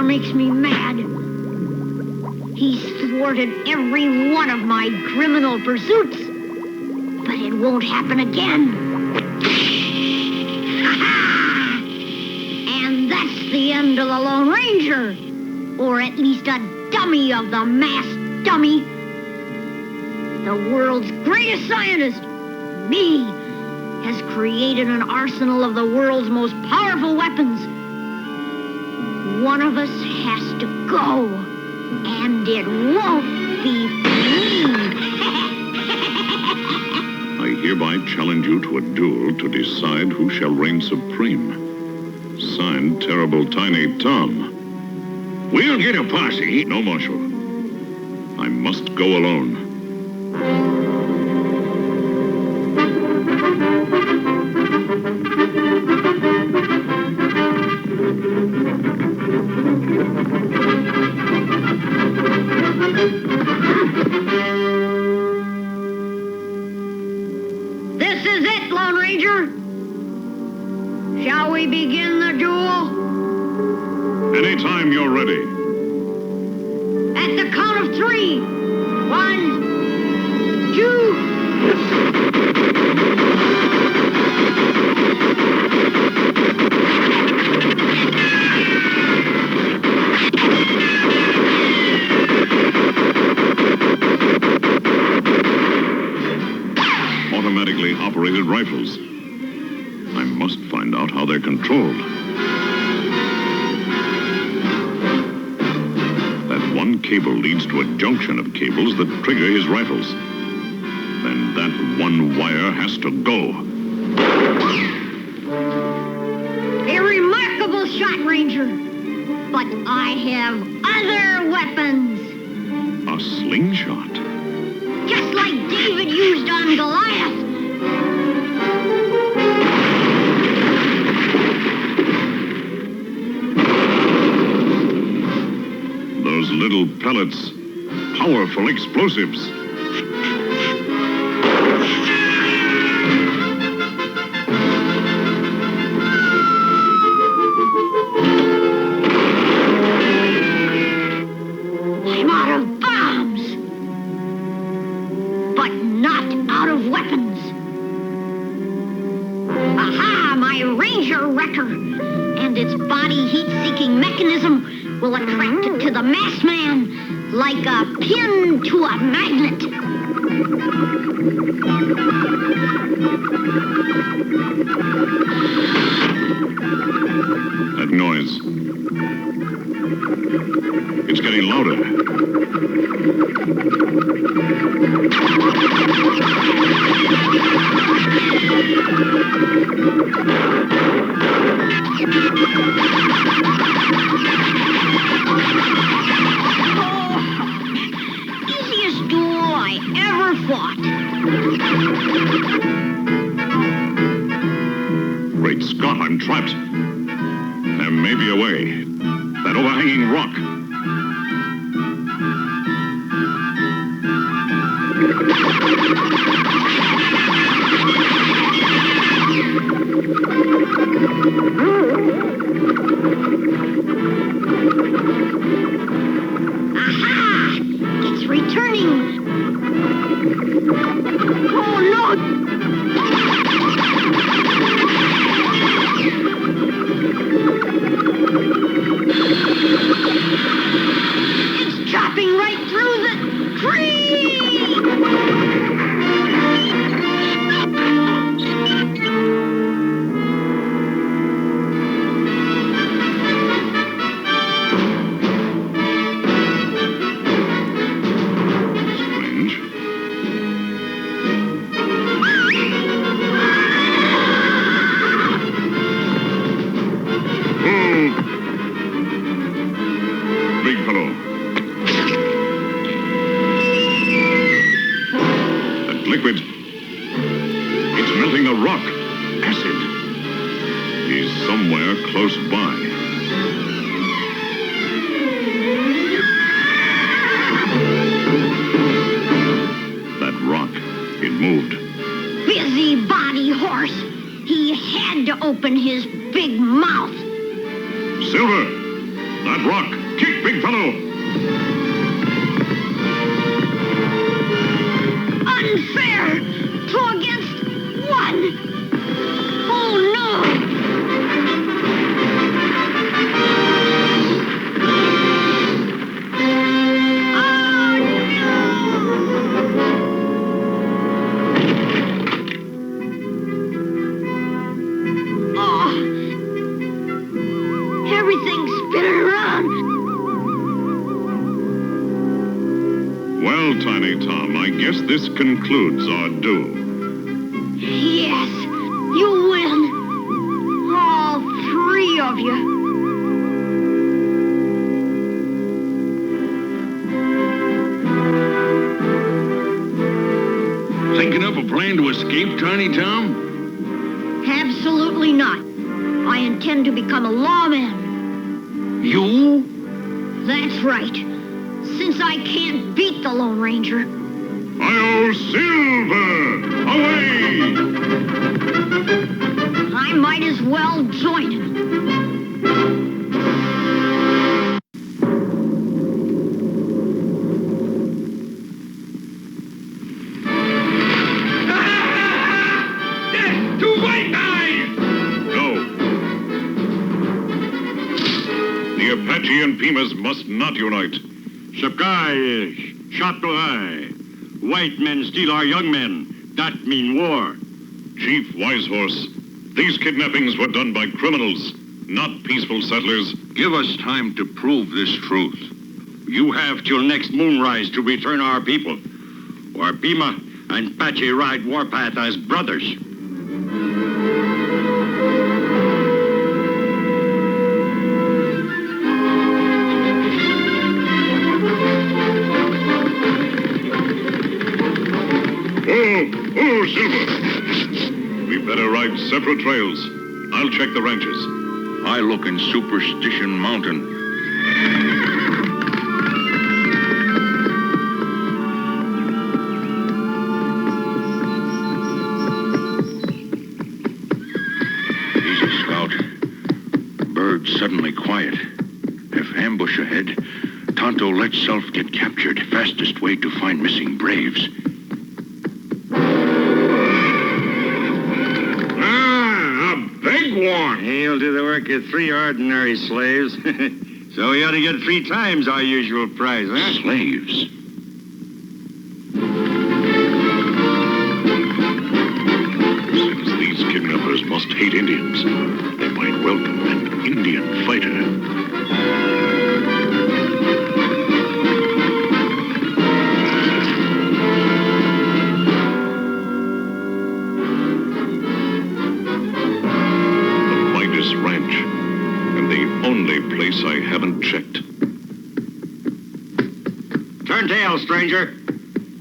Ranger makes me mad. He's thwarted every one of my criminal pursuits, but it won't happen again. Ha-ha! And that's the end of the Lone Ranger, or at least a dummy of the masked dummy. The world's greatest scientist, me, has created an arsenal of the world's most powerful weapons. One of us has to go, and it won't be me. I hereby challenge you to a duel to decide who shall reign supreme. Signed, Terrible Tiny Tom. We'll get a posse. No, Marshal. I must go alone. This is it, Lone Ranger. Shall we begin the duel? Anytime you're ready. At the count of 3. 1, 2... Automatically operated rifles. I must find out how they're controlled. That one cable leads to a junction of cables that trigger his rifles. Then that one wire has to go. A remarkable shot, Ranger. But I have other weapons. A slingshot. Just like David used on Goliath. Those little pellets. Powerful explosives. I'm out of bombs. But not out of weapons. Aha, my Ranger Wrecker. And its body heat-seeking mechanism will attract it to the masked man like a pin to a magnet. That noise. It's getting louder. Easiest duel I ever fought. Great Scott, I'm trapped. There may be a way. That overhanging rock. Aha! It's returning. Oh, no! It's chopping right through the tree! Strange. Big fellow. That liquid. It's melting the rock. Acid. He's somewhere close by. That rock. It moved. Busybody horse. He had to open his big mouth. Silver! That rock! Kick, big fellow! Unfair! 2 against 1! Oh, no! Everything's spinning around. Well, Tiny Tom, I guess this concludes our duel. Yes, you win. All 3 of you. Thinking up a plan to escape, Tiny Tom? Absolutely not. I intend to become a lawman. You? That's right. Since I can't beat the Lone Ranger. Hi-yo, Silver! Away! I might as well join him. To white guys! No. The Apache and Pimas must not unite. Sakai, shot to eye. White men steal our young men. That mean war. Chief Wisehorse, these kidnappings were done by criminals, not peaceful settlers. Give us time to prove this truth. You have till next moonrise to return our people. Or Pima and Apache ride warpath as brothers. Oh, Silver! We better ride separate trails. I'll check the ranches. I look in Superstition Mountain. Easy, Scout. Birds suddenly quiet. If ambush ahead, Tonto let self get captured. Fastest way to find missing braves. Big one. He'll do the work of 3 ordinary slaves. So he ought to get 3 times our usual price, huh? Slaves. Since these kidnappers must hate Indians, they might welcome an Indian fighter. Ranch, and the only place I haven't checked. Turn tail, stranger.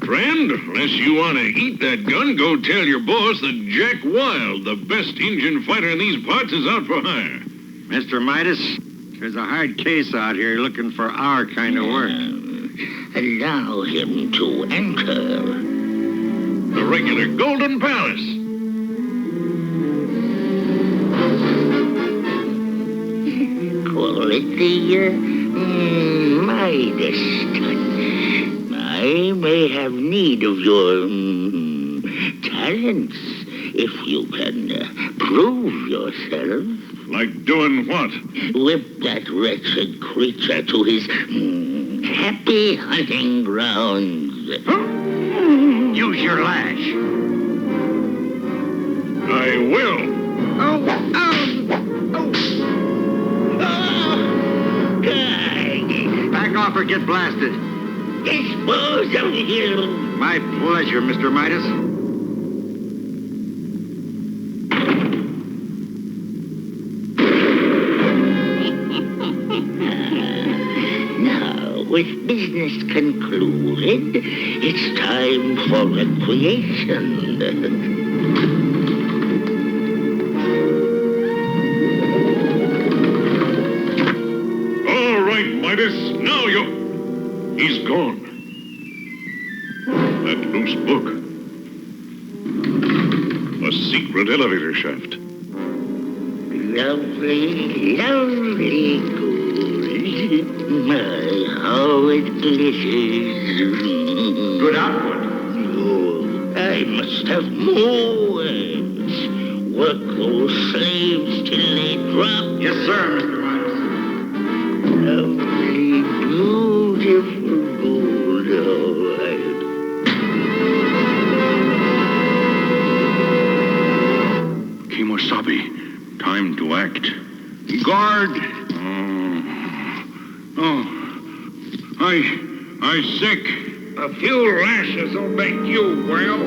Friend, unless you want to eat that gun, go tell your boss that Jack Wild, the best Indian fighter in these parts, is out for hire. Mr. Midas, there's a hard case out here looking for our kind of work. Allow him to enter. The regular Golden Palace. Call it the Midas stunt. I may have need of your talents if you can prove yourself. Like doing what? Whip that wretched creature to his happy hunting grounds. Use your lash. I will. Back off or get blasted. Dispose of him. My pleasure, Mr. Midas. Now, with business concluded, it's time for recreation. Now he's gone. That loose book. A secret elevator shaft. Lovely, lovely ghouls. My, how it glitters. Good output. Oh, I must have more. Work those slaves till they drop. Yes, sir, Mr. Miles. Lovely, beautiful gold, all right. Kimosabe, time to act. Guard! I sick. A few lashes will make you well.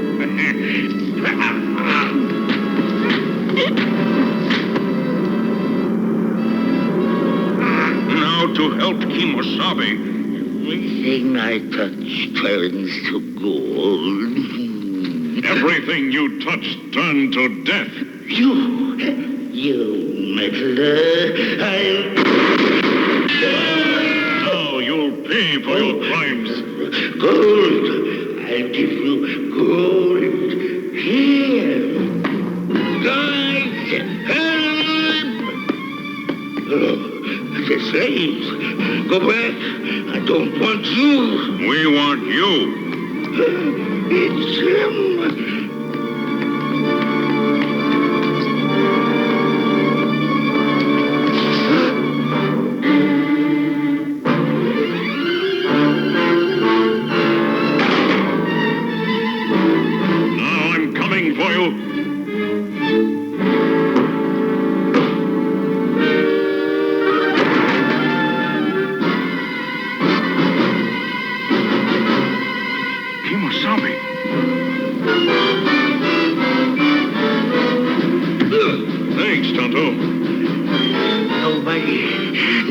Now to help Kimosabe. Everything I touch turns to gold. Everything you touch turned to death. You meddler, Now you'll pay for your crimes. Gold! I'll give you gold. Here! Guys! Help! Oh, the slaves! Go back! I don't want you! We want you. It's him!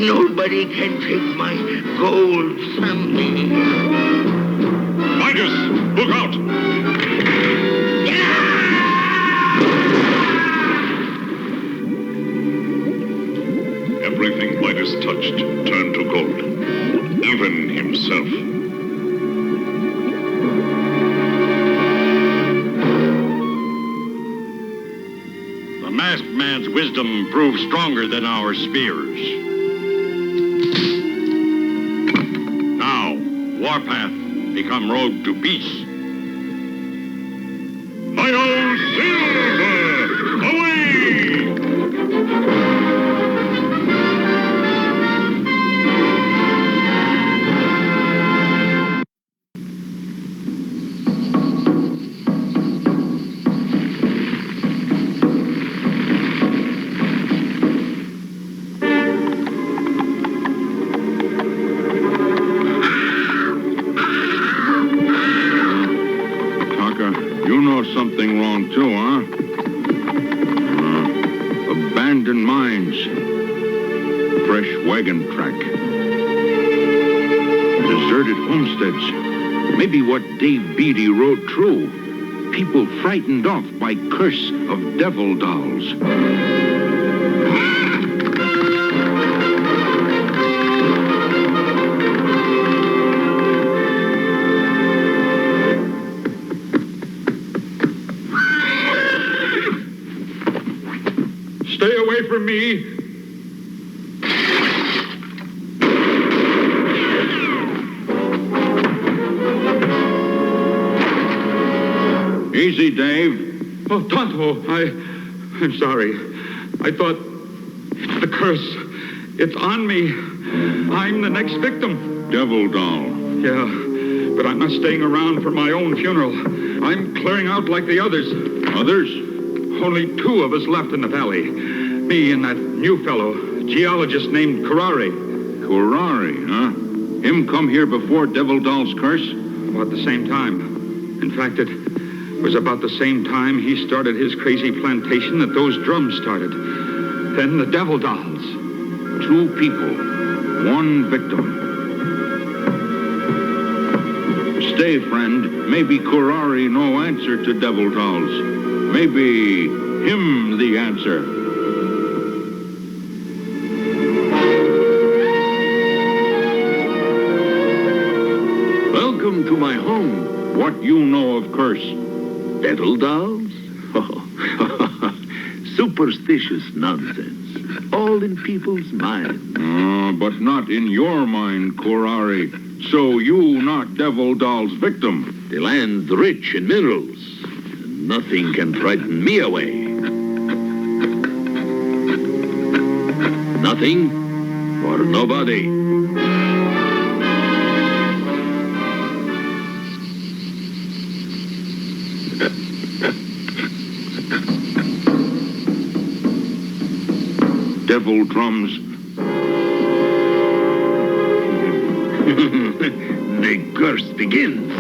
Nobody can take my gold from me. Midas, look out! Everything Midas touched turned to gold. Even himself. The masked man's wisdom proved stronger than our spears. Now, Warpath, become road to peace. Hi-ho, Silver! Away! Something wrong too, huh? Abandoned mines. Fresh wagon track. Deserted homesteads. Maybe what Dave Beatty wrote true. People frightened off by curse of devil dolls. Stay away from me. Easy, Dave. Oh, Tonto, I'm sorry. I thought it's the curse. It's on me. I'm the next victim. Devil doll. Yeah, but I'm not staying around for my own funeral. I'm clearing out like the others. Others? Only two of us left in the valley. Me and that new fellow, geologist named Curare. Curare, huh? Him come here before Devil Doll's curse? About the same time. In fact, it was about the same time he started his crazy plantation that those drums started. Then the Devil Dolls. Two people, one victim. Stay, friend. Maybe Curare no answer to Devil Dolls. Maybe him the answer. Welcome to my home. What you know of curse? Devil dolls? Oh, super superstitious nonsense, all in people's minds. But not in your mind, Korari. So you not Devil Doll's victim. The land's rich in minerals. Nothing can frighten me away. Nothing or nobody. Devil drums. The curse begins.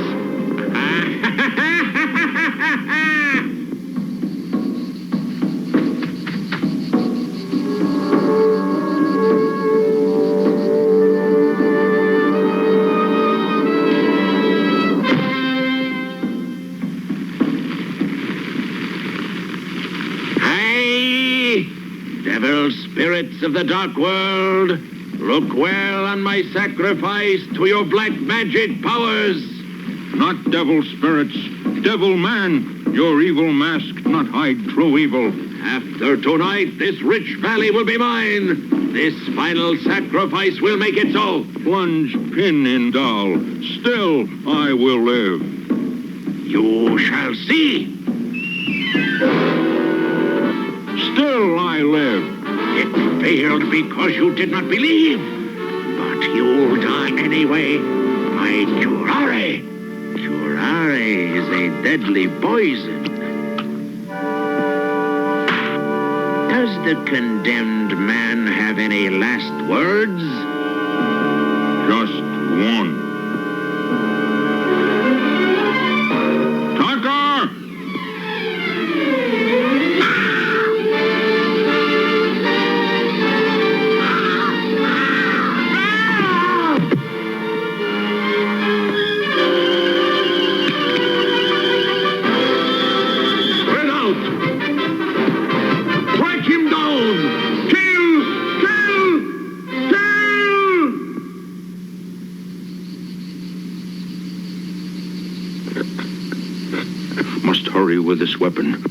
Hey, devil spirits of the dark world, look well on my sacrifice to your black magic powers. Not devil spirits, devil man. Your evil mask not hide true evil. After tonight, this rich valley will be mine. This final sacrifice will make it so. Plunge pin in doll. Still I will live. You shall see. Still I live. It failed because you did not believe. But you'll die anyway. My curare. Curare is a deadly poison. Does the condemned man have any last words? Just one. Tucker! Spread out. Track him down. Kill! Must hurry with this weapon.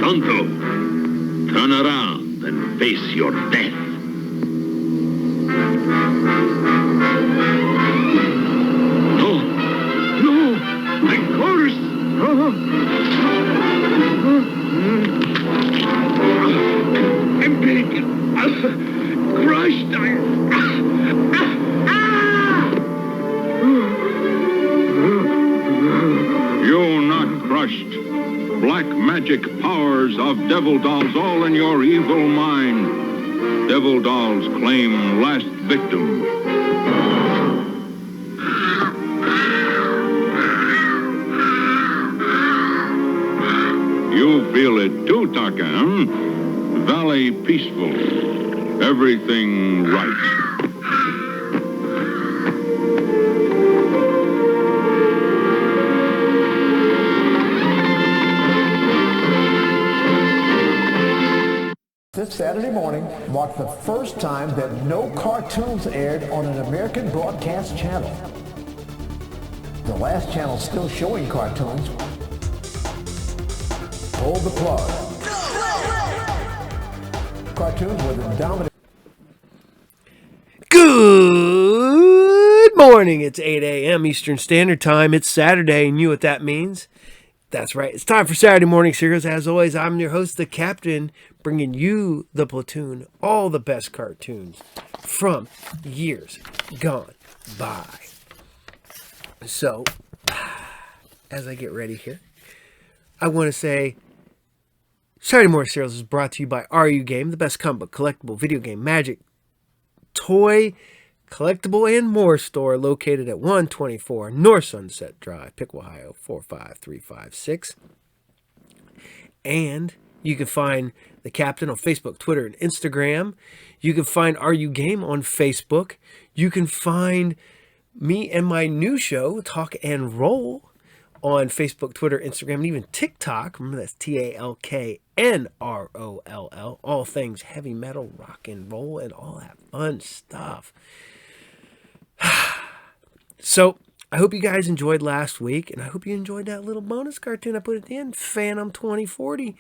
Tonto, turn around and face your death. No, my curse! I'm being crushed. You're not crushed. Black magic powers of Devil Dolls all in your evil mind. Devil Dolls claim last victim. You feel it too, Taka. Valley peaceful. Everything right. This Saturday morning marked the first time that no cartoons aired on an American broadcast channel. The last channel still showing cartoons pulled the plug. Cartoons were the dominant. Good morning. It's 8 a.m. Eastern Standard Time. It's Saturday, and you know what that means? That's right. It's time for Saturday Morning Serials. As always, I'm your host, the Captain, bringing you the Platoon, all the best cartoons from years gone by. So, as I get ready here, I want to say Saturday Morning Serials is brought to you by RU Game, the best comic book, collectible, video game, magic, toy, collectible, and more store located at 124 North Sunset Drive, Piqua, Ohio, 45356. And you can find The Captain on Facebook, Twitter, and Instagram. You can find Are You Game on Facebook. You can find me and my new show, Talk and Roll, on Facebook, Twitter, Instagram, and even TikTok. Remember, that's TALKNROLL. All things heavy metal, rock and roll, and all that fun stuff. So, I hope you guys enjoyed last week, and I hope you enjoyed that little bonus cartoon I put at the end, Phantom 2040.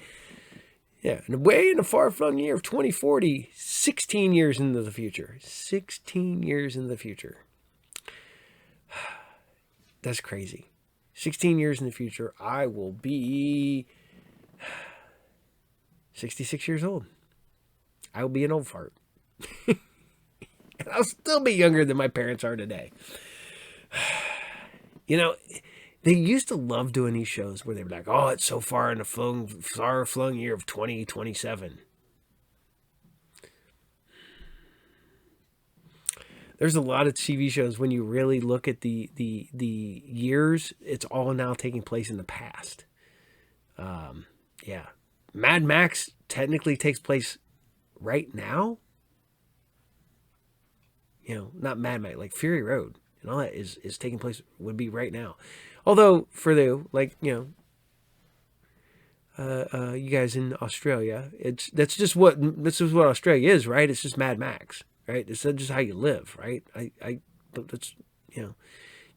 Yeah, and way in the far-flung year of 2040, 16 years into the future. 16 years into the future. That's crazy. 16 years in the future, I will be 66 years old. I will be an old fart. And I'll still be younger than my parents are today. You know, they used to love doing these shows where they were like, oh, it's so far in the far-flung year of 2027. There's a lot of TV shows when you really look at the years, it's all now taking place in the past. Yeah. Mad Max technically takes place right now. You know, not Mad Max, like Fury Road and all that is taking place, would be right now. Although for the, like, you know, you guys in Australia, that's just what Australia is, right? It's just Mad Max. Right, it's just how you live, right? That's, you know,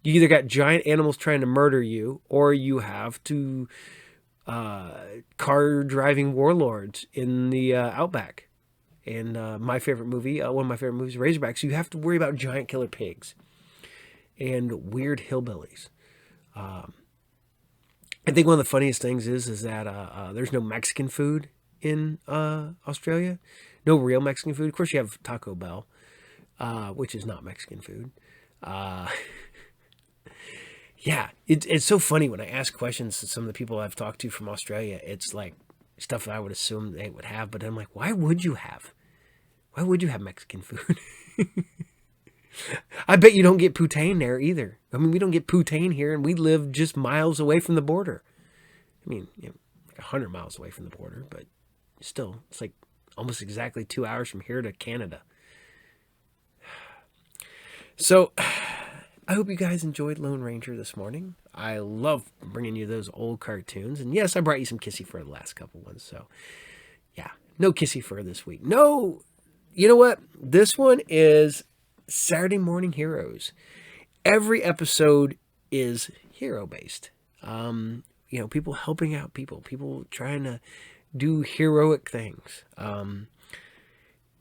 you either got giant animals trying to murder you, or you have to car driving warlords in the outback. And my favorite movie, one of my favorite movies, Razorbacks. You have to worry about giant killer pigs and weird hillbillies. I think one of the funniest things is that there's no Mexican food in Australia. No real Mexican food. Of course, you have Taco Bell, which is not Mexican food. Yeah, it's so funny when I ask questions to some of the people I've talked to from Australia. It's like stuff that I would assume they would have, but I'm like, why would you have Mexican food? I bet you don't get poutine there either. I mean, we don't get poutine here, and we live just miles away from the border. I mean, you know, like 100 miles away from the border, but still, it's like almost exactly 2 hours from here to Canada. So, I hope you guys enjoyed Lone Ranger this morning. I love bringing you those old cartoons. And yes, I brought you some Kissy Fur the last couple ones. So, yeah, no Kissy Fur this week. No, you know what? This one is Saturday Morning Heroes. Every episode is hero-based. You know, people helping out people trying to do heroic things.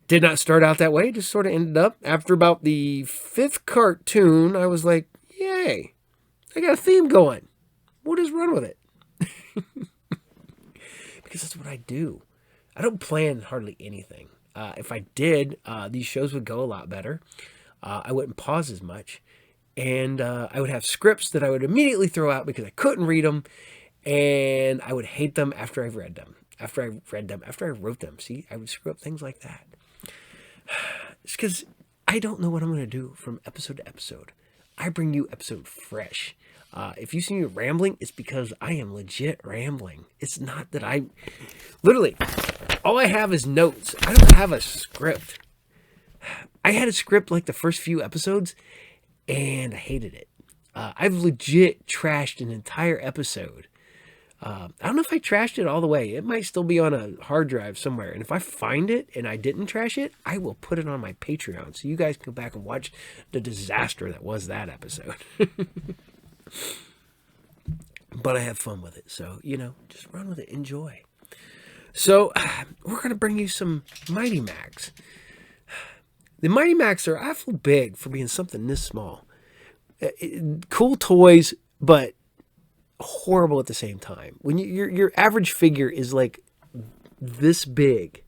Did not start out that way, just sort of ended up. After about the 5th cartoon, I was like, yay, I got a theme going. We'll just run with it. Because that's what I do. I don't plan hardly anything. If I did, these shows would go a lot better. I wouldn't pause as much. And I would have scripts that I would immediately throw out because I couldn't read them. And I would hate them after I've read them. After I wrote them. See, I would screw up things like that. It's because I don't know what I'm going to do from episode to episode. I bring you episode fresh. If you see me rambling, it's because I am legit rambling. It's not that literally, all I have is notes. I don't have a script. I had a script like the first few episodes, and I hated it. I've legit trashed an entire episode. I don't know if I trashed it all the way. It might still be on a hard drive somewhere. And if I find it and I didn't trash it, I will put it on my Patreon. So you guys can go back and watch the disaster that was that episode. But I have fun with it. So, you know, just run with it. Enjoy. So we're going to bring you some Mighty Max. The Mighty Max are awful big for being something this small. Cool toys, but horrible at the same time. When your average figure is like this big,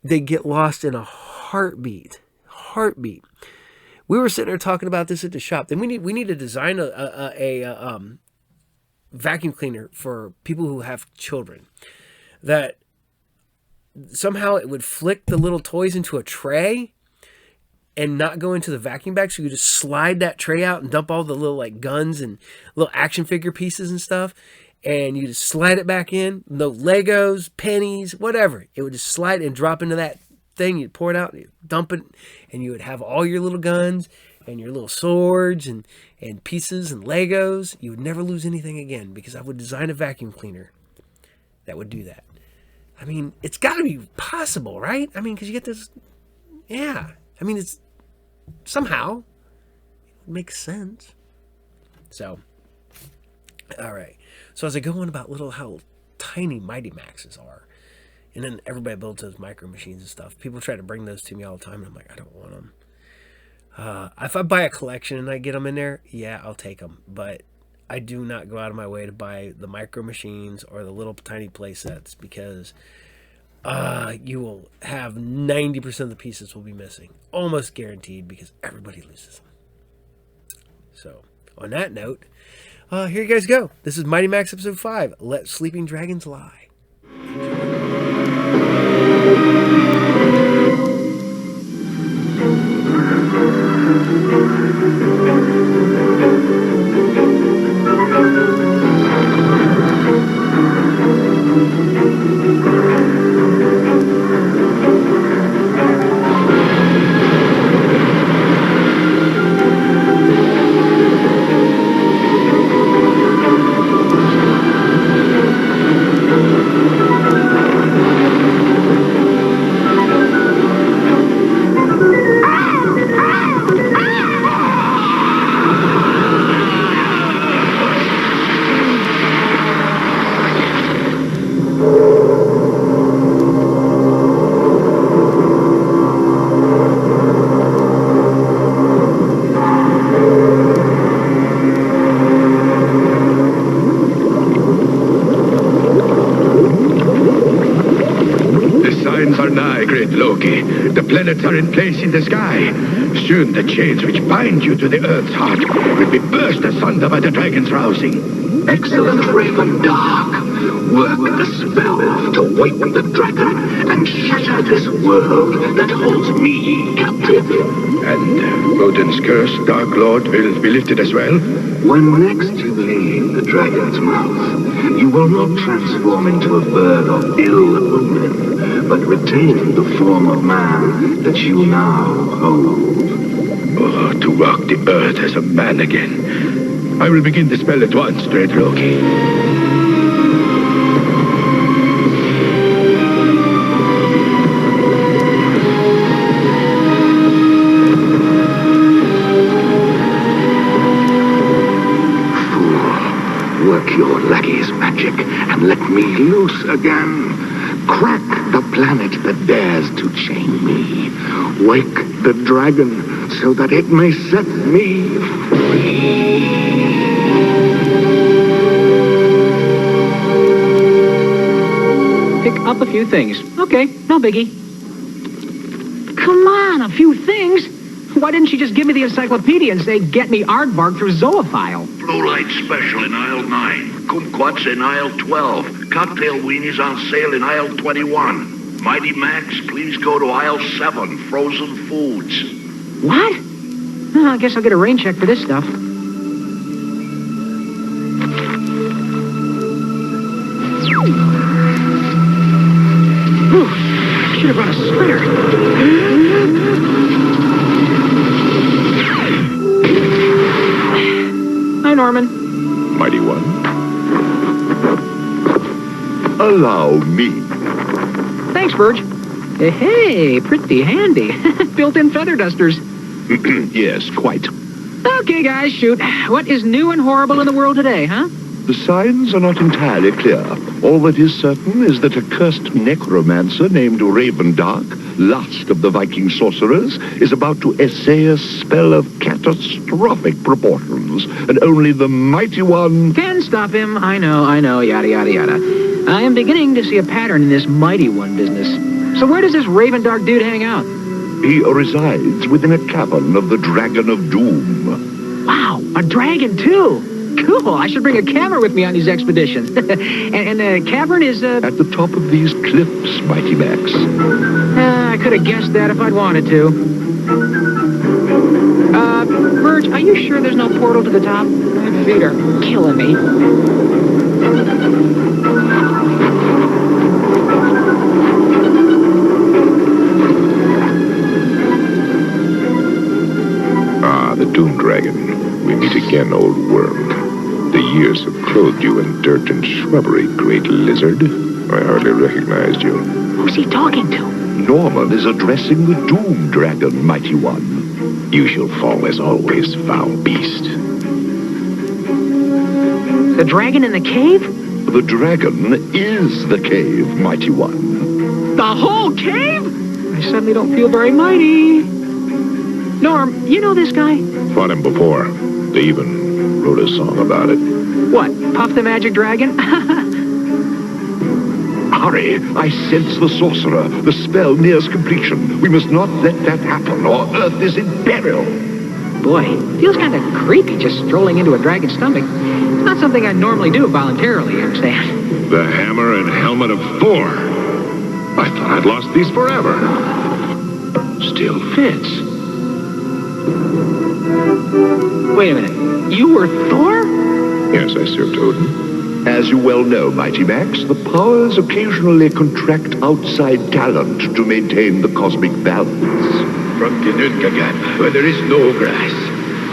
they get lost in a heartbeat. We were sitting there talking about this at the shop. Then we need to design a vacuum cleaner for people who have children, that somehow it would flick the little toys into a tray and not go into the vacuum bag, so you just slide that tray out and dump all the little like guns and little action figure pieces and stuff. and you just slide it back in. No Legos, pennies, whatever. It would just slide and drop into that thing. You'd pour it out, and you'd dump it, and you would have all your little guns and your little swords and pieces and Legos. You would never lose anything again because I would design a vacuum cleaner that would do that. I mean, it's got to be possible, right? I mean, because you get this, yeah. I mean, it's somehow it makes sense. So, all right. So as I go on about how tiny Mighty Maxes are, and then everybody builds those micro machines and stuff. People try to bring those to me all the time, and I'm like, I don't want them. If I buy a collection and I get them in there, yeah, I'll take them. But I do not go out of my way to buy the micro machines or the little tiny play sets because you will have 90% of the pieces will be missing. Almost guaranteed because everybody loses them. So, on that note, here you guys go. This is Mighty Max Episode 5, Let Sleeping Dragons Lie. The planets are in place in the sky. Soon the chains which bind you to the Earth's heart will be burst asunder by the dragon's rousing. Excellent Raven Dark. Work the spell to wake the dragon and shatter this world that holds me captive. And Odin's curse, Dark Lord, will be lifted as well? When next you leave the dragon's mouth, you will not transform into a bird of ill omen, but retain the form of man that you now hold. Oh, to walk the earth as a man again. I will begin the spell at once, Dread Loki. Work your lackey's magic and let me loose again. Crack the planet that dares to chain me. Wake the dragon so that it may set me free. Pick up a few things. Okay, no biggie. Come on, a few things? Why didn't she just give me the encyclopedia and say, get me aardvark through zoophile? Blue light special in aisle 9. Kumquats in aisle 12. Cocktail weenies on sale in aisle 21. Mighty Max, please go to aisle 7. Frozen foods. What? Oh, I guess I'll get a rain check for this stuff. Whew, should have brought a spare. Hi, Norman. Mighty One. Allow me. Thanks, Burge. Hey, pretty handy. Built-in feather dusters. Yes, quite. Okay, guys, shoot. What is new and horrible in the world today, huh? The signs are not entirely clear. All that is certain is that a cursed necromancer named Raven Dark, last of the Viking sorcerers, is about to essay a spell of catastrophic proportions, and only the Mighty One can stop him. I know, yada, yada, yada. I am beginning to see a pattern in this Mighty One business. So where does this Raven Dark dude hang out? He resides within a cavern of the Dragon of Doom. Wow, a dragon, too. Cool, I should bring a camera with me on these expeditions. and the cavern is, at the top of these cliffs, Mighty Max. I could have guessed that if I'd wanted to. Burge, are you sure there's no portal to the top? My feet are killing me. Ah, the Doom Dragon. We meet again, old worm. The years have clothed you in dirt and shrubbery, great lizard. I hardly recognized you. Who's he talking to? Norman is addressing the Doom Dragon, mighty one. You shall fall as always, foul beast. The dragon in the cave? The dragon is the cave, mighty one. The whole cave? I suddenly don't feel very mighty. Norm, you know this guy? Fought him before. They even wrote a song about it. What, Puff the Magic Dragon? Hurry! I sense the sorcerer. The spell nears completion. We must not let that happen, or Earth is in peril. Boy, feels kind of creepy just strolling into a dragon's stomach. It's not something I normally do voluntarily, you understand? The hammer and helmet of Thor. I thought I'd lost these forever. Still fits. Wait a minute. You were Thor? Yes, I served Odin. As you well know, Mighty Max, the powers occasionally contract outside talent to maintain the cosmic balance. From Gnudgagan, where there is no grass.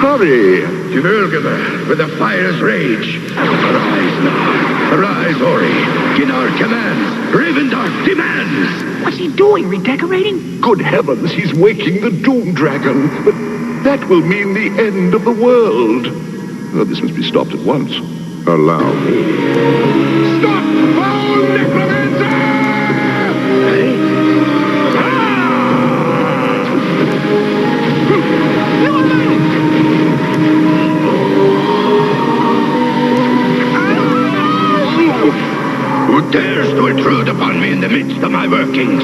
Hurry! To Urgama, where the fires rage. Arise now. Arise, Ori. Ginar commands. Ravendark demands. What's he doing, redecorating? Good heavens, he's waking the Doom Dragon. But that will mean the end of the world. Oh, this must be stopped at once. Allow me. Stop! Foul necromancer! Who dares to intrude upon me in the midst of my workings?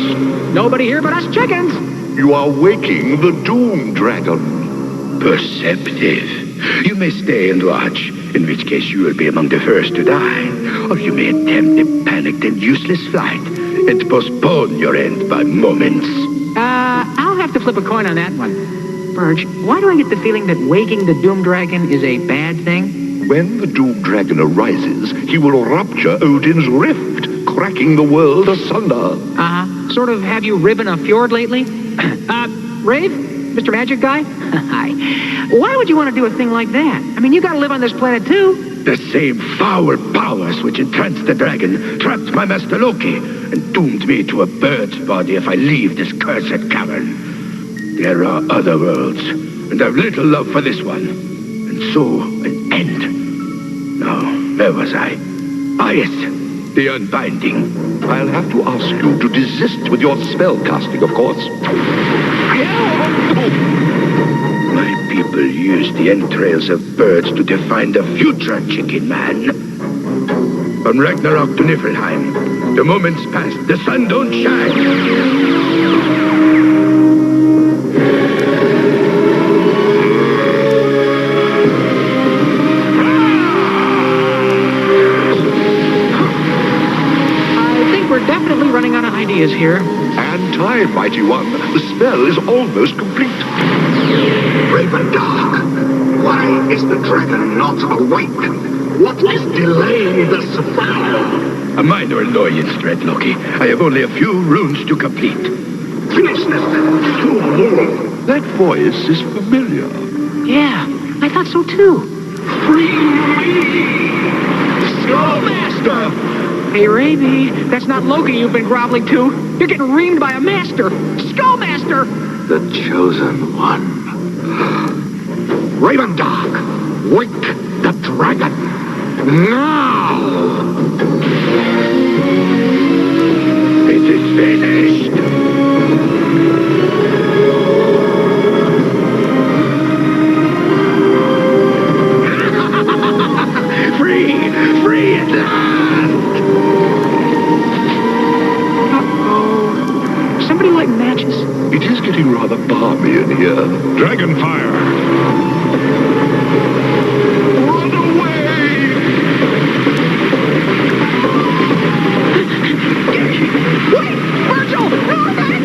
Nobody here but us chickens. You are waking the Doom Dragon. Perceptive. You may stay and watch, in which case you will be among the first to die. Or you may attempt a panicked and useless flight and postpone your end by moments. I'll have to flip a coin on that one. Burge, why do I get the feeling that waking the Doom Dragon is a bad thing? When the Doom Dragon arises, he will rupture Odin's rift, cracking the world asunder. Uh-huh. Sort of have you ribbon a fjord lately? Rave? Mr. Magic Guy? Hi. Why would you want to do a thing like that? I mean, you gotta live on this planet, too. The same foul powers which entranced the dragon trapped my master Loki and doomed me to a bird's body if I leave this cursed cavern. There are other worlds, and I've little love for this one. And so, an end. Now, where was I? Ah, yes, the unbinding. I'll have to ask you to desist with your spell casting, of course. My people use the entrails of birds to define the future, chicken man. From Ragnarok to Niflheim, the moments pass, the sun don't shine. Definitely running out of ideas here. And time, mighty one. The spell is almost complete. Ravendark, why is the dragon not awake? What is delaying the fire? A minor annoyance, Dread Loki. I have only a few runes to complete. Finish them. Too more. That voice is familiar. Yeah, I thought so too. Free me! Skullmaster! Hey, Ravy, that's not Loki you've been groveling to. You're getting reamed by a master. Skullmaster! The chosen one. Ravendark, wake the dragon. Now! It is finished. Free at last! Uh-oh. Somebody light matches? It is getting rather balmy in here. Dragon fire! Run away! Wait! Virgil! Norman!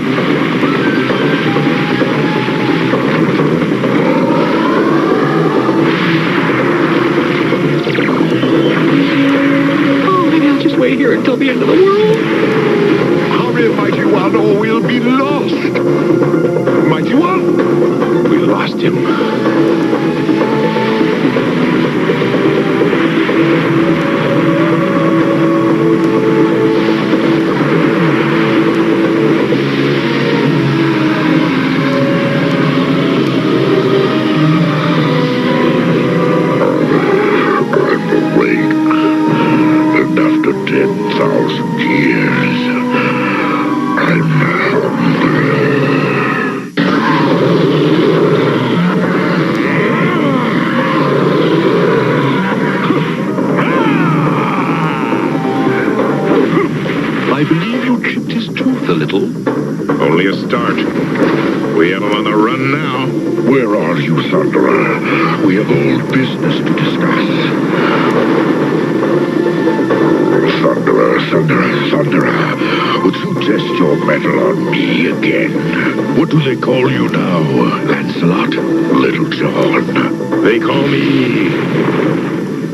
them on the run now. Where are you, Thunderer? We have old business to discuss. Thunderer. Would you test your mettle on me again? What do they call you now? Lancelot? Little John? They call me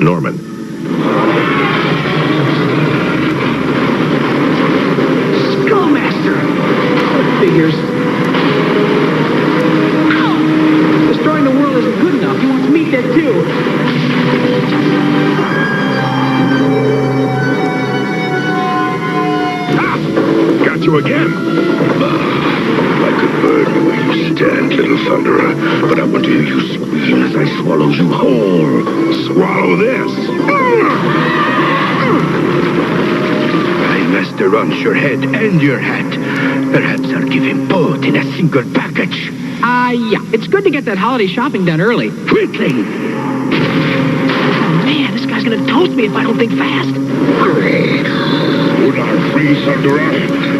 Norman. Skullmaster! Figures. Ow! Destroying the world isn't good enough. He wants me dead too. Got you again. I could burn you where you stand, little Thunderer, but I want to hear you squeal as I swallow you whole. Swallow this. My master wants your head and your hat. Perhaps I'll give him both in a single package. Yeah. It's good to get that holiday shopping done early. Quickly! Oh, man, this guy's gonna toast me if I don't think fast. When I'm free, Thunderer,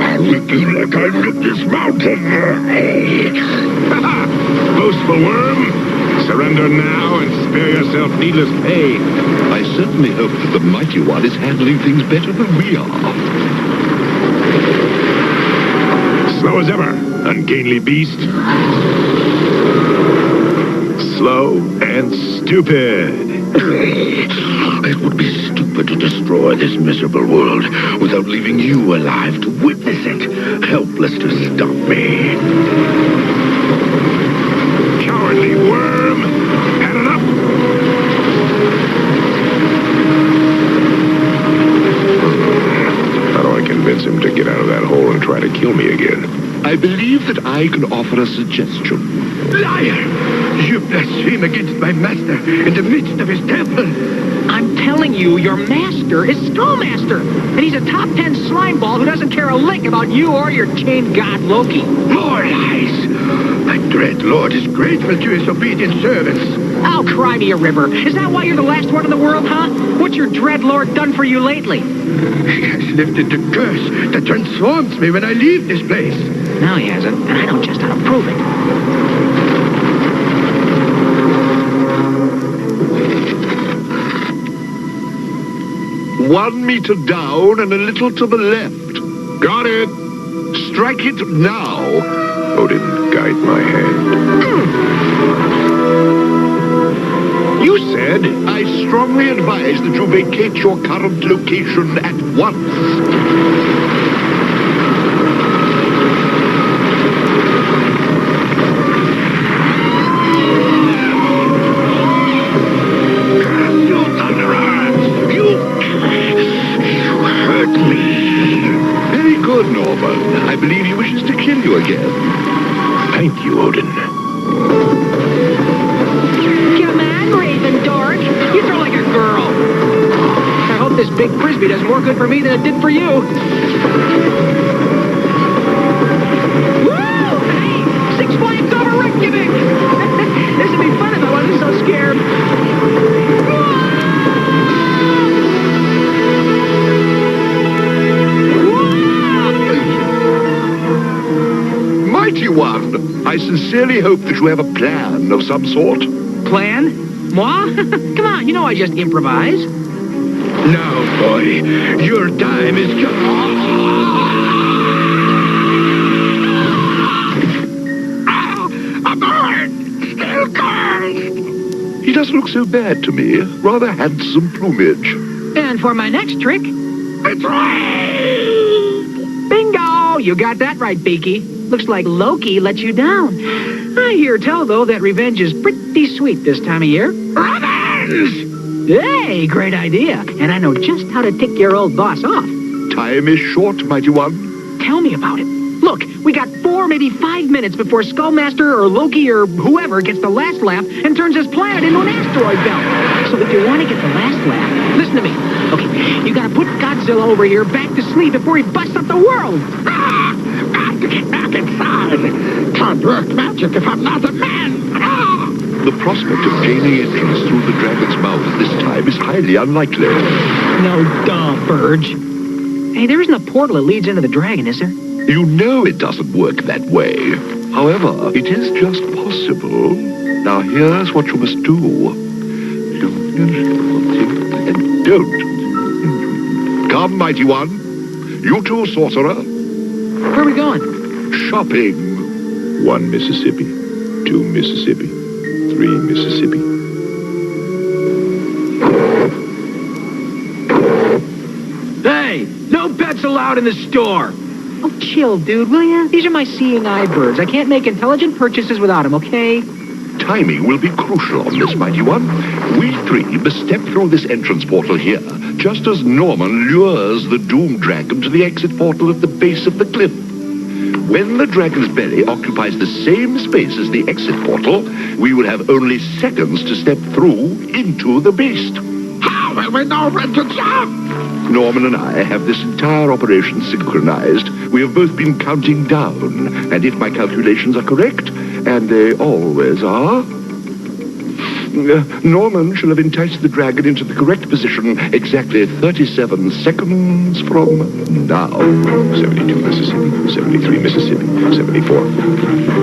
I'll whip you like I whipped this mountain. Boastful worm. Surrender now and spare yourself needless pain. I certainly hope that the Mighty One is handling things better than we are. Slow as ever, ungainly beast. Slow and stupid. It would be stupid to destroy this miserable world without leaving you alive to witness it, helpless to stop me. Cowardly worm! Had it up! How do I convince him to get out of that hole and try to kill me again? I believe that I can offer a suggestion. Liar! You blaspheme against my master in the midst of his temple! I'm telling you, your master is Skullmaster, and he's a top 10 slimeball who doesn't care a lick about you or your chained god Loki. More lies! My dread lord is grateful to his obedient servants. Oh, cry me a river. Is that why you're the last one in the world, huh? What's your dread lord done for you lately? He has lifted the curse that transforms me when I leave this place. No, he hasn't, and I know just how to prove it. One meter down and a little to the left. Got it! Strike it now. Odin, guide my hand. You said I strongly advise that you vacate your current location at once. Norman. I believe he wishes to kill you again. Thank you, Odin. Come on, Raven Dork. You throw like a girl. I hope this big frisbee does more good for me than it did for you. Woo! Hey! 6 Flags over Reykjavik! This would be fun if I wasn't so scared. Mighty One, I sincerely hope that you have a plan of some sort. Plan? Moi? Come on, you know I just improvise. No, boy. Your time is gone. A bird! Still cursed! He doesn't look so bad to me. Rather handsome plumage. And for my next trick... Betrayed! Bingo! You got that right, Beaky. Looks like Loki let you down. I hear tell, though, that revenge is pretty sweet this time of year. Revenge! Hey, great idea. And I know just how to tick your old boss off. Time is short, Mighty One. Tell me about it. Look, we got 4, maybe 5 minutes before Skullmaster or Loki or whoever gets the last laugh and turns his planet into an asteroid belt. So if you want to get the last laugh, listen to me. Okay, you gotta put Godzilla over here back to sleep before he busts up the world. Got to get back inside. Can't work magic if I'm not a man. The prospect of gaining entrance through the dragon's mouth at this time is highly unlikely. No duh, Burge. Hey, there isn't a portal that leads into the dragon, is there? You know it doesn't work that way. However, it is just possible. Now, here's what you must do. And don't. Come, mighty one. You too, sorcerer. Where are we going? Shopping. 1 Mississippi, 2 Mississippi, 3 Mississippi. Hey, no pets allowed in the store. Oh, chill, dude, will ya? These are my seeing eye birds. I can't make intelligent purchases without them, okay? Timing will be crucial on this, mighty one. We three must step through this entrance portal here, just as Norman lures the Doom Dragon to the exit portal at the base of the cliff. When the dragon's belly occupies the same space as the exit portal, we will have only seconds to step through into the beast. How will we know when to jump? Norman and I have this entire operation synchronized. We have both been counting down, and if my calculations are correct, and they always are, Norman shall have enticed the dragon into the correct position exactly 37 seconds from now. 72 Mississippi, 73 Mississippi, 74.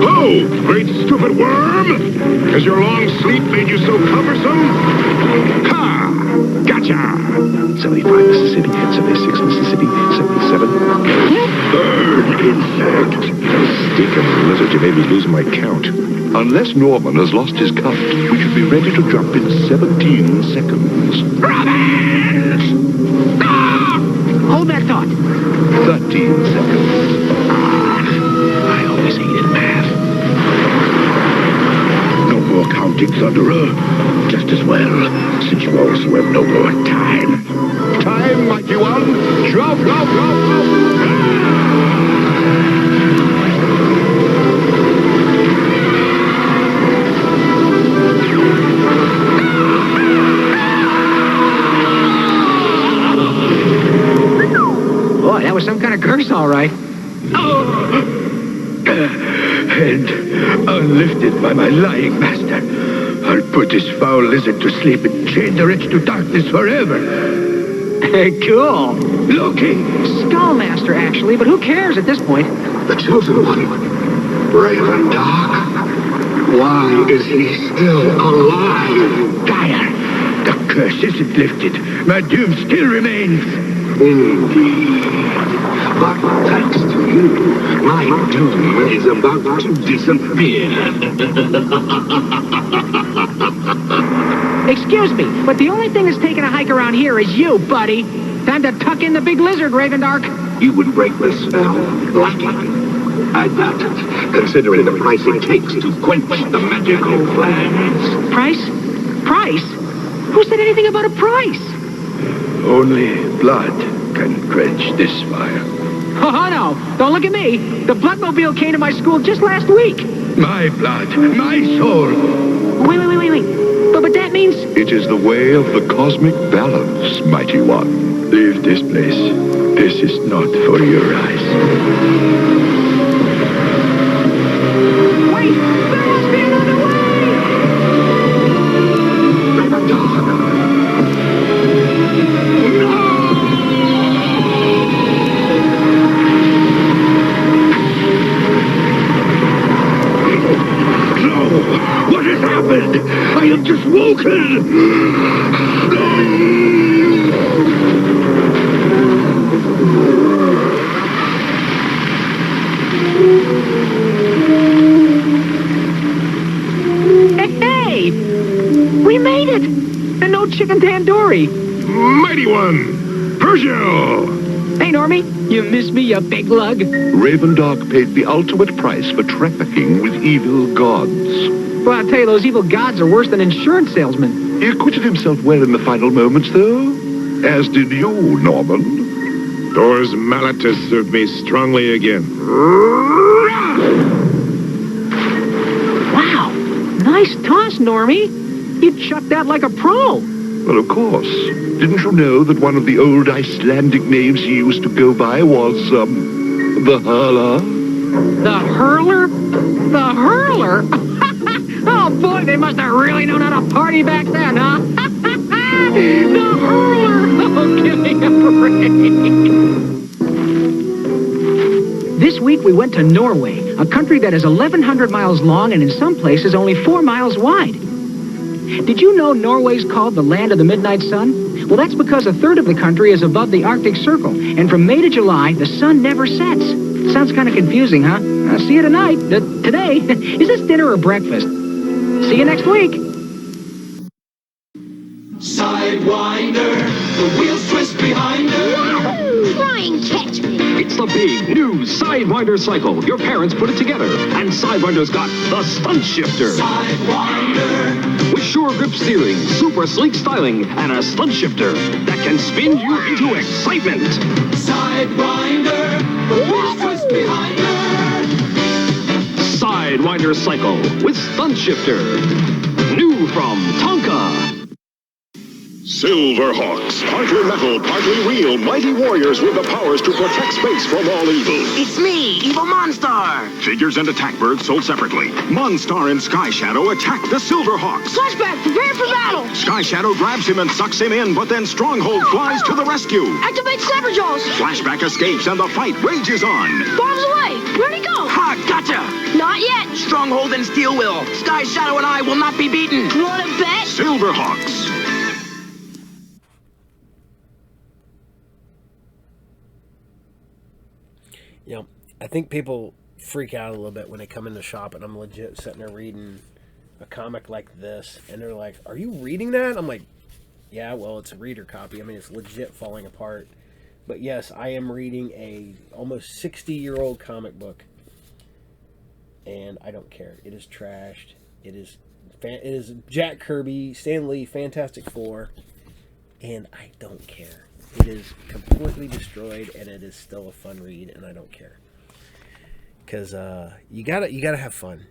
Oh, great stupid worm! Has your long sleep made you so cumbersome? Ha! Gotcha! 75 Mississippi, 76 Mississippi, 77. Bird insect! Stinking lizard, you made me lose my count. Unless Norman has lost his count, we should be ready to jump in 17 seconds. Rabbits! Ah! Hold that thought. 13 seconds. I always hated math. No more counting, Thunderer. Just as well, since you also have no more time. Time, mighty one. Jump, jump, jump, jump. Boy, that was some kind of curse, all right. And unlifted by my lying master, I'll put this foul lizard to sleep and chain the wretch to darkness forever. Cool. Loki! Skullmaster, actually, but who cares at this point? The chosen one. Raven Dark. Why is he still alive? Dire! The curse isn't lifted. My doom still remains. Indeed. But thanks to you, my doom is about to disappear. Excuse me, but the only thing that's taking a hike around here is you, buddy. Time to tuck in the big lizard, Raven Dark. You would break the spell, lucky. I doubt it, considering the price it takes to quench the magical flames. Price? Price? Who said anything about a price? Only blood can quench this fire. Oh, no. Don't look at me. The Bloodmobile came to my school just last week. My blood, my soul. Wait. But that means... It is the way of the cosmic balance, mighty one. Leave this place. This is not for your eyes. Wait! There must be another way! Raven Dark. What has happened? I have just woken! Hey! We made it! And no chicken tandoori. Mighty one! Persia! Hey, Normie. You miss me, you big lug? Raven Dark paid the ultimate price for trafficking with evil gods. Well, I'll tell you, those evil gods are worse than insurance salesmen. He acquitted himself well in the final moments, though. As did you, Norman. Thor's mallet has served me strongly again. Wow. Nice toss, Normie. You chucked that like a pro. Well, of course. Didn't you know that one of the old Icelandic names he used to go by was, the Hurler? The Hurler? The Hurler? Oh, boy, they must have really known how to party back then, huh? The Hurler! Oh, give me a break. This week we went to Norway, a a country that is 1,100 miles long and in some places only 4 miles wide. Did you know Norway's called the land of the midnight sun? Well, that's because a third of the country is above the Arctic Circle, and from May to July, the sun never sets. Sounds kind of confusing, huh? See you tonight. Today. Is this dinner or breakfast? See you next week. Sidewinder, the wheels twist behind her. Wahoo! Try and catch me. It's the big new Sidewinder cycle. Your parents put it together, and Sidewinder's got the stunt shifter. Sidewinder. With sure grip steering, super sleek styling, and a stunt shifter that can spin you into excitement. Sidewinder, the wheels twist behind her. Sidewinder cycle with stunt shifter. New from Tonka. Silverhawks, partly metal, partly real, mighty warriors with the powers to protect space from all evil. It's me, Evil Monstar. Figures and attack birds sold separately. Monstar and Sky Shadow attack the Silverhawks. Flashback, prepare for battle. Sky Shadow grabs him and sucks him in, but then Stronghold flies to the rescue. Activate Saberjaws. Flashback escapes and the fight rages on. Bombs away. Where'd he go? Ha, gotcha. Not yet. Stronghold and Steel will. Sky Shadow and I will not be beaten. Want to bet? Silverhawks. You know, I think people freak out a little bit when they come in the shop and I'm legit sitting there reading a comic like this, and they're like, "Are you reading that?" I'm like, "Yeah, well, it's a reader copy. I mean, it's legit falling apart." But yes, I am reading a almost 60-year-old comic book, and I don't care. It is trashed. It is Jack Kirby, Stan Lee, Fantastic Four, and I don't care. It is completely destroyed, and it is still a fun read, and I don't care. Because you gotta have fun.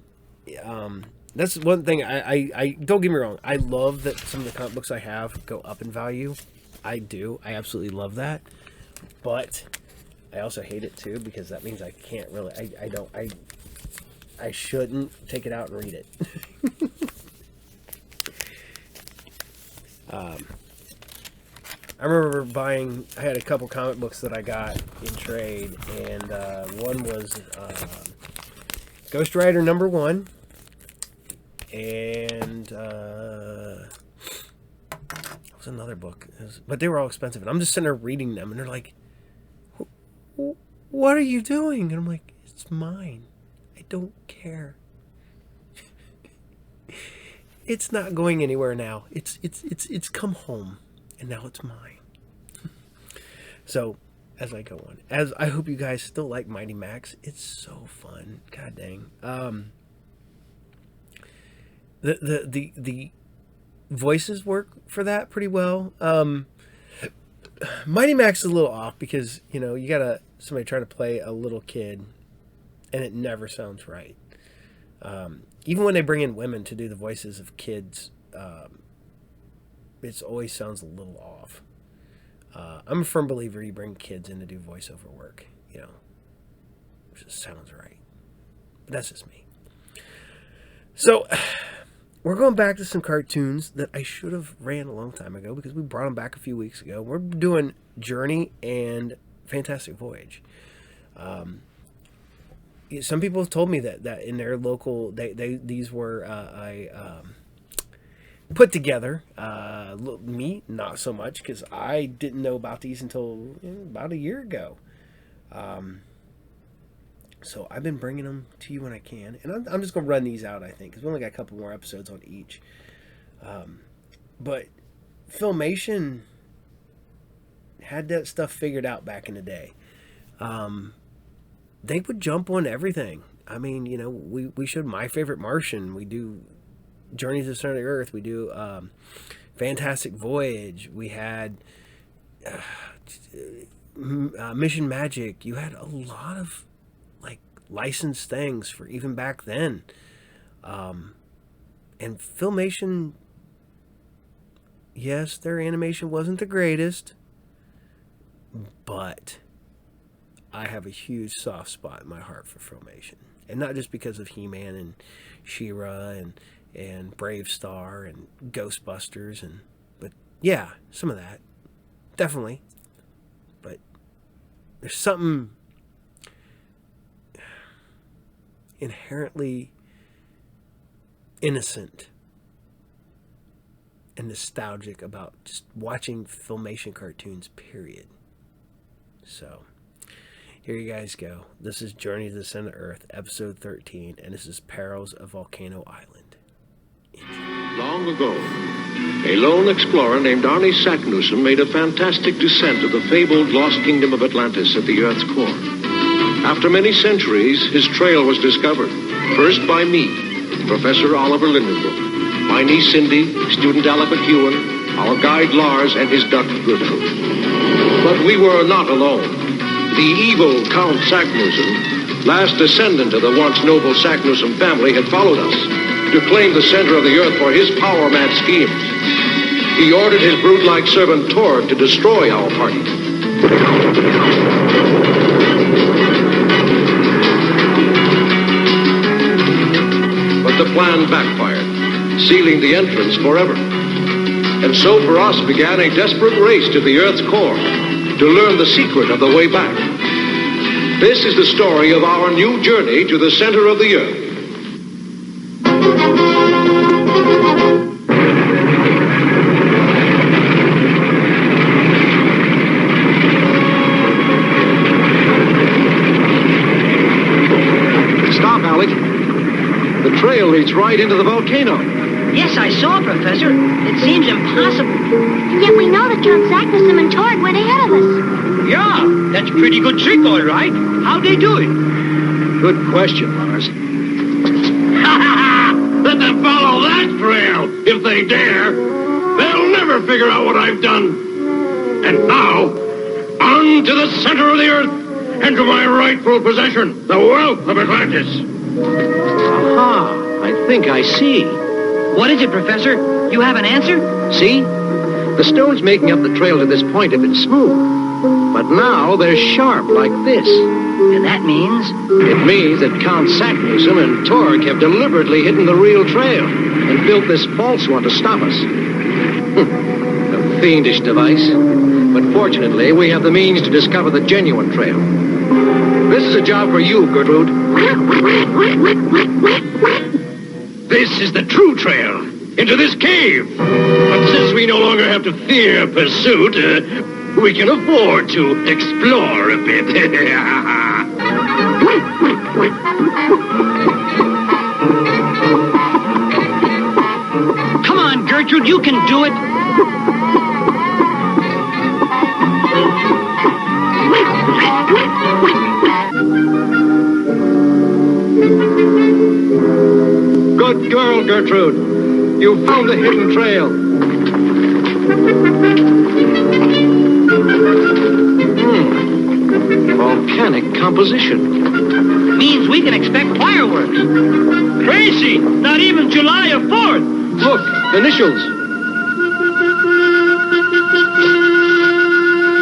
That's one thing. I don't get me wrong. I love that some of the comic books I have go up in value. I do. I absolutely love that. But I also hate it too, because that means I can't really. I shouldn't take it out and read it. I remember I had a couple comic books that I got in trade, and one was Ghost Rider #1, and what was another book? But they were all expensive, and I'm just sitting there reading them, and they're like, "What are you doing?" And I'm like, "It's mine. I don't care. It's not going anywhere now. It's come home. And now it's mine." So, as I go on, as I hope you guys still like Mighty Max, it's so fun. God dang. The voices work for that pretty well. Mighty Max is a little off because, you know, you got somebody try to play a little kid, and it never sounds right. Even when they bring in women to do the voices of kids, it always sounds a little off. I'm a firm believer you bring kids in to do voiceover work, you know. It just sounds right. But that's just me. So, we're going back to some cartoons that I should have ran a long time ago because we brought them back a few weeks ago. We're doing Journey and Fantastic Voyage. Some people have told me that in their local, these were put together. Me, not so much, because I didn't know about these until about a year ago. So I've been bringing them to you when I can, and I'm just going to run these out, I think, because we only got a couple more episodes on each. But Filmation had that stuff figured out back in the day. They would jump on everything. I mean, you know, we showed My Favorite Martian. We do Journey to the Center of the Earth. We do Fantastic Voyage. We had Mission Magic. You had a lot of like licensed things for even back then. And Filmation, yes, their animation wasn't the greatest, but I have a huge soft spot in my heart for Filmation. And not just because of HeMan and Shera and Brave Star and Ghostbusters, but yeah, some of that. Definitely. But there's something inherently innocent and nostalgic about just watching Filmation cartoons, period. So, here you guys go. This is Journey to the Center of Earth, episode 13, and this is Perils of Volcano Island. Long ago, a lone explorer named Arnie Saknussemm made a fantastic descent of the fabled lost kingdom of Atlantis at the Earth's core. After many centuries, his trail was discovered, first by me, Professor Oliver Lindenbrook, my niece Cindy, student Alec McEwen, our guide Lars, and his duck Gertrude. But we were not alone. The evil Count Saknussemm, last descendant of the once noble Saknussemm family, had followed us to claim the center of the Earth for his power-mad schemes. He ordered his brute-like servant Torg to destroy our party. But the plan backfired, sealing the entrance forever. And so for us began a desperate race to the Earth's core to learn the secret of the way back. This is the story of our new journey to the center of the Earth. Stop, Alec. The trail leads right into the volcano. Yes, I saw, Professor. It seems impossible. And yet we know that Count Saknussemm and Torg went ahead of us. Yeah, that's a pretty good trick, all right. How'd they do it? Good question, Lars. Let them follow that trail, if they dare. They'll never figure out what I've done. And now, on to the center of the Earth, and to my rightful possession, the wealth of Atlantis. Aha, I think I see. What is it, Professor? You have an answer? See? The stones making up the trail to this point have been smooth. But now they're sharp like this. And that means? It means that Count Saknussemm and Torg have deliberately hidden the real trail and built this false one to stop us. A fiendish device. But fortunately, we have the means to discover the genuine trail. This is a job for you, Gertrude. This is the true trail, into this cave. But since we no longer have to fear pursuit, we can afford to explore a bit. Come on, Gertrude, you can do it. Good girl, Gertrude. You found the hidden trail. Volcanic composition. Means we can expect fireworks. Crazy! Not even July 4th! Look, initials.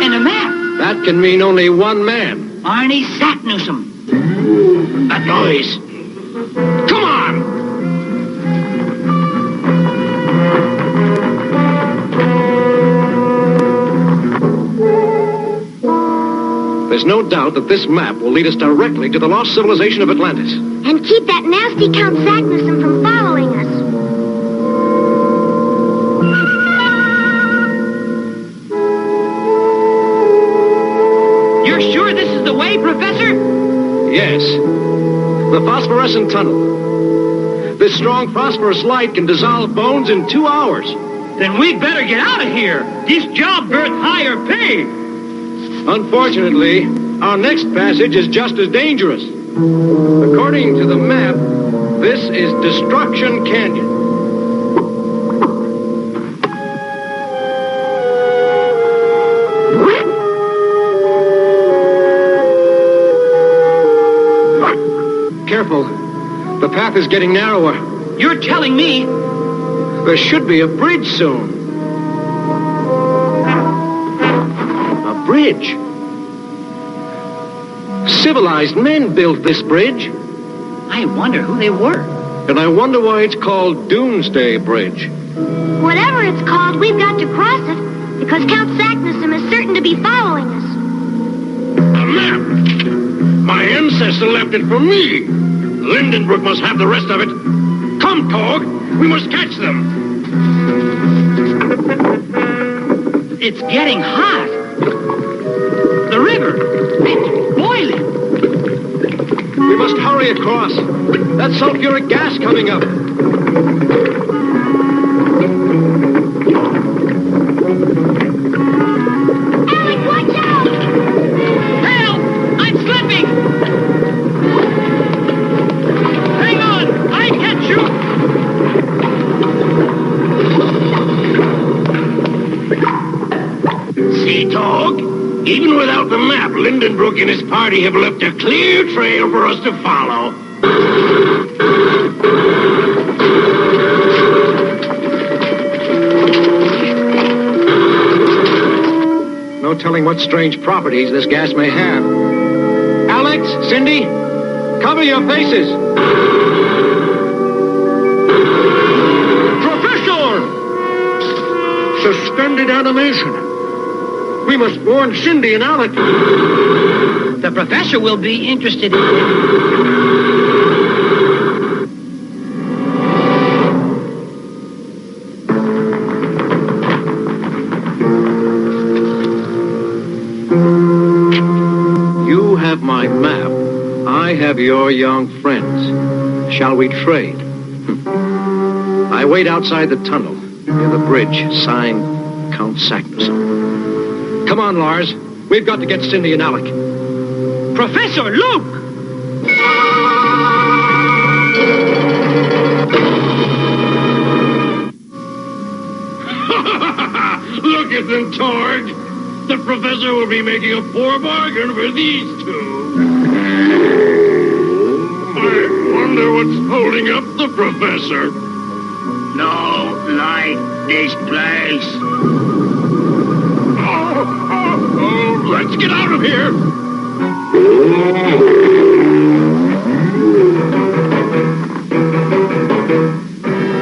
And a map. That can mean only one man. Arnie Saknussemm. That noise. Come on! There's no doubt that this map will lead us directly to the lost civilization of Atlantis. And keep that nasty Count Saknussemm from following us. You're sure this is the way, Professor? Yes. The phosphorescent tunnel. This strong phosphorus light can dissolve bones in 2 hours. Then we'd better get out of here. This job worth higher pay. Unfortunately, our next passage is just as dangerous. According to the map, this is Destruction Canyon. Careful. The path is getting narrower. You're telling me? There should be a bridge soon. A bridge? Civilized men built this bridge. I wonder who they were. And I wonder why it's called Doomsday Bridge. Whatever it's called, we've got to cross it, because Count Saknussemm is certain to be following us. A map! My ancestor left it for me. Lindenbrook must have the rest of it. Come, Tog. We must catch them. It's getting hot. The river, it's boiling. We must hurry across. That sulfuric gas coming up. Alec, watch out! Help! I'm slipping! Hang on! I catch you! See, Tog? Even without the map, Lindenbrook and his party have left a clear trail for us to follow. No telling what strange properties this gas may have. Alex, Cindy, cover your faces. Professor! Suspended animation. We must warn Cindy and Alec. The professor will be interested in it. You have my map. I have your young friends. Shall we trade? I wait outside the tunnel, near the bridge, signed Count Sagnuson. Come on, Lars. We've got to get Cindy and Alec. Professor, look! Look at them, Torg. The professor will be making a poor bargain for these two. I wonder what's holding up the professor. No, like this place. Oh, let's get out of here.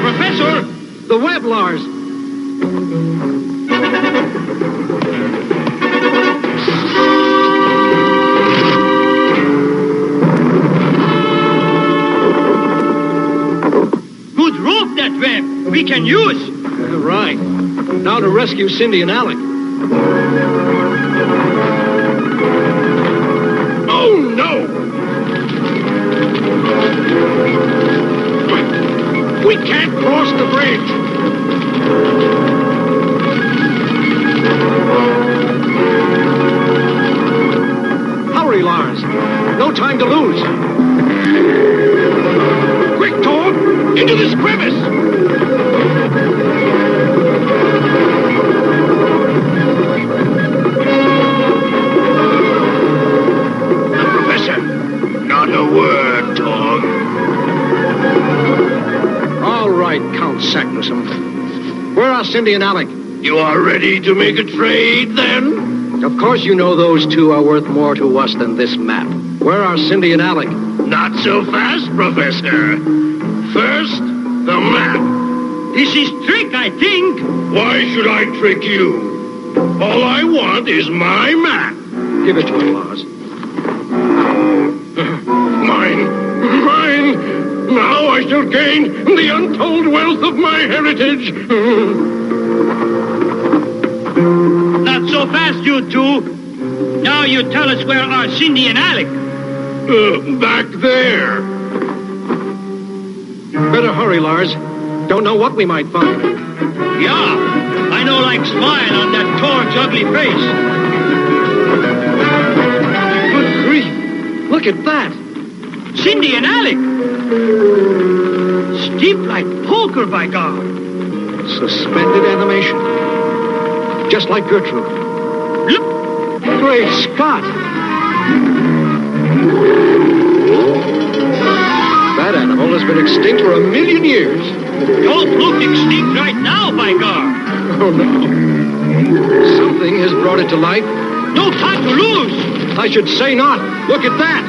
Professor! The web, Lars! Good rope, that web. We can use. Right. Now to rescue Cindy and Alec. Oh, no! We can't cross the bridge. Hurry, Lars. No time to lose. Quick, Tog! Into this crevice! Not a word, Tog. All right, Count Sagnuson. Where are Cindy and Alec? You are ready to make a trade, then? Of course you know those two are worth more to us than this map. Where are Cindy and Alec? Not so fast, Professor. First, the map. This is trick, I think. Why should I trick you? All I want is my map. Give it to him, Lars. Mine. Now I shall gain the untold wealth of my heritage. Not so fast, you two. Now you tell us where are Cindy and Alec. Back there. Better hurry, Lars. Don't know what we might find. Yeah, I know like smile on that Torg's ugly face. Good grief. Look at that. Cindy and Alec. Steep like poker, by God. Suspended animation. Just like Gertrude. Look. Great Scott. That animal has been extinct for 1,000,000 years. Don't look extinct right now, by God. Oh, no. Something has brought it to life. No time to lose. I should say not. Look at that.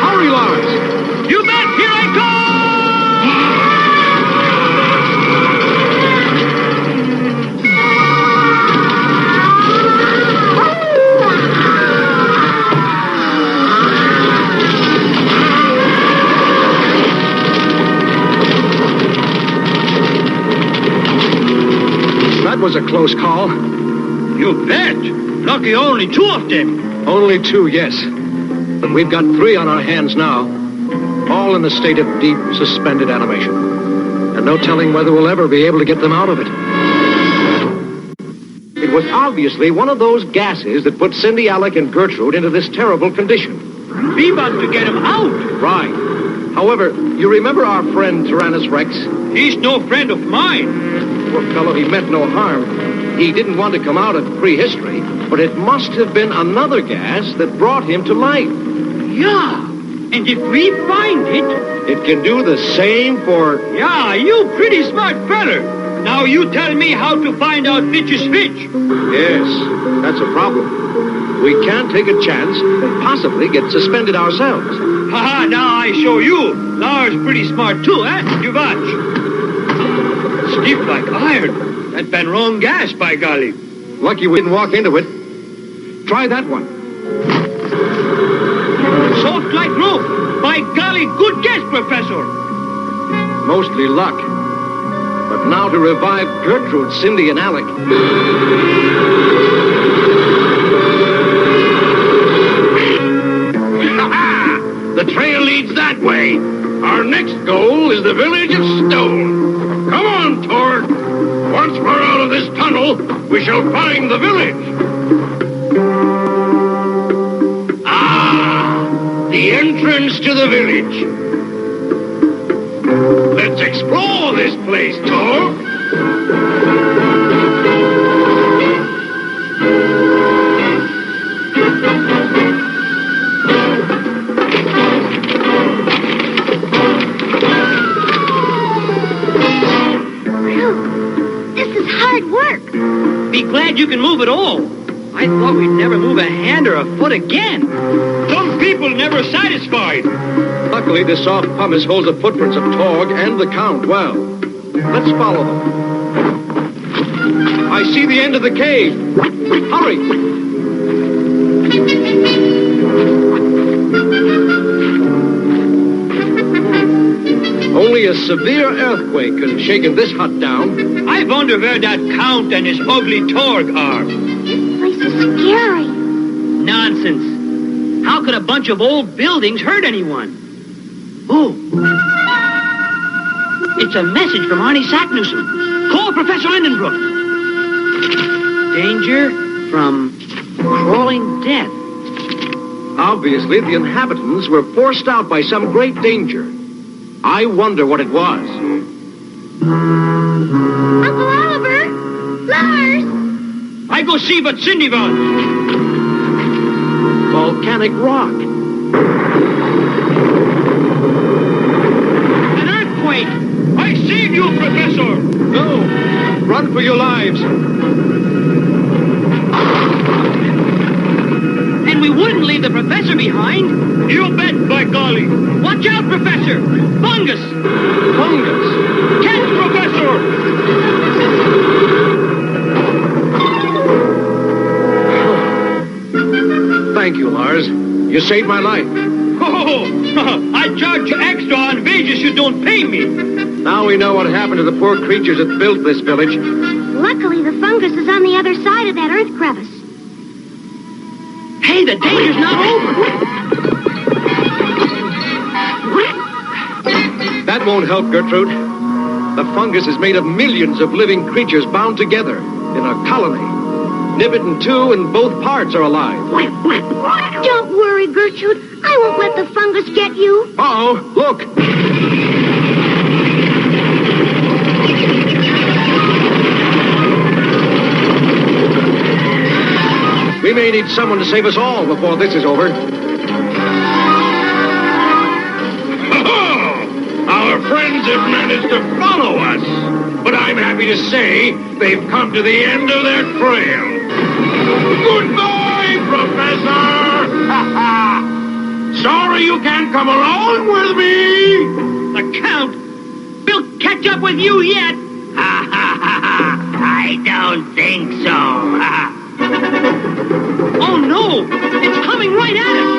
Hurry, Lars. You bet. Here I come. that was a close call. You bet. Lucky only 2 of them. Only 2, yes. But we've got 3 on our hands now, all in a state of deep, suspended animation. And no telling whether we'll ever be able to get them out of it. It was obviously one of those gases that put Cindy, Alec, and Gertrude into this terrible condition. We want to get them out. Right. However, you remember our friend Tyrannus Rex? He's no friend of mine. Poor fellow, he meant no harm. He didn't want to come out of prehistory, but it must have been another gas that brought him to life. Yeah, and if we find it... It can do the same for... Yeah, you pretty smart fella. Now you tell me how to find out which is which. Yes, that's a problem. We can't take a chance and possibly get suspended ourselves. Haha, now I show you. Lars pretty smart too, eh? You watch. Stiff like iron. That been wrong gas, by golly. Lucky we didn't walk into it. Try that one. Soft like rope. By golly, good guess, Professor. Mostly luck. But now to revive Gertrude, Cindy, and Alec. The trail leads that way. Our next goal is the village of Stone. Come on, Torg. Once we're out of this tunnel, we shall find the village. Ah, the entrance to the village. Let's explore this place, Torg. Be glad you can move at all. I thought we'd never move a hand or a foot again. Some people never satisfied. Luckily, this soft pumice holds the footprints of Torg and the Count well. Let's follow them. I see the end of the cave. Hurry! Only a severe earthquake could have shaken this hut down. I wonder where that Count and his ugly Torg are. This place is scary. Nonsense. How could a bunch of old buildings hurt anyone? Oh. It's a message from Arnie Sacknussemm. Call Professor Lindenbrook. Danger from crawling death. Obviously, the inhabitants were forced out by some great danger. I wonder what it was. Uncle Oliver! Lars! I go see what Cindy wants. Volcanic rock. An earthquake! I saved you, Professor! No! Run for your lives! And we wouldn't leave the Professor behind. You bet, by golly. Watch out, Professor! Fungus! Fungus? Catch, Professor! Thank you, Lars. You saved my life. Oh, I charge you extra on wages you don't pay me. Now we know what happened to the poor creatures that built this village. Luckily, the fungus is on the other side of that earth crevice. Hey, the danger's not over. That won't help, Gertrude. The fungus is made of millions of living creatures bound together in a colony. Nib it in two and both parts are alive. Don't worry, Gertrude. I won't let the fungus get you. Uh-oh, look. We may need someone to save us all before this is over. Our friends have managed to follow us, but I'm happy to say they've come to the end of their trail. Goodbye, Professor! Sorry you can't come along with me. The Count? We'll catch up with you yet. I don't think so. Oh, no! It's coming right at us!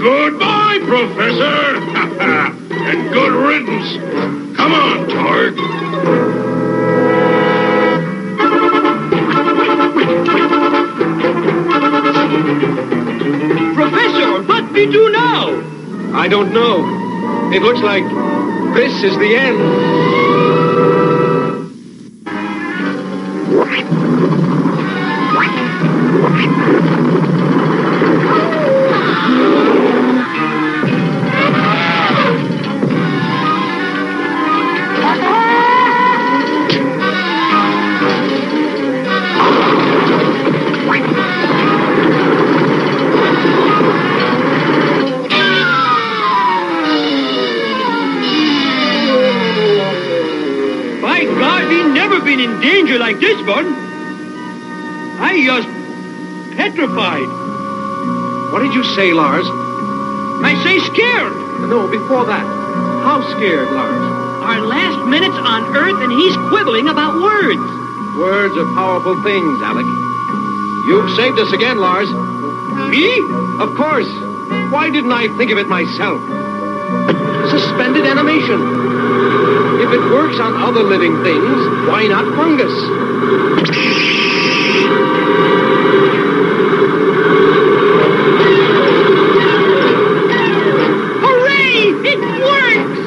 Goodbye, Professor! And good riddance. Come Come on, Torg. Professor, what we do now? I don't know. It looks like this is the end. By God, we never been in danger like this one. I just petrified. What did you say, Lars? I say scared. No, before that. How scared, Lars? Our last minutes on Earth and he's quibbling about words. Words are powerful things, Alec. You've saved us again, Lars. Me? Of course. Why didn't I think of it myself? Suspended animation. If it works on other living things, why not fungus? Hooray! It works!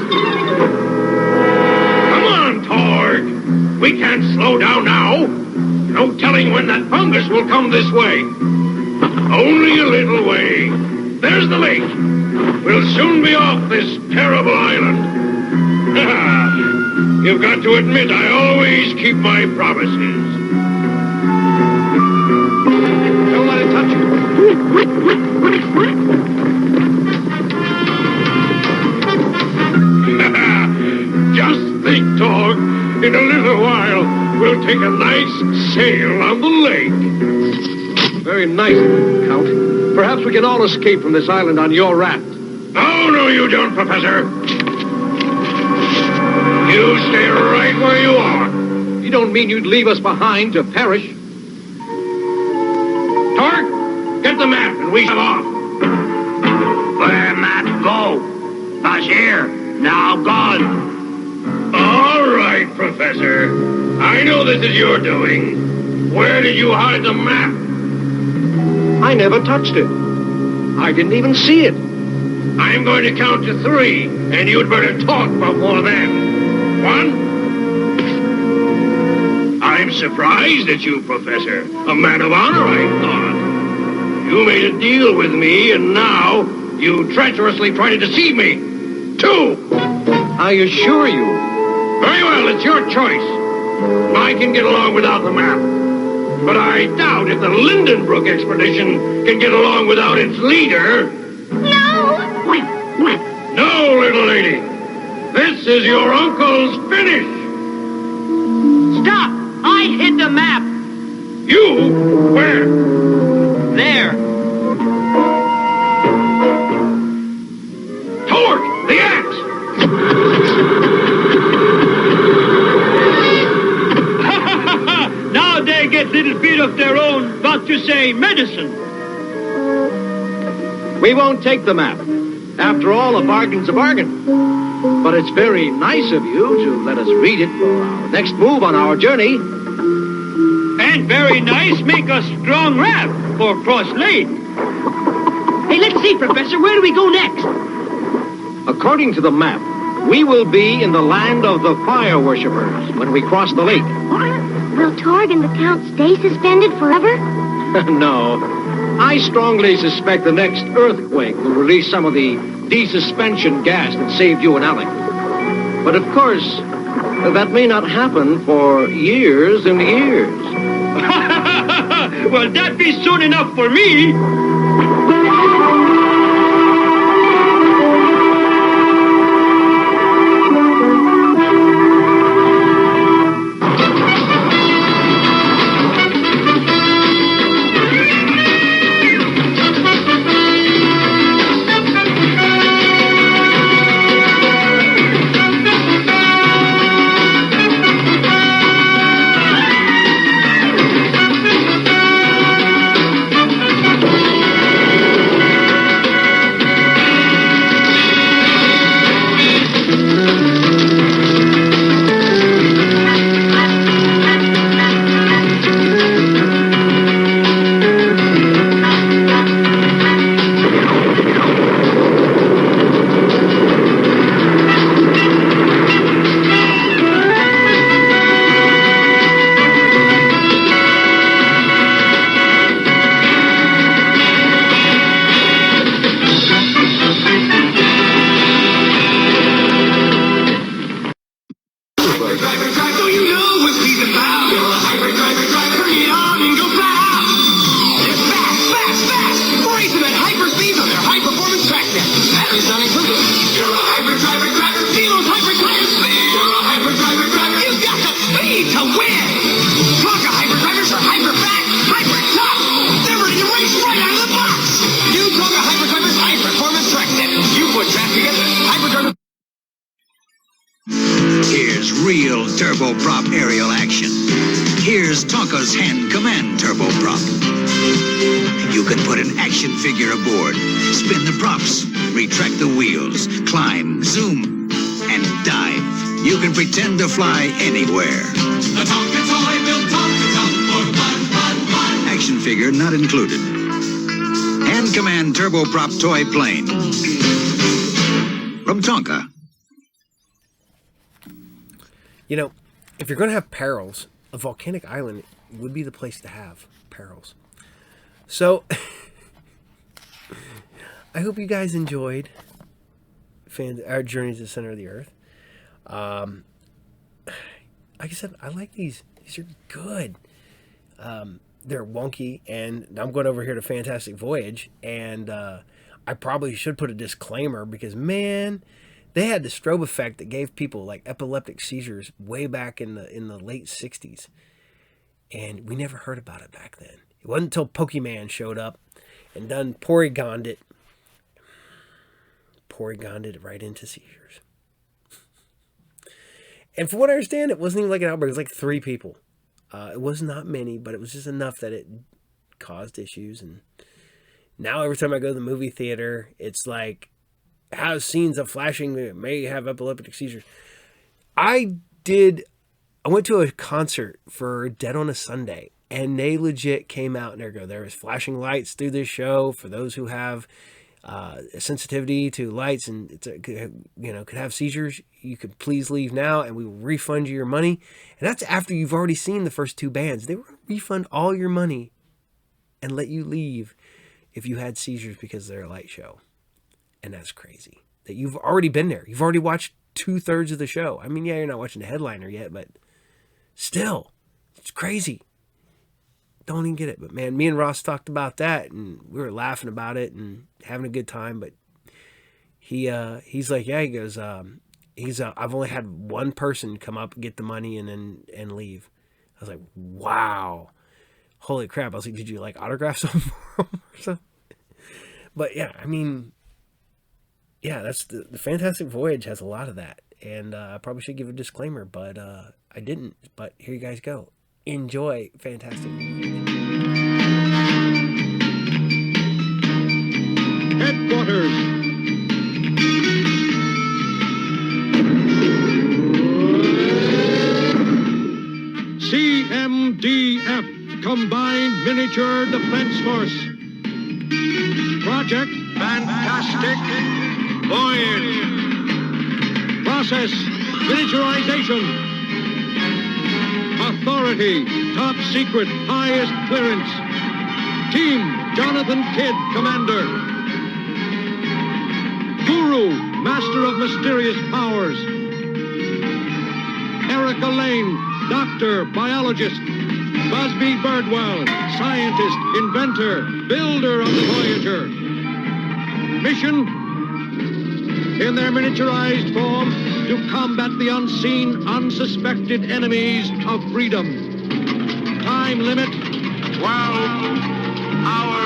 Come on, Torg. We can't slow down now. No telling when that fungus will come this way. Only a little way. There's the lake. We'll soon be off this terrible island. You've got to admit I always keep my promises. Don't let it touch you. Just think, Torg. In a little while, we'll take a nice sail on the lake. Very nice, Count. Perhaps we can all escape from this island on your raft. Oh, no, you don't, Professor. You stay right where you are. You don't mean you'd leave us behind to perish? Torg, get the map and we shall off. Where map go? Bashir, now gone. All right, Professor. I know this is your doing. Where did you hide the map? I never touched it. I didn't even see it. I'm going to count to 3, and you'd better talk before then. 1. I'm surprised at you, Professor. A man of honor, I thought. You made a deal with me, and now you treacherously try to deceive me. 2. I assure you. Very well, it's your choice. I can get along without the map. But I doubt if the Lindenbrook expedition can get along without its leader. No! No, little lady. This is your uncle's finish. Stop! I hid the map. You? Where? There. Torg, the axe! Now they get little bit of their own, what you say, medicine. We won't take the map. After all, a bargain's a bargain. But it's very nice of you to let us read it for our next move on our journey. And very nice, make a strong raft for Cross Lake. Hey, let's see, Professor. Where do we go next? According to the map, we will be in the land of the fire worshippers when we cross the lake. Will Torg and the Count stay suspended forever? No. I strongly suspect the next earthquake will release some of the desuspension gas that saved you and Alec. But of course, that may not happen for years and years. Well, that be soon enough for me. You're a hyperdriver, driver. Turn it on and go flat out. They're fast, fast, fast. Race them at hyper speeds on their high-performance track net. Batteries not included. You're a hyperdriver, driver. Feel those hyper-tire speeds. You're a hyperdriver, driver. You've got the speed to win. Tonka hyperdrivers are hyper-fast, hyper-tough. They're ready to race right out of the box. New Tonka hyperdrivers high-performance track net. You put that together. Hyperdriver. Here's real turboprop aerial action. Here's Tonka's hand command turboprop. You can put an action figure aboard, spin the props, retract the wheels, climb, zoom, and dive. You can pretend to fly anywhere. The Tonka toy will Tonka Tonka for fun, fun, fun. Action figure not included. Hand command turboprop toy plane. From Tonka. You know, if you're going to have perils, a volcanic island would be the place to have perils. So, I hope you guys enjoyed our journey to the center of the earth. Like I said, I like these. These are good. They're wonky, and I'm going over here to Fantastic Voyage, and I probably should put a disclaimer because, man, they had the strobe effect that gave people like epileptic seizures way back in the late 60s. And we never heard about it back then. It wasn't until Pokemon showed up and done Porygoned it right into seizures. And from what I understand, it wasn't even like an outbreak. It was like 3 people. It was not many, but it was just enough that it caused issues. And now every time I go to the movie theater, it's like, has scenes of flashing that may have epileptic seizures. I went to a concert for Dead on a Sunday, and they legit came out and there was flashing lights through this show for those who have sensitivity to lights and could have seizures. You could please leave now, and we will refund you your money. And that's after you've already seen the first 2 bands. They were going to refund all your money and let you leave if you had seizures because of their light show. And that's crazy that you've already been there. You've already watched 2/3 of the show. I mean, yeah, you're not watching the headliner yet, but still, it's crazy. Don't even get it. But man, me and Ross talked about that, and we were laughing about it and having a good time. But he's like, yeah, he goes, I've only had one person come up, get the money, and leave. I was like, wow, holy crap. I was like, did you like autograph something for him or something? But yeah, I mean, yeah, that's the Fantastic Voyage has a lot of that. And I probably should give a disclaimer, but I didn't. But here you guys go. Enjoy Fantastic Voyage. Headquarters. CMDF, Combined Miniature Defense Force. Project Fantastic Voyage. Process miniaturization. Authority, top secret, highest clearance. Team, Jonathan Kidd, Commander. Guru, Master of Mysterious Powers. Erica Lane, Doctor, Biologist. Busby Birdwell, Scientist, Inventor, Builder of the Voyager. Mission, in their miniaturized form, to combat the unseen, unsuspected enemies of freedom. Time limit, 12 hours.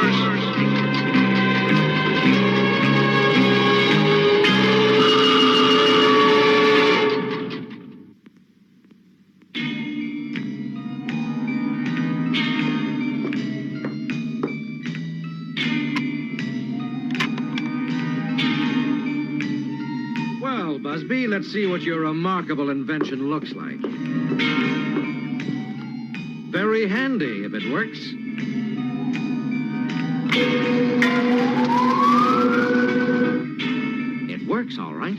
Busby, let's see what your remarkable invention looks like. Very handy if it works. It works, all right.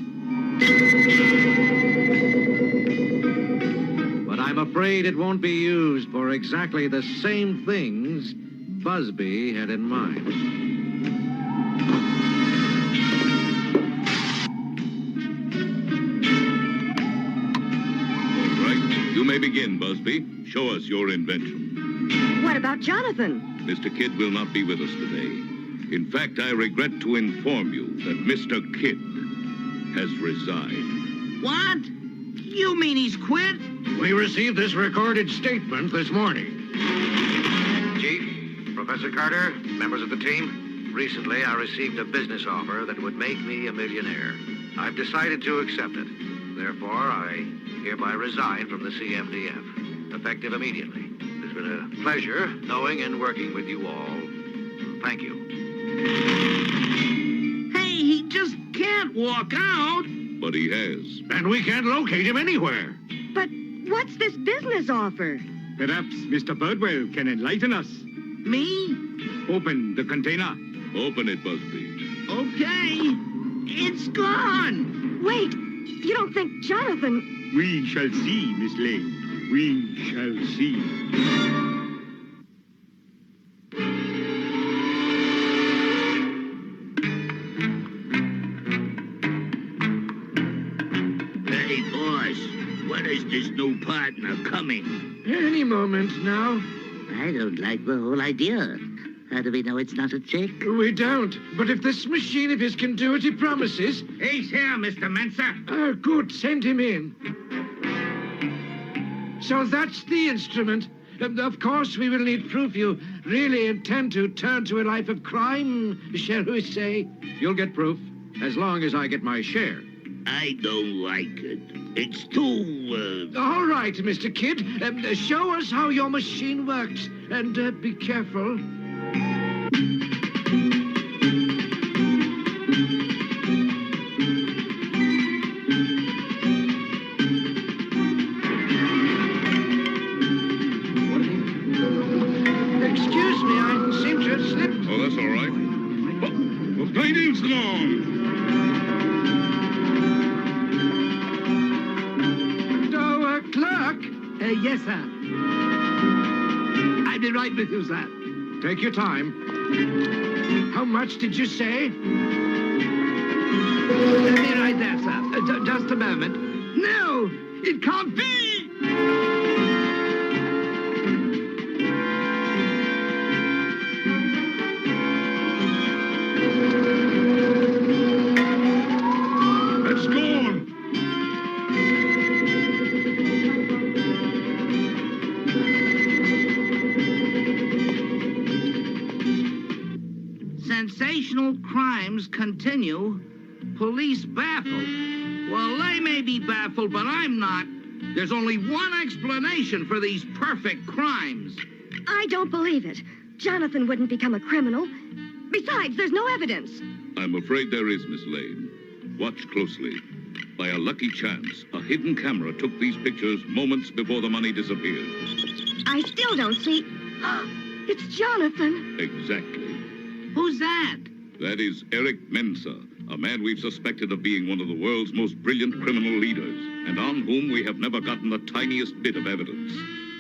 But I'm afraid it won't be used for exactly the same things Busby had in mind. may begin, Busby. Show us your invention. What about Jonathan? Mr. Kidd will not be with us today. In fact, I regret to inform you that Mr. Kidd has resigned. What? You mean he's quit? We received this recorded statement this morning. Chief, Professor Carter, members of the team, recently I received a business offer that would make me a millionaire. I've decided to accept it. Therefore, I hereby resign from the CMDF, effective immediately. It's been a pleasure knowing and working with you all. Thank you. Hey, he just can't walk out. But he has. And we can't locate him anywhere. But what's this business offer? Perhaps Mr. Birdwell can enlighten us. Me? Open the container. Open it, Busby. Okay. It's gone. Wait, you don't think Jonathan... We shall see, Miss Lane. We shall see. Hey, boss. When is this new partner coming? Any moment now. I don't like the whole idea. How do we know it's not a trick? We don't. But if this machine of his can do what he promises... He's here, Mr. Mensa. Oh, good. Send him in. So that's the instrument. Of course, we will need proof you really intend to turn to a life of crime, shall we say? You'll get proof, as long as I get my share. I don't like it. It's too, All right, Mr. Kidd. Show us how your machine works. And be careful. Excuse me, I seem to have slipped. Oh, that's all right. Oh, the painting's gone. Clerk? Yes, sir. I'll be right with you, sir. Take your time. How much did you say? Let me right there, sir. Just a moment. No! It can't be! It's gone. Sensational crimes continue. Police baffled. Well, they may be baffled, but I'm not. There's only one explanation for these perfect crimes. I don't believe it. Jonathan wouldn't become a criminal. Besides, there's no evidence. I'm afraid there is, Miss Lane. Watch closely. By a lucky chance, a hidden camera took these pictures moments before the money disappeared. I still don't see... It's Jonathan. Exactly. Who's that? That is Eric Mensa, a man we've suspected of being one of the world's most brilliant criminal leaders, and on whom we have never gotten the tiniest bit of evidence.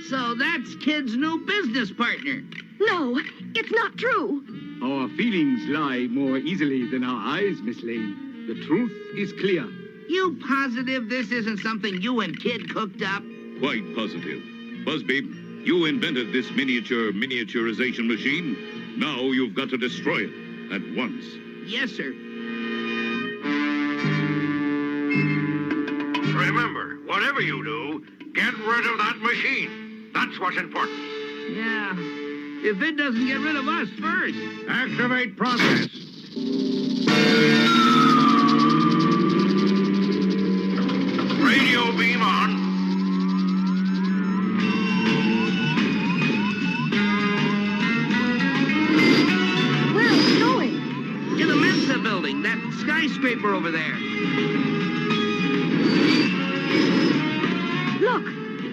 So that's Kid's new business partner. No, it's not true. Our feelings lie more easily than our eyes, Miss Lane. The truth is clear. You positive this isn't something you and Kid cooked up? Quite positive. Busby, you invented this miniaturization machine. Now you've got to destroy it at once. Yes, sir. Remember, whatever you do, get rid of that machine. That's what's important. Yeah. If it doesn't get rid of us first. Activate process. Radio beam on. Where are we going? To the Mensa building, that skyscraper over there. Look,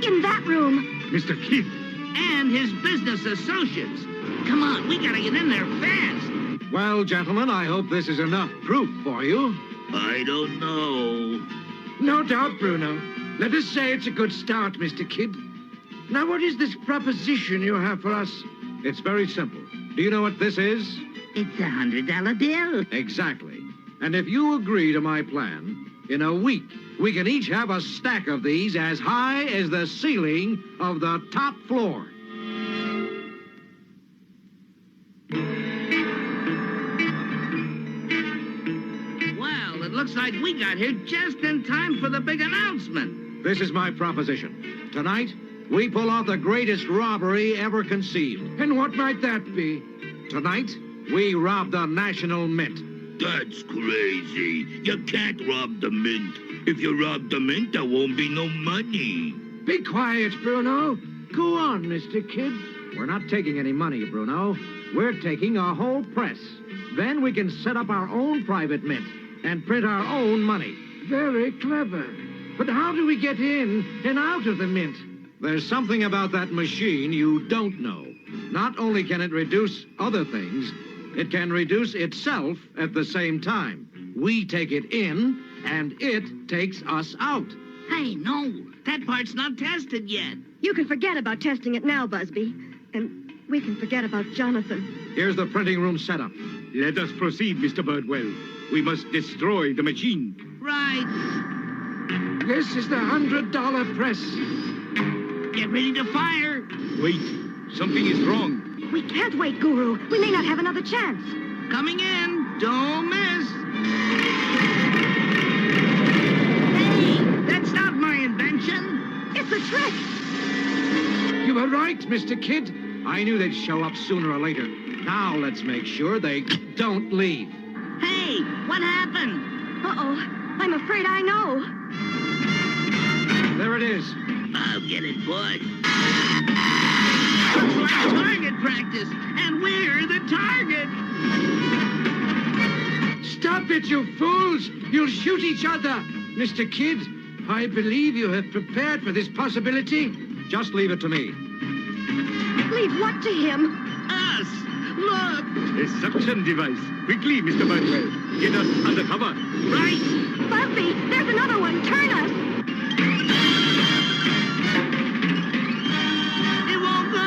in that room. Mr. Kidd. And his business associates. Come on, we gotta get in there fast. Well, gentlemen, I hope this is enough proof for you. I don't know. No doubt, Bruno. Let us say it's a good start, Mr. Kidd. Now, what is this proposition you have for us? It's very simple. Do you know what this is? It's $100 bill. Exactly. And if you agree to my plan, in a week, we can each have a stack of these as high as the ceiling of the top floor. Well, it looks like we got here just in time for the big announcement. This is my proposition. Tonight, we pull off the greatest robbery ever conceived. And what might that be? Tonight, we rob the National Mint. That's crazy. You can't rob the mint. If you rob the mint, there won't be no money. Be quiet, Bruno. Go on, Mr. Kid. We're not taking any money, Bruno. We're taking a whole press. Then we can set up our own private mint and print our own money. Very clever. But how do we get in and out of the mint? There's something about that machine you don't know. Not only can it reduce other things, it can reduce itself at the same time. We take it in, and it takes us out. Hey, no, that part's not tested yet. You can forget about testing it now, Busby. And we can forget about Jonathan. Here's the printing room setup. Let us proceed, Mr. Birdwell. We must destroy the machine. Right. This is the $100 press. Get ready to fire. Wait, something is wrong. We can't wait, Guru. We may not have another chance. Coming in. Don't miss. Hey, that's not my invention. It's a trick. You were right, Mr. Kidd. I knew they'd show up sooner or later. Now let's make sure they don't leave. Hey, what happened? Uh-oh. I'm afraid I know. There it is. I'll get it, boy. Target practice, and we're the target. Stop it, you fools! You'll shoot each other. Mr. Kidd, I believe you have prepared for this possibility. Just leave it to me. Leave what to him? Us. Look. A suction device. Quickly, Mr. Birdwell. Get us under cover. Right. Busby, there's another one. Turn us. It won't go.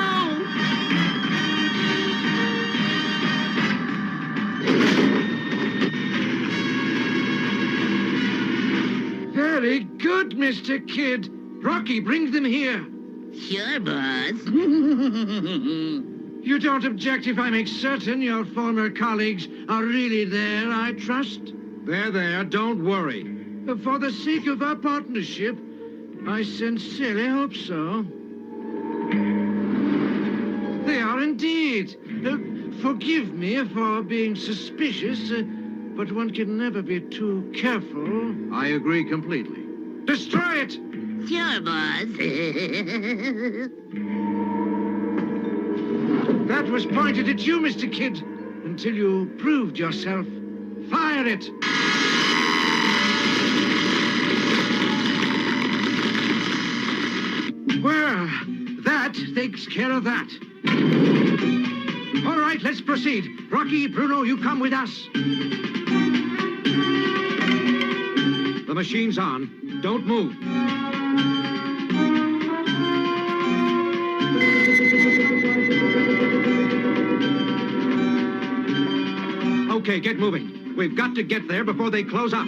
Very good, Mr. Kidd. Rocky, bring them here. Sure, boss. You don't object if I make certain your former colleagues are really there, I trust? They're there, don't worry. For the sake of our partnership, I sincerely hope so. They are indeed. Forgive me for being suspicious, but one can never be too careful. I agree completely. Destroy it! Sure, boss. That was pointed at you, Mr. Kidd, until you proved yourself. Fire it! Well, that takes care of that. All right, let's proceed. Rocky, Bruno, you come with us. The machine's on. Don't move. Okay, get moving. We've got to get there before they close up.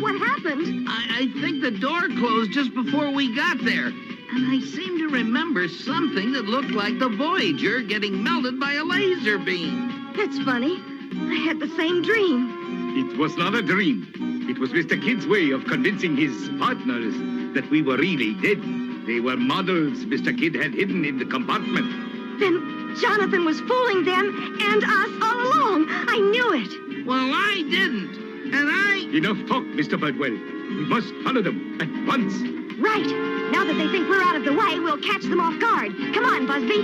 What happened? I think the door closed just before we got there. And I seem to remember something that looked like the Voyager getting melted by a laser beam. That's funny. I had the same dream. It was not a dream. It was Mr. Kidd's way of convincing his partners that we were really dead. They were models Mr. Kidd had hidden in the compartment. Then Jonathan was fooling them and us all along. I knew it. Well, I didn't. And Enough talk, Mr. Birdwell. We must follow them at once. Right. Now that they think we're out of the way, we'll catch them off guard. Come on, Busby.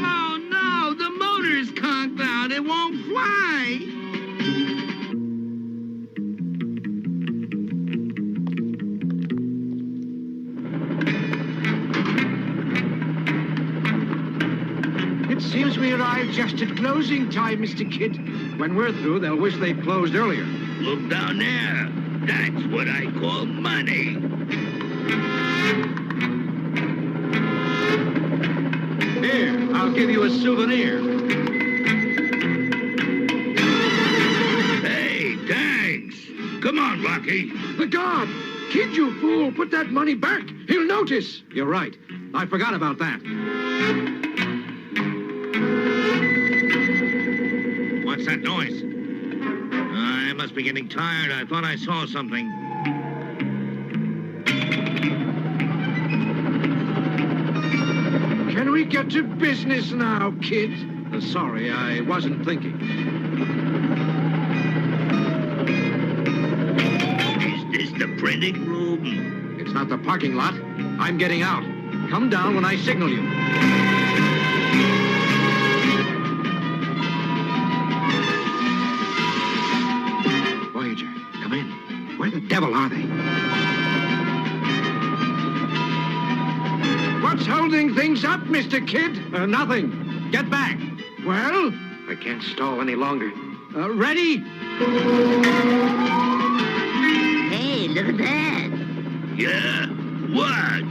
Oh, no, the motor's conked out. It won't fly. only arrived just at closing time, Mr. Kidd. When we're through, they'll wish they'd closed earlier. Look down there. That's what I call money. Here, I'll give you a souvenir. Hey, thanks. Come on, Rocky. The guard! Kid, you fool! Put that money back! He'll notice! You're right. I forgot about that. What's that noise? I must be getting tired. I thought I saw something. Can we get to business now, kid? Sorry, I wasn't thinking. Is this the printing room? It's not the parking lot. I'm getting out. Come down when I signal you. Voyager, come in. Where the devil are they? What's holding things up, Mr. Kidd? Nothing. Get back. Well? I can't stall any longer. Ready? Hey, look at that. Yeah? What?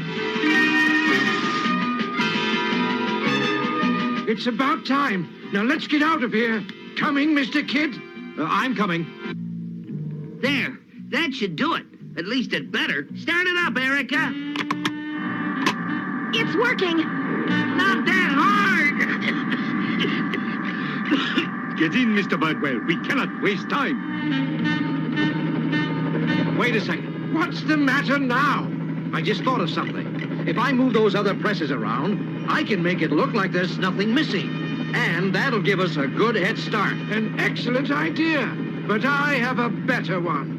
It's about time. Now let's get out of here. Coming, Mr. Kidd? I'm coming. There. That should do it. At least it better. Start it up, Erica. It's working. Not that hard. Get in, Mr. Bardwell. We cannot waste time. Wait a second. What's the matter now? I just thought of something. If I move those other presses around, I can make it look like there's nothing missing. And that'll give us a good head start. An excellent idea. But I have a better one.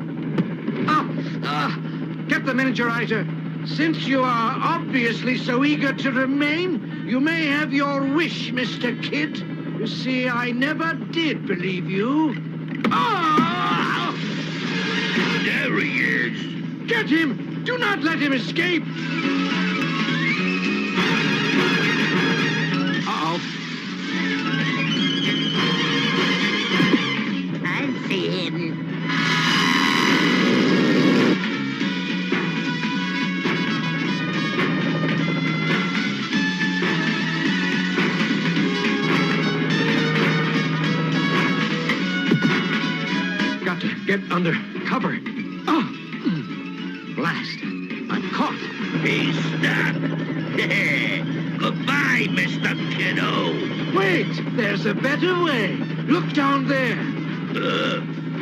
Get the miniaturizer. Since you are obviously so eager to remain, you may have your wish, Mr. Kidd. You see, I never did believe you. Oh! There he is. Get him! Do not let him escape! Uh-oh. I see him. Got to get under cover. Oh! Blast. I'm caught. He's stuck. Goodbye, Mr. Kiddo. Wait! There's a better way. Look down there.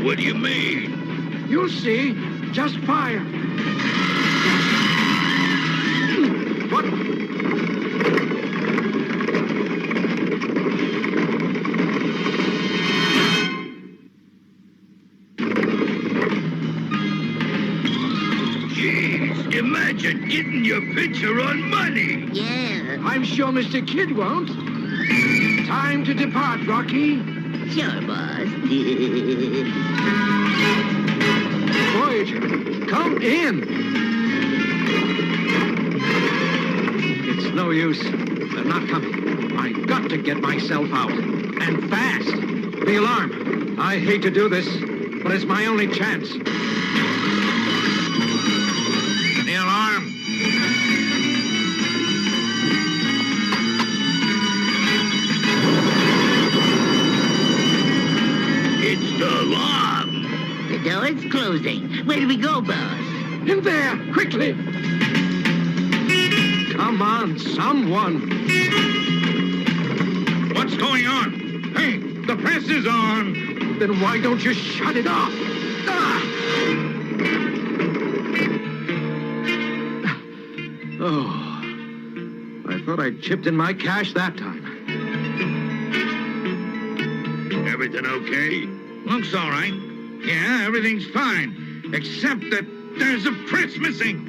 What do you mean? You'll see. Just fire. What? Jeez, imagine getting your picture on money. Yeah. I'm sure Mr. Kidd won't. Time to depart, Rocky. Sure, boss. Voyager, come in. It's no use. They're not coming. I got to get myself out. And fast. The alarm. I hate to do this, but it's my only chance. The alarm. It's the alarm. The door's closing. Where do we go, boss? In there, quickly. Come on, someone. What's going on? Hey, the press is on. Then why don't you shut it off? Oh, I thought I chipped in my cash that time. Everything okay? Looks all right. Yeah, everything's fine. Except that there's a press missing.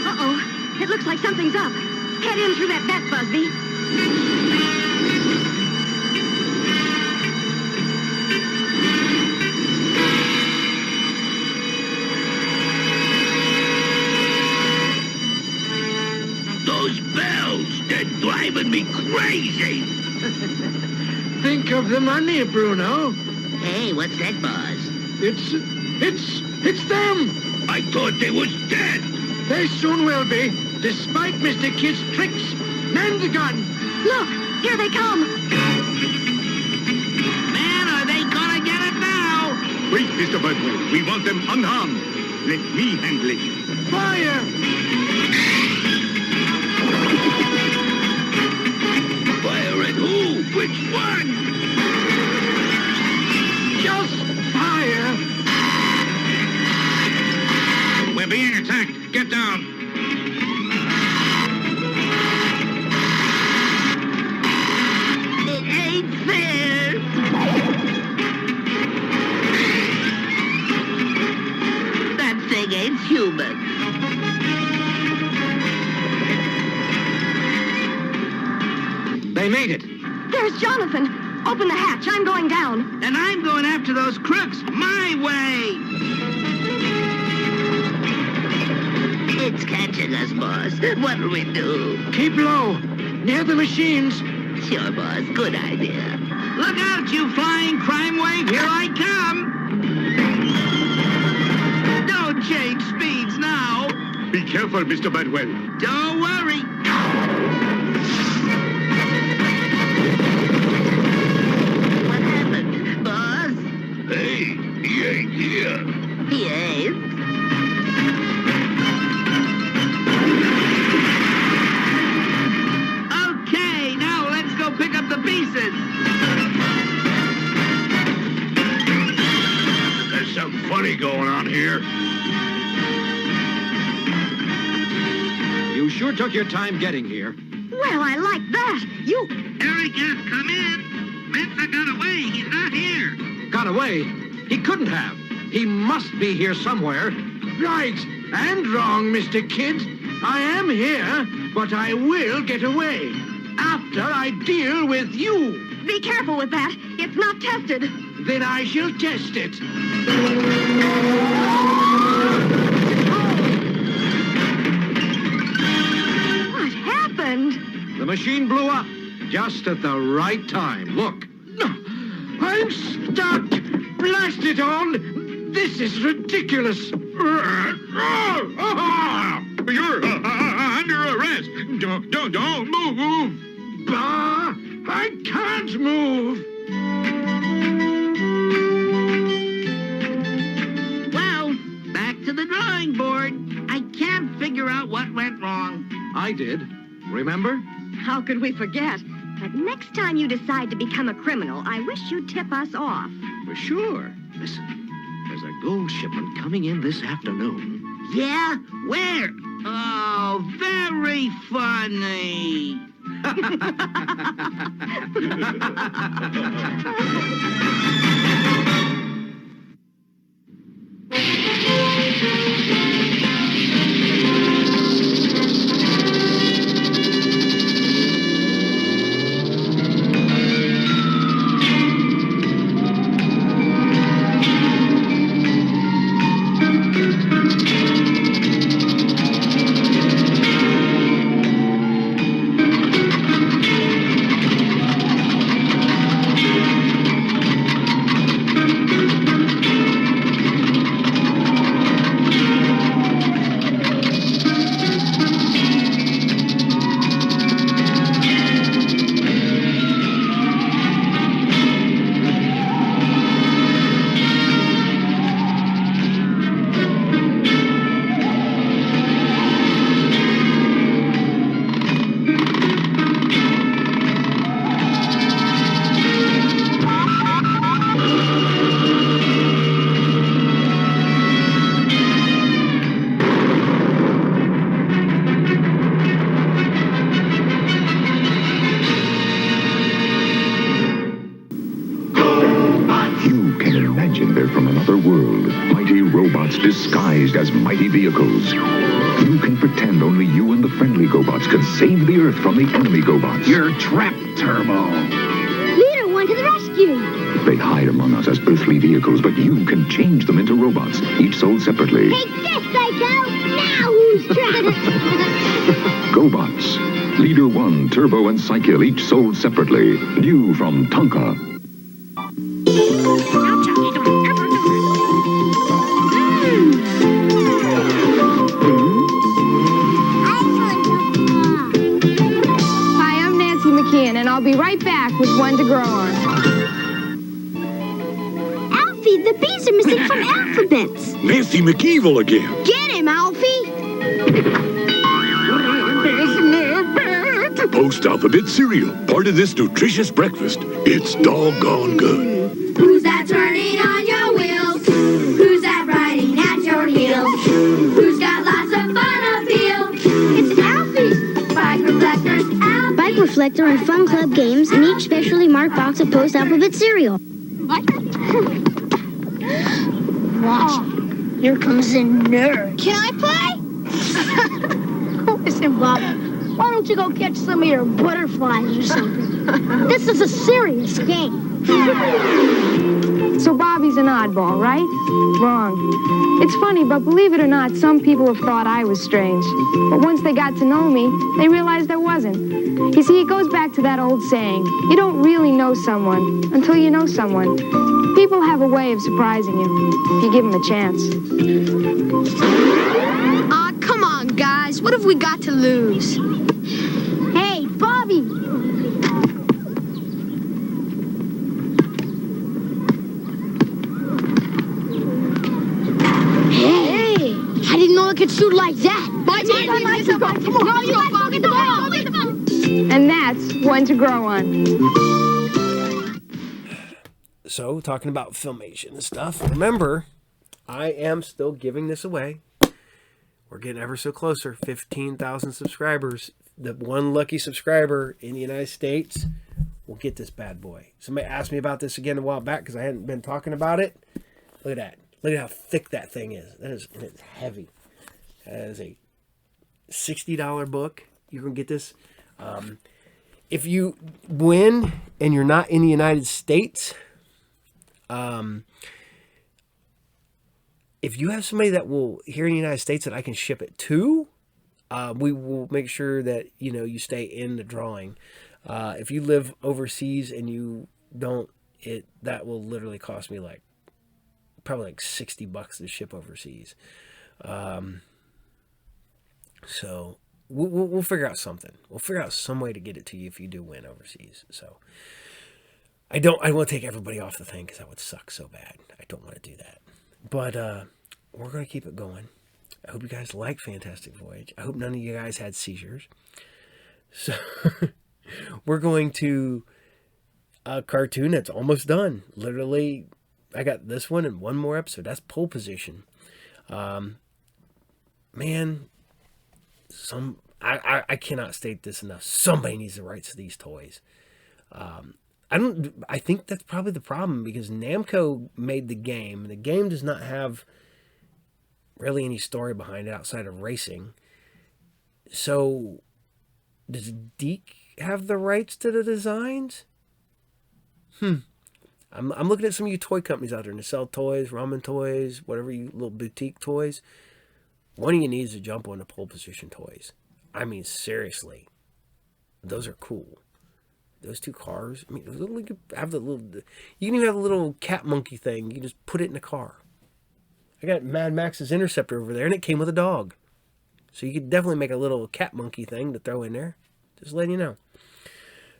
Uh-oh. It looks like something's up. Head in through that vent, Busby. The driving me crazy. Think of the money, Bruno. Hey, what's that, boss? It's them! I thought they was dead. They soon will be, despite Mr. Kid's tricks. Man the gun! Look, here they come. Man, are they gonna get it now? Wait, Mr. Birdwell. We want them unharmed. Let me handle it. Fire! Fire at who? Which one? Just fire! We're being attacked. Get down. It ain't fair. That thing ain't human. They made it. There's Jonathan. Open the hatch. I'm going down. And I'm going after those crooks my way. It's catching us, boss. What'll we do? Keep low. Near the machines. Sure, boss. Good idea. Look out, you flying crime wave. Here I come. Don't change speeds now. Be careful, Mr. Birdwell. Don't worry. What happened, boss? Hey, he ain't here. He ain't. Okay, now let's go pick up the pieces. There's something funny going on here. You sure took your time getting here. Well, I like that. You... Eric has come in. Mensa got away. He's not here. Got away? He couldn't have. He must be here somewhere. Right and wrong, Mr. Kid. I am here, but I will get away. After I deal with you. Be careful with that. It's not tested. Then I shall test it. What happened? The machine blew up just at the right time. Look. I'm stuck. Blast it on. This is ridiculous. You're under arrest. Don't move. Bah! I can't move. Well, back to the drawing board. I can't figure out what went wrong. I did. Remember? How could we forget? But next time you decide to become a criminal, I wish you'd tip us off. For sure. Listen, there's a gold shipment coming in this afternoon. Yeah? Where? Oh, very funny. Disguised as mighty vehicles. You can pretend only you and the friendly GoBots can save the Earth from the enemy GoBots. You're trapped, Turbo. Leader, one to the rescue. They hide among us as earthly vehicles, but you can change them into robots, each sold separately. Take this, Psycho! Now who's trapped? GoBots. Leader 1, Turbo, and Cycle, each sold separately. New from Tonka. Hi, I'm Nancy McKeon, and I'll be right back with One to Grow On. Alfie, the B's are missing from alphabets. Nancy McEvil again. Get him, Alfie. Post-alphabet cereal, part of this nutritious breakfast. It's doggone good. Who's that turning on your wheels? Who's that riding at your heels? Who's got lots of fun appeal? It's Alfie. Bike Reflectors, Alfie. Bike Reflector and Fun Club games in each specially marked box of post-alphabet cereal. What? Watch. Here comes the nerd. Can I play? Listen, Bob. Why don't you go catch some of your butterflies or something? This is a serious game. So Bobby's an oddball, right? Wrong. It's funny, but believe it or not, some people have thought I was strange. But once they got to know me, they realized I wasn't. You see, it goes back to that old saying, you don't really know someone until you know someone. People have a way of surprising you if you give them a chance. Come on, guys. What have we got to lose? Hey, Bobby! Hey! I didn't know I could shoot like that. And that's One to Grow On. So, talking about Filmation and stuff, remember, I am still giving this away. We're getting ever so closer. 15,000 subscribers. The one lucky subscriber in the United States will get this bad boy. Somebody asked me about this again a while back because I hadn't been talking about it. Look at that. Look at how thick that thing is. And it's heavy. That is a $60 book. You're going to get this. If you win and you're not in the United States, if you have somebody that will here in the United States that I can ship it to, we will make sure that you stay in the drawing. If you live overseas and you don't, that will literally cost me probably $60 to ship overseas. So we'll figure out something. We'll figure out some way to get it to you if you do win overseas. So I want to take everybody off the thing because that would suck so bad. I don't want to do that. But we're going to keep it going. I hope you guys like Fantastic Voyage. I hope none of you guys had seizures. So we're going to a cartoon that's almost done. Literally, I got this one and one more episode. That's Pole Position. Man, I cannot state this enough. Somebody needs the rights to these toys. I think that's probably the problem because Namco made the game. And the game does not have really any story behind it outside of racing. So does Deke have the rights to the designs? I'm looking at some of you toy companies out there to sell toys, ramen toys, whatever you little boutique toys. One of you needs to jump on the Pole Position toys. I mean, seriously, those are cool. Those two cars. I mean, you can even have a little cat monkey thing. You can just put it in the car. I got Mad Max's Interceptor over there, and it came with a dog. So you could definitely make a little cat monkey thing to throw in there. Just letting you know.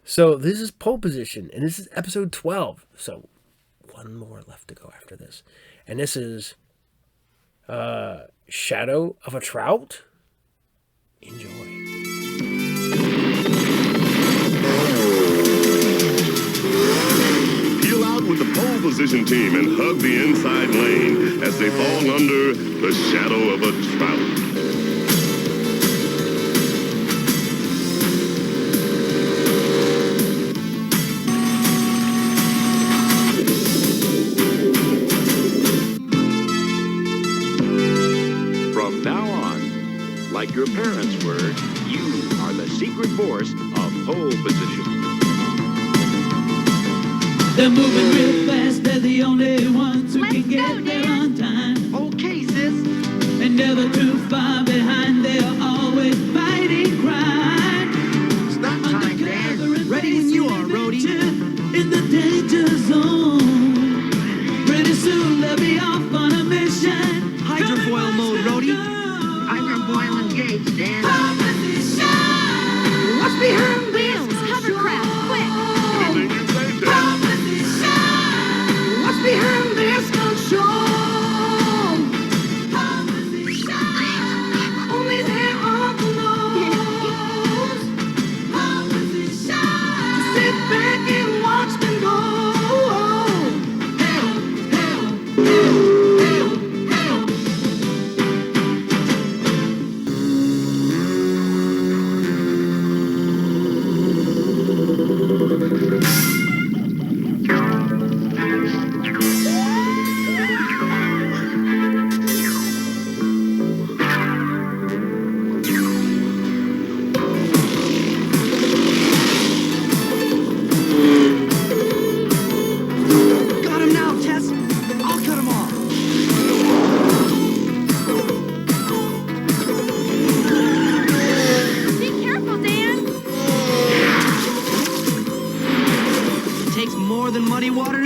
So this is Pole Position, and this is episode 12. So one more left to go after this. And this is Shadow of a Trout. Enjoy. Peel out with the Pole Position team and hug the inside lane as they fall under the shadow of a trout. From now on, like your parents were, you are the secret force of Pole Position. They're moving real fast, they're the only ones who can get there on time. Okay, sis. And never too far behind, they're always fighting crime.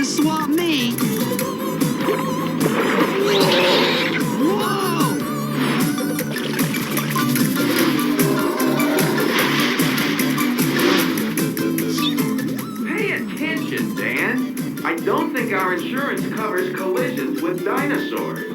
to swap me. Whoa! Pay attention, Dan. I don't think our insurance covers collisions with dinosaurs.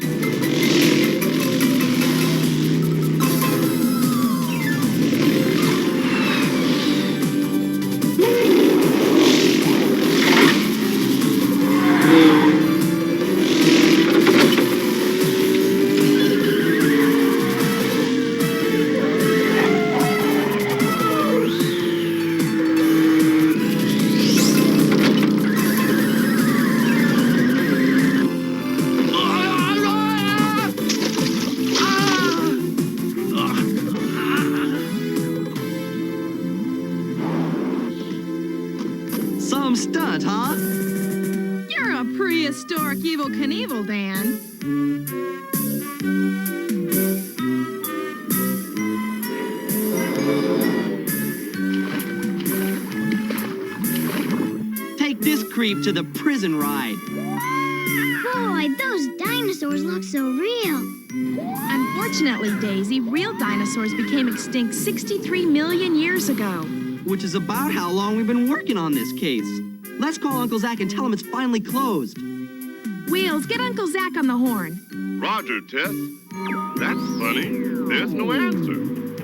Some stunt, huh? You're a prehistoric Evel Knievel, Dan. Take this creep to the prison ride. Boy, those dinosaurs look so real. Unfortunately, Daisy, real dinosaurs became extinct 63 million years ago. Which is about how long we've been working on this case. Let's call Uncle Zach and tell him it's finally closed. Wheels, get Uncle Zach on the horn. Roger, Tess. That's funny. There's no answer.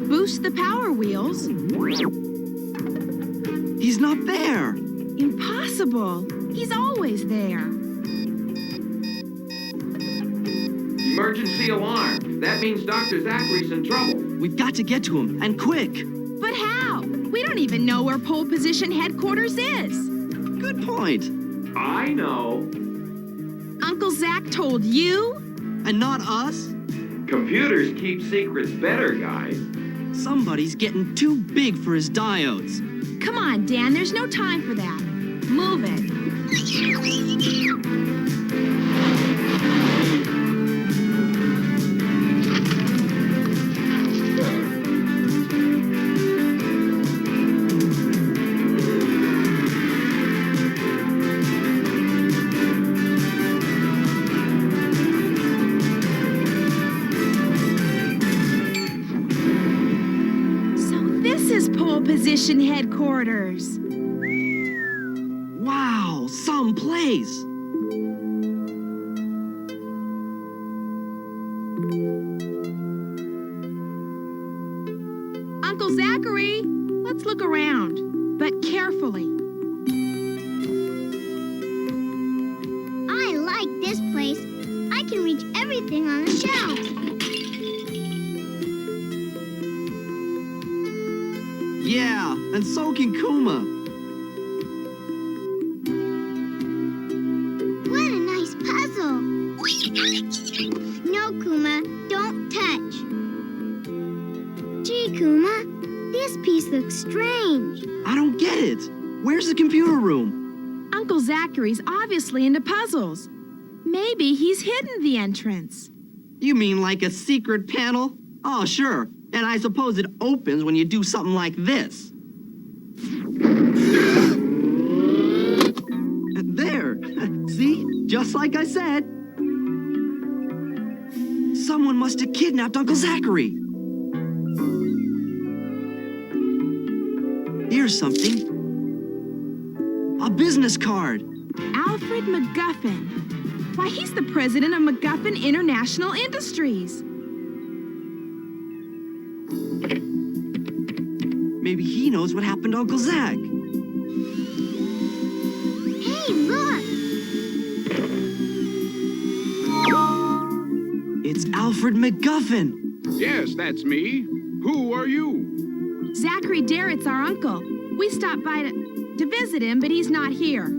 Boost the power, Wheels. He's not there. Impossible. He's always there. Emergency alarm. That means Dr. Zachary's in trouble. We've got to get to him, and quick. But how? We don't even know where pole position headquarters is. Good point. I know. Uncle Zach told you? And not us? Computers keep secrets better, guys. Somebody's getting too big for his diodes. Come on, Dan, there's no time for that. Move it. Position headquarters. Wow, someplace. Uncle Zachary, let's look around, but carefully. I like this place. I can reach everything on the shelf. Yeah, and so can Kuma. What a nice puzzle. No, Kuma, don't touch. Gee, Kuma, this piece looks strange. I don't get it. Where's the computer room? Uncle Zachary's obviously into puzzles. Maybe he's hidden the entrance. You mean like a secret panel? Oh, sure. And I suppose it opens when you do something like this. There. See? Just like I said. Someone must have kidnapped Uncle Zachary. Here's something. A business card. Alfred MacGuffin. Why, he's the president of MacGuffin International Industries. Maybe he knows what happened to Uncle Zach. Hey, look! It's Alfred MacGuffin. Yes, that's me. Who are you? Zachary Darrett's our uncle. We stopped by to visit him, but he's not here.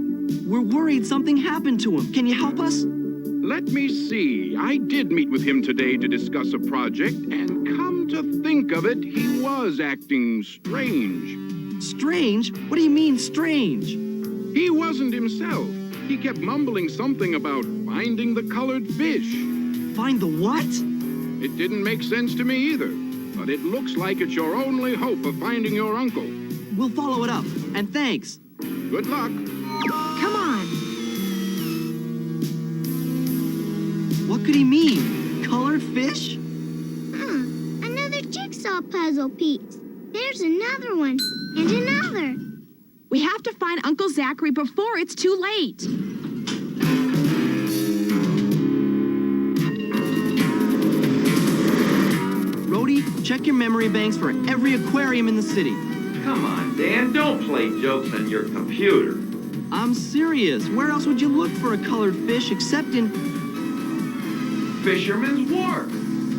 We're worried something happened to him. Can you help us? Let me see. I did meet with him today to discuss a project, and come to think of it, he was acting strange. Strange? What do you mean, strange? He wasn't himself. He kept mumbling something about finding the colored fish. Find the what? It didn't make sense to me either, but it looks like it's your only hope of finding your uncle. We'll follow it up, and thanks. Good luck. Come on. What could he mean? Colored fish? Another jigsaw puzzle piece. There's another one, and another. We have to find Uncle Zachary before it's too late. Rhodey, check your memory banks for every aquarium in the city. Come on, Dan, don't play jokes on your computer. I'm serious. Where else would you look for a colored fish except in... Fisherman's Wharf.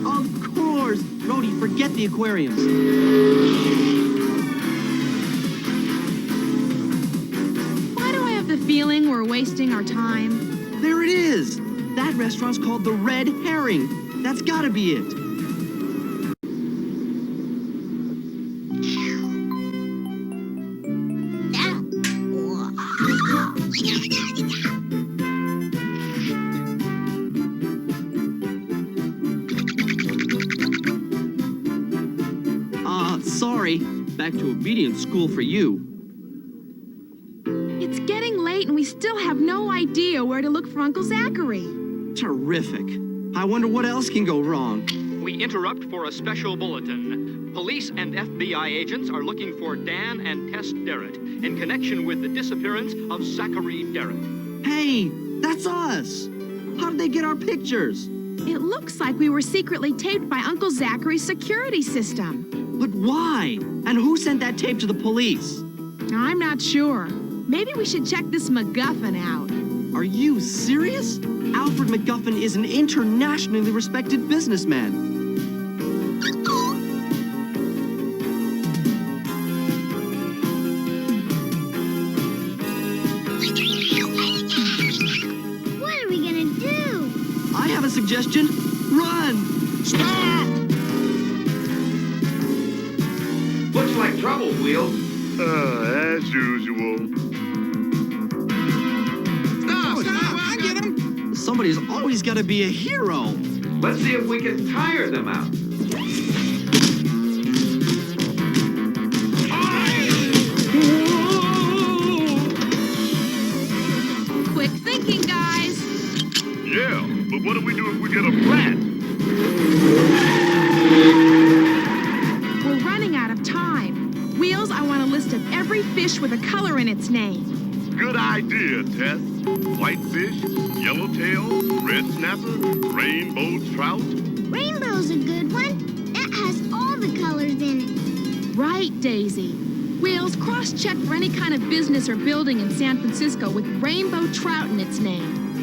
Of course. Rhodey, forget the aquariums. Why do I have the feeling we're wasting our time? There it is. That restaurant's called the Red Herring. That's gotta be it. Sorry. Back to obedience school for you. It's getting late and we still have no idea where to look for Uncle Zachary. Terrific. I wonder what else can go wrong. We interrupt for a special bulletin. Police and FBI agents are looking for Dan and Tess Derritt in connection with the disappearance of Zachary Derritt. Hey, that's us. How did they get our pictures? It looks like we were secretly taped by Uncle Zachary's security system. But why? And who sent that tape to the police? I'm not sure. Maybe we should check this MacGuffin out. Are you serious? Alfred MacGuffin is an internationally respected businessman. What are we gonna do? I have a suggestion. Run! Stop! Looks like trouble, Wheels. As usual. Stop! I get him! Somebody's always got to be a hero. Let's see if we can tire them out. Quick thinking, guys. Yeah, but what do we do if we get a flat? We're running out of time. Wheels, I want a list of every fish with a color in its name. Good idea, Tess. Whitefish, yellowtail, red snapper, rainbow trout. Rainbow's a good one. That has all the colors in it. Right, Daisy. Wheels, cross-check for any kind of business or building in San Francisco with rainbow trout in its name.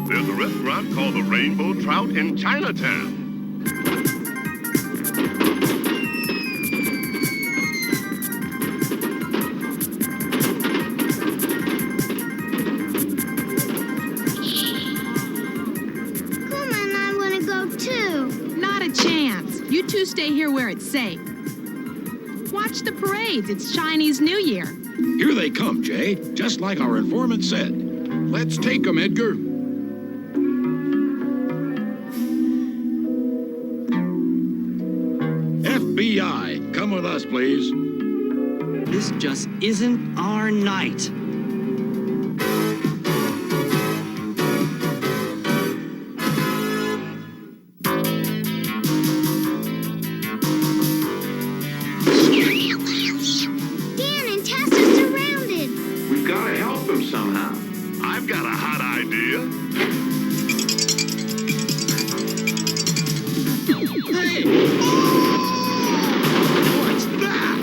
There's a restaurant called the Rainbow Trout in Chinatown. Not a chance. You two stay here where it's safe. Watch the parades. It's Chinese New Year. Here they come, Jay. Just like our informant said. Let's take them, Edgar. FBI, come with us, please. This just isn't our night. Somehow. I've got a hot idea. Hey! What's that?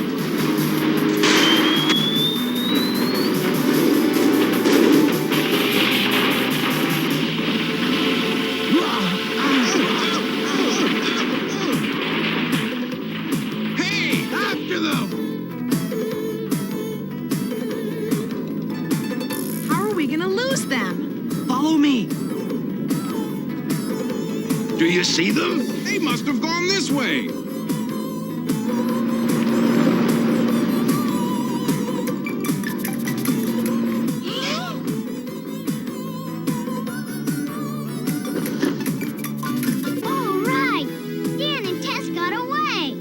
Hey! After them! Lose them. Follow me. Do you see them? They must have gone this way. All right. Dan and Tess got away.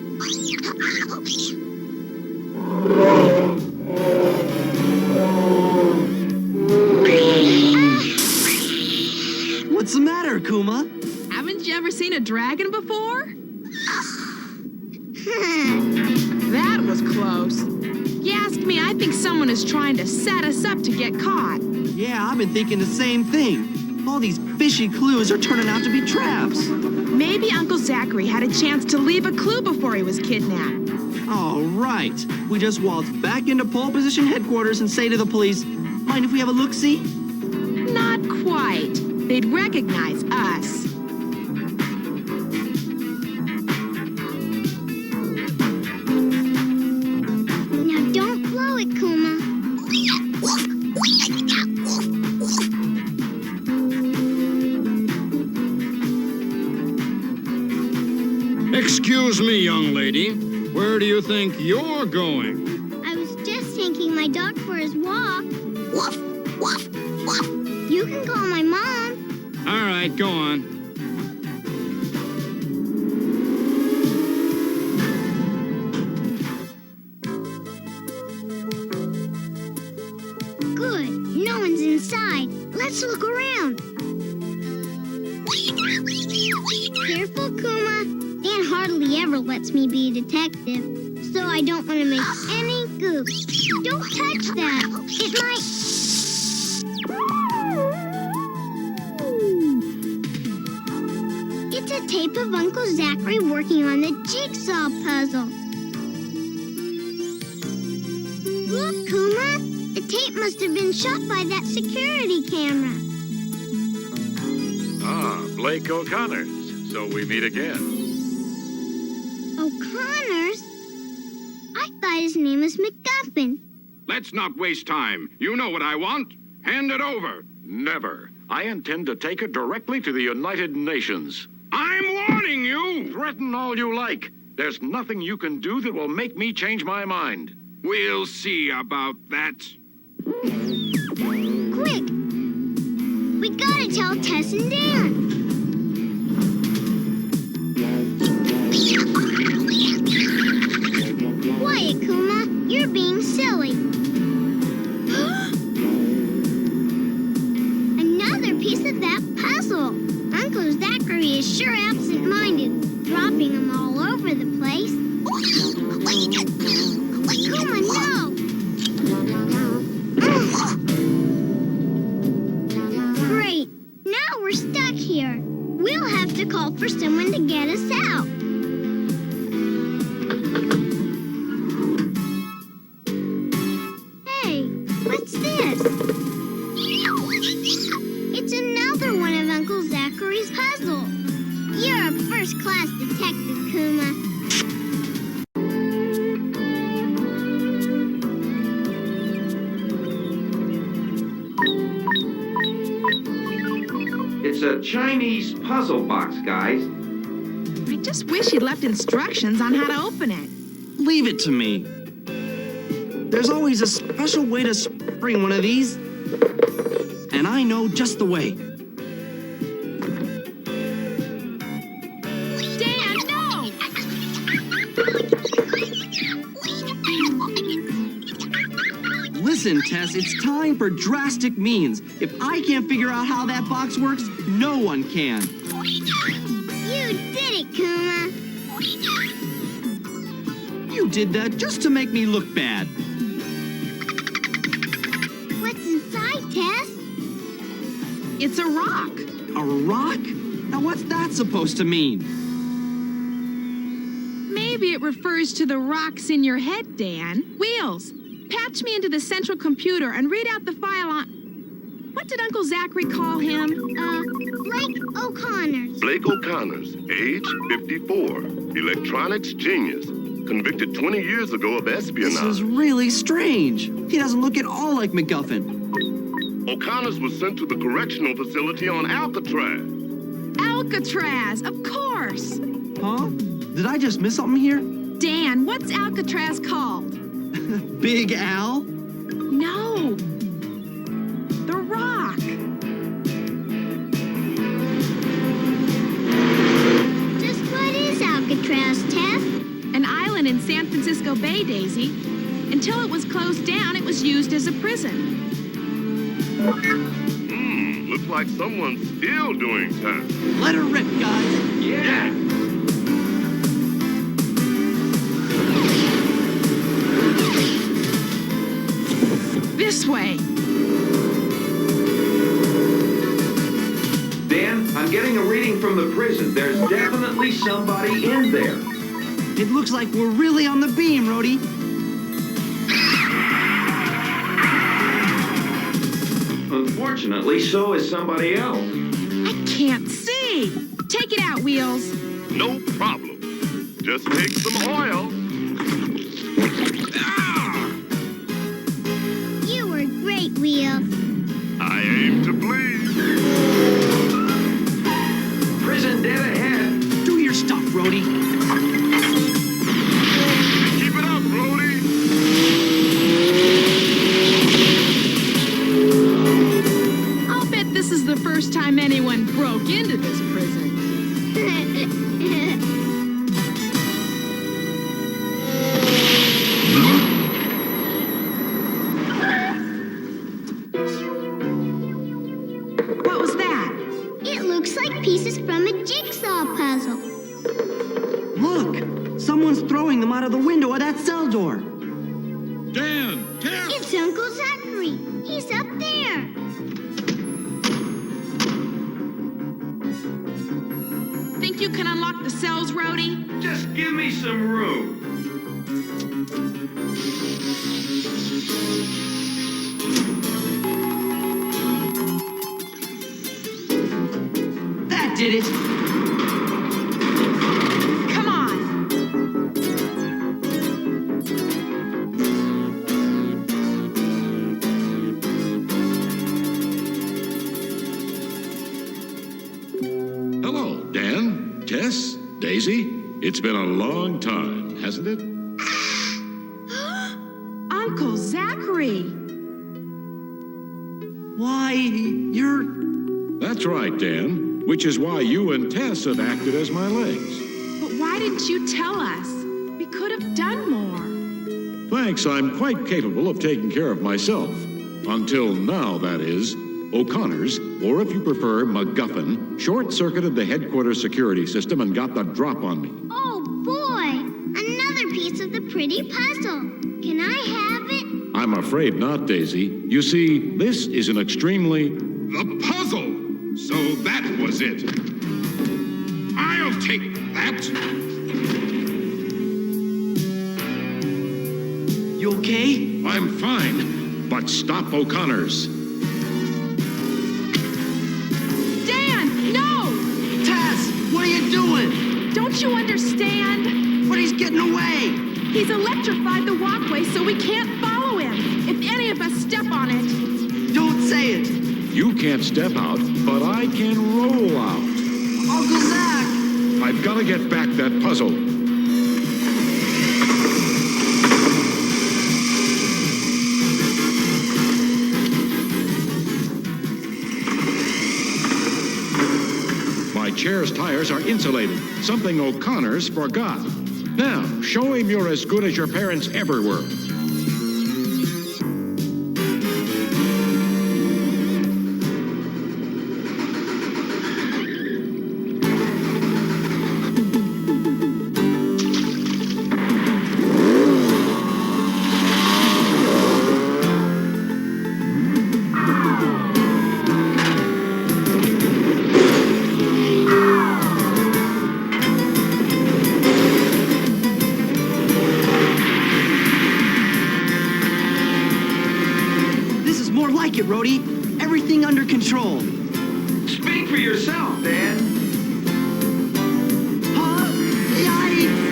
Kuma. Haven't you ever seen a dragon before? That was close. You ask me, I think someone is trying to set us up to get caught. Yeah, I've been thinking the same thing. All these fishy clues are turning out to be traps. Maybe Uncle Zachary had a chance to leave a clue before he was kidnapped. All right. We just waltz back into pole position headquarters and say to the police, mind if we have a look-see? Not quite. They'd recognize us. Now don't blow it, Kuma. Excuse me, young lady. Where do you think you're going? I was just taking my dog for his walk. You can call my mom. All right, go on. Good. No one's inside. Let's look around. Careful, Kuma. Dan hardly ever lets me be a detective, so I don't want to make any goofs. Don't touch that. It might... It's a tape of Uncle Zachary working on the jigsaw puzzle. Look, Kuma. The tape must have been shot by that security camera. Ah, Blake O'Connor's. So we meet again. O'Connor's? I thought his name was McGuffin. Let's not waste time. You know what I want. Hand it over. Never. I intend to take it directly to the United Nations. I'm warning you! Threaten all you like. There's nothing you can do that will make me change my mind. We'll see about that. Quick! We gotta tell Tess and Dan. Quiet, Kuma. You're being silly. Another piece of that puzzle. Uncle Zachary is sure absent-minded, dropping them all over the place. Kuma, no! Great. Now we're stuck here. We'll have to call for someone to get us out. Hey, what's this? It's another one of Uncle Zachary's puzzles. You're a first-class detective, Kuma. It's a Chinese puzzle box, guys. I just wish he'd left instructions on how to open it. Leave it to me. There's always a special way to spring one of these, and I know just the way. Dan, no! Listen, Tess, it's time for drastic means. If I can't figure out how that box works, no one can. You did it, Kuma. You did that just to make me look bad. What's inside, Tess? It's a rock. A rock? Now what's that supposed to mean? Maybe it refers to the rocks in your head, Dan. Wheels, patch me into the central computer and read out the file on... What did Uncle Zachary call him? Blake O'Connor's. Blake O'Connor's, age 54, electronics genius, convicted 20 years ago of espionage. This is really strange. He doesn't look at all like McGuffin. O'Connor's was sent to the correctional facility on Alcatraz. Alcatraz, of course. Huh? Did I just miss something here? Dan, what's Alcatraz called? Big Al? No. The Rock. Just what is Alcatraz, Tess? An island in San Francisco Bay, Daisy. Until it was closed down, it was used as a prison. Looks like someone's still doing time. Let her rip, guys. Yeah. This way. Dan, I'm getting a reading from the prison. There's definitely somebody in there. It looks like we're really on the beam, Rhodey. Unfortunately, so is somebody else. I can't see. Take it out, Wheels. No problem. Just take some oil. You were great, Wheels. I aim to please. Prison dead ahead. Do your stuff, Rhodey. Keep it up, Rhodey. I'll bet this is the first time anyone broke into this prison. What was that? It looks like pieces from a jigsaw puzzle. Look, someone's throwing them out of the window of that cell door. Dan, Tess! It's Uncle Zachary. He's up there. Think you can unlock the cells, Rhodey? Just give me some room. That did it. Come on. Hello, Dan, Tess, Daisy. It's been a long time, hasn't it? Uncle Zachary. Why, you're... That's right, Dan. Which is why you and Tess have acted as my legs. But why didn't you tell us? We could have done more. Thanks, I'm quite capable of taking care of myself. Until now, that is. O'Connor's, or if you prefer, MacGuffin, short-circuited the headquarters security system and got the drop on me. Oh, boy. Another piece of the pretty puzzle. Can I have it? I'm afraid not, Daisy. You see, this is an extremely... The puzzle! So that was it. I'll take that. You okay? I'm fine, but stop O'Connor's. Dan, no! Tess, what are you doing? Don't you understand? But he's getting away. He's electrified the walkway so we can't follow him. If any of us step on it. Don't say it. You can't step out, but I can roll out. Uncle Zach! I've got to get back that puzzle. My chair's tires are insulated, something O'Connor's forgot. Now, show him you're as good as your parents ever were. like it, Rhodey. Everything under control. Speak for yourself, Dan. Huh? Yikes!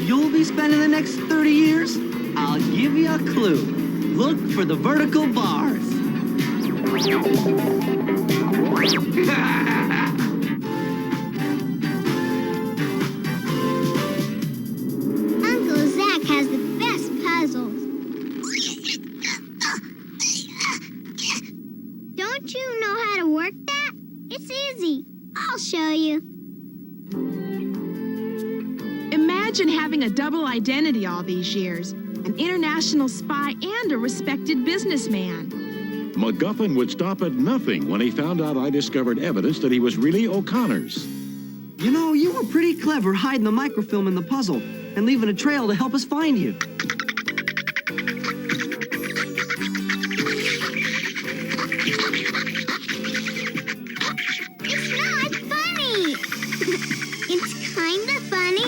you'll be spending the next 30 years? I'll give you a clue. Look for the vertical bars. Uncle Zach has the best puzzles. Don't you know how to work that? It's easy. I'll show you. Imagine having a double identity all these years. An international spy and a respected businessman. MacGuffin would stop at nothing when he found out I discovered evidence that he was really O'Connor's. You know, you were pretty clever hiding the microfilm in the puzzle and leaving a trail to help us find you. It's not funny. It's kind of funny.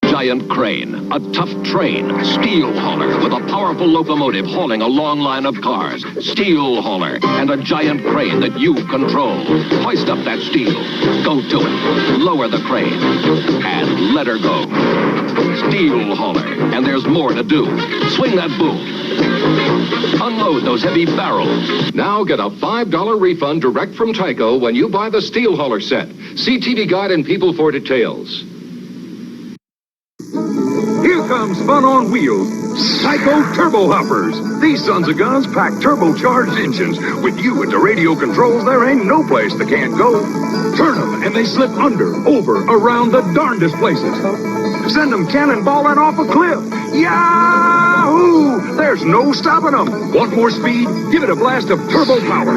Giant crane, a tough train, steel hauler with a powerful locomotive hauling a long line of cars, steel hauler, and a giant crane that you control. Hoist up that steel, go to it, lower the crane, and let her go. Steel hauler, and there's more to do. Swing that boom. Unload those heavy barrels. Now get a $5 refund direct from Tyco when you buy the steel hauler set. See TV Guide and People for details. Here comes fun on wheels. Tyco Turbo Hoppers. These sons of guns pack turbocharged engines. With you at the radio controls, there ain't no place they can't go. Turn them and they slip under, over, around the darndest places. Send them cannonballing off a cliff. Yahoo! There's no stopping them. Want more speed? Give it a blast of turbo power.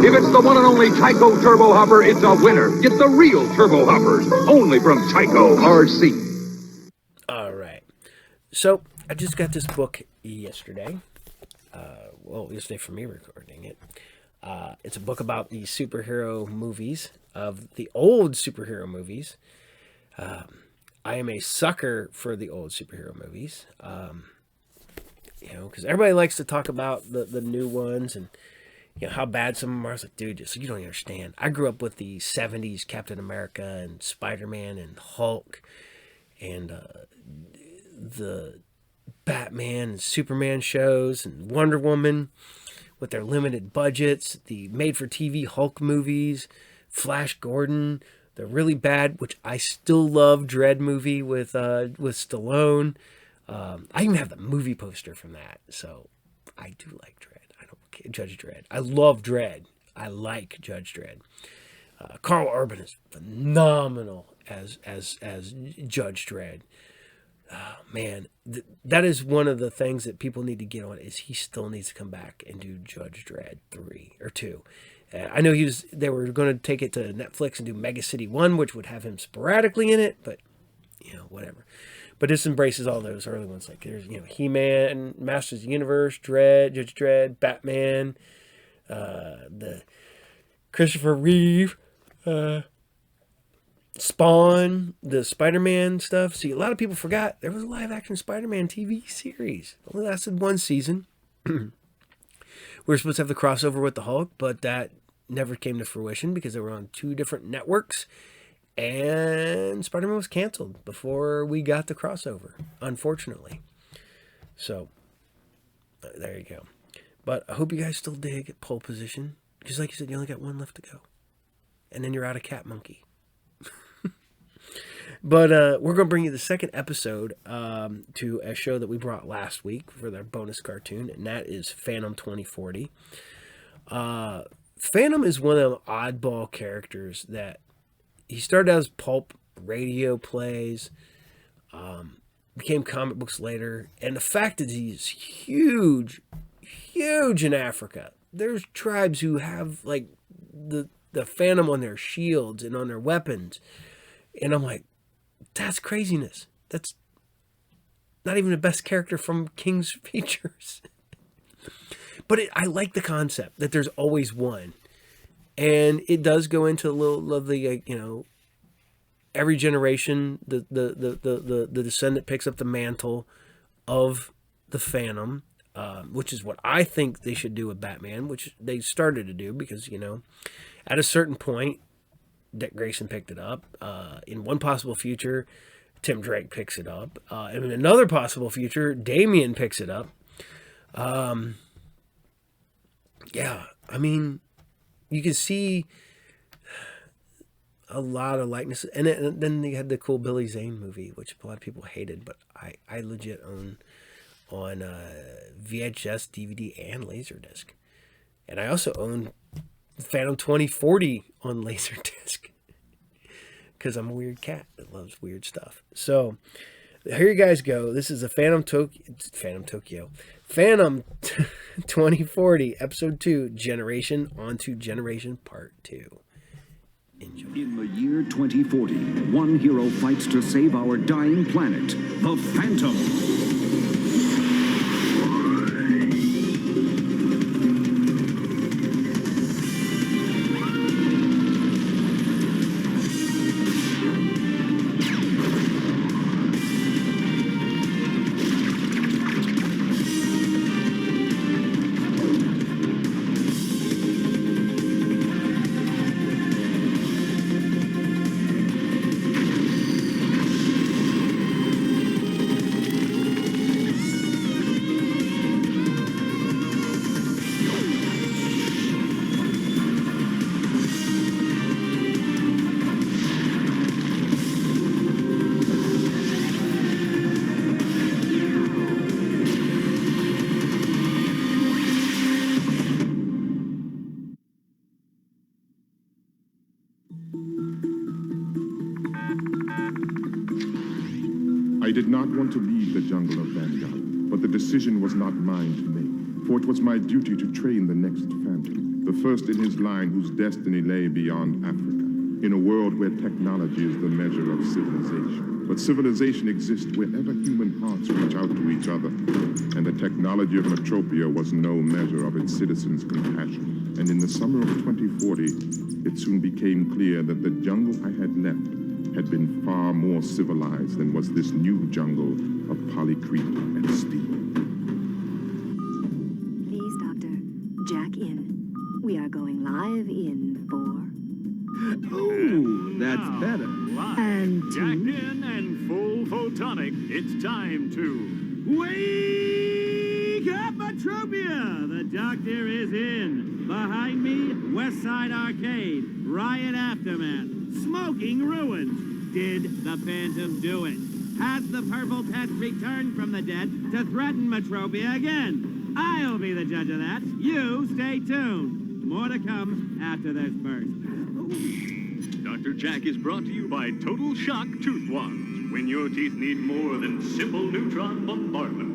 If it's the one and only Tyco Turbo Hopper, it's a winner. Get the real Turbo Hoppers, only from Tyco RC. All right. So I just got this book yesterday. Yesterday for me recording it. It's a book about the superhero movies, of the old superhero movies. I am a sucker for the old superhero movies. Because everybody likes to talk about the new ones and how bad some of them are. I was like, dude, just you don't understand. I grew up with the 70s Captain America and Spider-Man and Hulk and the Batman and Superman shows and Wonder Woman with their limited budgets, the made-for-TV Hulk movies, Flash Gordon, the really bad, which I still love, Dredd movie with Stallone. I even have the movie poster from that, so I do like Dredd. Judge Dredd. I love Dredd. I like Judge Dredd. Carl Urban is phenomenal as Judge Dredd. Oh, man, that is one of the things that people need to get on. Is he still needs to come back and do Judge Dredd 3 or 2? I know they were going to take it to Netflix and do Mega City 1, which would have him sporadically in it, but whatever. But this embraces all those early ones. Like there's, HeMan, Masters of the Universe, Dredd, Judge Dredd, Batman, the Christopher Reeve, Spawn, the Spider-Man stuff. See, a lot of people forgot there was a live-action Spider-Man TV series. It only lasted one season. We were supposed to have the crossover with the Hulk, but that never came to fruition because they were on two different networks. And Spider-Man was canceled before we got the crossover, unfortunately. So, there you go. But I hope you guys still dig Pole Position. Because like you said, you only got one left to go. And then you're out of Cat Monkey. But we're going to bring you the second episode to a show that we brought last week for their bonus cartoon. And that is Phantom 2040. Phantom is one of them oddball characters that he started out as pulp radio plays, became comic books later. And the fact that he's huge in Africa. There's tribes who have like the Phantom on their shields and on their weapons. And I'm like, that's craziness. That's not even the best character from King's Features. But I like the concept that there's always one. And it does go into a little of the, every generation, the descendant picks up the mantle of the Phantom, which is what I think they should do with Batman, which they started to do because, at a certain point, Dick Grayson picked it up. In one possible future, Tim Drake picks it up. And in another possible future, Damian picks it up. Yeah, I mean, you can see a lot of likeness. And then they had the cool Billy Zane movie, which a lot of people hated, but I legit own on VHS, DVD, and Laserdisc. And I also own Phantom 2040 on Laserdisc because I'm a weird cat that loves weird stuff. So here you guys go. This is a Phantom 2040, Episode 2, Generation Onto Generation Part 2. Enjoy. In the year 2040, one hero fights to save our dying planet, the Phantom. I did not want to leave the jungle of Vanguard, but the decision was not mine to make, for it was my duty to train the next Phantom, the first in his line whose destiny lay beyond Africa, in a world where technology is the measure of civilization. But civilization exists wherever human hearts reach out to each other, and the technology of Metropia was no measure of its citizens' compassion. And in the summer of 2040, it soon became clear that the jungle I had left had been far more civilized than was this new jungle of polycrete and steel. Please, Doctor, jack in. We are going live in 4. Oh, that's better. And Jacked in and full photonic, it's time to... Wake up, Metropia! The Doctor is in. Behind me, West Side Arcade, Riot Aftermath, Smoking Ruins. Did the Phantom do it? Has the Purple Pest returned from the dead to threaten Metropia again? I'll be the judge of that. You stay tuned. More to come after this burst. Dr. Jack is brought to you by Total Shock Tooth Wands, when your teeth need more than simple neutron bombardment.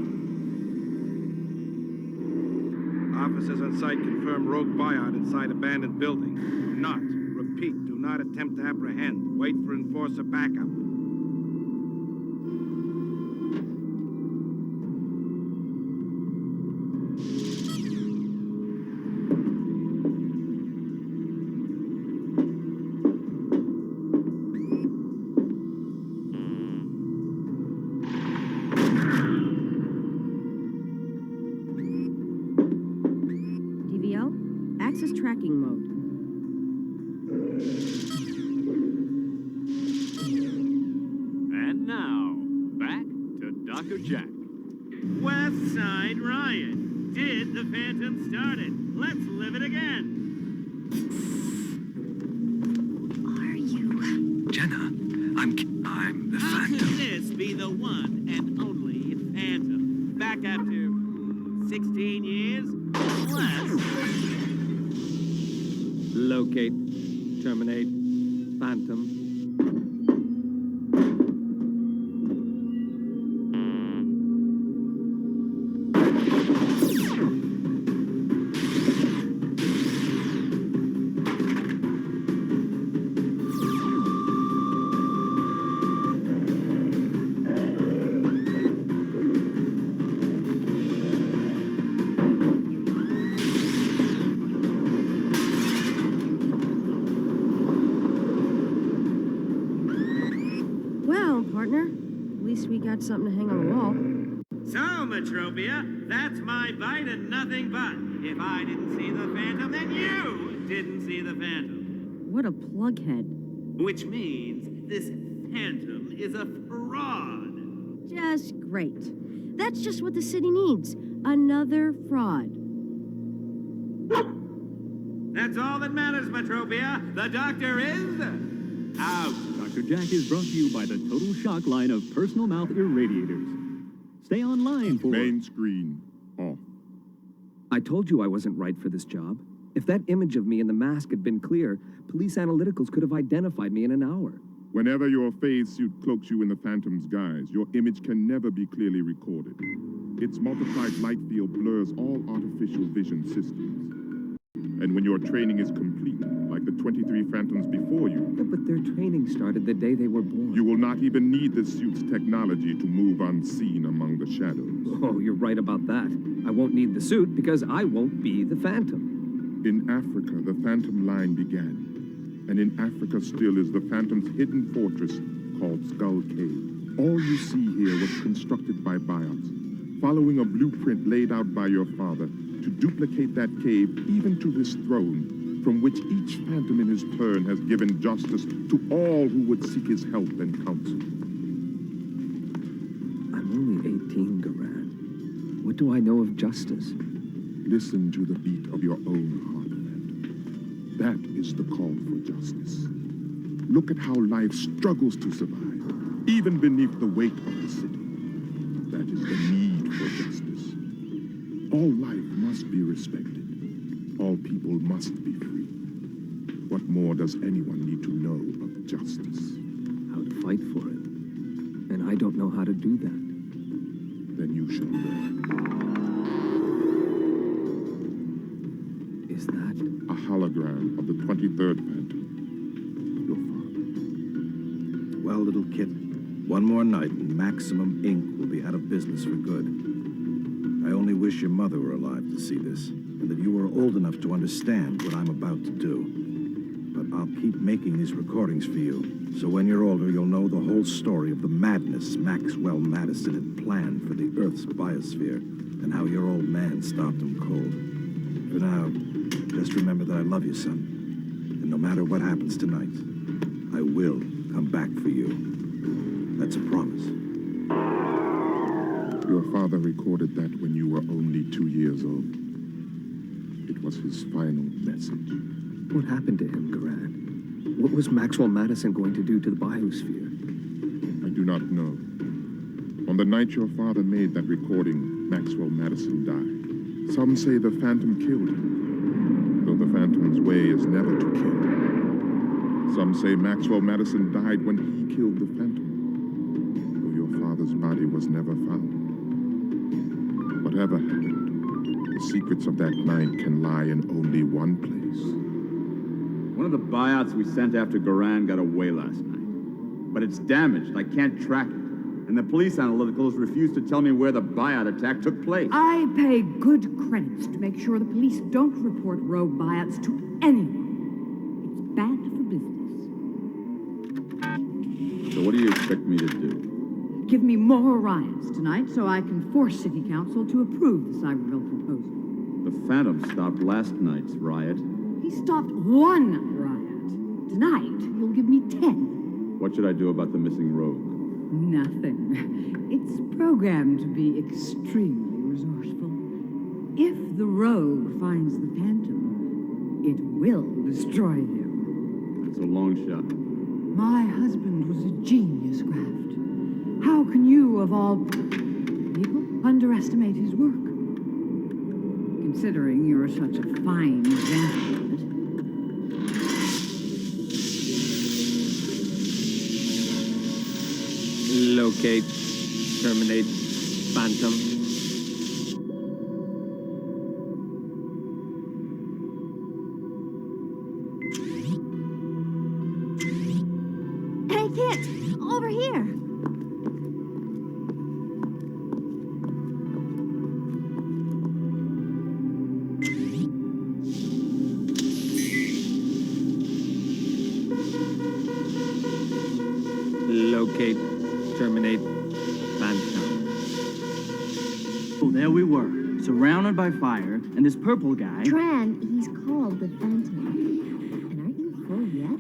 Officers on site confirm rogue buyout inside abandoned building. Do not, repeat, do not attempt to apprehend. Wait for enforcer backup. DVL, access tracking mode. And now, back to Dr. Jack. West Side Riot. Did the Phantom start it? Let's live it again. Jenna, I'm the How Phantom. could this be the one and only Phantom? Back after 16 years? Less. Locate, terminate, Phantom. partner. At least we got something to hang on the wall. So, Metropia, that's my bite and nothing but. If I didn't see the Phantom, then you didn't see the Phantom. What a plughead. Which means this Phantom is a fraud. Just great. That's just what the city needs. Another fraud. That's all that matters, Metropia. The doctor is out. Dr. Jack is brought to you by the Total Shock line of personal mouth irradiators. Stay online for... Main screen off. I told you I wasn't right for this job. If that image of me in the mask had been clear, police analyticals could have identified me in an hour. Whenever your phase suit cloaks you in the Phantom's guise, your image can never be clearly recorded. Its multiplied light field blurs all artificial vision systems. And when your training is complete, like the 23 Phantoms before you... Yeah, but their training started the day they were born. You will not even need the suit's technology to move unseen among the shadows. Oh, you're right about that. I won't need the suit because I won't be the Phantom. In Africa, the Phantom line began. And in Africa still is the Phantom's hidden fortress called Skull Cave. All you see here was constructed by biots, following a blueprint laid out by your father to duplicate that cave even to this throne, from which each Phantom in his turn has given justice to all who would seek his help and counsel. I'm only 18, Garan. What do I know of justice? Listen to the beat of your own heart, Phantom. That is the call for justice. Look at how life struggles to survive, even beneath the weight of the city. That is the need for justice. All life must be respected. All people must be free. What more does anyone need to know of justice? How to fight for it. And I don't know how to do that. Then you shall learn. Is that? A hologram of the 23rd Phantom. Your father. Well, little kid, one more night and Maximum Inc. will be out of business for good. I only wish your mother were alive to see this, and that you were old enough to understand what I'm about to do. But I'll keep making these recordings for you, so when you're older, you'll know the whole story of the madness Maxwell Madison had planned for the Earth's biosphere, and how your old man stopped him cold. For now, just remember that I love you, son. And no matter what happens tonight, I will come back for you. That's a promise. Your father recorded that when you were only 2 years old. It was his final message. What happened to him, Garan? What was Maxwell Madison going to do to the biosphere? I do not know. On the night your father made that recording, Maxwell Madison died. Some say the Phantom killed him, though the Phantom's way is never to kill. Some say Maxwell Madison died when he killed the Phantom, though your father's body was never found. Whatever happened, the secrets of that night can lie in only one place. One of the buyouts we sent after Garan got away last night. But it's damaged. I can't track it. And the police analyticals refuse to tell me where the buyout attack took place. I pay good credits to make sure the police don't report rogue buyouts to anyone. It's bad for business. So what do you expect me to do? Give me more riots tonight so I can force City Council to approve the Cyberville proposal. The Phantom stopped last night's riot. He stopped one riot. Tonight, you'll give me 10. What should I do about the missing rogue? Nothing. It's programmed to be extremely resourceful. If the rogue finds the Phantom, it will destroy him. It's a long shot. My husband was a genius, Graft. How can you, of all people, underestimate his work? Considering you're such a fine example of it. Locate, terminate, Phantom. Hey, Kit! Over here! Locate, Terminate. Phantom. Oh, there we were, surrounded by fire, and this purple guy... Tran, he's called the Phantom. And aren't you full yet?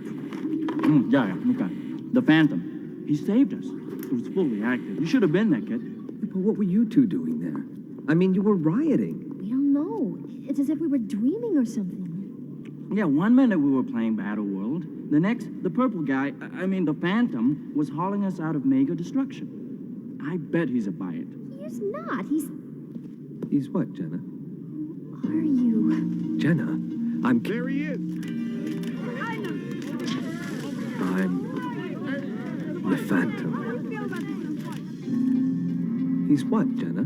Yeah, okay. The Phantom. He saved us. It was fully active. You should have been there, kid. But what were you two doing there? I mean, you were rioting. We don't know. It's as if we were dreaming or something. Yeah, 1 minute we were playing Battle World. The next, the purple guy, the Phantom, was hauling us out of mega destruction. I bet he's a Biot. He's not. He's what, Jenna? Who are you? Jenna, I'm... There he is! I'm... the Phantom. He's what, Jenna?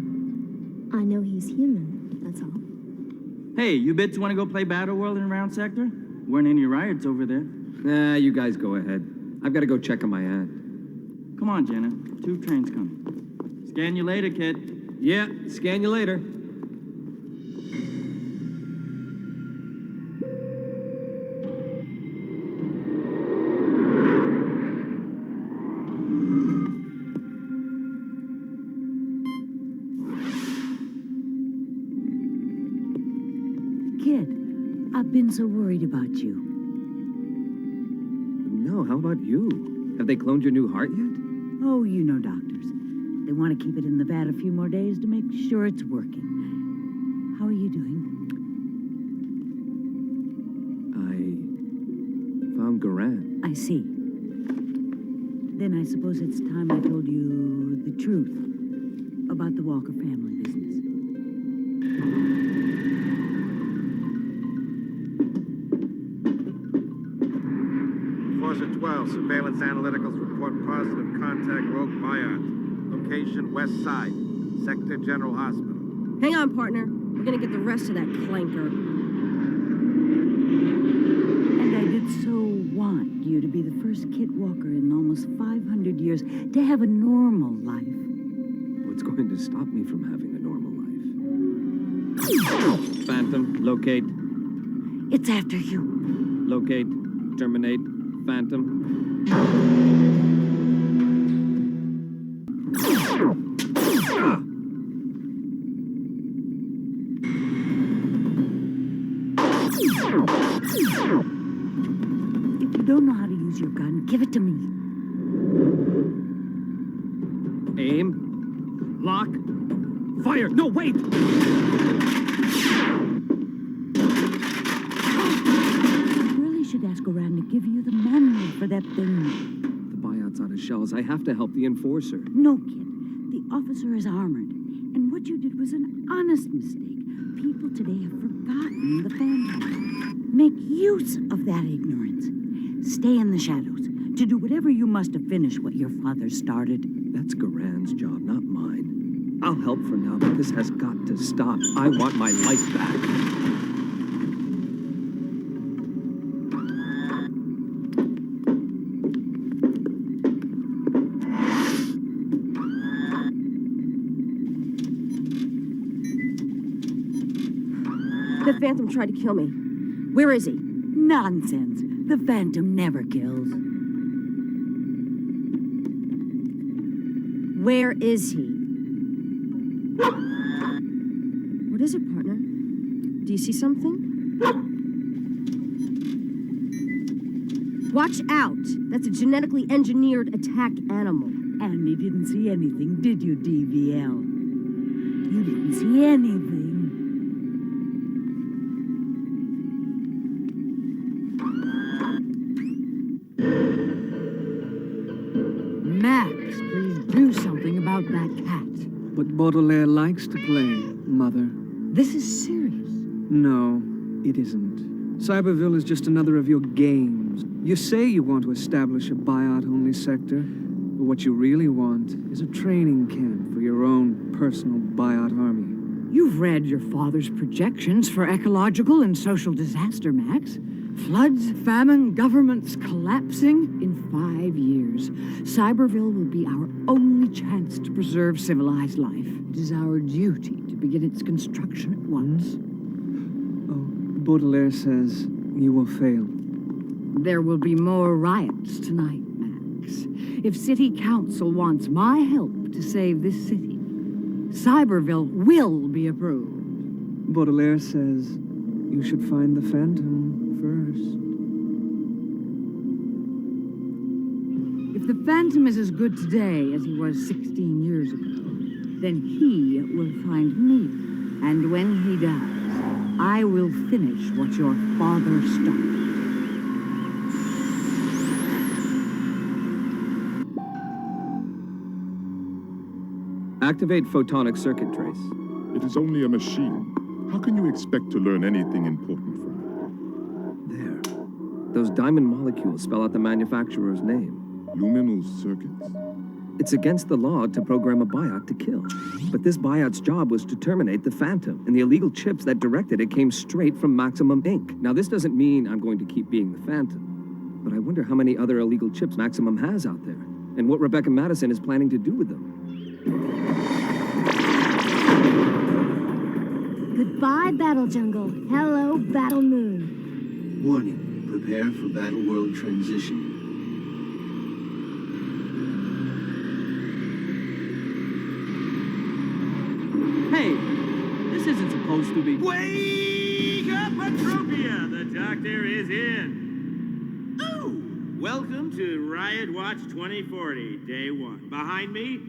I know he's human, that's all. Hey, you bits want to go play Battle World in Round Sector? Weren't any riots over there. Nah, you guys go ahead. I've got to go check on my aunt. Come on, Jenna. 2 trains coming. Scan you later, kid. Yeah, scan you later. Kid, I've been so worried about you. No, how about you? Have they cloned your new heart yet? Oh, you know doctors. They want to keep it in the vat a few more days to make sure it's working. How are you doing? I found Garan. I see. Then I suppose it's time I told you the truth about the Walker family business. Forza 12, surveillance analyticals report positive contact rogue Biot. Location west side, Sector General Hospital. Hang on, partner. We're gonna get the rest of that clanker. And I did so want you to be the first Kit Walker in almost 500 years to have a normal life. What's going to stop me from having a normal life? Phantom, locate. It's after you. Locate. Terminate. Phantom. If you don't know how to use your gun, give it to me. Aim. Lock. Fire. No, wait! Should ask around to give you the manual for that thing. The Biot's out of shells. I have to help the Enforcer. No, kid. The officer is armored. And what you did was an honest mistake. People today have forgotten the Phantom. Make use of that ignorance. Stay in the shadows to do whatever you must to finish what your father started. That's Garan's job, not mine. I'll help for now, but this has got to stop. I want my life back. The Phantom tried to kill me. Where is he? Nonsense. The Phantom never kills. Where is he? What is it, partner? Do you see something? Watch out! That's a genetically engineered attack animal. And you didn't see anything, did you, DVL? You didn't see anything. Max, please do something about that cat. But Baudelaire likes to play, Mother. This is serious. No, it isn't. Cyberville is just another of your games. You say you want to establish a Biot-only sector, but what you really want is a training camp for your own personal Biot army. You've read your father's projections for ecological and social disaster, Max. Floods, famine, governments collapsing. In 5 years, Cyberville will be our only chance to preserve civilized life. It is our duty to begin its construction at once. Oh, Baudelaire says you will fail. There will be more riots tonight, Max. Max. If City Council wants my help to save this city, Cyberville will be approved. Baudelaire says you should find the Phantom first. If the Phantom is as good today as he was 16 years ago, then he will find me. And when he does, I will finish what your father started. Activate photonic circuit trace. It is only a machine. How can you expect to learn anything important from There. Those diamond molecules spell out the manufacturer's name. Luminal circuits? It's against the law to program a biot to kill. But this biot's job was to terminate the Phantom, and the illegal chips that directed it came straight from Maximum Inc. Now, this doesn't mean I'm going to keep being the Phantom, but I wonder how many other illegal chips Maximum has out there, and what Rebecca Madison is planning to do with them. Goodbye, Battle Jungle. Hello, Battle Moon. Warning. Prepare for Battle World transition. Hey, this isn't supposed to be... Wake up, Metropia! The Doctor is in. Oh! Welcome to Riot Watch 2040, Day 1. Behind me,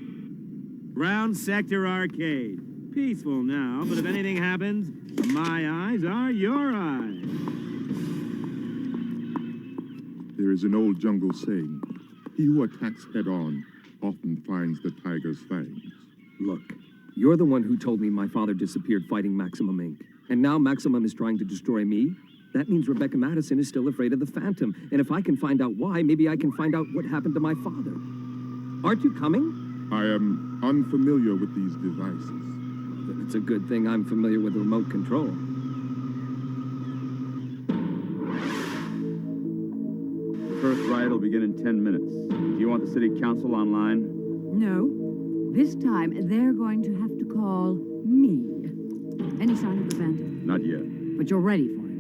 Round Sector Arcade. Peaceful now, but if anything happens, my eyes are your eyes. There is an old jungle saying, he who attacks head-on often finds the tiger's fangs. Look, you're the one who told me my father disappeared fighting Maximum Inc. And now Maximum is trying to destroy me? That means Rebecca Madison is still afraid of the Phantom. And if I can find out why, maybe I can find out what happened to my father. Aren't you coming? I am unfamiliar with these devices. Then it's a good thing I'm familiar with remote control. The first riot will begin in 10 minutes. Do you want the city council online? No. This time, they're going to have to call me. Any sign of the Phantom? Not yet. But you're ready for it.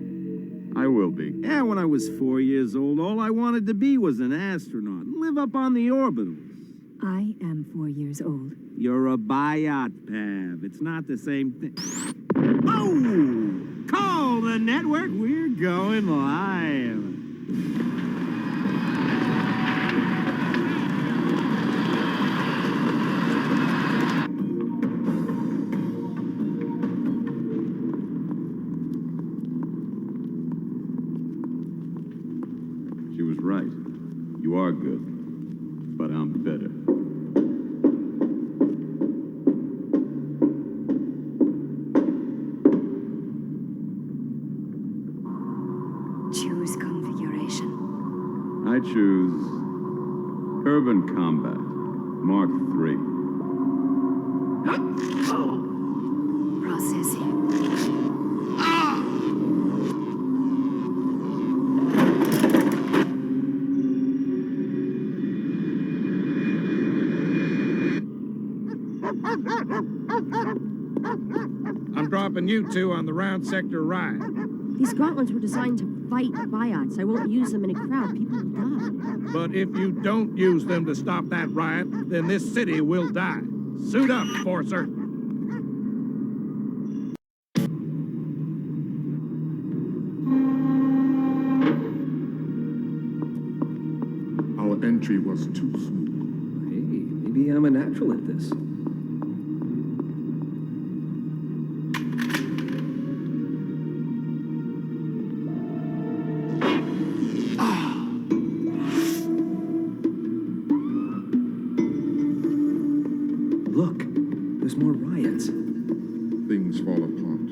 I will be. Yeah, when I was 4 years old, all I wanted to be was an astronaut and live up on the orbitals. I am 4 years old. You're a biot, Pav. It's not the same thing. Oh! Call the network. We're going live. She was right. You are good, but I'm better. Choose configuration. I choose Urban Combat, Mark III. Processing. I'm dropping you two on the round sector riot. These gauntlets were designed to fight biots. I won't use them in a crowd. People will die. But if you don't use them to stop that riot, then this city will die. Suit up, Forcer. Our entry was too smooth. Hey, maybe I'm a natural at this. Look, there's more riots. Things fall apart.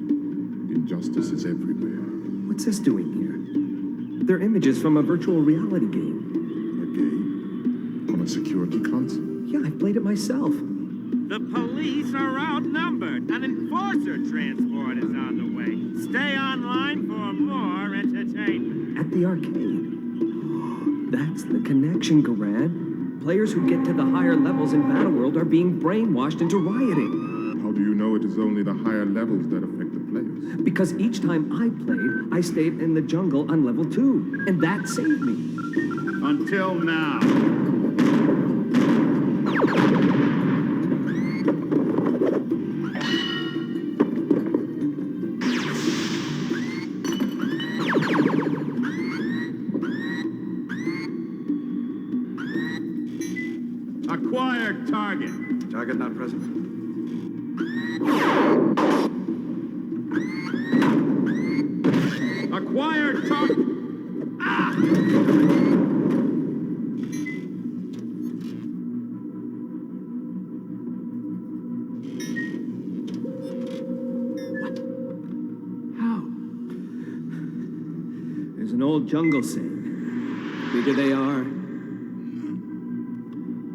Injustice is everywhere. What's this doing here? They're images from a virtual reality game. A game? On a security console? Yeah, I played it myself. The police are outnumbered. An enforcer transport is on the way. Stay online for more entertainment. At the arcade. That's the connection, Garand. Players who get to the higher levels in Battleworld are being brainwashed into rioting. How do you know it is only the higher levels that affect the players? Because each time I played, I stayed in the jungle on level 2, and that saved me. Until now. Acquire target. Target not present. Acquire target. Ah! There's an old jungle saying, the bigger they are,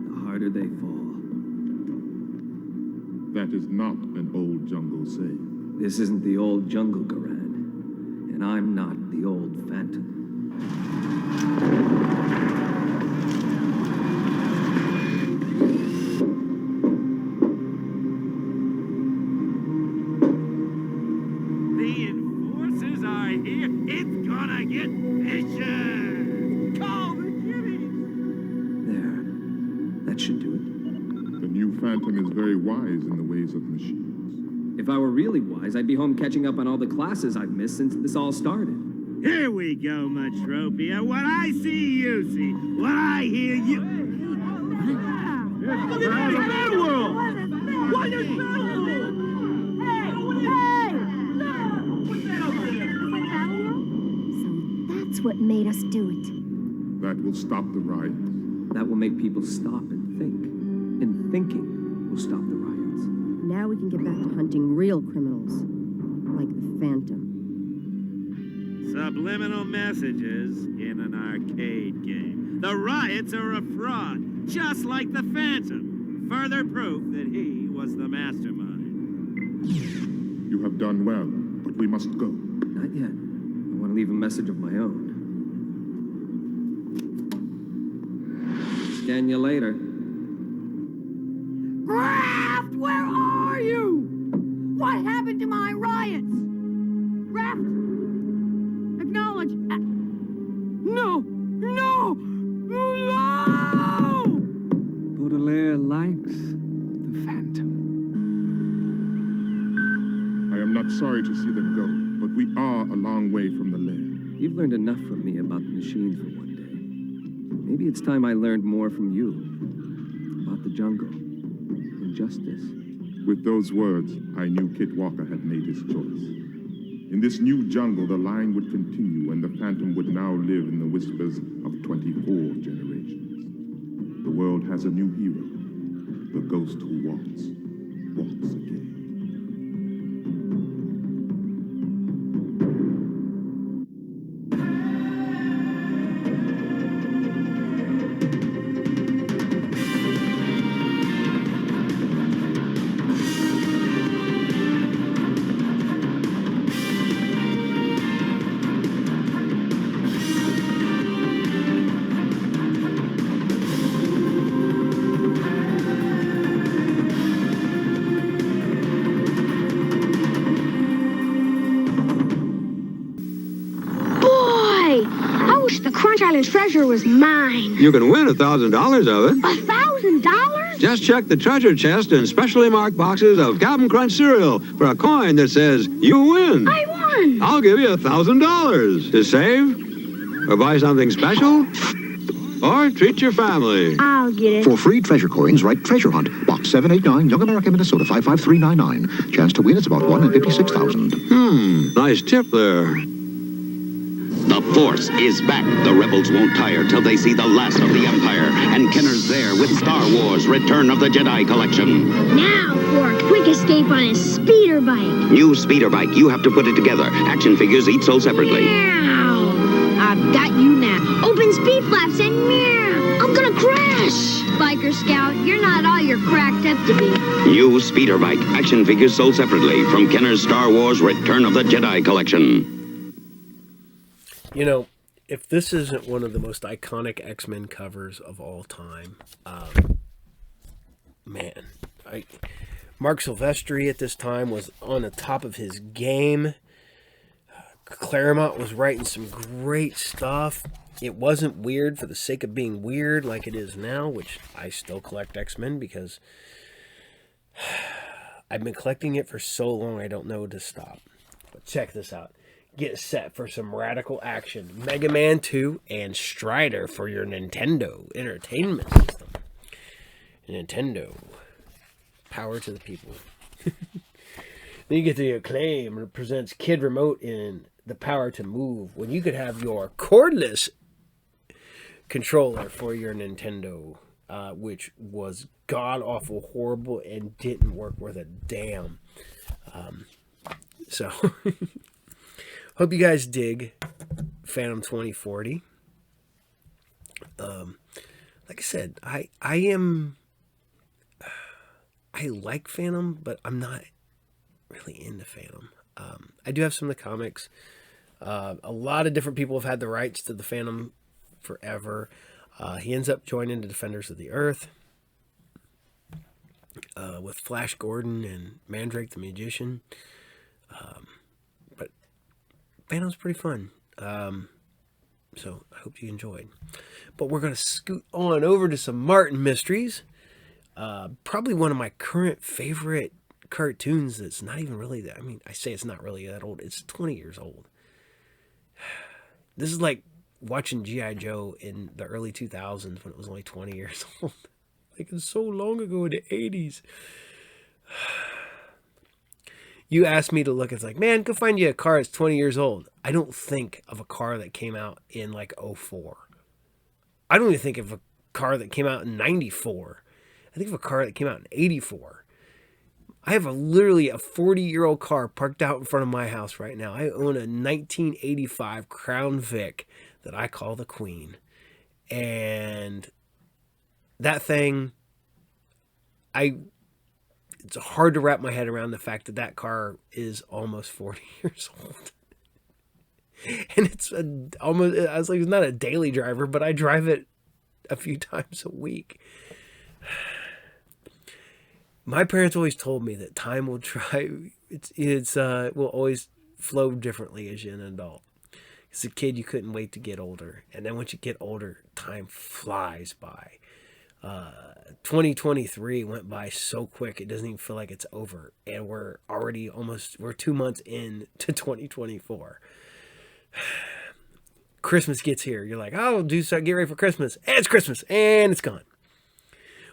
the harder they fall. That is not an old jungle saying. This isn't the old jungle, Garan, and I'm not the old phantom. The enforcers are here. It's gonna get vicious. Call the kitties. There. That should do it. The new phantom is very wise in the ways of machines. If I were really wise, I'd be home catching up on all the classes I've missed since this all started. Here we go, Metropia. What I see, you see. What I hear, you... Look at that Battle World! What is Battle World? That's what made us do it. That will stop the riots. That will make people stop and think. And thinking will stop the riots. Now we can get back to hunting real criminals, like the Phantom. Subliminal messages in an arcade game. The riots are a fraud, just like the Phantom. Further proof that he was the mastermind. You have done well, but we must go. Not yet. I want to leave a message of my own. Scan you later. Graft, where are you? What happened to my riots? Graft, acknowledge. No, no, no! Baudelaire likes the Phantom. I am not sorry to see them go, but we are a long way from the lair. You've learned enough from me about the machines for one day. Maybe it's time I learned more from you. About the jungle. And justice. With those words, I knew Kit Walker had made his choice. In this new jungle, the line would continue, and the Phantom would now live in the whispers of 24 generations. The world has a new hero. The ghost who walks again. Treasure was mine. You can win $1,000 of it. $1,000? Just check the treasure chest and specially marked boxes of Captain Crunch cereal for a coin that says you win. I won. I'll give you $1,000 to save, or buy something special, or treat your family. I'll get it. For free treasure coins, write Treasure Hunt, Box 789, Young America, Minnesota 55399. Chance to win is about 1 in 56,000. Nice tip there. The Force is back. The rebels won't tire till they see the last of the Empire. And Kenner's there with Star Wars Return of the Jedi Collection. Now for a quick escape on a speeder bike. New speeder bike. You have to put it together. Action figures each sold separately. Meow. I've got you now. Open speed flaps and meow. I'm gonna crash. Biker Scout, you're not all you're cracked up to be. New speeder bike. Action figures sold separately from Kenner's Star Wars Return of the Jedi Collection. You know, if this isn't one of the most iconic X-Men covers of all time, man, Mark Silvestri at this time was on the top of his game. Claremont was writing some great stuff. It wasn't weird for the sake of being weird like it is now, which I still collect X-Men because I've been collecting it for so long I don't know to stop. But check this out. Get set for some radical action. Mega Man 2 and Strider for your Nintendo Entertainment System. Nintendo. Power to the people. Then you get the Acclaim. It presents Kid Remote in The Power to Move, when you could have your cordless controller for your Nintendo, which was god-awful, horrible, and didn't work worth a damn. So, hope you guys dig Phantom 2040. Like I said, I like Phantom, but I'm not really into Phantom. I do have some of the comics. A lot of different people have had the rights to the Phantom forever. He ends up joining the Defenders of the Earth with Flash Gordon and Mandrake the Magician. But Phantom's pretty fun. So I hope you enjoyed. But we're going to scoot on over to some Martin Mysteries. Probably one of my current favorite cartoons that's not even really that. I mean, I say it's not really that old. It's 20 years old. This is like watching G.I. Joe in the early 2000s when it was only 20 years old. Like, it's so long ago in the 80s. You asked me to look, it's like, man, go find you a car that's 20 years old. I don't think of a car that came out in like 04. I don't even think of a car that came out in 94. I think of a car that came out in 84. I have literally a 40-year-old car parked out in front of my house right now. I own a 1985 Crown Vic that I call the Queen. And that thing, it's hard to wrap my head around the fact that that car is almost 40 years old. And it's almost, I was like, it's not a daily driver, but I drive it a few times a week. My parents always told me that time will will always flow differently as you're an adult. As a kid, you couldn't wait to get older. And then once you get older, time flies by. 2023 went by so quick, it doesn't even feel like it's over. And we're 2 months into 2024. Christmas gets here. You're like, oh, get ready for Christmas. And it's Christmas. And it's gone.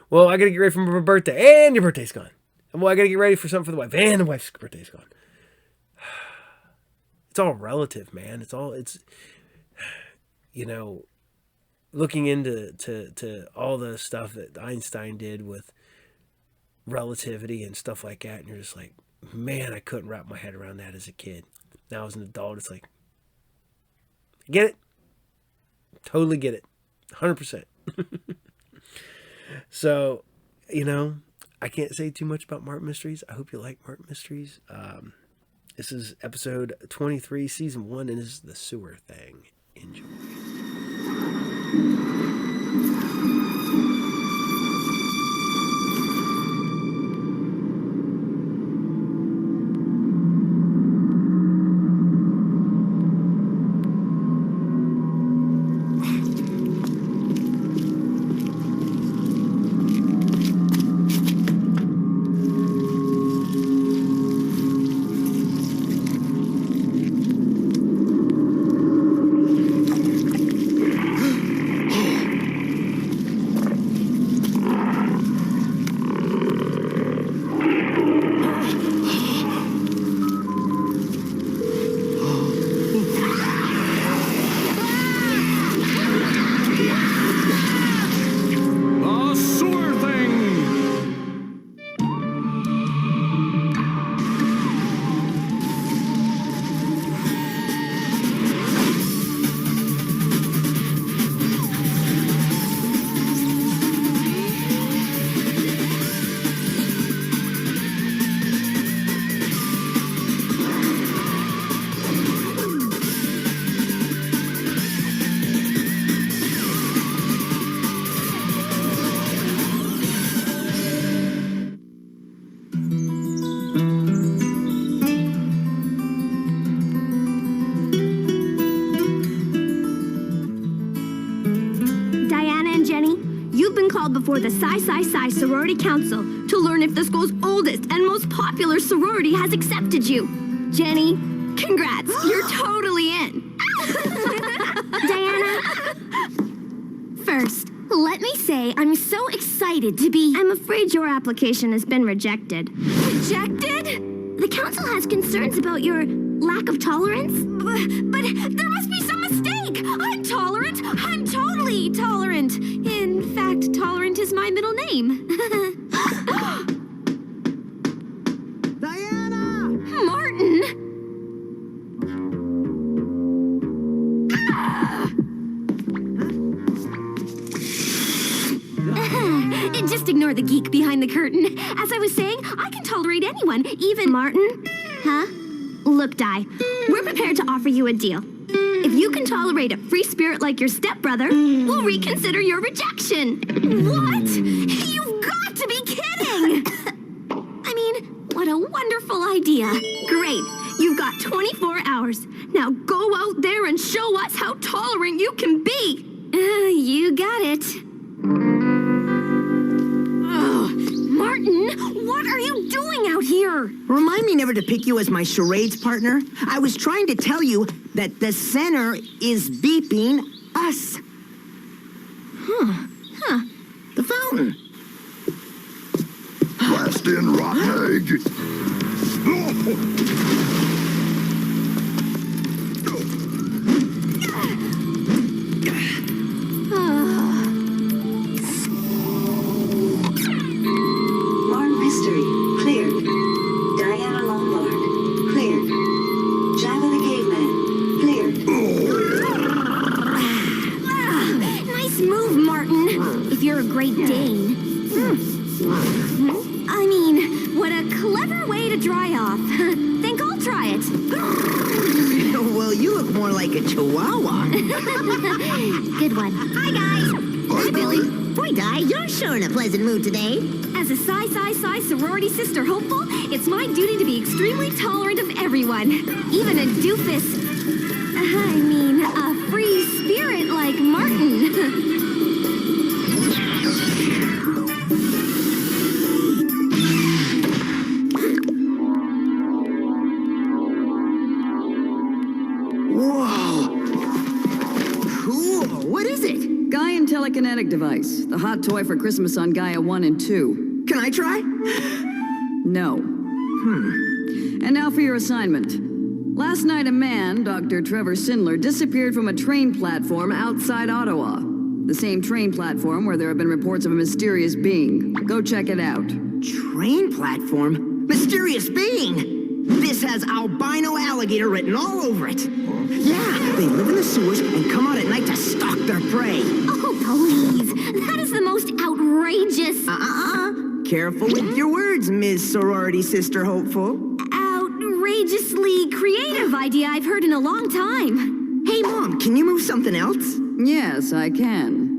Well, I got to get ready for my birthday. And your birthday's gone. And well, I got to get ready for something for the wife. And the wife's birthday's gone. It's all relative, man. It's looking into all the stuff that Einstein did with relativity and stuff like that. And you're just like, man, I couldn't wrap my head around that as a kid. Now as an adult, it's like, get it? Totally get it. 100%. So, I can't say too much about Martin Mysteries. I hope you like Martin Mysteries. This is episode 23, season 1, and this is the sewer thing. Enjoy. Before the Psi Sorority Council to learn if the school's oldest and most popular sorority has accepted you. Jenny, congrats, you're totally in. Diana, first, Let me say, I'm so excited to be... I'm afraid your application has been rejected. Rejected? The council has concerns about your lack of tolerance. But there must be some mistake. I'm tolerant. I'm totally tolerant. In fact, tolerant is my middle name. Diana! Martin! Just ignore the geek behind the curtain. As I was saying, I can tolerate anyone, even Martin. Huh? Look, Di, we're prepared to offer you a deal. If you can tolerate a free spirit like your stepbrother, we'll reconsider your rejection. What? You've got to be kidding! I mean, what a wonderful idea. Great. You've got 24 hours. Now go out there and show us how tolerant you can be. You got it. Martin, what are you doing out here? Remind me never to pick you as my charades partner. I was trying to tell you that the center is beeping us. Huh. The fountain. Blast in rotten egg. Great Dane. I mean, what a clever way to dry off. Think I'll try it. Well, you look more like a chihuahua. Good one. Hi, guys. Hi, Billy. Boy, Di, you're sure in a pleasant mood today. As a Psi sorority sister hopeful, it's my duty to be extremely tolerant of everyone. Even a doofus. I mean, a free spirit like Martin. Telekinetic device, the hot toy for Christmas on Gaia 1 and 2. Can I try? No. And now for your assignment. Last night a man, Dr. Trevor Sindler, disappeared from a train platform outside Ottawa. The same train platform where there have been reports of a mysterious being. Go check it out. Train platform? Mysterious being? This has albino alligator written all over it. Yeah, they live in the sewers and come out at night to stalk their prey. Oh, please. That is the most outrageous... Careful with your words, Ms. Sorority Sister Hopeful. Outrageously creative idea I've heard in a long time. Hey, Mom, can you move something else? Yes, I can.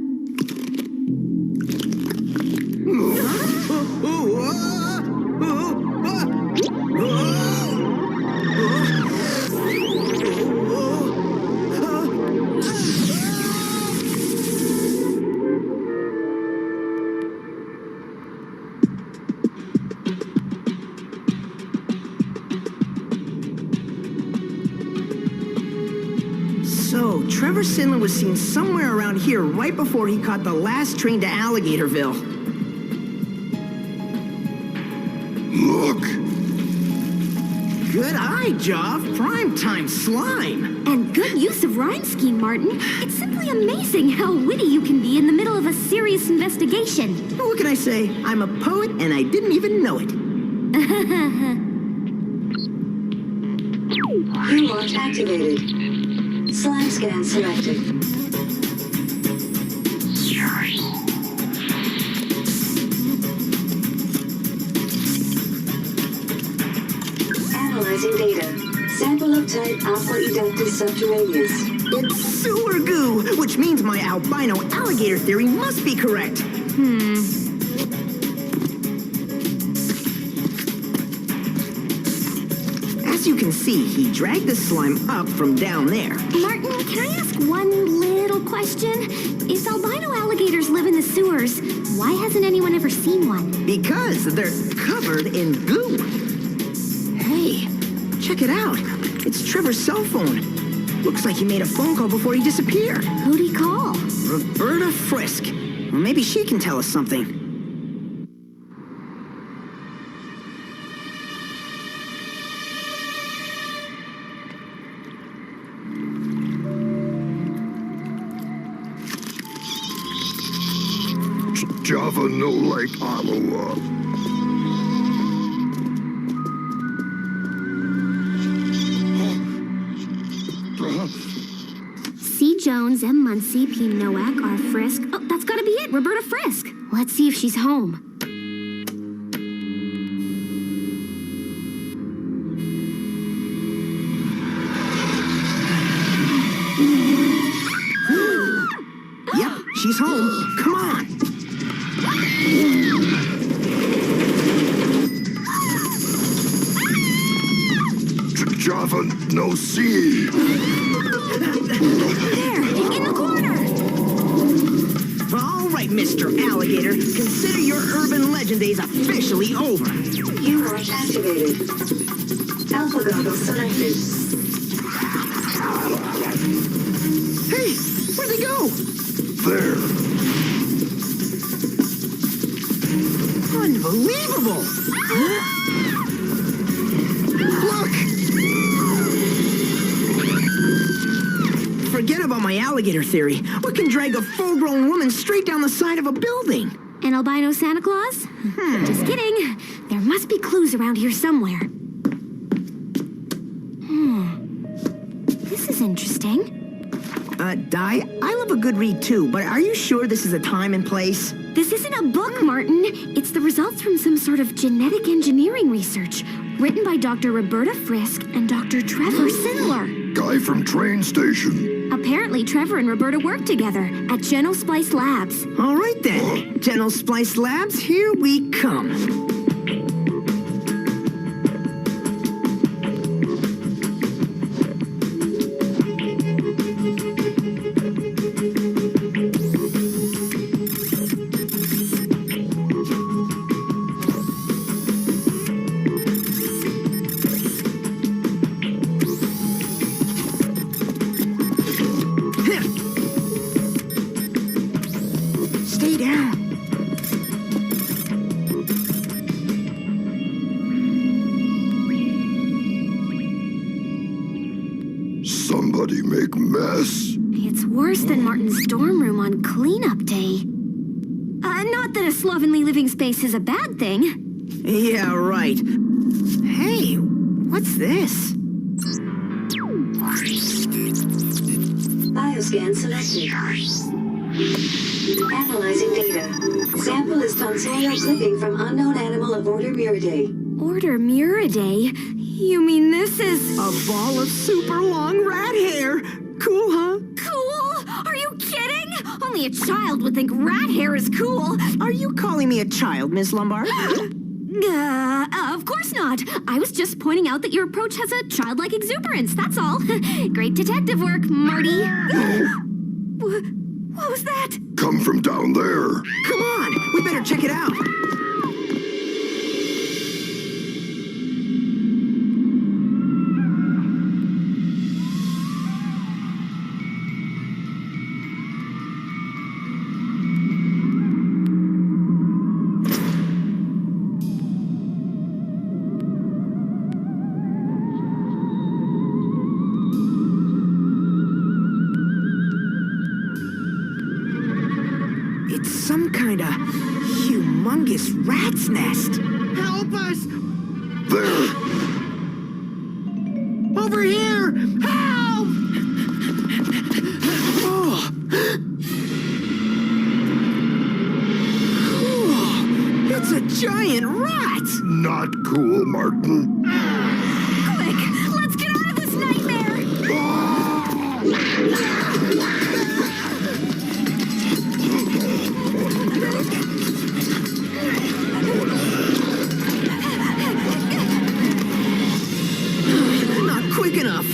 So, Trevor Sindler was seen somewhere around here right before he caught the last train to Alligatorville. Look! Good eye, Joff. Primetime slime. And good use of rhyme scheme, Martin. It's simply amazing how witty you can be in the middle of a serious investigation. What can I say? I'm a poet and I didn't even know it. Pre-launch activated. Slime scan selected. Analyzing data. Sample of type alpha eductus subterraneous. It's sewer goo, which means my albino alligator theory must be correct. As you can see, he dragged the slime up from down there. Martin, can I ask one little question? If albino alligators live in the sewers, why hasn't anyone ever seen one? Because they're covered in goo. Hey, check it out. It's Trevor's cell phone. Looks like he made a phone call before he disappeared. Who'd he call? Roberta Frisk. Well, maybe she can tell us something. Java no like Aloha. C. Jones, M. Muncie, P. Nowak, R. Frisk. Oh, that's gotta be it, Roberta Frisk. Let's see if she's home. Yep, she's home. Come on. Java no see. There, in the corner. All right, Mr. Alligator. Consider your urban legend days officially over. Voyage activated. Alpha goggles selected. Hey, where'd they go? There. Unbelievable! Look! Forget about my alligator theory. What can drag a full-grown woman straight down the side of a building? An albino Santa Claus? Just kidding. There must be clues around here somewhere. This is interesting. Di, I love a good read too, but are you sure this is a time and place? This isn't a book, Martin. It's the results from some sort of genetic engineering research, written by Dr. Roberta Frisk and Dr. Trevor Sindler. Guy from train station. Apparently, Trevor and Roberta work together at Genosplice Labs. All right then, Genosplice Labs, here we come. Stay down. Somebody make mess. It's worse than Martin's dorm room on cleanup day. Not that a slovenly living space is a bad thing. Yeah, right. Hey, what's this? Bioscan selected. Analyzing data. Sample is tonsorial clipping from unknown animal of order Muridae. Order Muridae? You mean this is... A ball of super long rat hair. Cool, huh? Cool? Are you kidding? Only a child would think rat hair is cool. Are you calling me a child, Miss Lombard? Of course not. I was just pointing out that your approach has a childlike exuberance, that's all. Great detective work, Marty. What was that? Come from down there. Come on, we better check it out. It's some kind of humongous rat's nest. Help us! There. Over here! Help! Oh. Oh, it's a giant rat! Not cool, Martin. Quick, let's get out of this nightmare! Not quick enough.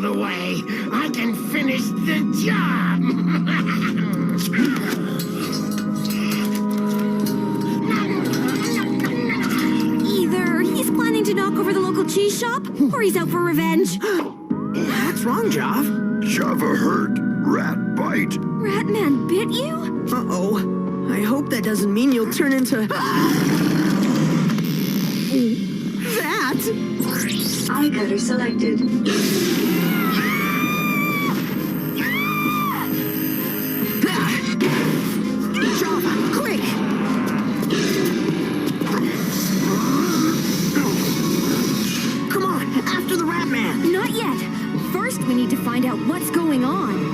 of the way, I can finish the job! Either he's planning to knock over the local cheese shop, or he's out for revenge. What's wrong, Jav? Java hurt. Rat bite. Ratman bit you? Uh-oh. I hope that doesn't mean you'll turn into... that! Eye cutter selected. Java, quick! Come on, after the Rat Man! Not yet. First, we need to find out what's going on.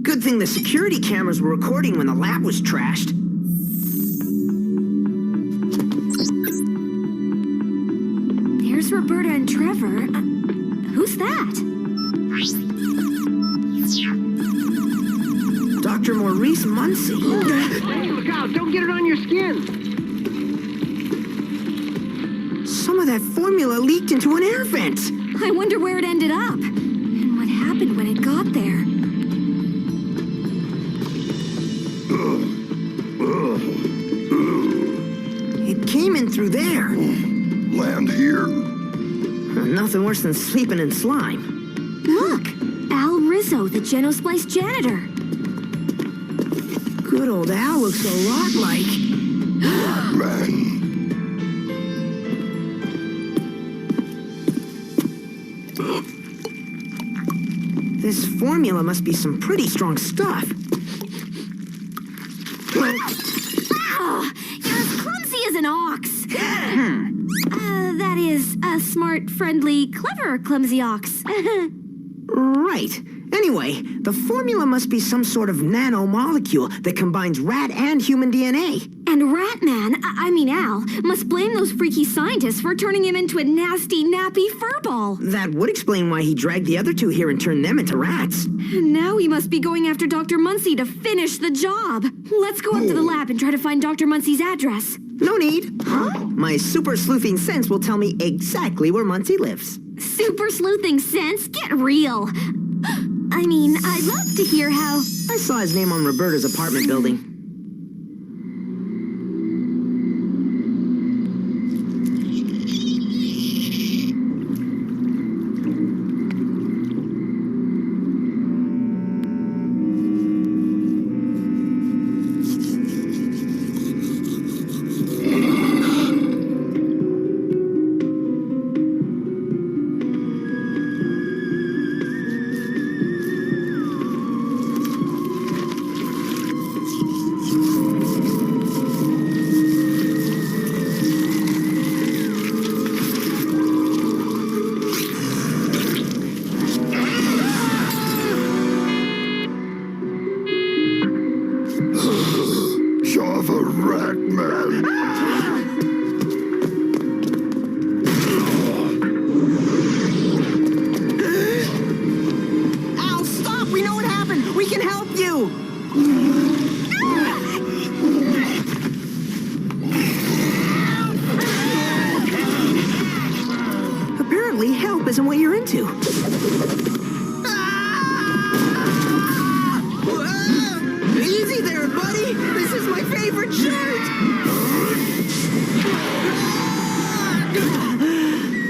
Good thing the security cameras were recording when the lab was trashed. There's Roberta and Trevor. Who's that? Dr. Maurice Muncie. Hey, look out! Don't get it on your skin! Some of that formula leaked into an air vent. I wonder where it ended up. And what happened when it got there. It came in through there. Land here. Nothing worse than sleeping in slime. Look! Al Rizzo, the Genosplice janitor. Good old Al looks a lot like... Man. This formula must be some pretty strong stuff. Oh, you're as clumsy as an ox. That is, a smart, friendly, clever clumsy ox. Right. Anyway, the formula must be some sort of nanomolecule that combines rat and human DNA. And Ratman, I mean Al, must blame those freaky scientists for turning him into a nasty, nappy furball. That would explain why he dragged the other two here and turned them into rats. And now he must be going after Dr. Muncie to finish the job. Let's go up to the lab and try to find Dr. Muncie's address. No need. My super sleuthing sense will tell me exactly where Muncie lives. Super sleuthing sense? Get real. I mean, I'd love to hear how... I saw his name on Roberta's apartment building. Isn't what you're into. Easy there, buddy. This is my favorite shirt.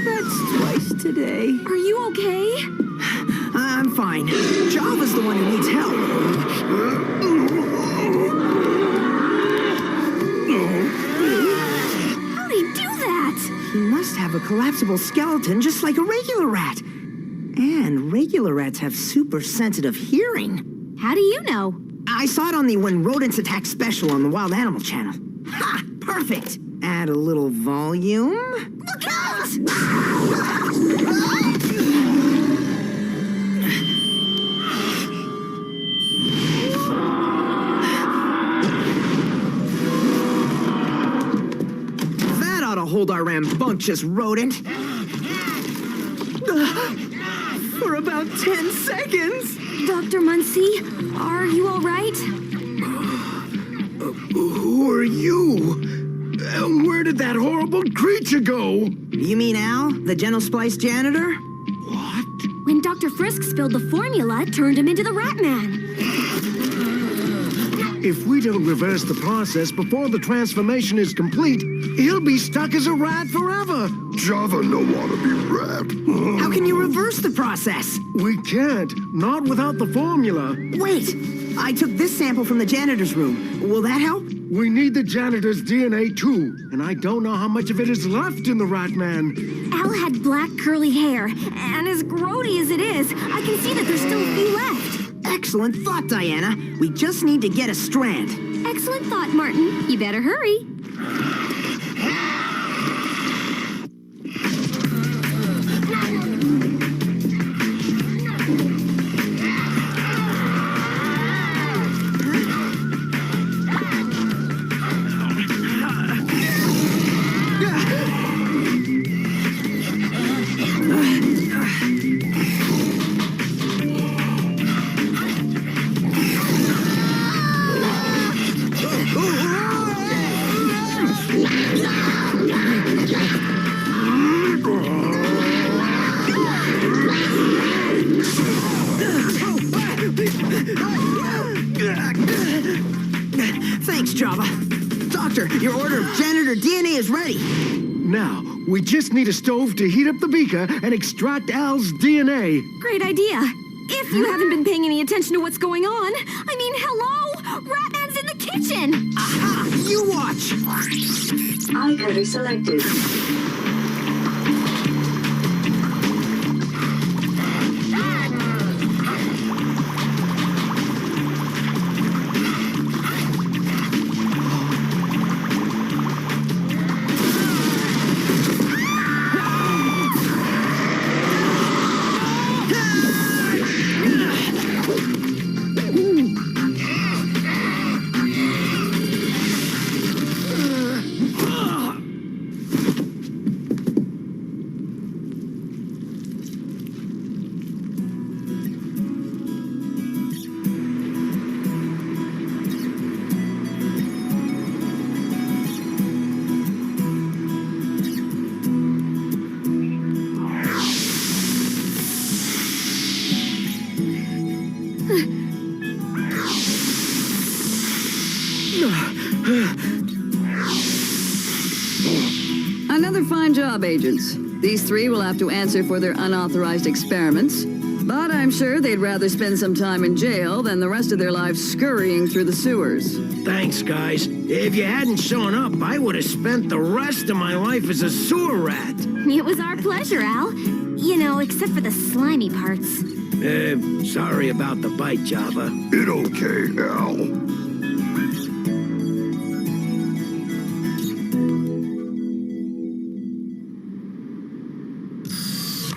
That's twice today. Are you okay? I'm fine. Java's the one who needs help. How'd he do that? He must have a collapsible skeleton just like a regular rat. And regular rats have super sensitive hearing. How do you know? I saw it on the When Rodents Attack special on the Wild Animal Channel. Ha! Perfect! Add a little volume. Look out! That ought to hold our rambunctious rodent. for about 10 seconds. Dr. Muncie, are you all right? Who are you? Where did that horrible creature go? You mean Al, the Genosplice janitor? When Dr. Frisk spilled the formula, it turned him into the Rat Man. If we don't reverse the process before the transformation is complete, he'll be stuck as a rat forever. Java no wanna be rat. How can you reverse the process? We can't. Not without the formula. Wait! I took this sample from the janitor's room. Will that help? We need the janitor's DNA too, and I don't know how much of it is left in the Rat Man. Al had black curly hair, and as grody as it is, I can see that there's still a few left. Excellent thought, Diana. We just need to get a strand. Excellent thought, Martin. You better hurry. Thanks, Java. Doctor, your order of janitor DNA is ready. Now, we just need a stove to heat up the beaker and extract Al's DNA. Great idea. If you haven't been paying any attention to what's going on. I mean, hello! Ratman's in the kitchen! Aha! You watch! Eye cutter selected. Another fine job, agents. These three will have to answer for their unauthorized experiments, but I'm sure they'd rather spend some time in jail than the rest of their lives scurrying through the sewers. Thanks, guys. If you hadn't shown up, I would have spent the rest of my life as a sewer rat. It was our pleasure, Al. You know, except for the slimy parts. Sorry about the bite, Java. It okay, Al.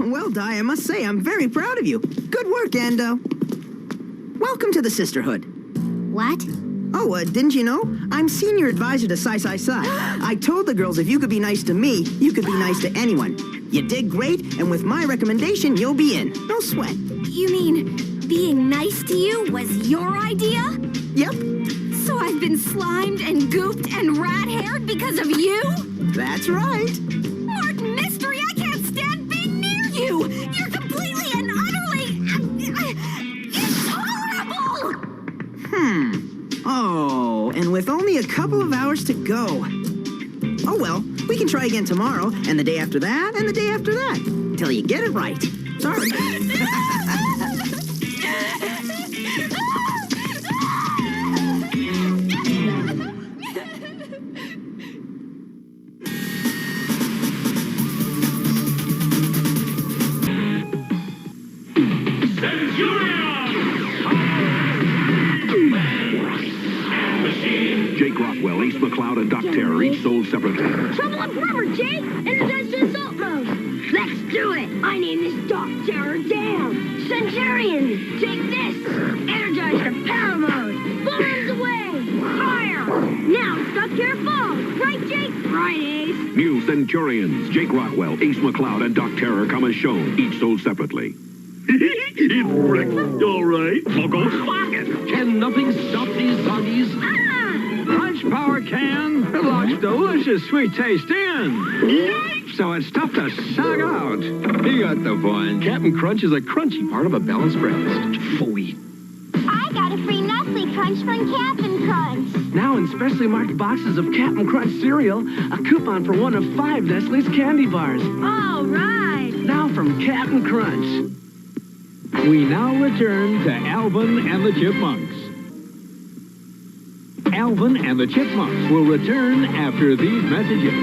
Well, Di, I must say, I'm very proud of you. Good work, Ando. Welcome to the Sisterhood. What? Oh, didn't you know? I'm senior advisor to Psi. I told the girls if you could be nice to me, you could be nice to anyone. You did great, and with my recommendation, you'll be in. No sweat. You mean being nice to you was your idea? Yep. So I've been slimed and gooped and rat-haired because of you? That's right. Martin Mystery, I can't stand being near you! You're completely and utterly... intolerable! Oh, and with only a couple of hours to go. Oh well, we can try again tomorrow, and the day after that, and the day after that. Till you get it right. Sorry. Jake Rockwell, Ace McCloud, and Doc Terror each sold separately. Trouble up rubber, Jake! Energize the assault mode! Let's do it! I name this Doc Terror down! Centurions, take this! Energize the power mode! Bombs away! Fire! Now Doc Terror falls! Right, Jake? Right, Ace! New Centurions, Jake Rockwell, Ace McCloud, and Doc Terror come as shown, each sold separately. It's breakfast, all right. I'll go spark it. Can nothing stop these doggies? Crunch Power can. It locks delicious sweet taste in. So it's tough to suck out. You got the point. Captain Crunch is a crunchy part of a balanced breakfast. I got a free Nestle Crunch from Captain Crunch. Now in specially marked boxes of Captain Crunch cereal, a coupon for one of 5 Nestle's candy bars. All right. Now from Captain Crunch. We now return to Alvin and the Chipmunks. Alvin and the Chipmunks will return after these messages.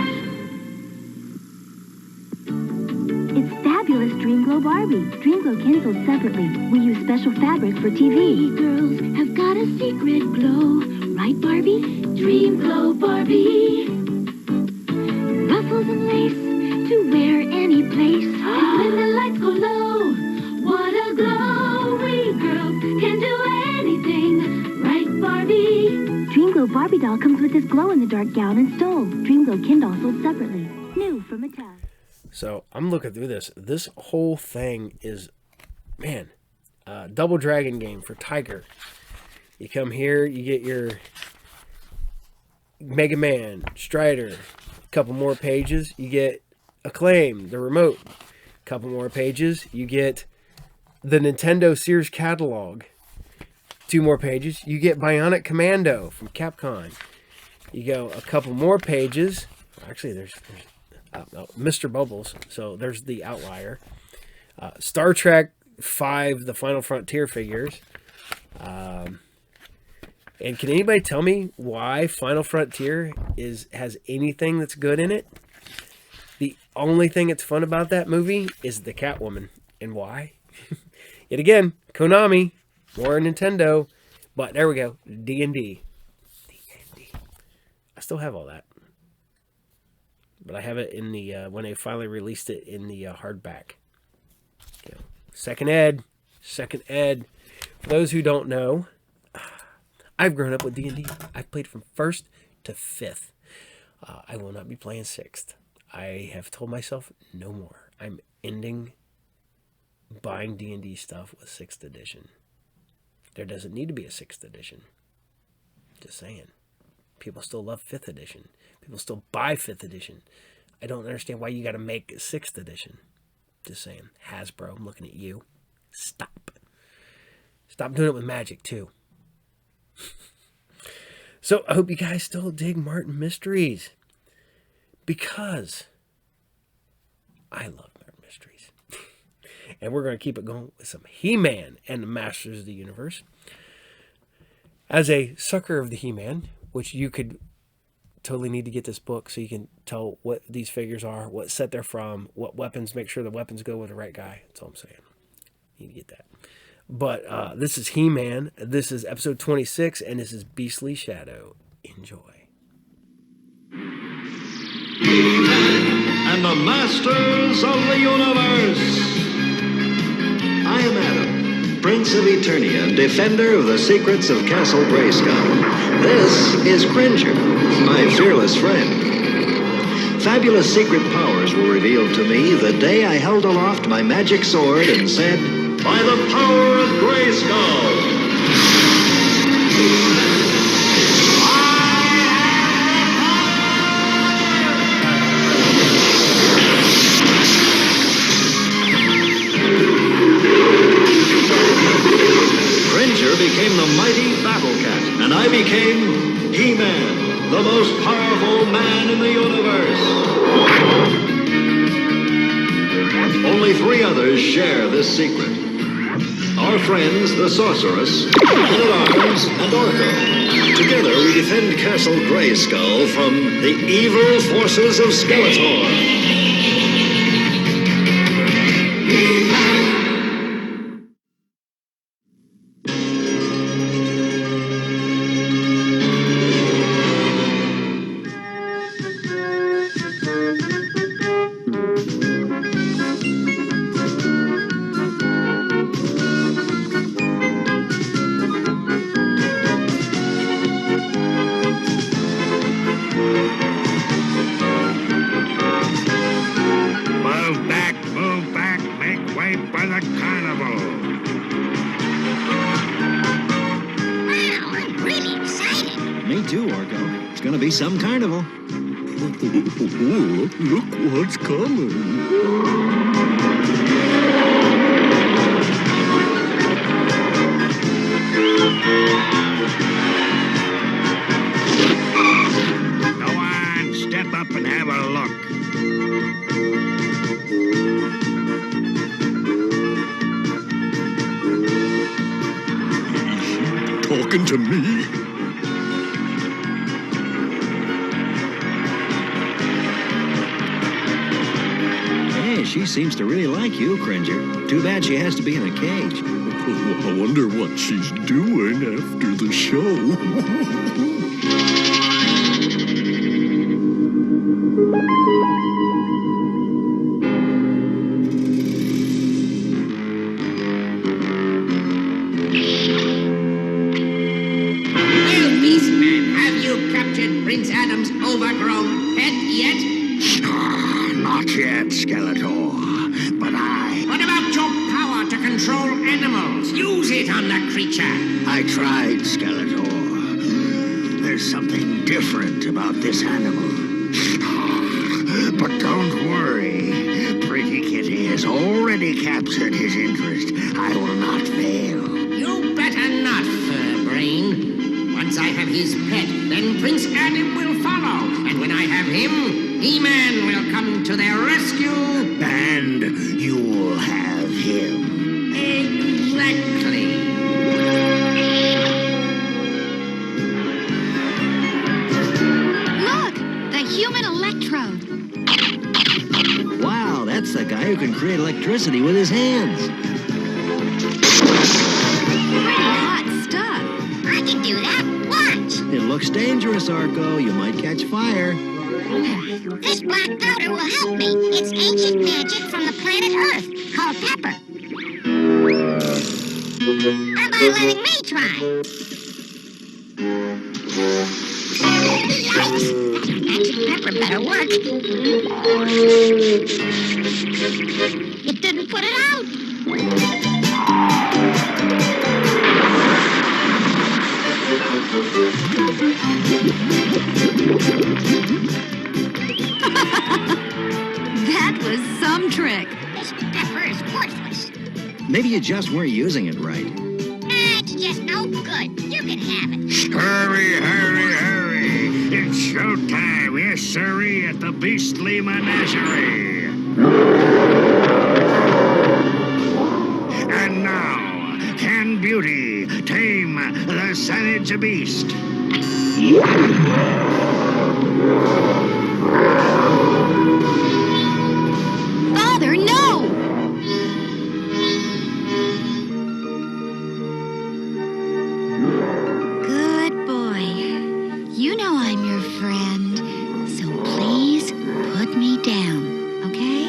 It's fabulous Dreamglow Barbie. Dreamglow Kindles separately. We use special fabric for TV. Girls have got a secret glow. Right, Barbie? Dreamglow Barbie. Ruffles and lace to wear any place. And when the lights go low, what a glow. We girls can do anything. Right, Barbie? Dreamglow Barbie doll comes with this glow-in-the-dark gown and stole. Dreamglow Kindle sold separately. New from Mattel. So I'm looking through this. This whole thing is, man, Double Dragon game for Tiger. You come here, you get your Mega Man, Strider, a couple more pages, you get Acclaim, the remote. A couple more pages, you get the Nintendo Sears catalog. 2 more pages, you get Bionic Commando from Capcom. You go a couple more pages. Actually, there's Mr. Bubbles, so there's the outlier. Star Trek 5, the Final Frontier figures. And can anybody tell me why Final Frontier has anything that's good in it? The only thing that's fun about that movie is the Catwoman. And why? Yet again, Konami, more Nintendo. But there we go, D&D. I still have all that. But I have it in the, when they finally released it in the hardback. You know, Second Ed. For those who don't know, I've grown up with D&D. I've played from 1st to 5th. I will not be playing 6th. I have told myself no more. I'm ending buying D&D stuff with 6th edition. There doesn't need to be a 6th edition. Just saying. People still love 5th edition. People still buy 5th edition. I don't understand why you got to make 6th edition. Just saying. Hasbro, I'm looking at you. Stop. Stop doing it with Magic, too. So, I hope you guys still dig Martin Mysteries. Because I love Martin Mysteries. And we're going to keep it going with some HeMan and the Masters of the Universe. As a sucker of the HeMan, which you could totally need to get this book so you can tell what these figures are, what set they're from, what weapons, make sure the weapons go with the right guy. That's all I'm saying. You need to get that. But this is HeMan. This is episode 26, and this is Beastly Shadow. Enjoy. And the Masters of the Universe. I am Adam, Prince of Eternia, defender of the secrets of Castle Grayskull. This is Cringer, my fearless friend. Fabulous secret powers were revealed to me the day I held aloft my magic sword and said, "By the power of Grayskull!" Cringer became the mighty Battle Cat, and I became HeMan, the most powerful man in the universe. Only 3 others share this secret. Our friends, the Sorceress, Man-at-Arms, and Orko. Together we defend Castle Grayskull from the evil forces of Skeletor. too, Orko. It's gonna be some carnival. Look what's coming. Go on, step up and have a look. Talking to me? Hey, she seems to really like you, Cringer. Too bad she has to be in a cage. I wonder what she's doing after the show. Prince Adam's overgrown pet yet? Not yet, Skeletor. But What about your power to control animals? Use it on the creature. I tried, Skeletor. There's something different about this animal. But don't worry. Pretty Kitty has already captured his interest. I will not fail. You better not, Furbrain. Once I have his pet, then Prince Adam will follow. And when I have him, HeMan will come to their rescue. And you'll have him. Exactly. Look! The human electrode. Wow, that's the guy who can create electricity with his hands. Pretty hot stuff. I can do that. Watch. It looks dangerous, Orko. You might catch fire. This black powder will help me. It's ancient magic from the planet Earth, called pepper. How about letting me try? Yikes! Magic pepper better work. It didn't put it out. That was some trick. This pepper is worthless. Maybe you just weren't using it right. It's just no good. You can have it. Hurry, hurry, hurry. It's showtime, yes, sirree, at the beastly menagerie. And now, can beauty tame the savage beast? Father, no! Good boy. You know I'm your friend, so please put me down, okay?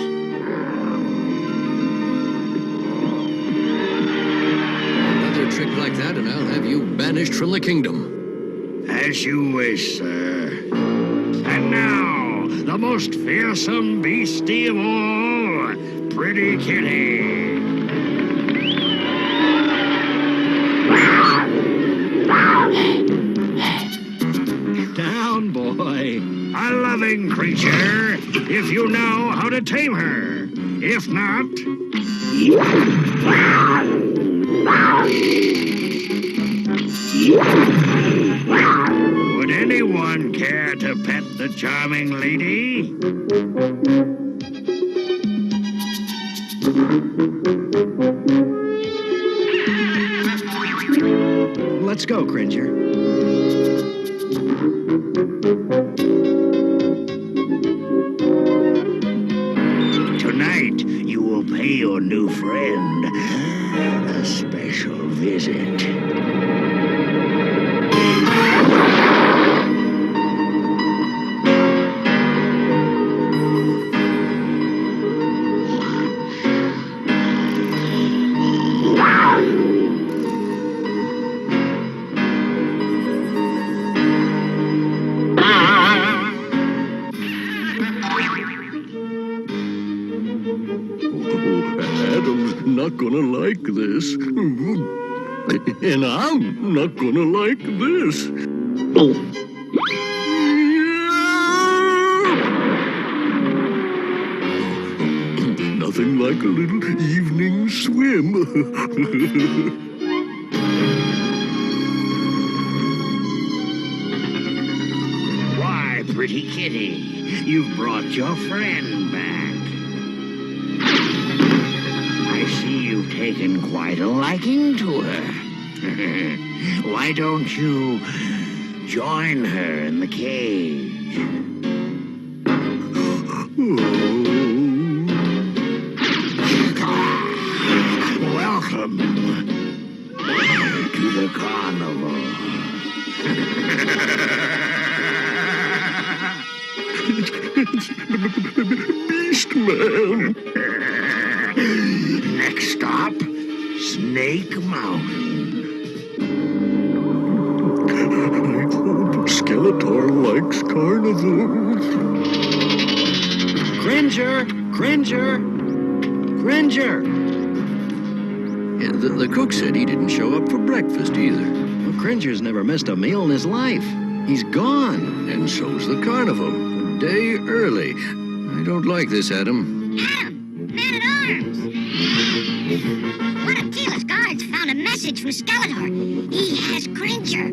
Another trick like that and I'll have you banished from the kingdom. As you wish, sir. And now, the most fearsome beastie of all, Pretty Kitty. Down, boy. A loving creature, if you know how to tame her. If not... Would anyone care to pet the charming lady? Let's go, Cringer. Tonight, you will pay your new friend a special visit. Adam's not gonna like this. And I'm not gonna like this. nothing like a little evening swim. Why, pretty kitty, you've brought your friend back. I see you've taken quite a liking to her. Why don't you join her in the cage? Welcome to the carnival. Beast Man. Next stop, Snake Mountain. I hope Skeletor likes carnivals. Cringer! Cringer! Cringer! Yeah, the cook said he didn't show up for breakfast either. Well, Cringer's never missed a meal in his life. He's gone. And so's the carnival. A day early. I don't like this, Adam. Man-at-Arms! One of Teela's guards found a message from Skeletor. He has Cringer.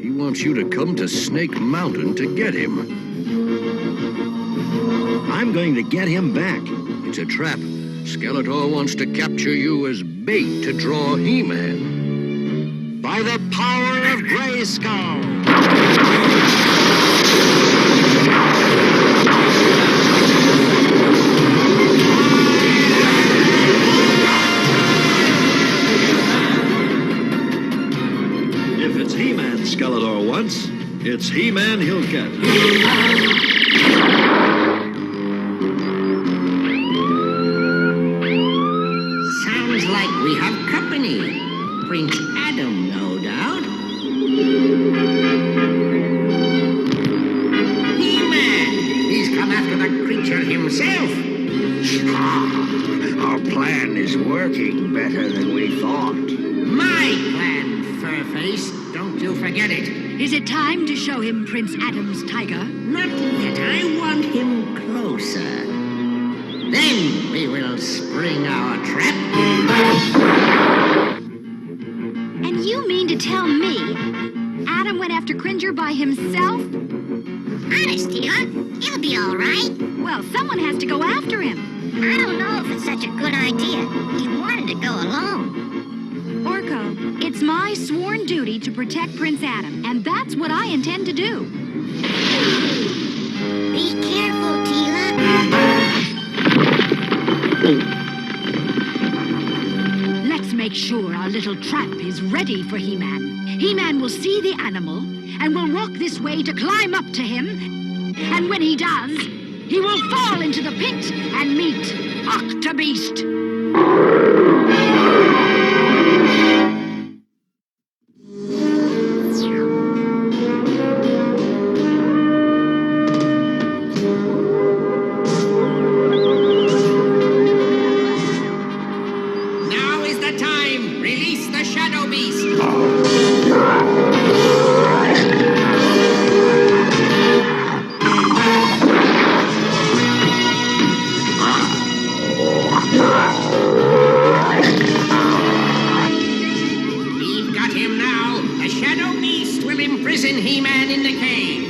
He wants you to come to Snake Mountain to get him. I'm going to get him back. It's a trap. Skeletor wants to capture you as bait to draw HeMan. By the power of Grayskull! If it's HeMan Skeletor wants, it's HeMan he'll get. Sounds like we have company. Prince Adam, no doubt. HeMan! He's come after the creature himself. Our plan is working better than we thought. My plan, Furface. Don't you forget it. Is it time to show him Prince Adam's tiger? Not yet. I want him closer. Then we will spring our trap. And you mean to tell me Adam went after Cringer by himself? Honest, Teela, he'll be all right. Well, someone has to go after him. I don't know if it's such a good idea. He wanted to go alone. Orko, it's my sworn duty to protect Prince Adam, and that's what I intend to do. Be careful, Teela. Let's make sure our little trap is ready for HeMan. HeMan will see the animal and will walk this way to climb up to him. And when he does, he will fall into the pit and meet Octobeast. Now is the time. Release the Shadow Beast. We've got him now. The Shadow Beast will imprison HeMan in the cave.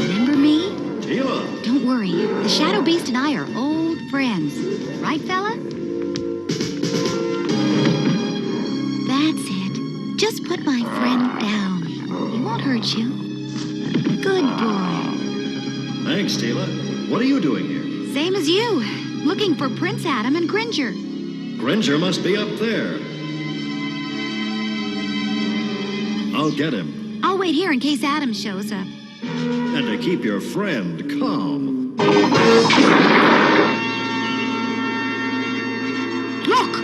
Remember me? Teela! Don't worry. The Shadow Beast and I are old friends. Right, fella? That's it. Just put my friend down. He won't hurt you. Good boy. Thanks, Teela. What are you doing here? Same as you. Looking for Prince Adam and Cringer. Cringer must be up there. I'll get him. I'll wait here in case Adam shows up. And to keep your friend calm. Look!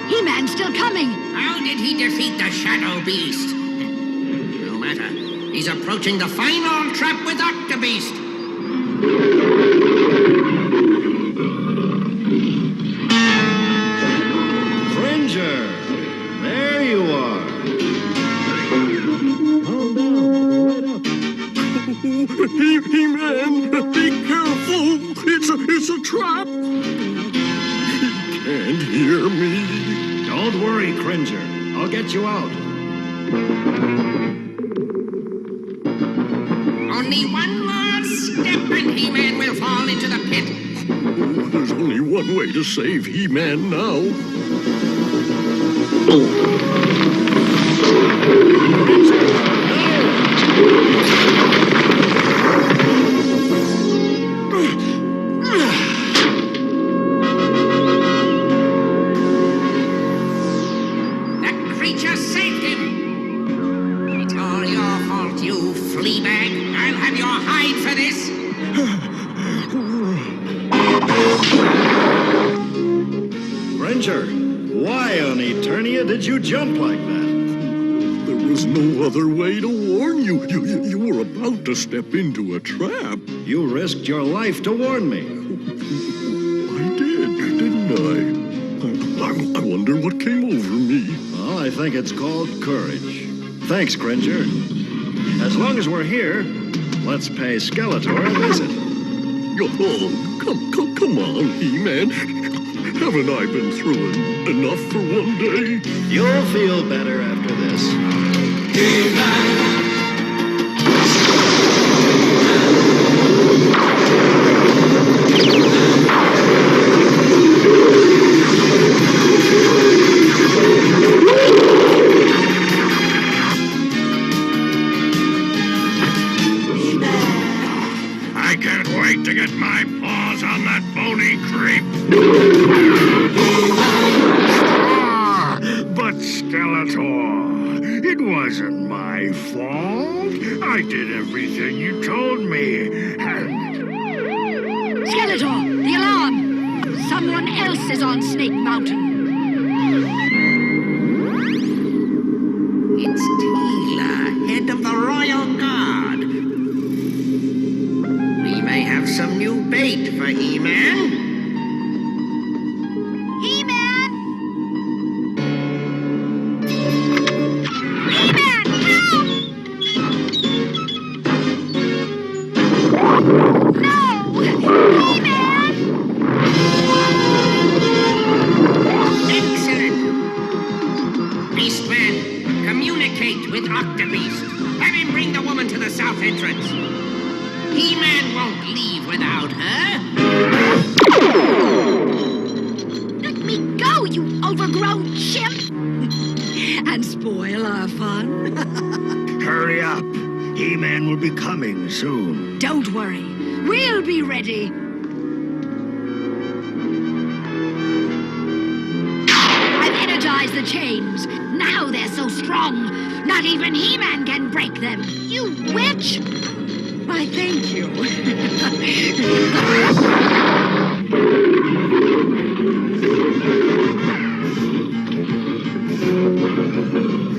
HeMan's still coming! How did he defeat the Shadow Beast? No matter. He's approaching the final trap with Octobeast. Cringer! There you are. Oh, trap. He can't hear me. Don't worry, Cringer. I'll get you out. Only one more step and He-Man will fall into the pit. Oh, there's only one way to save He-Man now. That creature saved him. It's all your fault, you flea bag. I'll have your hide for this. Cringer, why on Eternia did you jump like that? There was no other way to warn you. You were about to step into a trap. You risked your life to warn me. I did, didn't I? I wonder what came over me. Well, I think it's called courage. Thanks, Cringer. As long as we're here, let's pay Skeletor a visit. Oh, come on, He-Man. Haven't I been through enough for one day? You'll feel better after this. I can't wait to get my paws on that bony creep. But Skeletor, it wasn't my fault. I did everything you told me, and... Skeletor, the alarm! Someone else is on Snake Mountain. It's Teela, head of the Royal Guard. We may have some new bait for He-Man. He-Man! He-Man, help! No! He-Man! Excellent! Beastman, communicate with Octobeast. Have him bring the woman to the south entrance. He-Man won't leave without her. Let me go, you overgrown chimp! And spoil our fun. Hurry up. He-Man will be coming soon. Don't worry, we'll be ready. I've energized the chains. Now they're so strong, not even He-Man can break them. You witch! Why, thank you.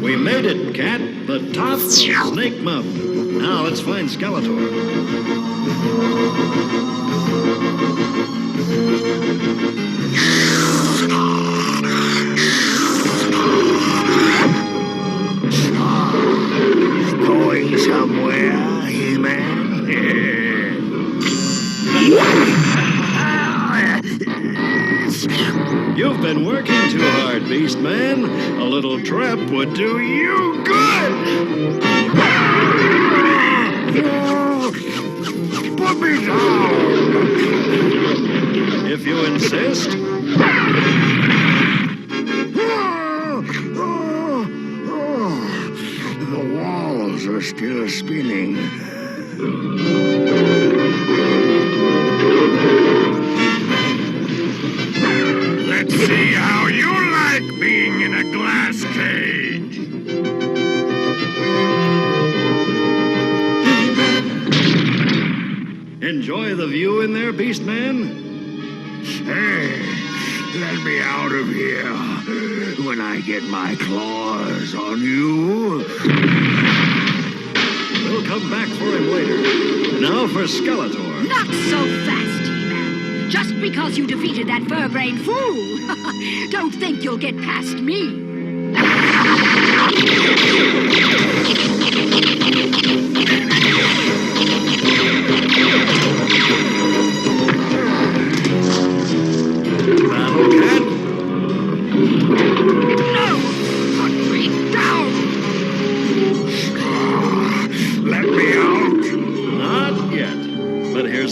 We made it, Cat. The top of Snake Mountain. Now let's find Skeletor. Going somewhere, He-Man? You've been working too hard, Beastman. A little trap would do you good. Put me down! If you insist. The walls are still spinning. Let's see how you like being in a glass cage. Enjoy the view in there, Beastman? Hey, let me out of here when I get my claws on you. We'll come back for him later. Now for Skeletor. Not so fast, He-Man. Just because you defeated that fur-brained fool. Don't think you'll get past me.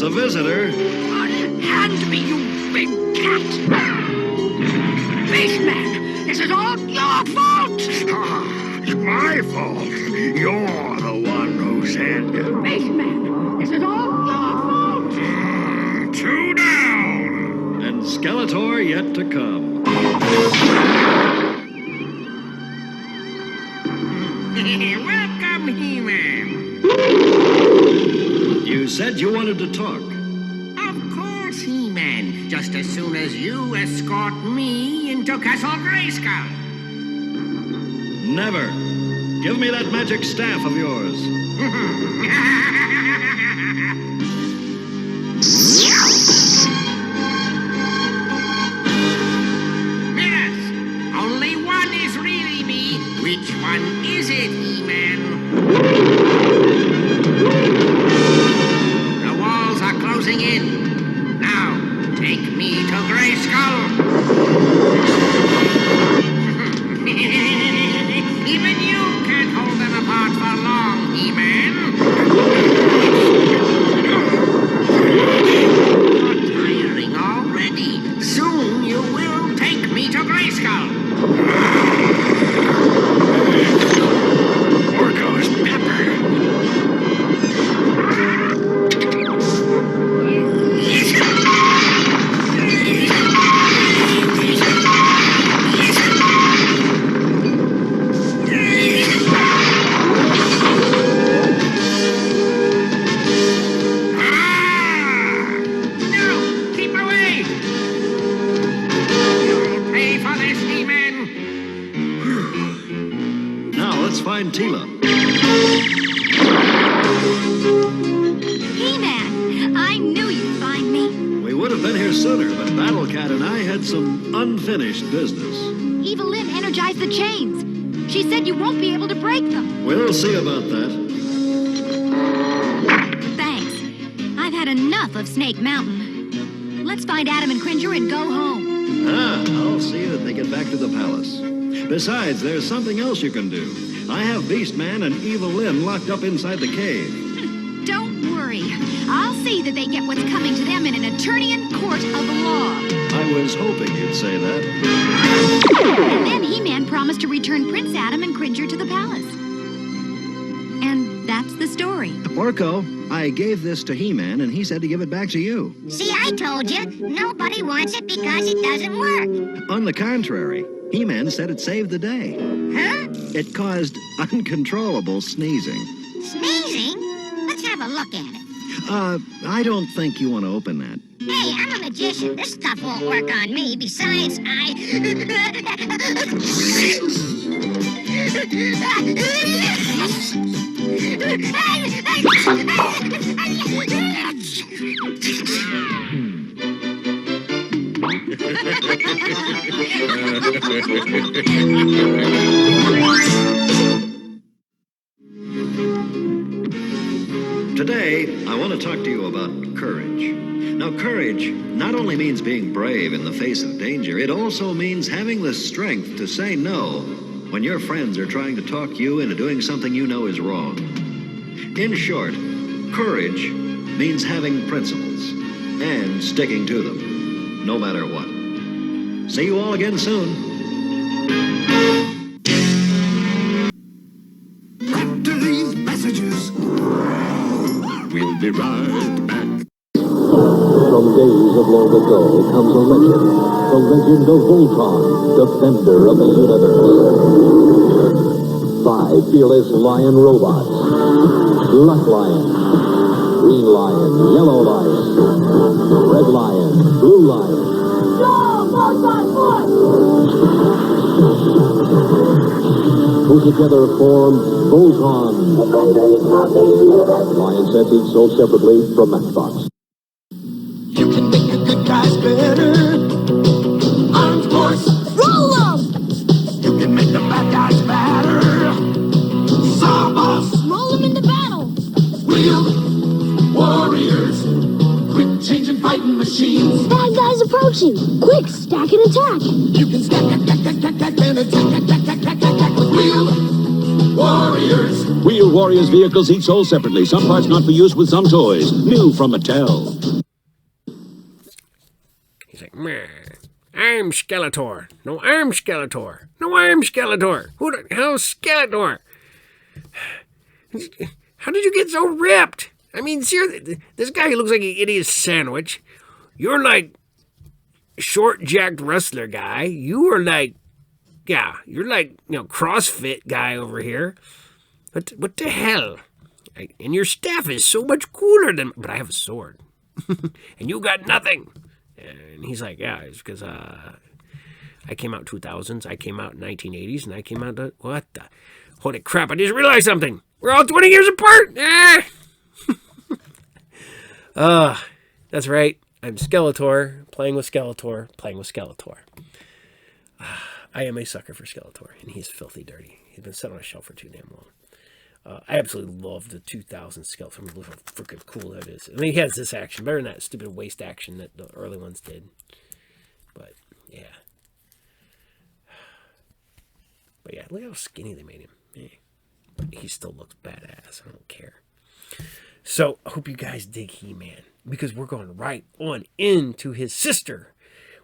there's a visitor. Unhand me, you big cat! Beastman, this is all your fault! My fault? You're the one who said... Beastman, this is all your fault! Two down! And Skeletor yet to come. Welcome, He-Man. You said you wanted to talk. Of course, He-Man. Just as soon as you escort me into Castle Grayskull. Never. Give me that magic staff of yours. Yes, only one is really me. Which one is it, He-Man? The walls are closing in. Now, take me to Grayskull. Even you can't hold them apart for long, He-Man. You're tiring already. Soon you will take me to Grayskull. There goes Pepper. Find Tila. He-Man, I knew you'd find me. We would have been here sooner, but Battle Cat and I had some unfinished business. Evil Lynn energized the chains. She said you won't be able to break them. We'll see about that. Thanks. I've had enough of Snake Mountain. Let's find Adam and Cringer and go home. I'll see that they get back to the palace. Besides, there's something else you can do. I have Beastman and Evil Lynn locked up inside the cave. Don't worry. I'll see that they get what's coming to them in an Eternian court of law. I was hoping you'd say that. And then He-Man promised to return Prince Adam and Cringer to the palace. And that's the story. Orko, I gave this to He-Man and he said to give it back to you. See, I told you. Nobody wants it because it doesn't work. On the contrary, He-Man said it saved the day. Huh? It caused uncontrollable sneezing. Sneezing? Let's have a look at it. I don't think you want to open that. Hey, I'm a magician. This stuff won't work on me. Besides, Today, I want to talk to you about courage. Now, courage not only means being brave in the face of danger, it also means having the strength to say no when your friends are trying to talk you into doing something you know is wrong. In short, courage means having principles and sticking to them, no matter what. See you all again soon. After these messages, we'll be right back. From days of long ago comes a legend. The legend of Voltron, defender of the universe. 5 fearless lion robots. Black Lion, Green Lion, Yellow Lion, Red Lion, Blue Lion. Go, Voltron, Who together form Voltron. Lion sets each sold separately from Matchbox. You can make the good guys better. Armed force, roll 'em! You can make the bad guys matter. Sawboss, roll them into battle. Real warriors, quick changing fighting machines. Bad guys approaching. Quick, stack and attack. You can stack and attack with real warriors. Wheel New Warriors vehicles each sold separately. Some parts not for use with some toys. New from Mattel. He's like, meh. I'm Skeletor. No, I'm Skeletor. No, I'm Skeletor. Who the hell's Skeletor? How did you get so ripped? I mean, seriously, this guy looks like an idiot sandwich. You're like short, jacked wrestler guy. You are like, yeah, you're like, CrossFit guy over here. What the hell? And your staff is so much cooler than, but I have a sword. And you got nothing. And he's like, yeah, it's because I came out 2000s, I came out 1980s, and I came out, what the? Holy crap, I just realized something. We're all 20 years apart. That's right. I'm Skeletor, playing with Skeletor. I am a sucker for Skeletor, and he's filthy dirty. He's been set on a shelf for too damn long. I absolutely love the 2000 Skeletor. Look how freaking cool that is. I mean, he has this action. Better than that stupid waste action that the early ones did. But, yeah. But, yeah, look how skinny they made him. Yeah. But he still looks badass. I don't care. So, I hope you guys dig He-Man. Because we're going right on into his sister.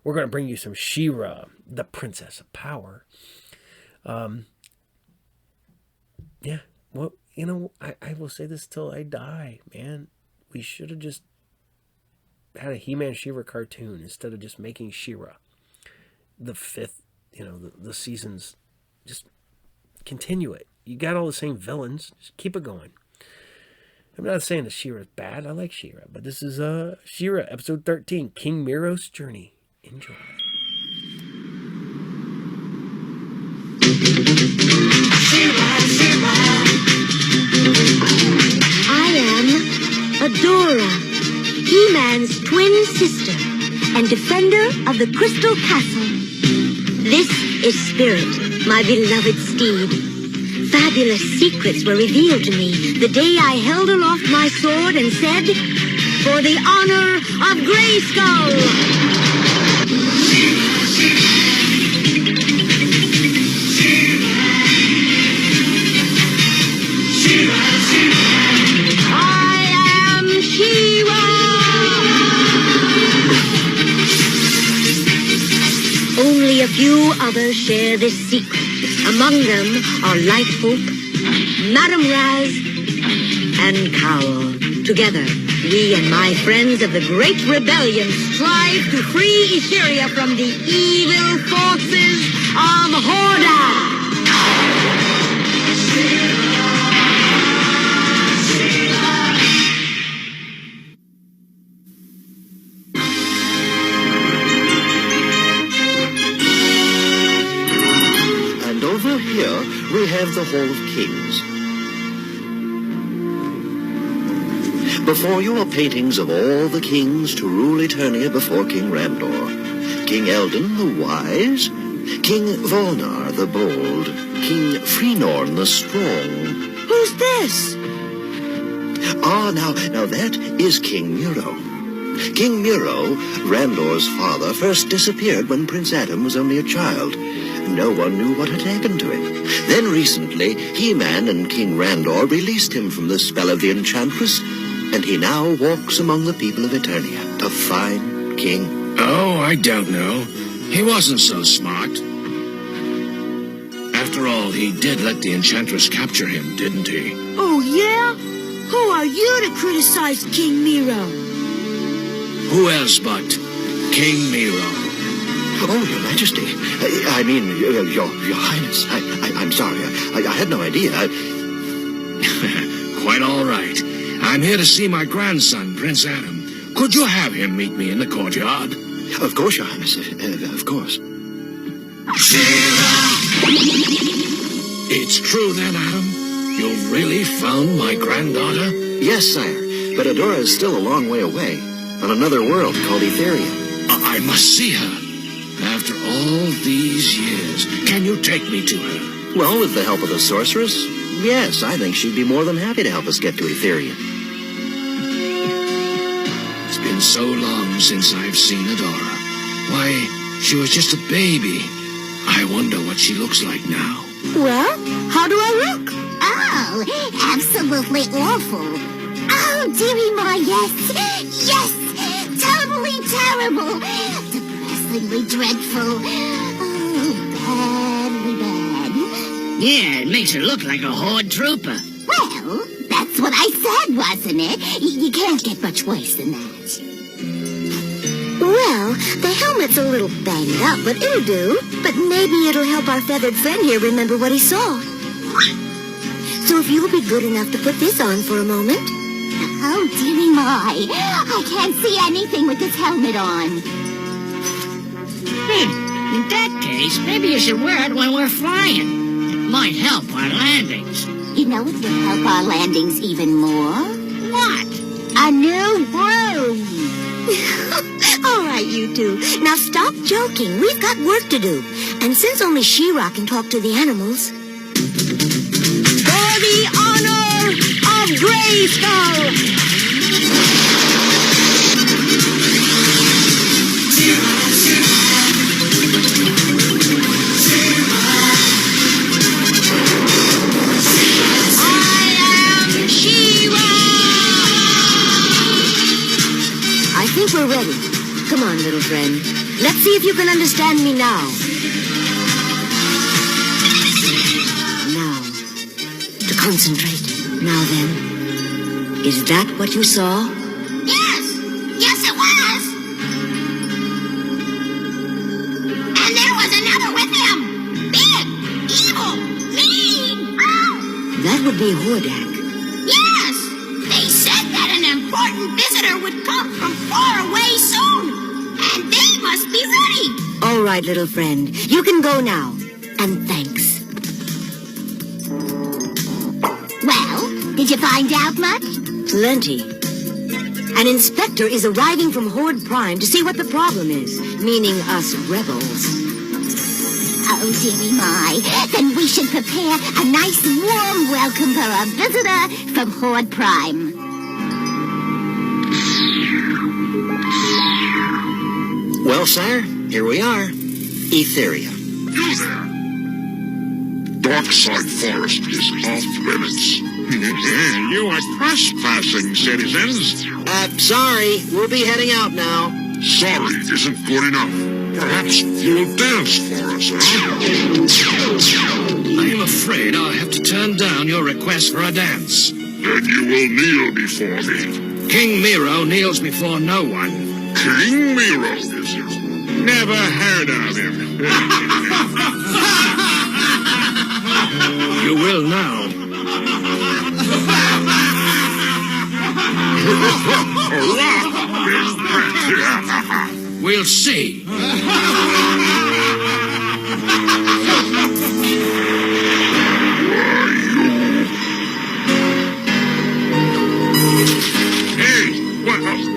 We're going to bring you some Shera, the Princess of Power. Yeah. Well, I will say this till I die, man. We should have just had a He-Man Shera cartoon instead of just making Shera the fifth, the seasons. Just continue it. You got all the same villains. Just keep it going. I'm not saying that Shera is bad. I like Shera. But this is Shera, episode 13, King Miro's Journey. Enjoy. I am Adora, He-Man's twin sister and defender of the Crystal Castle. This is Spirit, my beloved steed. Fabulous secrets were revealed to me the day I held aloft my sword and said, "For the honor of Grayskull!" Only a few others share this secret. Among them are Lighthope, Madame Raz, and Cowl. Together, we and my friends of the Great Rebellion strive to free Etheria from the evil forces of Horda. Over here, we have the Hall of Kings. Before you are paintings of all the kings to rule Eternia before King Randor. King Eldon the Wise, King Volnar the Bold, King Freenorn the Strong. Who's this? Now that is King Miro. King Miro, Randor's father, first disappeared when Prince Adam was only a child. No one knew what had happened to him. Then recently, He-Man and King Randor released him from the spell of the Enchantress, and he now walks among the people of Eternia to find King. Oh, I don't know. He wasn't so smart. After all, he did let the Enchantress capture him, didn't he? Oh, yeah? Who are you to criticize King Miro? Who else but King Miro? Oh, Your Majesty. I mean, Your Highness. I'm sorry. I had no idea. Quite all right. I'm here to see my grandson, Prince Adam. Could you have him meet me in the courtyard? Of course, Your Highness. Of course. Shera! It's true then, Adam? You've really found my granddaughter? Yes, sire. But Adora is still a long way away, on another world called Etheria. I must see her. After all these years, can you take me to her? Well, with the help of the sorceress, yes, I think she'd be more than happy to help us get to Etheria. It's been so long since I've seen Adora. Why, she was just a baby. I wonder what she looks like now. Well, how do I look? Oh, awful. Absolutely awful. Oh, dearie my, yes. Yes! Totally terrible. Depressingly dreadful. Oh, badly bad. Yeah, it makes her look like a Horde trooper. Well, that's what I said, wasn't it? You can't get much worse than that. Well, the helmet's a little banged up, but it'll do. But maybe it'll help our feathered friend here remember what he saw. So if you'll be good enough to put this on for a moment. Oh, dearie my. I can't see anything with this helmet on. In that case, maybe you should wear it when we're flying. It might help our landings. You know what would help our landings even more? What? A new broom. All right, you two. Now stop joking. We've got work to do. And since only Shera can talk to the animals... For the honor of Grayskull! I think we're ready. Come on, little friend. Let's see if you can understand me now. Now, to concentrate. Now then, is that what you saw? Yes! Yes, it was! And there was another with him! Big! Evil! Mean! Oh! That would be Hordak. Yes! They said that an important visitor would come from far away soon! And they must be ready! All right, little friend. You can go now. And thanks. Well, did you find out much? Plenty. An inspector is arriving from Horde Prime to see what the problem is, meaning us rebels. Oh, dearie my. Then we should prepare a nice warm welcome for our visitor from Horde Prime. Well, sire, here we are. Etheria. You there! Darkside Forest is off limits. You are trespassing, citizens. Sorry. We'll be heading out now. Sorry isn't good enough. Perhaps you'll dance for us, huh? I am afraid I'll have to turn down your request for a dance. Then you will kneel before me. King Miro kneels before no one. King Miro, is it? Never heard of him. You will now. We'll see.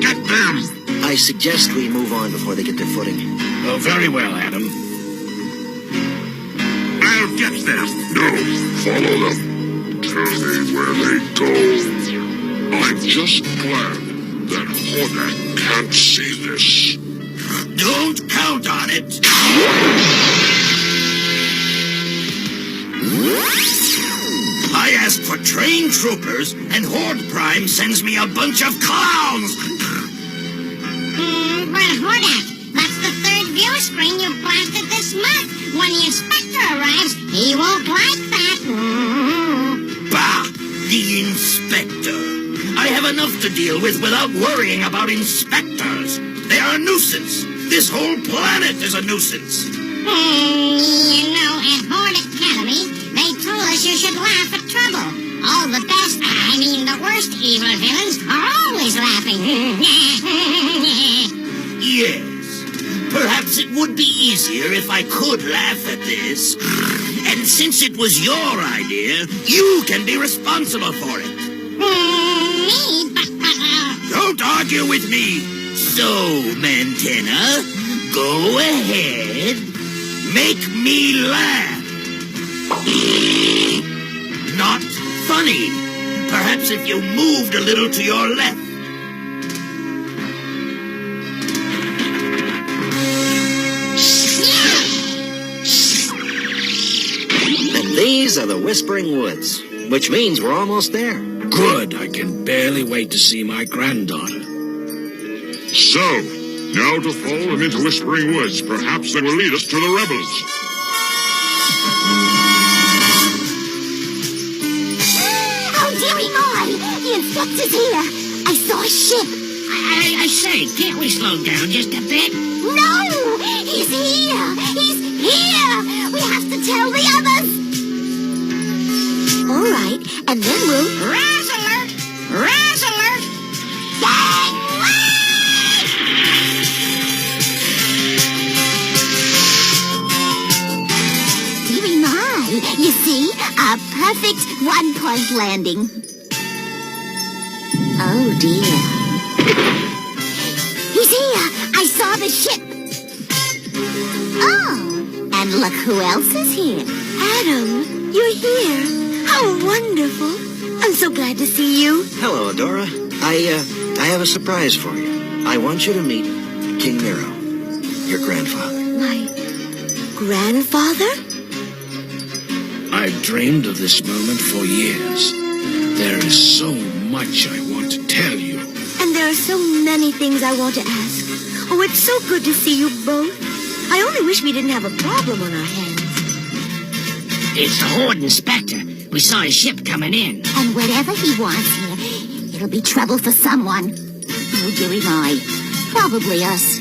Get them! I suggest we move on before they get their footing. Oh, very well, Adam. I'll get them. No, follow them. Tell me where they go. I'm just glad that Hordak can't see this. Don't count on it. I asked for trained troopers, and Horde Prime sends me a bunch of clowns. But Hordak, that's the third view screen you planted this month. When the inspector arrives, he won't like that. Bah! The inspector. I have enough to deal with without worrying about inspectors. They are a nuisance. This whole planet is a nuisance. You know, at Horde Academy, they told us you should laugh at trouble. All the best, the worst evil villains are always laughing. Yes. Perhaps it would be easier if I could laugh at this. And since it was your idea, you can be responsible for it. Don't argue with me. So, Mantenna, go ahead. Make me laugh. Not funny. Perhaps if you moved a little to your left. And these are the Whispering Woods. which means we're almost there. Good. I can barely wait to see my granddaughter. So, now to follow them into Whispering Woods. Perhaps they will lead us to the rebels. Oh, dearie my! The inspector's here! I saw a ship! I say, can't we slow down just a bit? No! He's here! He's here! We have to tell the others! All right, and then we'll... Raz alert! Raz alert! Bang! Dearie my! You see? A perfect one-point landing. Oh, dear. He's here! I saw the ship! Oh, and look who else is here. Adam, you're here. How wonderful. I'm so glad to see you. Hello, Adora. I have a surprise for you. I want you to meet King Nero, your grandfather. My grandfather? I've dreamed of this moment for years. There is so much I want to tell you. And there are so many things I want to ask. Oh, it's so good to see you both. I only wish we didn't have a problem on our hands. It's the Horde Inspector. We saw his ship coming in. And whatever he wants here, it'll be trouble for someone. Oh, dearie my. Probably us.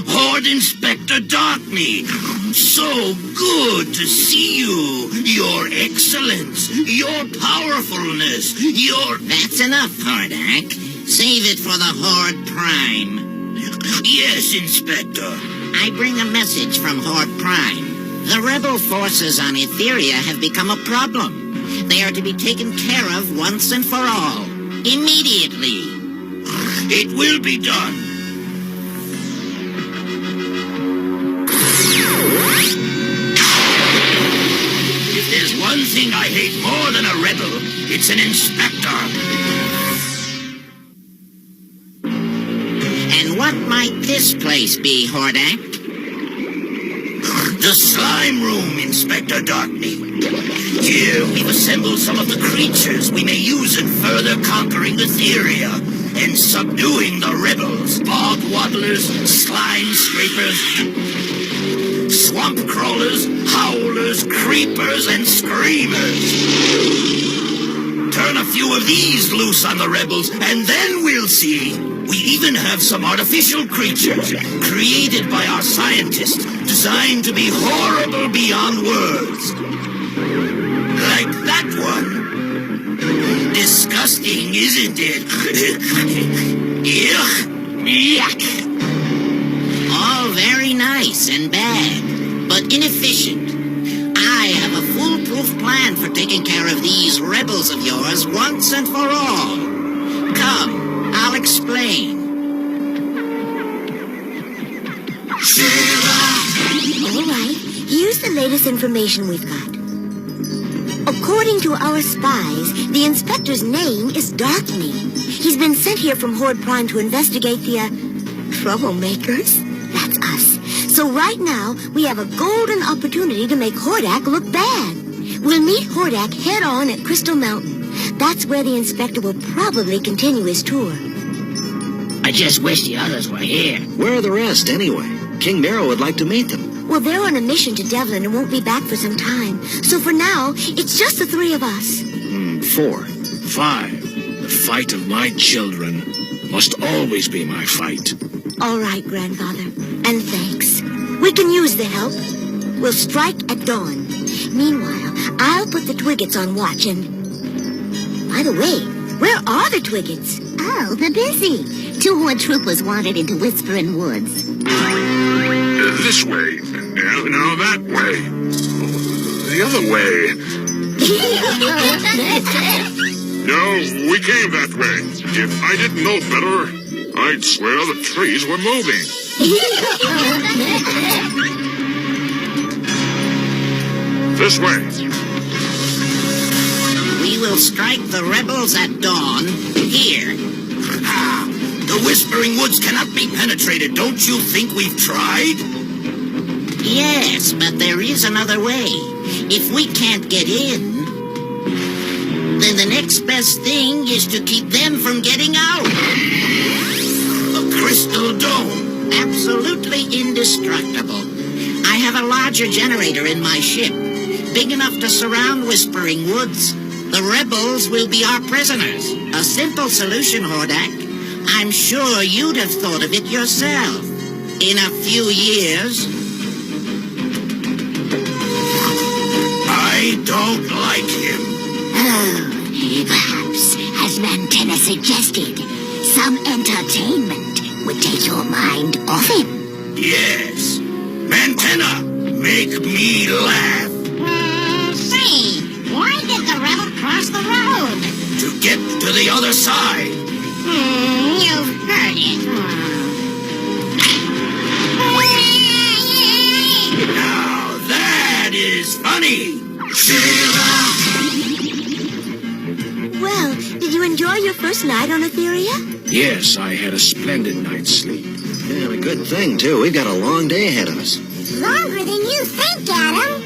Horde Inspector Darkney, so good to see you. Your excellence, your powerfulness, your... That's enough, Hordak. Save it for the Horde Prime. Yes, Inspector. I bring a message from Horde Prime. The rebel forces on Etheria have become a problem. They are to be taken care of once and for all. Immediately. It will be done. If there's one thing I hate more than a rebel, it's an inspector. And what might this place be, Hordak? The slime room, Inspector Darkney. Here we've assembled some of the creatures we may use in further conquering Etheria and subduing the rebels, bog waddlers, slime scrapers, swamp crawlers, howlers, creepers, and screamers. Turn a few of these loose on the rebels, and then we'll see. We even have some artificial creatures created by our scientists, designed to be horrible beyond words. Like that one. Disgusting, isn't it? Yuck. All very nice and bad, but inefficient. I have a foolproof plan for taking care of these rebels of yours once and for all. Come, I'll explain. All right, here's the latest information we've got. According to our spies, the inspector's name is Darkney. He's been sent here from Horde Prime to investigate the, troublemakers. That's us. So right now, we have a golden opportunity to make Hordak look bad. We'll meet Hordak head-on at Crystal Mountain. That's where the inspector will probably continue his tour. I just wish the others were here. Where are the rest, anyway? King Nero would like to meet them. Well, they're on a mission to Devlin and won't be back for some time. So for now, it's just the three of us. 4, 5. The fight of my children must always be my fight. All right, Grandfather. And thanks. We can use the help. We'll strike at dawn. Meanwhile, I'll put the Twiggets on watch and... By the way, where are the Twiggets? Oh, they're busy. 2 Horde troopers wandered into Whispering Woods. This way. Now that way. The other way. No, we came that way. If I didn't know better, I'd swear the trees were moving. This way. We will strike the rebels at dawn here. The Whispering Woods cannot be penetrated. Don't you think we've tried? Yes, but there is another way. If we can't get in, then the next best thing is to keep them from getting out. A crystal dome. Absolutely indestructible. I have a larger generator in my ship, big enough to surround Whispering Woods. The rebels will be our prisoners. A simple solution, Hordak. I'm sure you'd have thought of it yourself. In a few years. I don't like him. Oh, perhaps, as Mantenna suggested, some entertainment would take your mind off him. Yes. Mantenna, make me laugh. Say, why did the rebel cross the road? To get to the other side. You've heard it. Now that is funny. Well, did you enjoy your first night on Etheria? Yes, I had a splendid night's sleep. Yeah, and a good thing, too. We've got a long day ahead of us. Longer than you think, Adam.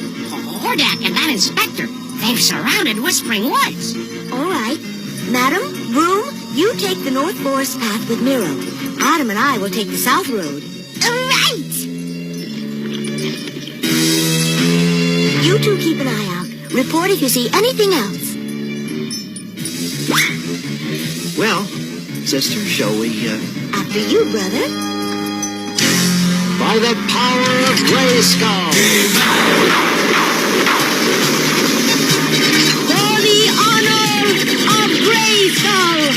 Hordak and that inspector, they've surrounded Whispering Woods. All right. Madam, Broom, you take the North Forest path with Miro. Adam and I will take the South Road. Right! You two keep an eye out. Report if you see anything else. Well, sister, shall we, After you, brother. By the power of Grayskull! For the honor of Grayskull!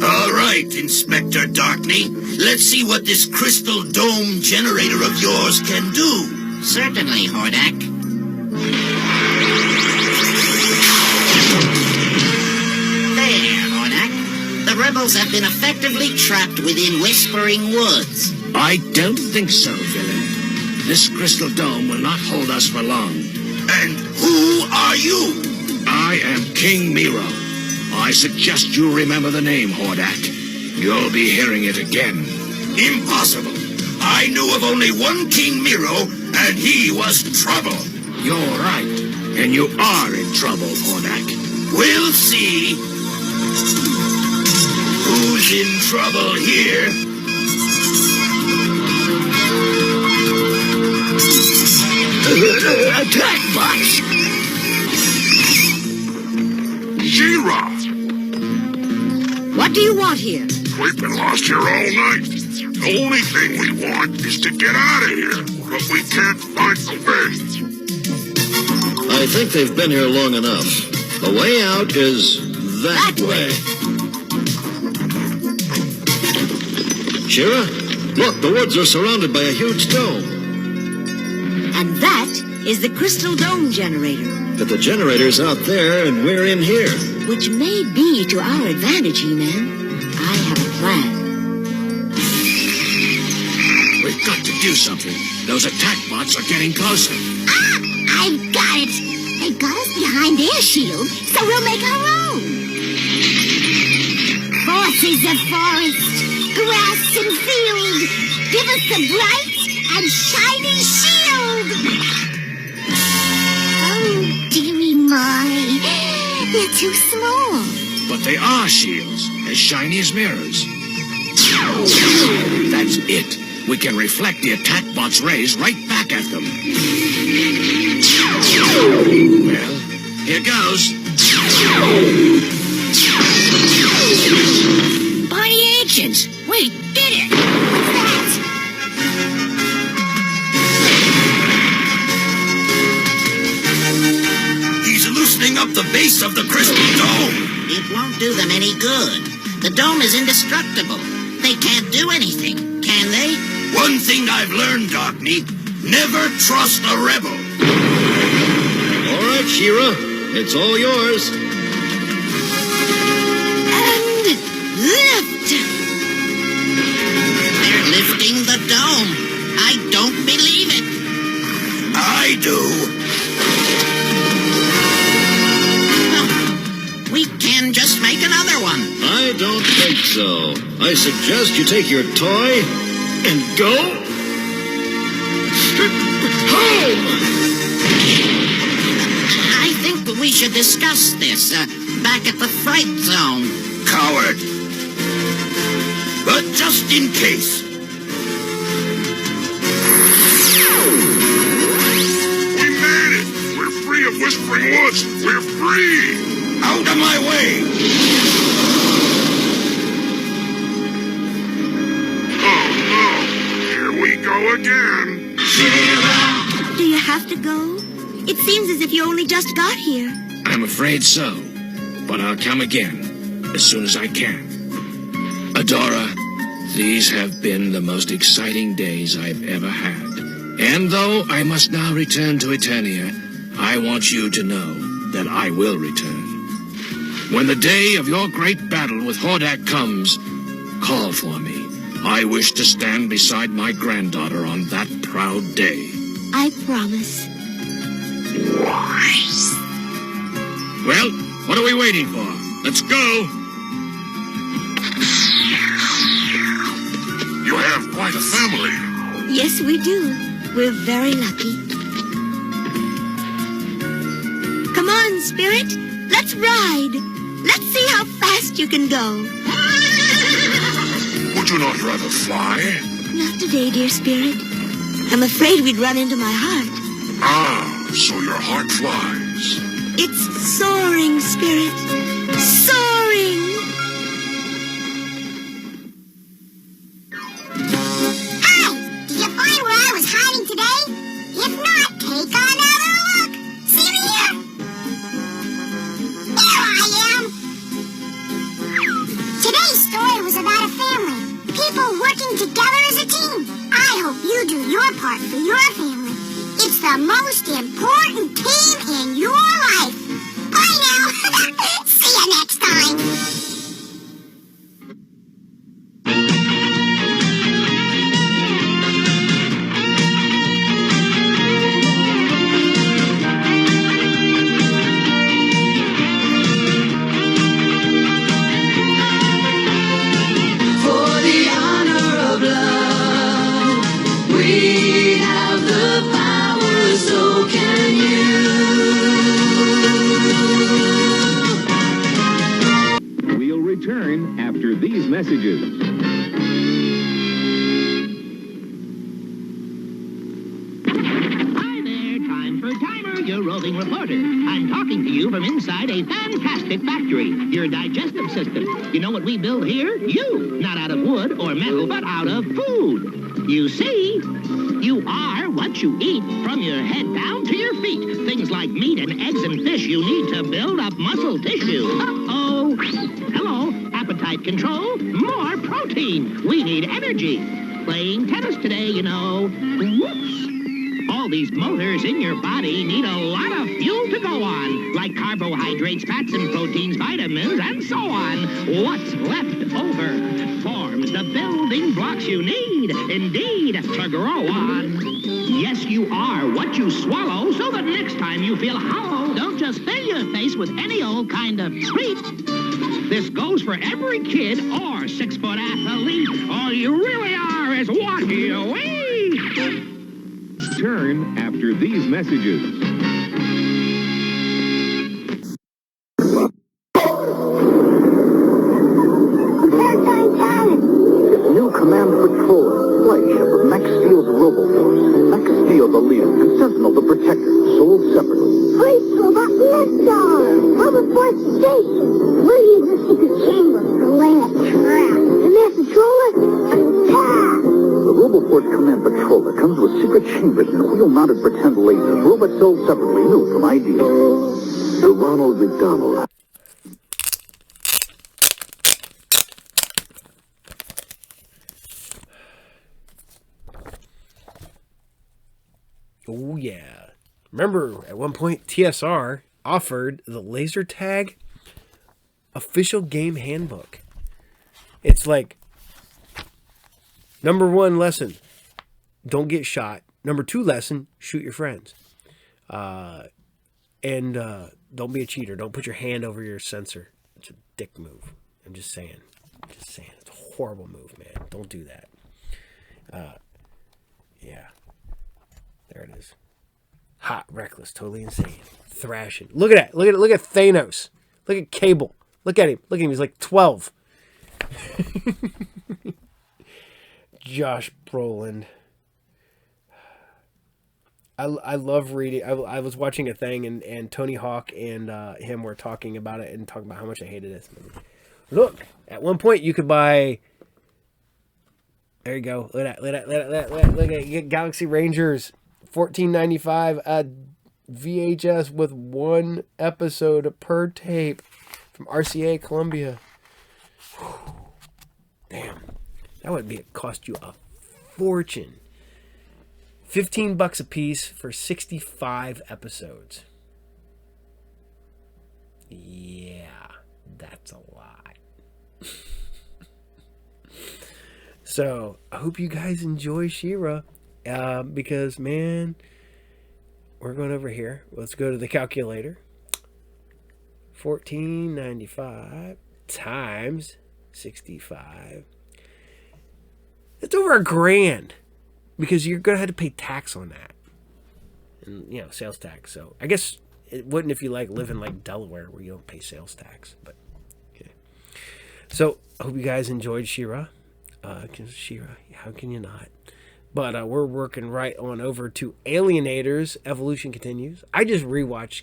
All right, Inspector Darkney. Let's see what this crystal dome generator of yours can do. Certainly, Hordak. There, Hordak. The rebels have been effectively trapped within Whispering Woods. I don't think so, villain. This crystal dome will not hold us for long. And who are you? I am King Miro. I suggest you remember the name, Hordak. You'll be hearing it again. Impossible. I knew of only one King Miro, and he was trouble. You're right. And you are in trouble, Hordak. We'll see. Who's in trouble here? Attack bots! Shera! What do you want here? We've been lost here all night. The only thing we want is to get out of here, but we can't find the way. I think they've been here long enough. The way out is that way. Shera, look, the woods are surrounded by a huge dome. And that is the Crystal Dome generator. But the generator's out there, and we're in here. Which may be to our advantage, HeMan. I have a plan. We've got to do something. Those attack bots are getting closer. Ah! I've got it! They've got us behind their shield, so we'll make our own! Forces of forest, grass and field, give us the bright and shiny shield! Oh, dearie my, they're too small. But they are shields, as shiny as mirrors. That's it. We can reflect the attack bot's rays right back at them. Well, here goes. By the ancients, we did it! blowing up the base of the crystal dome. It won't do them any good. The dome is indestructible. They can't do anything, can they? One thing I've learned, Dockney, never trust a rebel. All right, Shera, it's all yours. And lift! They're lifting the dome. I don't believe it. I do. We can just make another one. I don't think so. I suggest you take your toy and go home! I think we should discuss this back at the fright zone. Coward. But just in case. We made it! We're free of Whispering Woods! We're free! Out of my way! Oh no! Here we go again! Do you have to go? It seems as if you only just got here. I'm afraid so. But I'll come again, as soon as I can. Adora, these have been the most exciting days I've ever had. And though I must now return to Eternia, I want you to know that I will return. When the day of your great battle with Hordak comes, call for me. I wish to stand beside my granddaughter on that proud day. I promise. Well, what are we waiting for? Let's go! You have quite a family. Yes, we do. We're very lucky. Come on, Spirit. Let's ride. Let's see how fast you can go. Would you not rather fly? Not today, dear Spirit. I'm afraid we'd run into my heart. Ah, so your heart flies. It's soaring, Spirit. Soaring! Hi! Did you find where I was hiding today? If not, take another look. See me here? There I am! Today's story was about a family. People working together as a team. I hope you do your part for your family. It's the most important team in your life. Bye now. See you next time. For the honor of love, we have the power, so can you. We'll return after these messages. Hi there, time for timer, your roving reporter. I'm talking to you from inside a fantastic factory, your digestive system. You know what we build here? You! Not out of wood or metal, but out of food. You see, you are what you eat from your head down to your feet. Things like meat and eggs and fish you need to build up muscle tissue. Uh-oh. Hello, appetite control, more protein. We need energy. Playing tennis today, you know. Whoops. All these motors in your body need a lot of fuel to go on, like carbohydrates, fats, and proteins, vitamins, and so on. What's left over forms the building blocks you need, indeed, to grow on. Yes, you are what you swallow, so that next time you feel hollow, don't just fill your face with any old kind of treat. This goes for every kid or 6-foot athlete. All you really are is what you eat. Turn after these messages. New command patrol, flagship of Max Steel's Roboforce. Max Steel, the leader, and Sentinel, the protector, sold separately. Police robot Nestor! Roboforce Station! We're using the secret chamber for laying a trap. The mass patroller? Attack! The Roboforce Command Patroller comes with secret chambers and wheel-mounted pretend lasers. Robots sold separately, new from ID. to Ronald McDonald. Oh, yeah. Remember, at one point, TSR offered the laser tag official game handbook. It's like, number 1 lesson, don't get shot. Number 2 lesson, shoot your friends. And don't be a cheater. Don't put your hand over your sensor. It's a dick move. I'm just saying. It's a horrible move, man. Don't do that. Yeah. There it is. Hot, reckless, totally insane. Thrashing. Look at that. Look at Thanos. Look at Cable. Look at him. He's like 12. Josh Brolin. I love reading. I was watching a thing and Tony Hawk and him were talking about it and talking about how much I hated this movie. Look, at one point you could buy. There you go. Look at that. Galaxy Rangers, $14.95. VHS with 1 episode per tape from RCA Columbia. Whew. Damn, that would cost you a fortune. $15 a piece for 65 episodes. Yeah, that's a lot. So I hope you guys enjoy Shera, because man, we're going over here. Let's go to the calculator. $14.95 times 65. It's over $1,000. Because you're going to have to pay tax on that. And, sales tax. So, I guess it wouldn't if you live in Delaware where you don't pay sales tax. But, okay. So, I hope you guys enjoyed Shera. Shera, how can you not? But we're working right on over to Alienators. Evolution continues. I just rewatched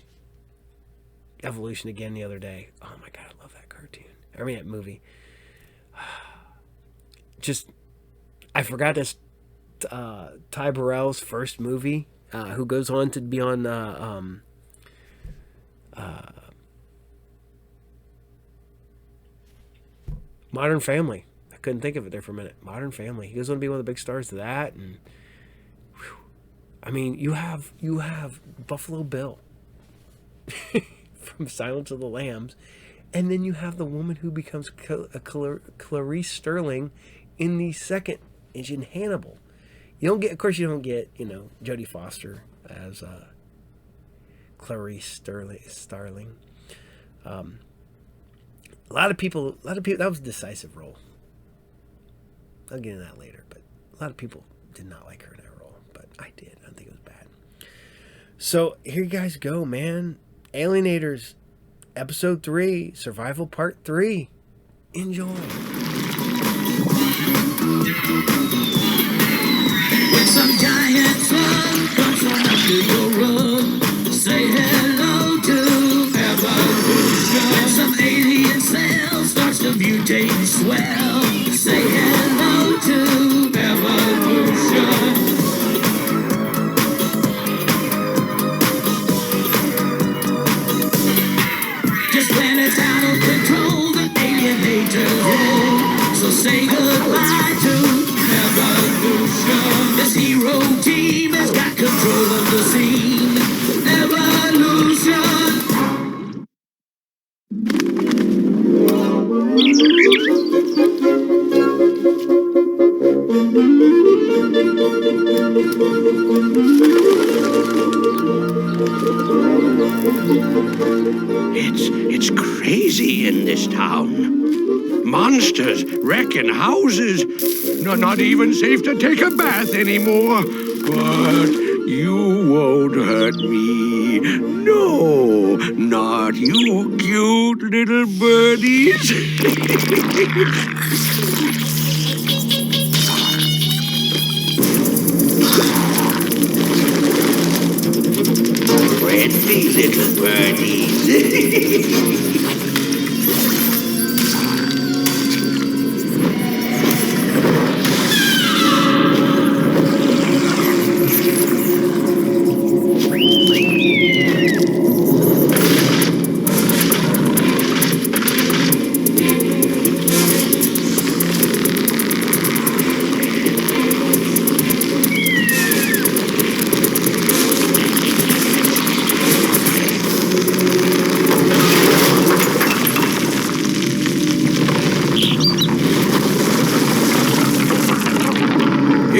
Evolution again the other day. Oh my God, I love that cartoon. That movie. I forgot this. Ty Burrell's first movie, who goes on to be on Modern Family. I couldn't think of it there for a minute. Modern Family. He goes on to be one of the big stars of that, and you have Buffalo Bill from Silence of the Lambs, and then you have the woman who becomes Clarice Sterling in the second in Hannibal. You don't get Jodie Foster as Clarice Starling. A lot of people, that was a decisive role. I'll get into that later, but a lot of people did not like her in that role, but I did. I don't think it was bad. So here you guys go, man. Alienators, episode 3, survival part 3. Enjoy. Some giant slug comes from under your rug. Say hello to evolution. Some alien cell starts to mutate and swell. Say hello to evolution. Just when it's out of control, the alienators roll. So say goodbye to evolution. This hero team has got control of the scene. Evolution. It's crazy in this town. Monsters wrecking houses. Not even safe to take a bath anymore. But you won't hurt me. No, not you cute little birdies. Friendly little birdies.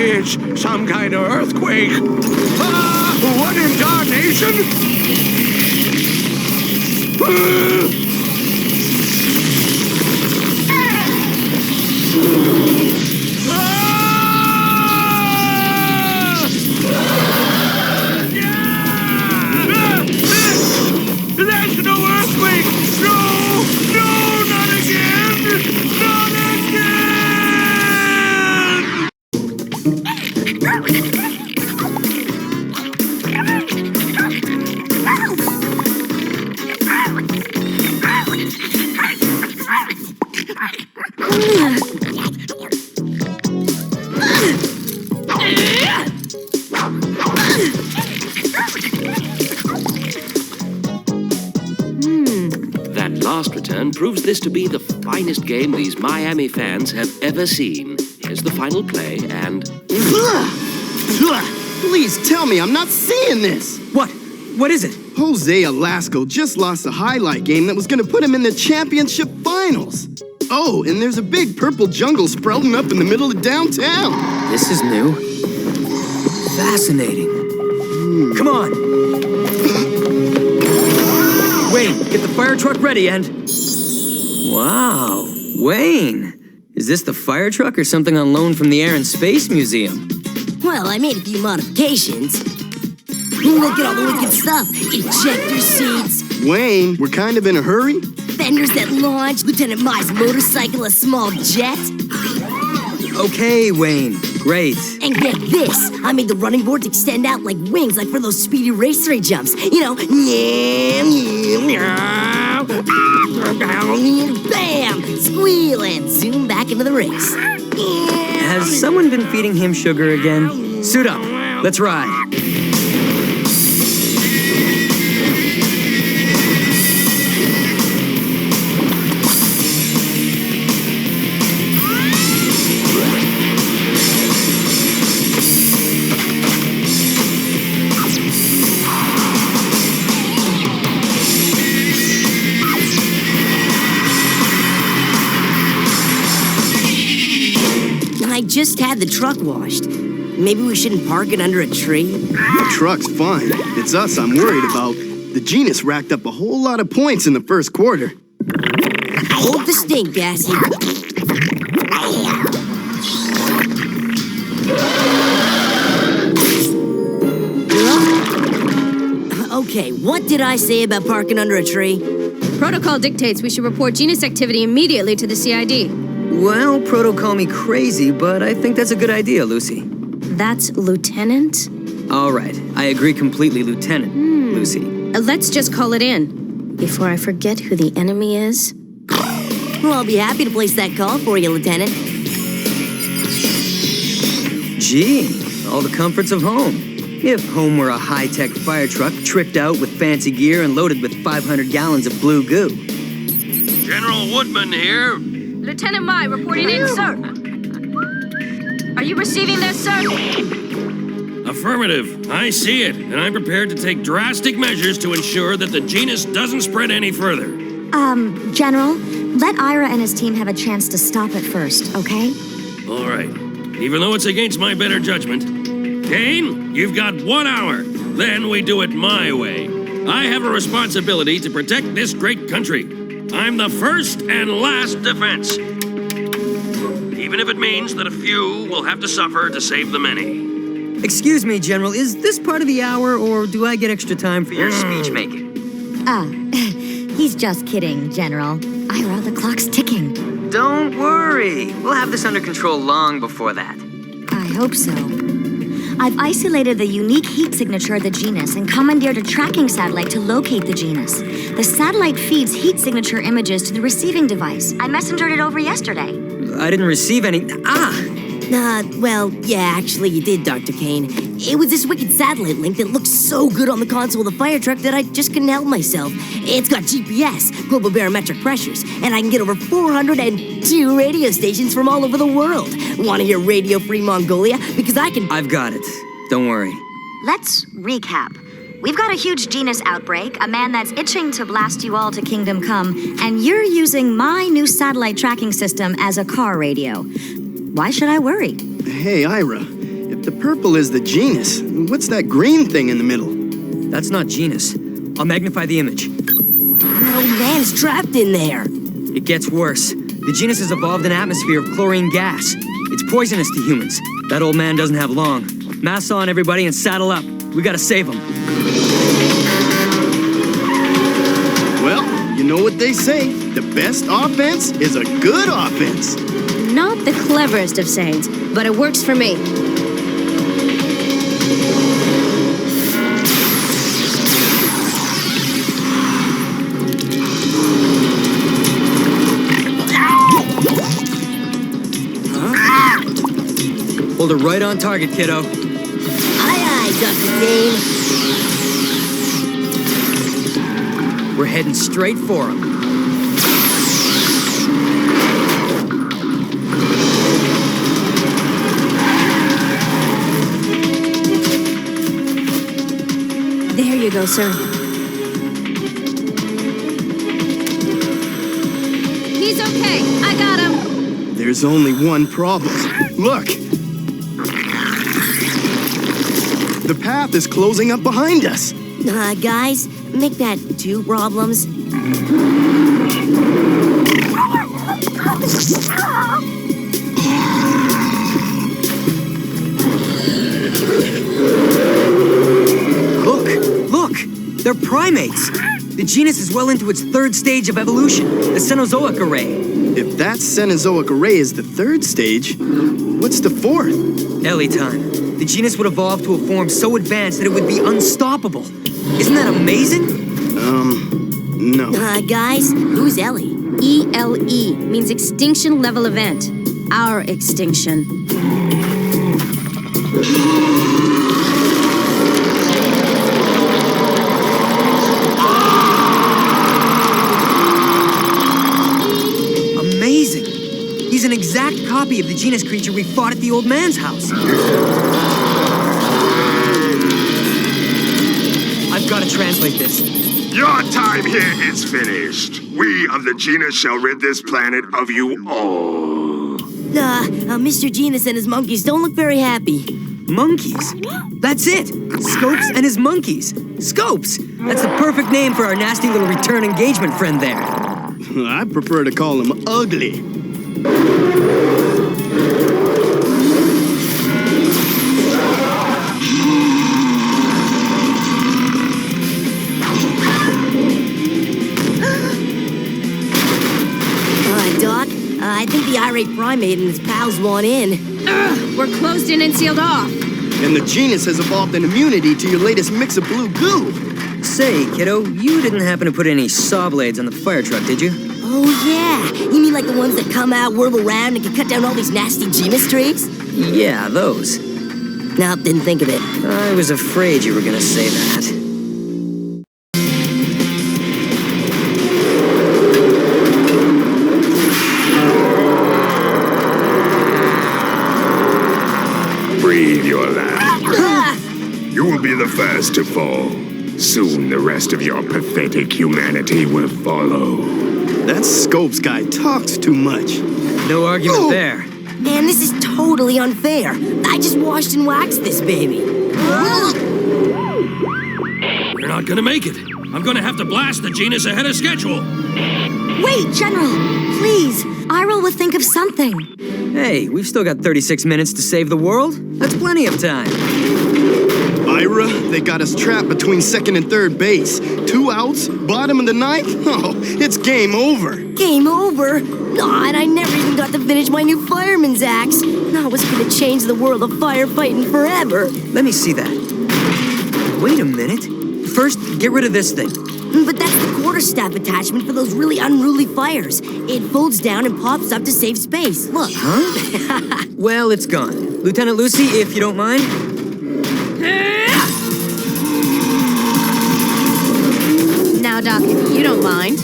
It's some kind of earthquake. Ah, what in darnation? There's no earthquake! No! No, not again! Not That last return proves this to be the finest game these Miami fans have ever seen. Here's the final play, and... Please tell me I'm not seeing this! What? What is it? Jose Alasco just lost a highlight game that was gonna put him in the championship finals. Oh, and there's a big purple jungle sprouting up in the middle of downtown. This is new. Fascinating. Come on. Wayne, get the fire truck ready and... Wow, Wayne. Is this the fire truck or something on loan from the Air and Space Museum? Well, I made a few modifications. Look at all the wicked stuff. Ejector seats. Wayne, we're kind of in a hurry. Fenders that launch. Lieutenant Mai's motorcycle, a small jet. Okay, Wayne. Great. And get this. I made the running boards extend out like wings, like for those speedy racer jumps. You know, bam! Squeal and zoom back into the race. Has someone been feeding him sugar again? Suit up. Let's ride. I just had the truck washed. Maybe we shouldn't park it under a tree? The truck's fine. It's us I'm worried about. The Genus racked up a whole lot of points in the first quarter. Hold the stink, Gassy. Okay, what did I say about parking under a tree? Protocol dictates we should report genus activity immediately to the CID. Well, Proto call me crazy, but I think that's a good idea, Lucy. That's Lieutenant? All right, I agree completely, Lieutenant, Lucy. Let's just call it in, before I forget who the enemy is. Well, I'll be happy to place that call for you, Lieutenant. Gee, all the comforts of home. If home were a high-tech fire truck tricked out with fancy gear and loaded with 500 gallons of blue goo. General Woodman here. Lieutenant Mai reporting in, sir. Are you receiving this, sir? Affirmative. I see it, and I'm prepared to take drastic measures to ensure that the genus doesn't spread any further. General, let Ira and his team have a chance to stop it first, okay? All right. Even though it's against my better judgment. Kane, you've got 1 hour. Then we do it my way. I have a responsibility to protect this great country. I'm the first and last defense. Even if it means that a few will have to suffer to save the many. Excuse me, General, is this part of the hour, or do I get extra time for your speech making? He's just kidding, General. Ira, the clock's ticking. Don't worry. We'll have this under control long before that. I hope so. I've isolated the unique heat signature of the genus and commandeered a tracking satellite to locate the genus. The satellite feeds heat signature images to the receiving device. I messengered it over yesterday. I didn't receive any... Well, yeah, actually you did, Dr. Kane. It was this wicked satellite link that looked so good on the console of the fire truck that I just couldn't help myself. It's got GPS, global barometric pressures, and I can get over 402 radio stations from all over the world. Want to hear Radio Free Mongolia? Because I can... I've got it. Don't worry. Let's recap. We've got a huge genus outbreak, a man that's itching to blast you all to Kingdom Come, and you're using my new satellite tracking system as a car radio. Why should I worry? Hey, Ira. The purple is the genus. What's that green thing in the middle? That's not genus. I'll magnify the image. That old man's trapped in there. It gets worse. The genus has evolved an atmosphere of chlorine gas. It's poisonous to humans. That old man doesn't have long. Masks on, everybody, and saddle up. We gotta save him. Well, you know what they say. The best offense is a good offense. Not the cleverest of sayings, but it works for me. Hold her right on target, kiddo. Aye, aye, Dr. Kane. We're heading straight for him. There you go, sir. He's okay. I got him. There's only one problem. Look! The path is closing up behind us. Guys, make that 2 problems. Look! They're primates! The genus is well into its 3rd stage of evolution, the Cenozoic array. If that Cenozoic array is the 3rd stage, what's the 4th? Ellie time. The genus would evolve to a form so advanced that it would be unstoppable. Isn't that amazing? No. Guys, who's Ellie? ELE means extinction level event. Our extinction. Amazing. He's an exact copy of the genus creature we fought at the old man's house. I've got to translate this. Your time here is finished. We of the genus shall rid this planet of you all. Mr. Genus and his monkeys don't look very happy. Monkeys? That's it! Scopes and his monkeys. Scopes! That's the perfect name for our nasty little return engagement friend there. I prefer to call him Ugly. Doc, I think the irate primate and his pals want in. We're closed in and sealed off. And the genus has evolved an immunity to your latest mix of blue goo. Say, kiddo, you didn't happen to put any saw blades on the fire truck, did you? Oh, yeah. You mean like the ones that come out, whirl around, and can cut down all these nasty genus trees? Yeah, those. Nope, didn't think of it. I was afraid you were gonna say that. Breathe your last. You will be the first to fall. Soon the rest of your pathetic humanity will follow. That Scopes guy talks too much. No argument there. Man, this is totally unfair. I just washed and waxed this baby. We're not gonna make it. I'm gonna have to blast the genus ahead of schedule. Wait, General, please. Iroh will think of something. Hey, we've still got 36 minutes to save the world. That's plenty of time. Ira, they got us trapped between 2nd and 3rd base. 2 outs, bottom of the 9th? Oh, it's game over. Game over? Aw, and I never even got to finish my new fireman's axe. I was gonna change the world of firefighting forever. Let me see that. Wait a minute. First, get rid of this thing. But that's the quarterstaff attachment for those really unruly fires. It folds down and pops up to save space. Look. Huh? Well, it's gone. Lieutenant Lucy, if you don't mind. Now, Doc, if you don't mind.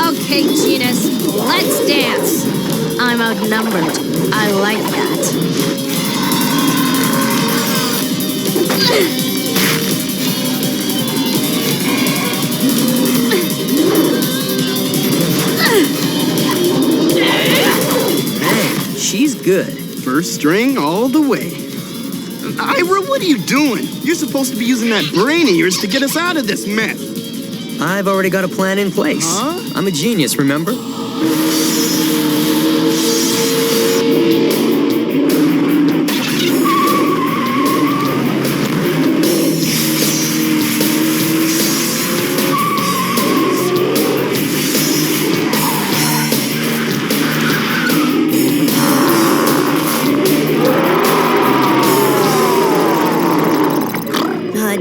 Okay, Genus, let's dance. I'm outnumbered. I like that. she's good. First string all the way. Ira, what are you doing? You're supposed to be using that brain of yours to get us out of this mess. I've already got a plan in place. Huh? I'm a genius, remember?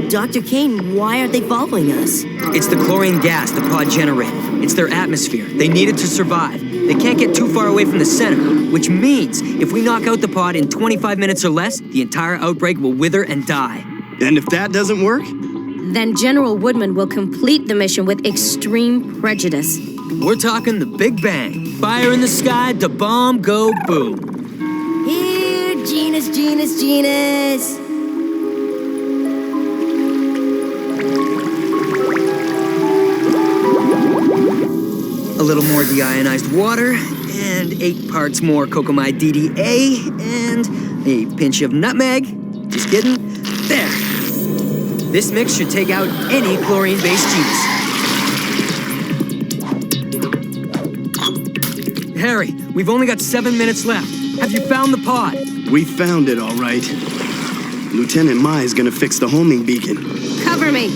Dr. Kane, why aren't they following us? It's the chlorine gas the pod generated. It's their atmosphere. They need it to survive. They can't get too far away from the center, which means if we knock out the pod in 25 minutes or less, the entire outbreak will wither and die. And if that doesn't work? Then General Woodman will complete the mission with extreme prejudice. We're talking the Big Bang. Fire in the sky, da bomb, go boom. Here, Genus, Genus, Genus. A little more deionized water, and 8 parts more cocamide DDA, and a pinch of nutmeg. Just kidding. There. This mix should take out any chlorine-based genus. Harry, we've only got 7 minutes left. Have you found the pod? We found it, all right. Lieutenant Mai is gonna fix the homing beacon. Cover me.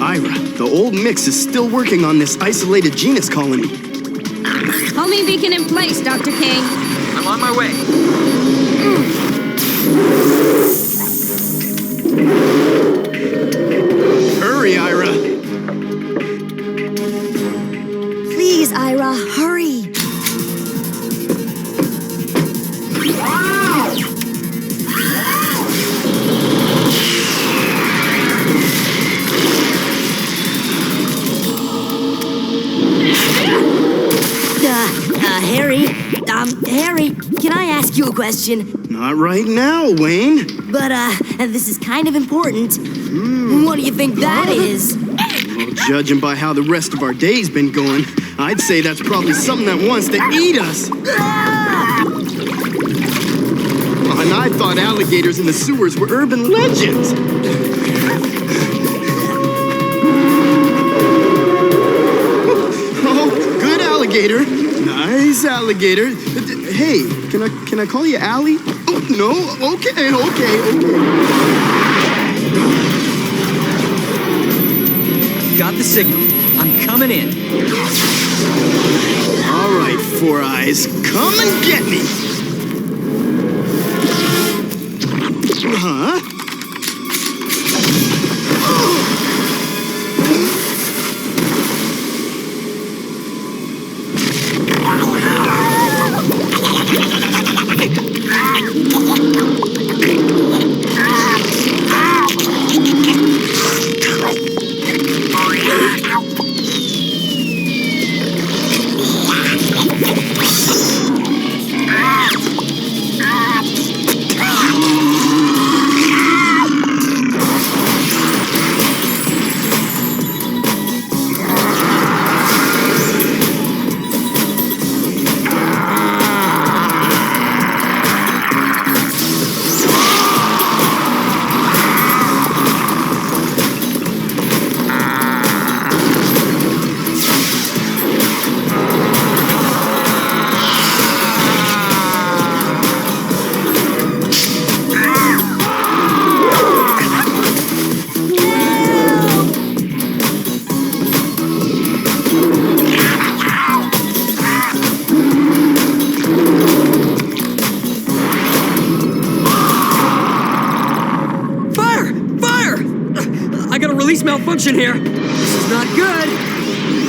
Ira, the old mix is still working on this isolated genus colony. Homing beacon in place, Dr. Kane. I'm on my way. Hurry, Ira. Please, Ira, hurry. Harry, can I ask you a question? Not right now, Wayne. But, this is kind of important. What do you think that is? Well, judging by how the rest of our day's been going, I'd say that's probably something that wants to eat us. And I thought alligators in the sewers were urban legends. Oh, good alligator. Nice alligator. Hey, can I call you Allie? Oh, no? Okay. Got the signal. I'm coming in. All right, Four Eyes, come and get me. Huh? Malfunction here. This is not good.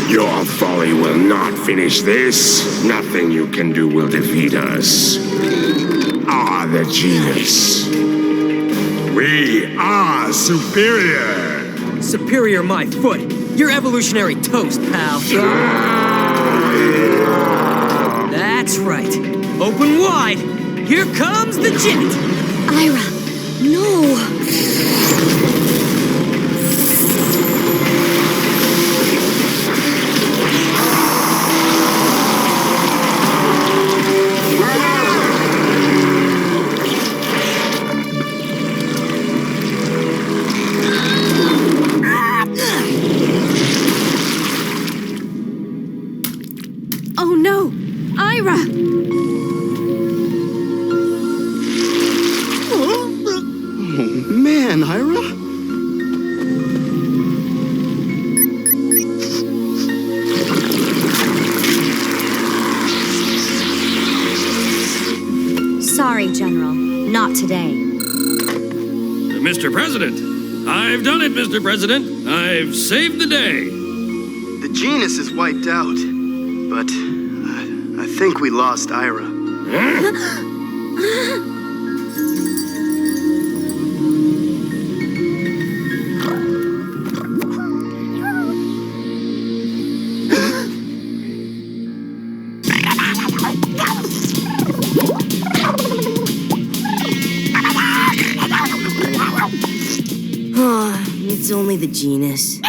Your folly will not finish this. Nothing you can do will defeat us. Are the genus. We are superior. Superior my foot. You're evolutionary toast, pal. That's right. Open wide. Here comes the jet. Ira, no. today. Mr. President, I've done it, Mr. President. I've saved the day. The genus is wiped out, but I think we lost Ira. It's only the genus.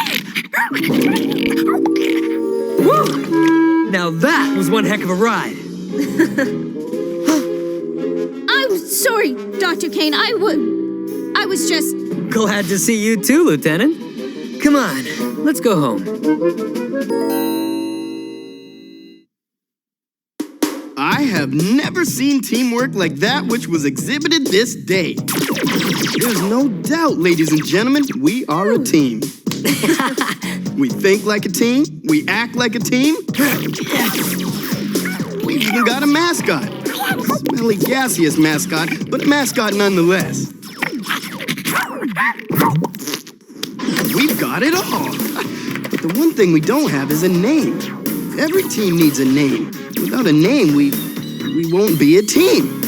Woo! Now that was one heck of a ride. I'm sorry, Dr. Kane. I was just... Glad to see you too, Lieutenant. Come on, let's go home. I have never seen teamwork like that which was exhibited this day. There's no doubt, ladies and gentlemen, we are a team. We think like a team, we act like a team. We even got a mascot. Smelly, gaseous mascot, but a mascot nonetheless. We've got it all. But the one thing we don't have is a name. Every team needs a name. Without a name, we won't be a team.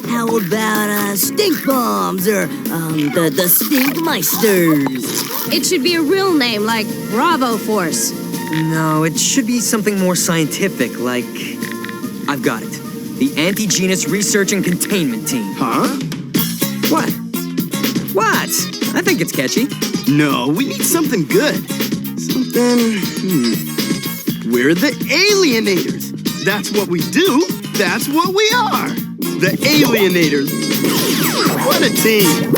How about stink bombs or the stink meisters? It should be a real name like Bravo Force. No, it should be something more scientific, like... I've got it. The Anti-Genus Research and Containment Team. Huh? What? What? I think it's catchy. No, we need something good. Something... We're the Alienators. That's what we do. That's what we are. The Alienators. What a team.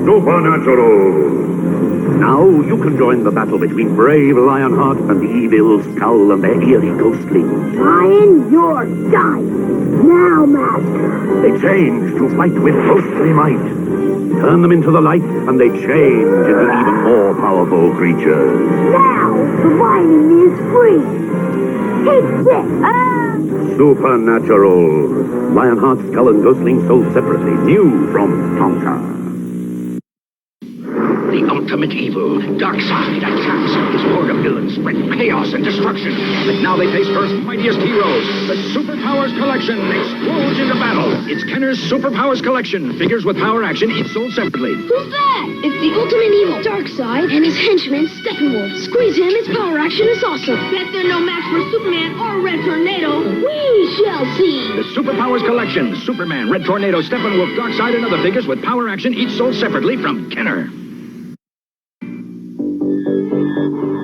Supernatural! Now you can join the battle between brave Lionheart and the evil Skull and their eerie ghostlings. Lion, you're done. Now, Master. They change to fight with ghostly might. Turn them into the light, and they change into even more powerful creatures. Now, the lion is free. Take this. Supernatural! Lionheart, Skull, and Ghostling sold separately, new from Tonka. The ultimate evil, Darkseid, attacks. His horde of villains spread chaos and destruction. But now they face Earth's mightiest heroes. The Superpowers Collection explodes into battle. It's Kenner's Superpowers Collection. Figures with power action, each sold separately. Who's that? It's the ultimate evil, Darkseid, and his henchman, Steppenwolf. Squeeze him, his power action is awesome. Bet they're no match for Superman or Red Tornado. We shall see. The Superpowers Collection. Superman, Red Tornado, Steppenwolf, Darkseid, and other figures with power action, each sold separately from Kenner.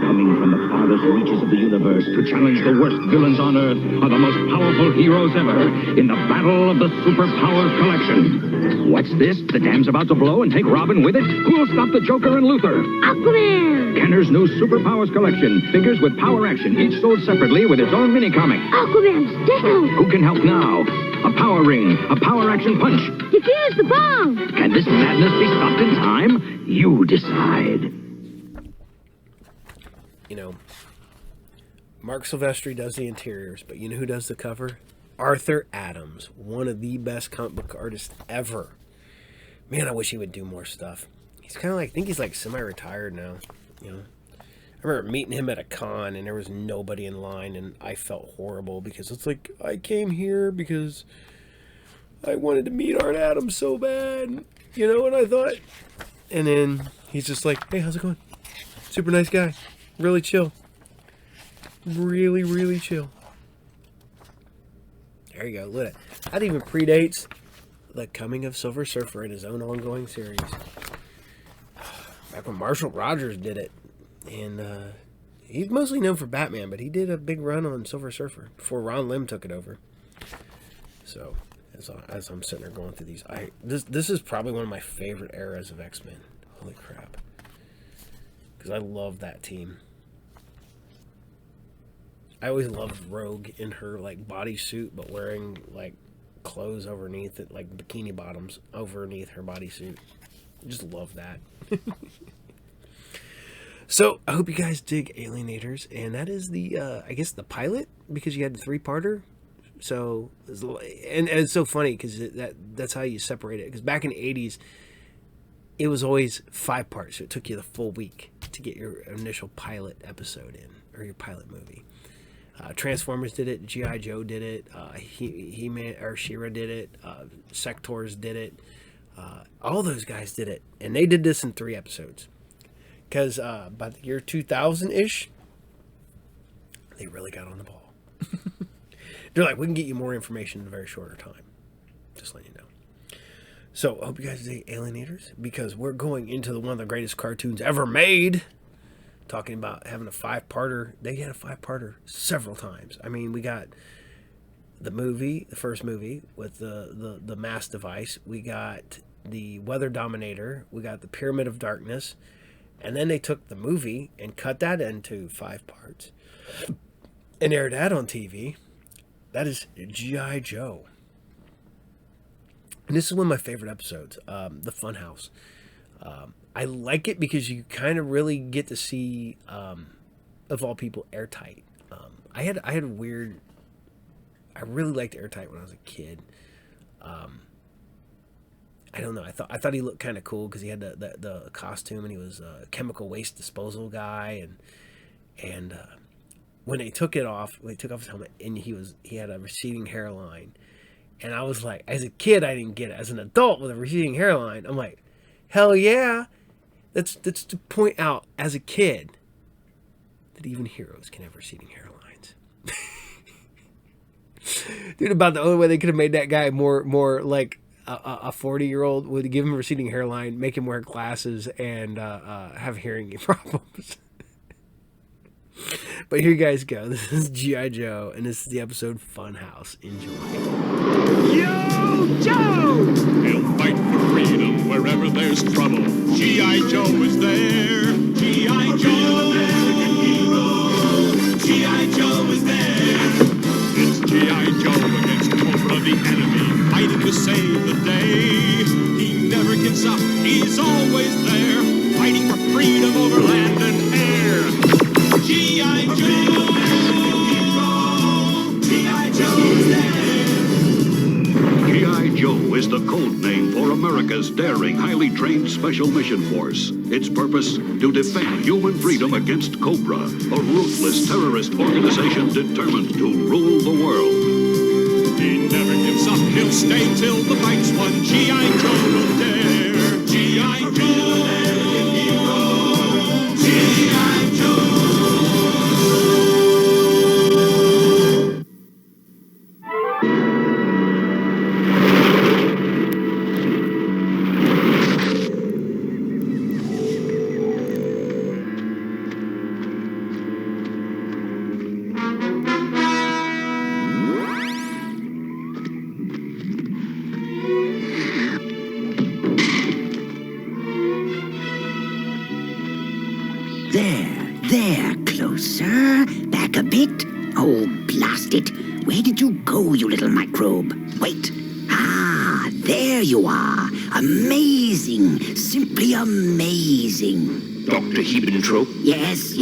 Coming from the farthest reaches of the universe to challenge the worst villains on Earth are the most powerful heroes ever in the battle of the Superpowers Collection. What's this? The dam's about to blow and take Robin with it? Who'll stop the Joker and Luthor? Aquaman! Kenner's new Superpowers Collection. Figures with power action, each sold separately with its own mini-comic. Aquaman's down! Who can help now? A power ring, a power action punch. Defuse the bomb! Can this madness be stopped in time? You decide. You know, Mark Silvestri does the interiors, but you know who does the cover? Arthur Adams, one of the best comic book artists ever. Man, I wish he would do more stuff. He's kind of like, I think he's like semi-retired now, you know. I remember meeting him at a con and there was nobody in line and I felt horrible because it's like, I came here because I wanted to meet Art Adams so bad, you know, and I thought, and then he's just like, hey, how's it going? Super nice guy. Really chill. Really, really chill. There you go. Look at that. That even predates the coming of Silver Surfer in his own ongoing series. Back when Marshall Rogers did it. And he's mostly known for Batman, but he did a big run on Silver Surfer before Ron Lim took it over. So as I'm sitting there going through these, this is probably one of my favorite eras of X-Men. Holy crap! Because I love that team. I always loved Rogue in her like bodysuit, but wearing like clothes underneath it, like bikini bottoms underneath her bodysuit. Just love that. So I hope you guys dig Alienators, and that is the I guess the pilot, because you had the 3-parter. So and it's so funny because that's how you separate it. Because back in the 80s, it was always 5 parts, so it took you the full week to get your initial pilot episode in, or your pilot movie. Transformers did it, G.I. Joe did it, HeMan or Shera did it, Sectors did it, all those guys did it, and they did this in 3 episodes. Because by the year 2000-ish, they really got on the ball. They're like, we can get you more information in a very shorter time. Just letting you know. So I hope you guys dig Alienators, because we're going into one of the greatest cartoons ever made. Talking about having a 5-parter. They had a 5-parter several times. I mean, we got the movie, the first movie with the mass device. We got the Weather Dominator. We got the Pyramid of Darkness. And then they took the movie and cut that into 5 parts and aired that on TV. That is G.I. Joe. And this is one of my favorite episodes, the Funhouse. I like it because you kind of really get to see, of all people, Airtight. I had a weird. I really liked Airtight when I was a kid. I don't know. I thought he looked kind of cool because he had the costume, and he was a chemical waste disposal guy, and when they took off his helmet, and he had a receding hairline, and I was like, as a kid I didn't get it. As an adult with a receding hairline, I'm like, hell yeah. That's to point out, as a kid, that even heroes can have receding hairlines. Dude, about the only way they could have made that guy more like a 40-year-old would give him a receding hairline, make him wear glasses, and have hearing problems. But here you guys go. This is G.I. Joe, and this is the episode Funhouse. Enjoy. Yo, Joe! He'll fight for freedom wherever there's trouble. G.I. Joe is there. G.I. Joe, American hero. G.I. Joe is there. It's G.I. Joe against Cobra the enemy, fighting to save the day. He never gives up. He's always there, fighting for freedom over land and air. G.I. Joe, American hero. G.I. Joe is there. G.I. Joe is the code name for America's daring, highly trained Special Mission Force. Its purpose, to defend human freedom against Cobra, a ruthless terrorist organization determined to rule the world. He never gives up. He'll stay till the fight's won. G.I. Joe will dare. G.I. Joe, American hero. G.I. Joe. There, closer. Back a bit. Oh, blast it. Where did you go, you little microbe? Wait. Ah, there you are. Amazing. Simply amazing. Dr. Hiebentrope? Yes.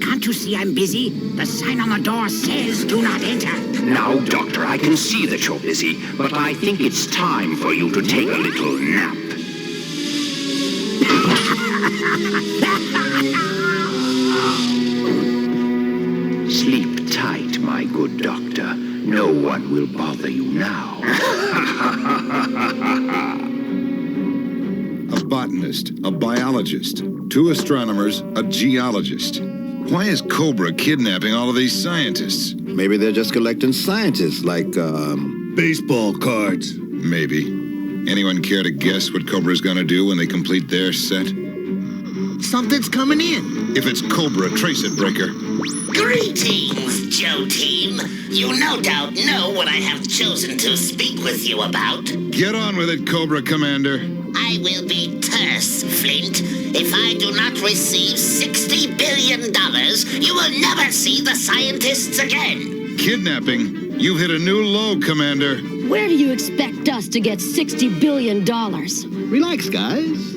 Can't you see I'm busy? The sign on the door says do not enter. Now, Doctor, I can see that you're busy, but I think it's time for you to take a little nap. Sleep tight, my good doctor. No one will bother you now. A botanist, a biologist, 2 astronomers, a geologist. Why is Cobra kidnapping all of these scientists? Maybe they're just collecting scientists, like, baseball cards. Maybe. Anyone care to guess what Cobra's gonna do when they complete their set? Something's coming in. If it's Cobra, trace it, Breaker. Greetings, Joe Team. You no doubt know what I have chosen to speak with you about. Get on with it, Cobra Commander. I will be terse, Flint. If I do not receive $60 billion, you will never see the scientists again. Kidnapping? You've hit a new low, Commander. Where do you expect us to get $60 billion? Relax, guys.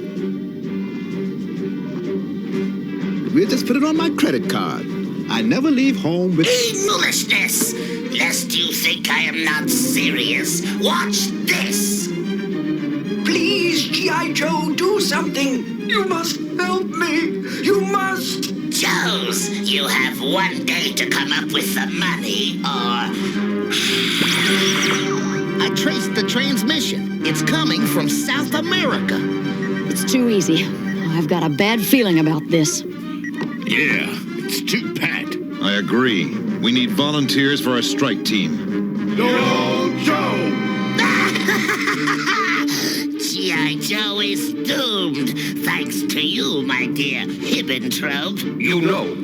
We'll just put it on my credit card. I never leave home with... Foolishness! Lest you think I am not serious, watch this! Please, G.I. Joe, do something. You must help me. You must. Joes, you have one day to come up with the money, or... I traced the transmission. It's coming from South America. It's too easy. I've got a bad feeling about this. Yeah, it's too pat. I agree. We need volunteers for our strike team. Yo, Joe! G.I. Joe is doomed, thanks to you, my dear Hibbentrop. You know,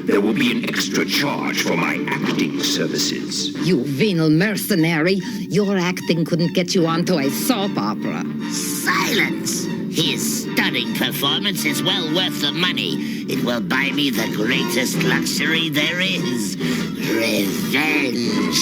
there will be an extra charge for my acting services. You venal mercenary. Your acting couldn't get you onto a soap opera. Silence! His stunning performance is well worth the money. It will buy me the greatest luxury there is. Revenge.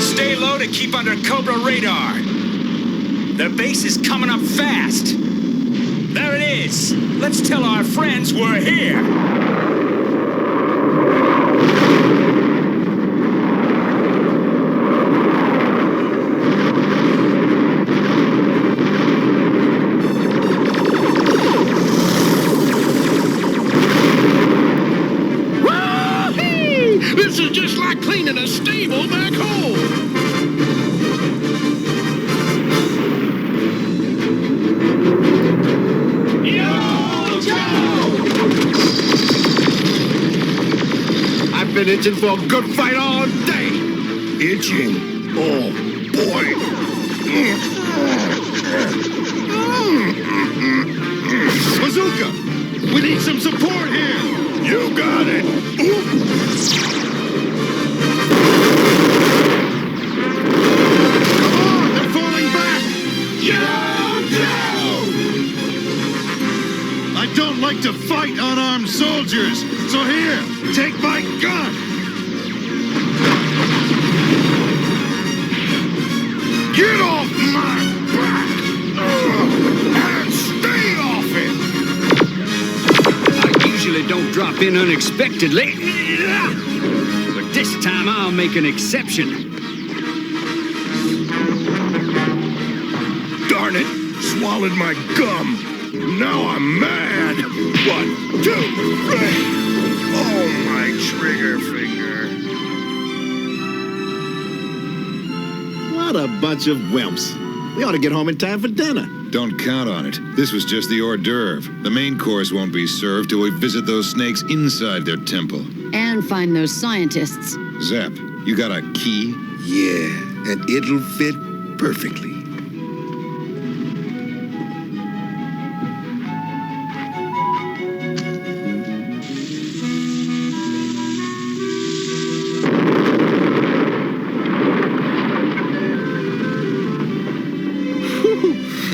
Stay low to keep under Cobra radar. The base is coming up fast. There it is. Let's tell our friends we're here. This is just like cleaning a stable back home. Yo, Joe! I've been itching for a good fight all day. Itching? Oh, boy. Bazooka! We need some support here! You got it! Come on, they're falling back! Yo, Joe! I don't like to fight unarmed soldiers, so here, take my gun! Get off my back! And stay off it! I usually don't drop in unexpectedly. But this time I'll make an exception. Darn it! Swallowed my gum! Now I'm mad! 1, 2, 3! Oh, my trigger finger! What a bunch of wimps. We ought to get home in time for dinner. Don't count on it. This was just the hors d'oeuvre. The main course won't be served till we visit those snakes inside their temple. And find those scientists. Zap, you got a key? Yeah, and it'll fit perfectly.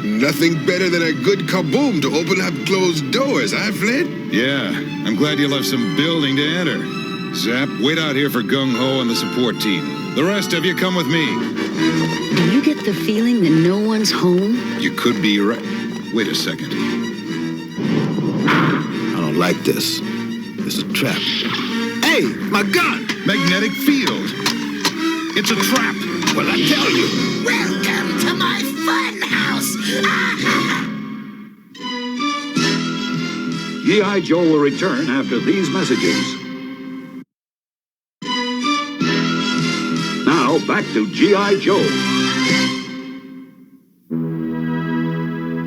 Nothing better than a good kaboom to open up closed doors, huh, Flint? Yeah, I'm glad you left some building to enter. Zap, wait out here for Gung Ho and the support team. The rest of you come with me. Do you get the feeling that no one's home? You could be right. Wait a second. I don't like this. It's a trap. Hey, my gun! Magnetic field. It's a trap. Well, I tell you. Welcome to my fun house! G.I. Joe will return after these messages. Now, back to G.I. Joe.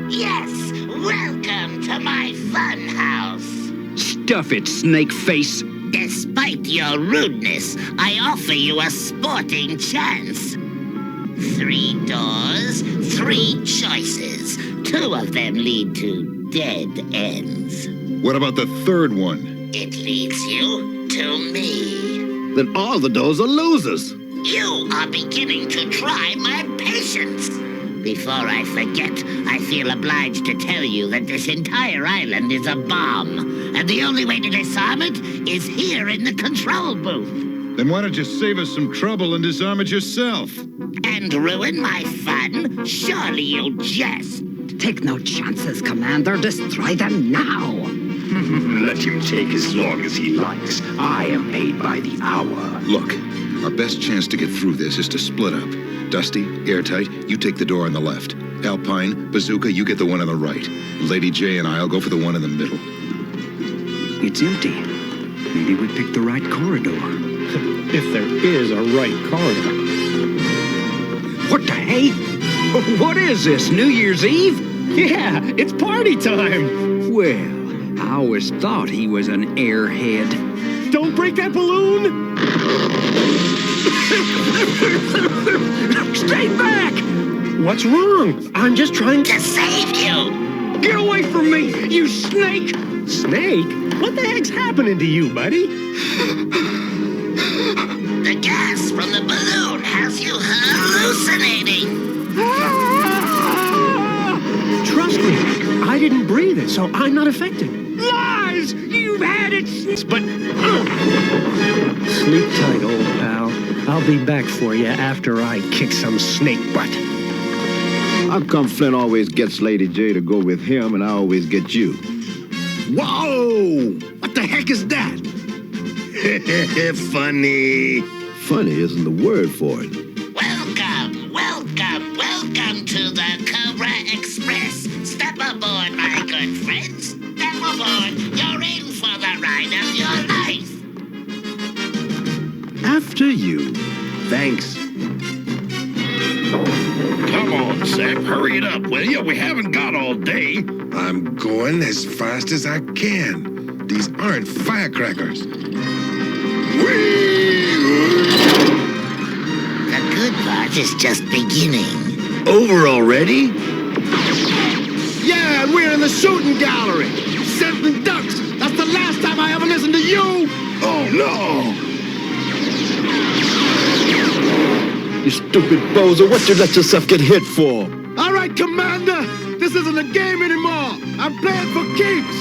Yes, welcome to my fun house. Stuff it, snake face. Despite your rudeness, I offer you a sporting chance. 3 doors, 3 choices. 2 of them lead to dead ends. What about the third one? It leads you to me. Then all the doors are losers. You are beginning to try my patience. Before I forget, I feel obliged to tell you that this entire island is a bomb, and the only way to disarm it is here in the control booth. Then why don't you save us some trouble and disarm it yourself? And ruin my fun? Surely you'll jest. Take no chances, Commander. Destroy them now. Let him take as long as he likes. I am paid by the hour. Look, our best chance to get through this is to split up. Dusty, Airtight, you take the door on the left. Alpine, Bazooka, you get the one on the right. Lady J and I'll go for the one in the middle. It's empty. Maybe we picked the right corridor. If there is a right corridor. What the hey? What is this, New Year's Eve? Yeah, it's party time. Well, I always thought he was an airhead. Don't break that balloon. Stay back! What's wrong? I'm just trying to save you. Get away from me, you snake! Snake? What the heck's happening to you, buddy? The gas from the balloon has you hallucinating. Trust me, I didn't breathe it, so I'm not affected. Lies! You've had it since, but... Sleep tight, old pal. I'll be back for you after I kick some snake butt. How come Flint always gets Lady J to go with him and I always get you? Whoa! What the heck is that? Funny. Funny isn't the word for it. Welcome to the Cobra Express. Step aboard, my good friends. Step aboard. You're in for the ride of your life. After you. Thanks. Come on, Zap, hurry it up, will you? We haven't got all day. I'm going as fast as I can. These aren't firecrackers. The good part is just beginning. Over already? Yeah, and we're in the shooting gallery. Scenting ducks. That's the last time I ever listened to you. Oh, no. You stupid bozo, what you let yourself get hit for? All right, Commander. This isn't a game anymore. I'm playing for keeps.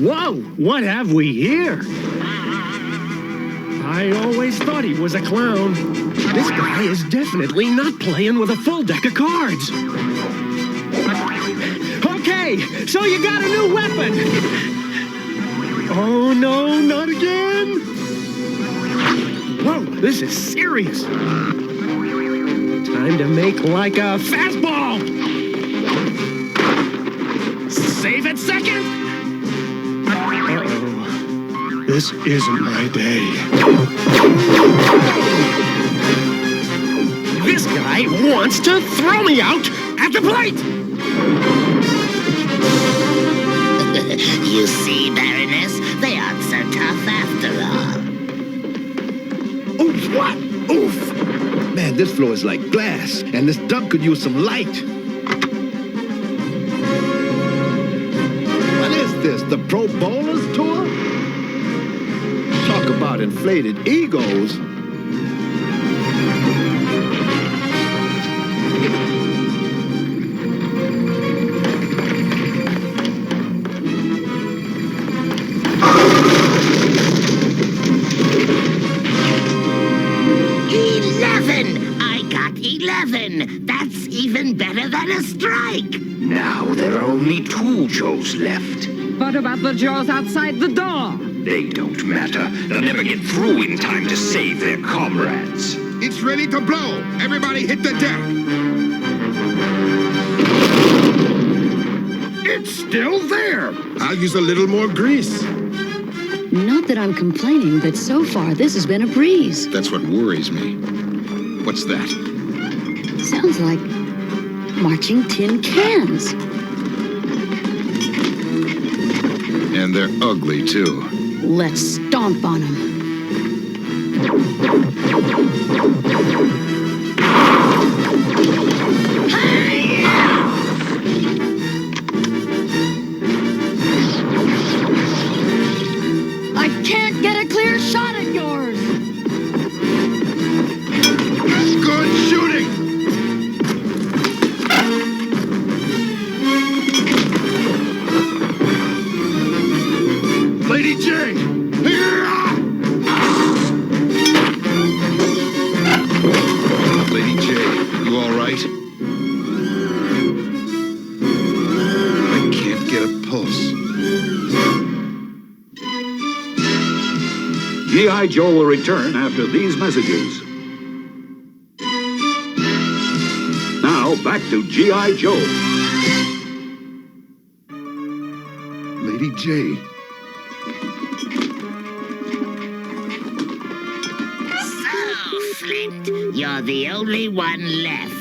Whoa, what have we here? I always thought he was a clown. This guy is definitely not playing with a full deck of cards. Okay, so you got a new weapon. Oh, no, not again. Whoa, this is serious. Time to make like a fastball. Save it second. Uh-oh. This isn't my day. This guy wants to throw me out at the plate. You see, Baroness, they aren't so tough after all. Oof, what? Oof. Man, this floor is like glass, and this dump could use some light. What is this, the Pro Bowlers Tour? Talk about inflated egos. That's even better than a strike. Now there are only 2 Joes left. What about the Joes outside the door? They don't matter. They'll never get through in time to save their comrades. It's ready to blow. Everybody hit the deck. It's still there. I'll use a little more grease. Not that I'm complaining, but so far this has been a breeze. That's what worries me. What's that? Sounds like marching tin cans. And they're ugly, too. Let's stomp on them. I can't get a clear shot at yours. Good shooting! Lady J! Lady J, you all right? I can't get a pulse. G.I. Joe will return after these messages. Now, back to G.I. Joe. Lady J. Flint, you're the only one left.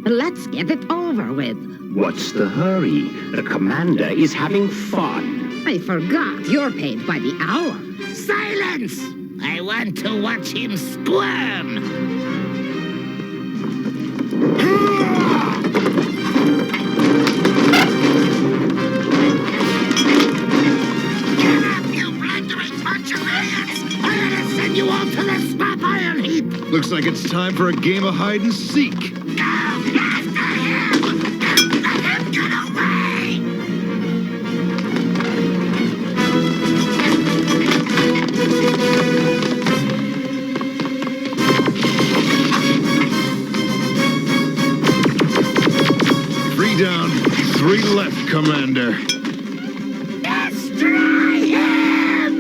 Let's get it over with. What's the hurry? The commander is having fun. I forgot you're paid by the hour. Silence! I want to watch him squirm. Get up, you blundering bunch of idiots! I'm gonna send you all to the scrap iron heap! Looks like it's time for a game of hide and seek. Go after him! Don't let him get away! Three down, three left, Commander. Destroy him!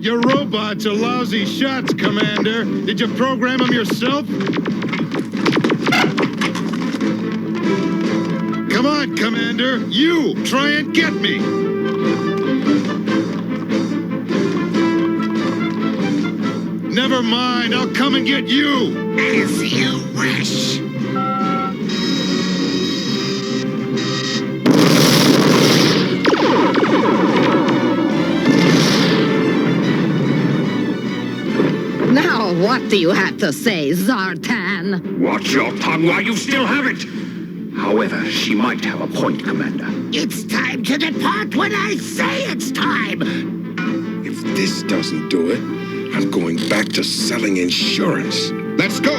Your robots are lousy shots, Commander. Did you program them yourself? Come on, Commander. You, try and get me. Never mind, I'll come and get you. As you wish. Now, what do you have to say, Zartan? Watch your tongue while you still have it. However, she might have a point, Commander. It's time to depart when I say it's time! If this doesn't do it, I'm going back to selling insurance. Let's go.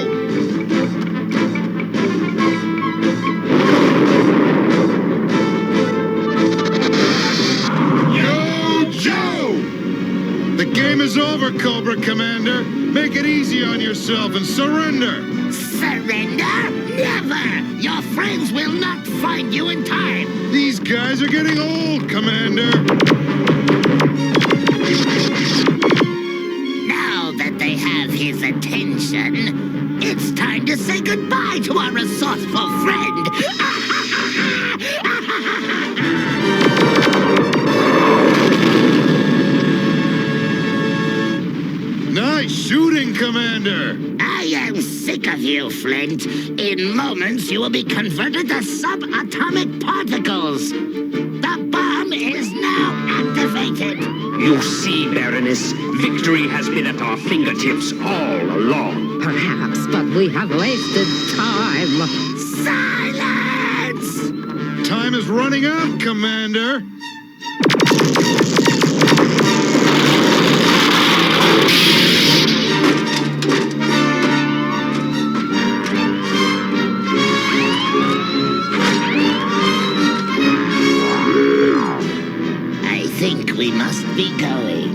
Yo, Joe! The game is over, Cobra Commander. Make it easy on yourself and surrender. Surrender? Never! Your friends will not find you in time! These guys are getting old, Commander. Now that they have his attention, it's time to say goodbye to our resourceful friend! Nice shooting, Commander. I am sick of you, Flint. In moments, you will be converted to subatomic particles. The bomb is now activated. You see, Baroness, victory has been at our fingertips all along. Perhaps, but we have wasted time. Silence! Time is running out, Commander. I think we must be going.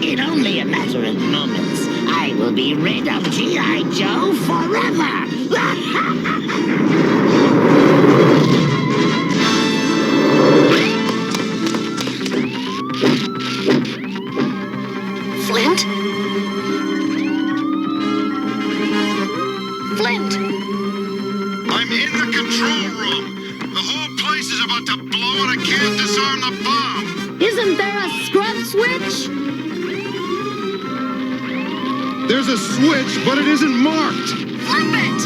In only a matter of moments, I will be rid of G.I. Joe forever! Flint? Flint! I'm in the control room. The whole place is about to blow and I can't disarm the bomb. Isn't there a scrub switch? There's a switch, but it isn't marked. Flip it!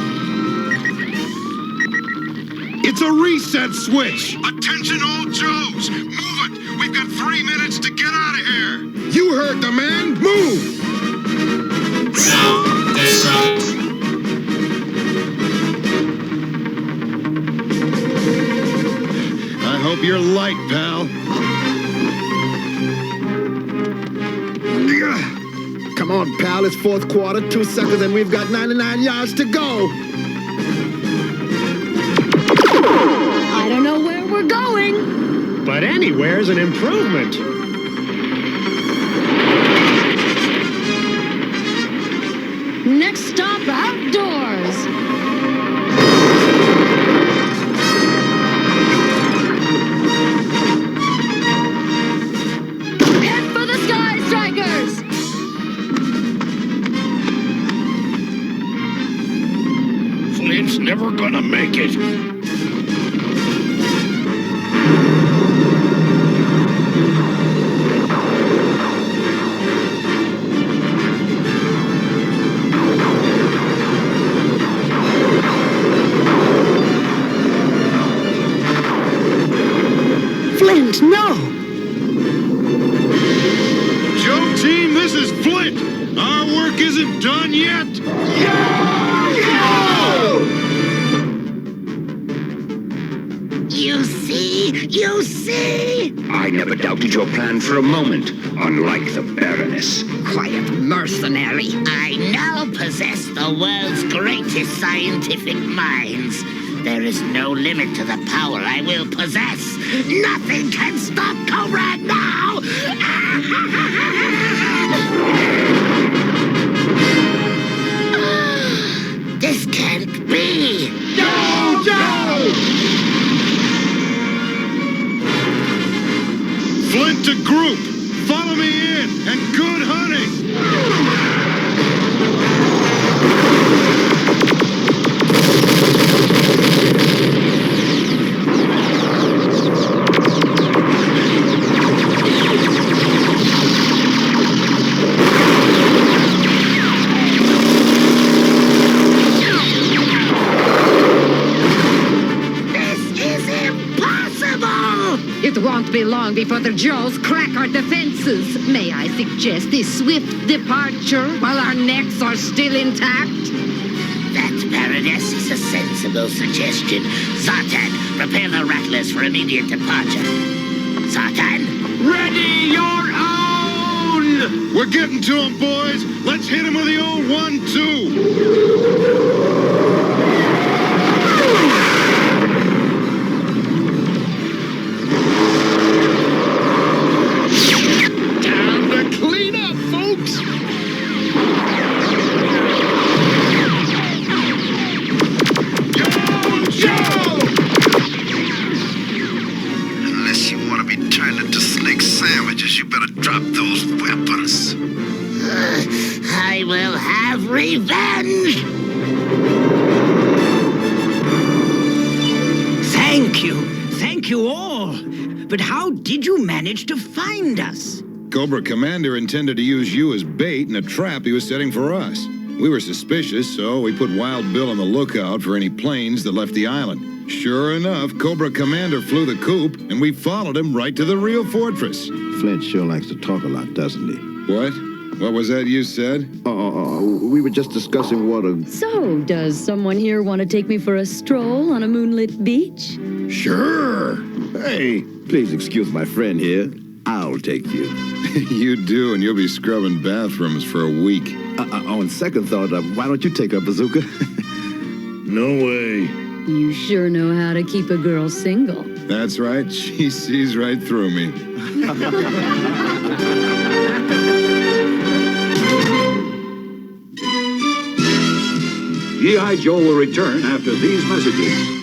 It's a reset switch. Attention all Joes. Move it. We've got 3 minutes to get out of here. You heard the man. Move! I hope you're light, pal. Come on, pal. It's fourth quarter, 2 seconds, and we've got 99 yards to go. I don't know where we're going. But anywhere's an improvement. Next stop, outdoors. Head for the Sky Strikers! Flint's never gonna make it. Flint, no! Joe team, this is Flint. Our work isn't done yet. You see? You see? I never doubted your plan for a moment, unlike the Baroness. Quiet mercenary. I now possess the world's greatest scientific minds. There is no limit to the power I will possess. Nothing can stop Cobra now! This can't be! Go, Joe! Flint to group. Follow me in, and good hunting! It won't be long before the Joes crack our defenses. May I suggest a swift departure while our necks are still intact? That, Baroness, is a sensible suggestion. Zartan, prepare the rattlers for immediate departure. Zartan? Ready your own! We're getting to him, boys. Let's hit him with the old 1-2. Clean up, folks! Unless you want to be turned into snake sandwiches, you better drop those weapons. I will have revenge! Thank you. Thank you all. But how did you manage to find us? Cobra Commander intended to use you as bait in a trap he was setting for us. We were suspicious, so we put Wild Bill on the lookout for any planes that left the island. Sure enough, Cobra Commander flew the coop, and we followed him right to the real fortress. Flint sure likes to talk a lot, doesn't he? What? What was that you said? We were just discussing what a... So, does someone here want to take me for a stroll on a moonlit beach? Sure! Hey, please excuse my friend here. I'll take you. You do, and you'll be scrubbing bathrooms for a week. On second thought, why don't you take a bazooka? No way. You sure know how to keep a girl single. That's right. She sees right through me. G.I. Joe will return after these messages.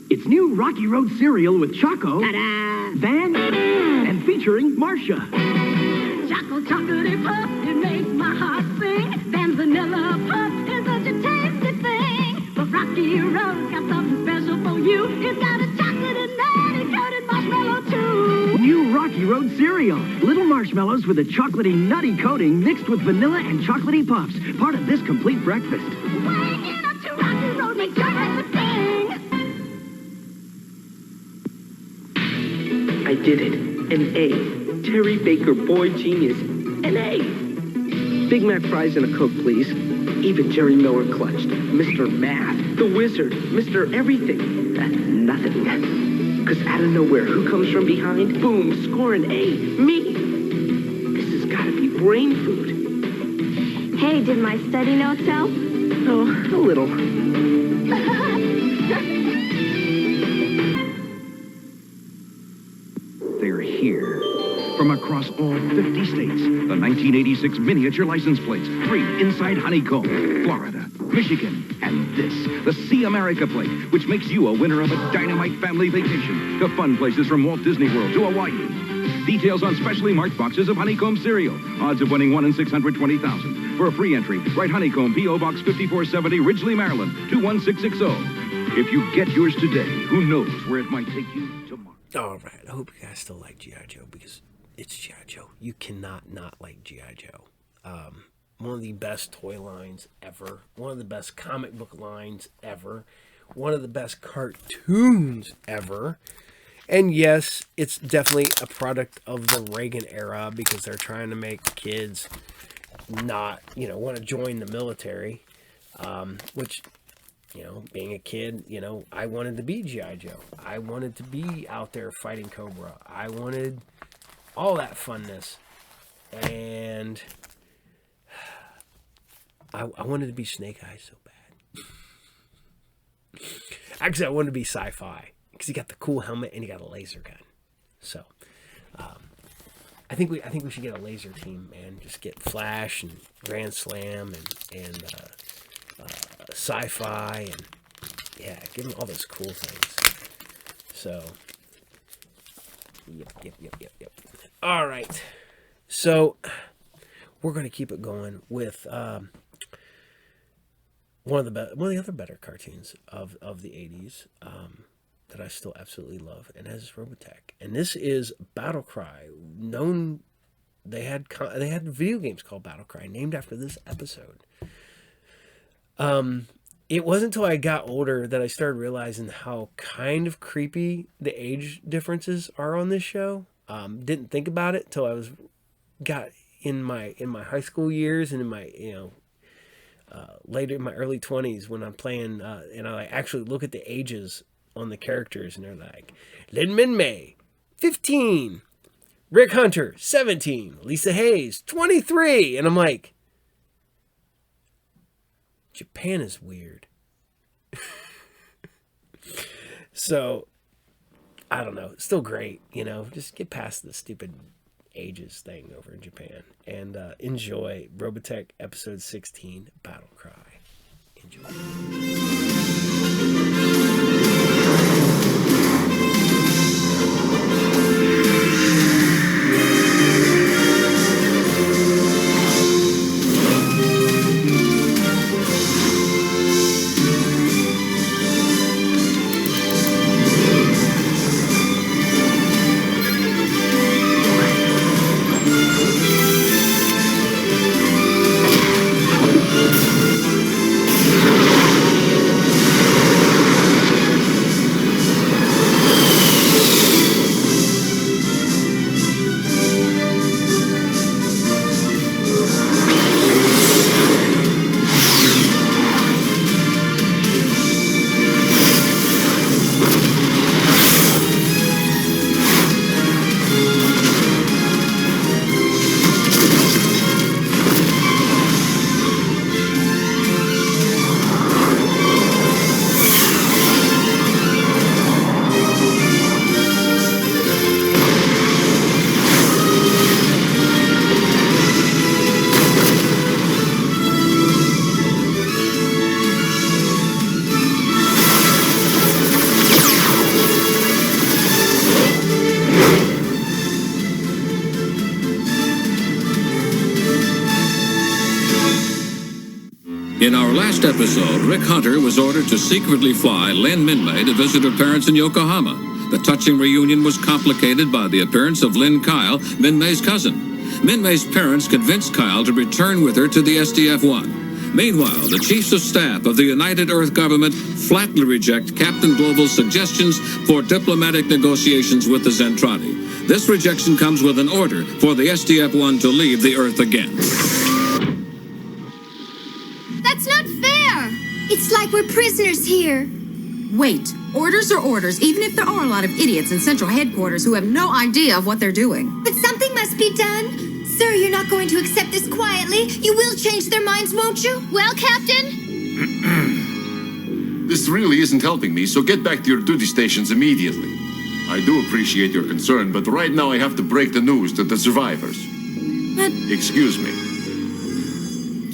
It's new Rocky Road cereal with Choco, Van, and featuring Marcia. Choco chocolatey puff, it makes my heart sing. Van vanilla puff is such a tasty thing. But Rocky Road's got something special for you. It's got a chocolate and nutty coated marshmallow too. New Rocky Road cereal. Little marshmallows with a chocolatey nutty coating mixed with vanilla and chocolately puffs. Part of this complete breakfast. Waking up to Rocky Road makes your breakfast sing. I did it. An A. Terry Baker, boy genius. An A. Big Mac fries and a Coke, please. Even Jerry Miller clutched. Mr. Math, the wizard, Mr. Everything. Nothing. Because out of nowhere, who comes from behind? Boom, score an A. Me. This has got to be brain food. Hey, did my study notes help? Oh, a little. They're here. From across all 50 states, the 1986 miniature license plates, 3 inside Honeycomb, Florida, Michigan, and this, the See America plate, which makes you a winner of a dynamite family vacation to fun places from Walt Disney World to Hawaii. Details on specially marked boxes of Honeycomb cereal. Odds of winning 1 in 620,000. For a free entry, write Honeycomb, P.O. Box 5470, Ridgely, Maryland, 21660. If you get yours today, who knows where it might take you tomorrow. All right, I hope you guys still like G.I. Joe because it's G.I. Joe. You cannot not like G.I. Joe. One of the best toy lines ever. One of the best comic book lines ever. One of the best cartoons ever. And yes, it's definitely a product of the Reagan era because they're trying to make kids not, want to join the military. Which, being a kid, I wanted to be G.I. Joe. I wanted to be out there fighting Cobra. I wanted all that funness. And I wanted to be Snake Eyes so bad. Actually, I wanted to be sci-fi because he got the cool helmet and he got a laser gun. So, I think we should get a laser team, man. Just get Flash and Grand Slam and sci-fi and yeah, give them all those cool things. So, yep. All right, so we're going to keep it going with one of the other better cartoons of the 80s that I still absolutely love, and that is Robotech. And this is Battle Cry. They had video games called Battle Cry named after this episode. It wasn't until I got older that I started realizing how kind of creepy the age differences are on this show. Didn't think about it till I got in my high school years and in my later in my early 20s when I'm playing and I actually look at the ages on the characters and they're like Lin-Min May 15, Rick Hunter 17, Lisa Hayes 23, and I'm like, Japan is weird. So I don't know, it's still great, just get past the stupid ages thing over in Japan and enjoy Robotech episode 16 Battle Cry. Enjoy. In our last episode, Rick Hunter was ordered to secretly fly Lynn Minmay to visit her parents in Yokohama. The touching reunion was complicated by the appearance of Lynn Kyle, Minmay's cousin. Minmay's parents convinced Kyle to return with her to the SDF-1. Meanwhile, the chiefs of staff of the United Earth government flatly reject Captain Global's suggestions for diplomatic negotiations with the Zentradi. This rejection comes with an order for the SDF-1 to leave the Earth again. That's not fair! It's like we're prisoners here. Wait, orders are orders, even if there are a lot of idiots in Central Headquarters who have no idea of what they're doing. But something must be done. Sir, you're not going to accept this quietly. You will change their minds, won't you? Well, Captain? This really isn't helping me, so get back to your duty stations immediately. I do appreciate your concern, but right now I have to break the news to the survivors. But... Excuse me.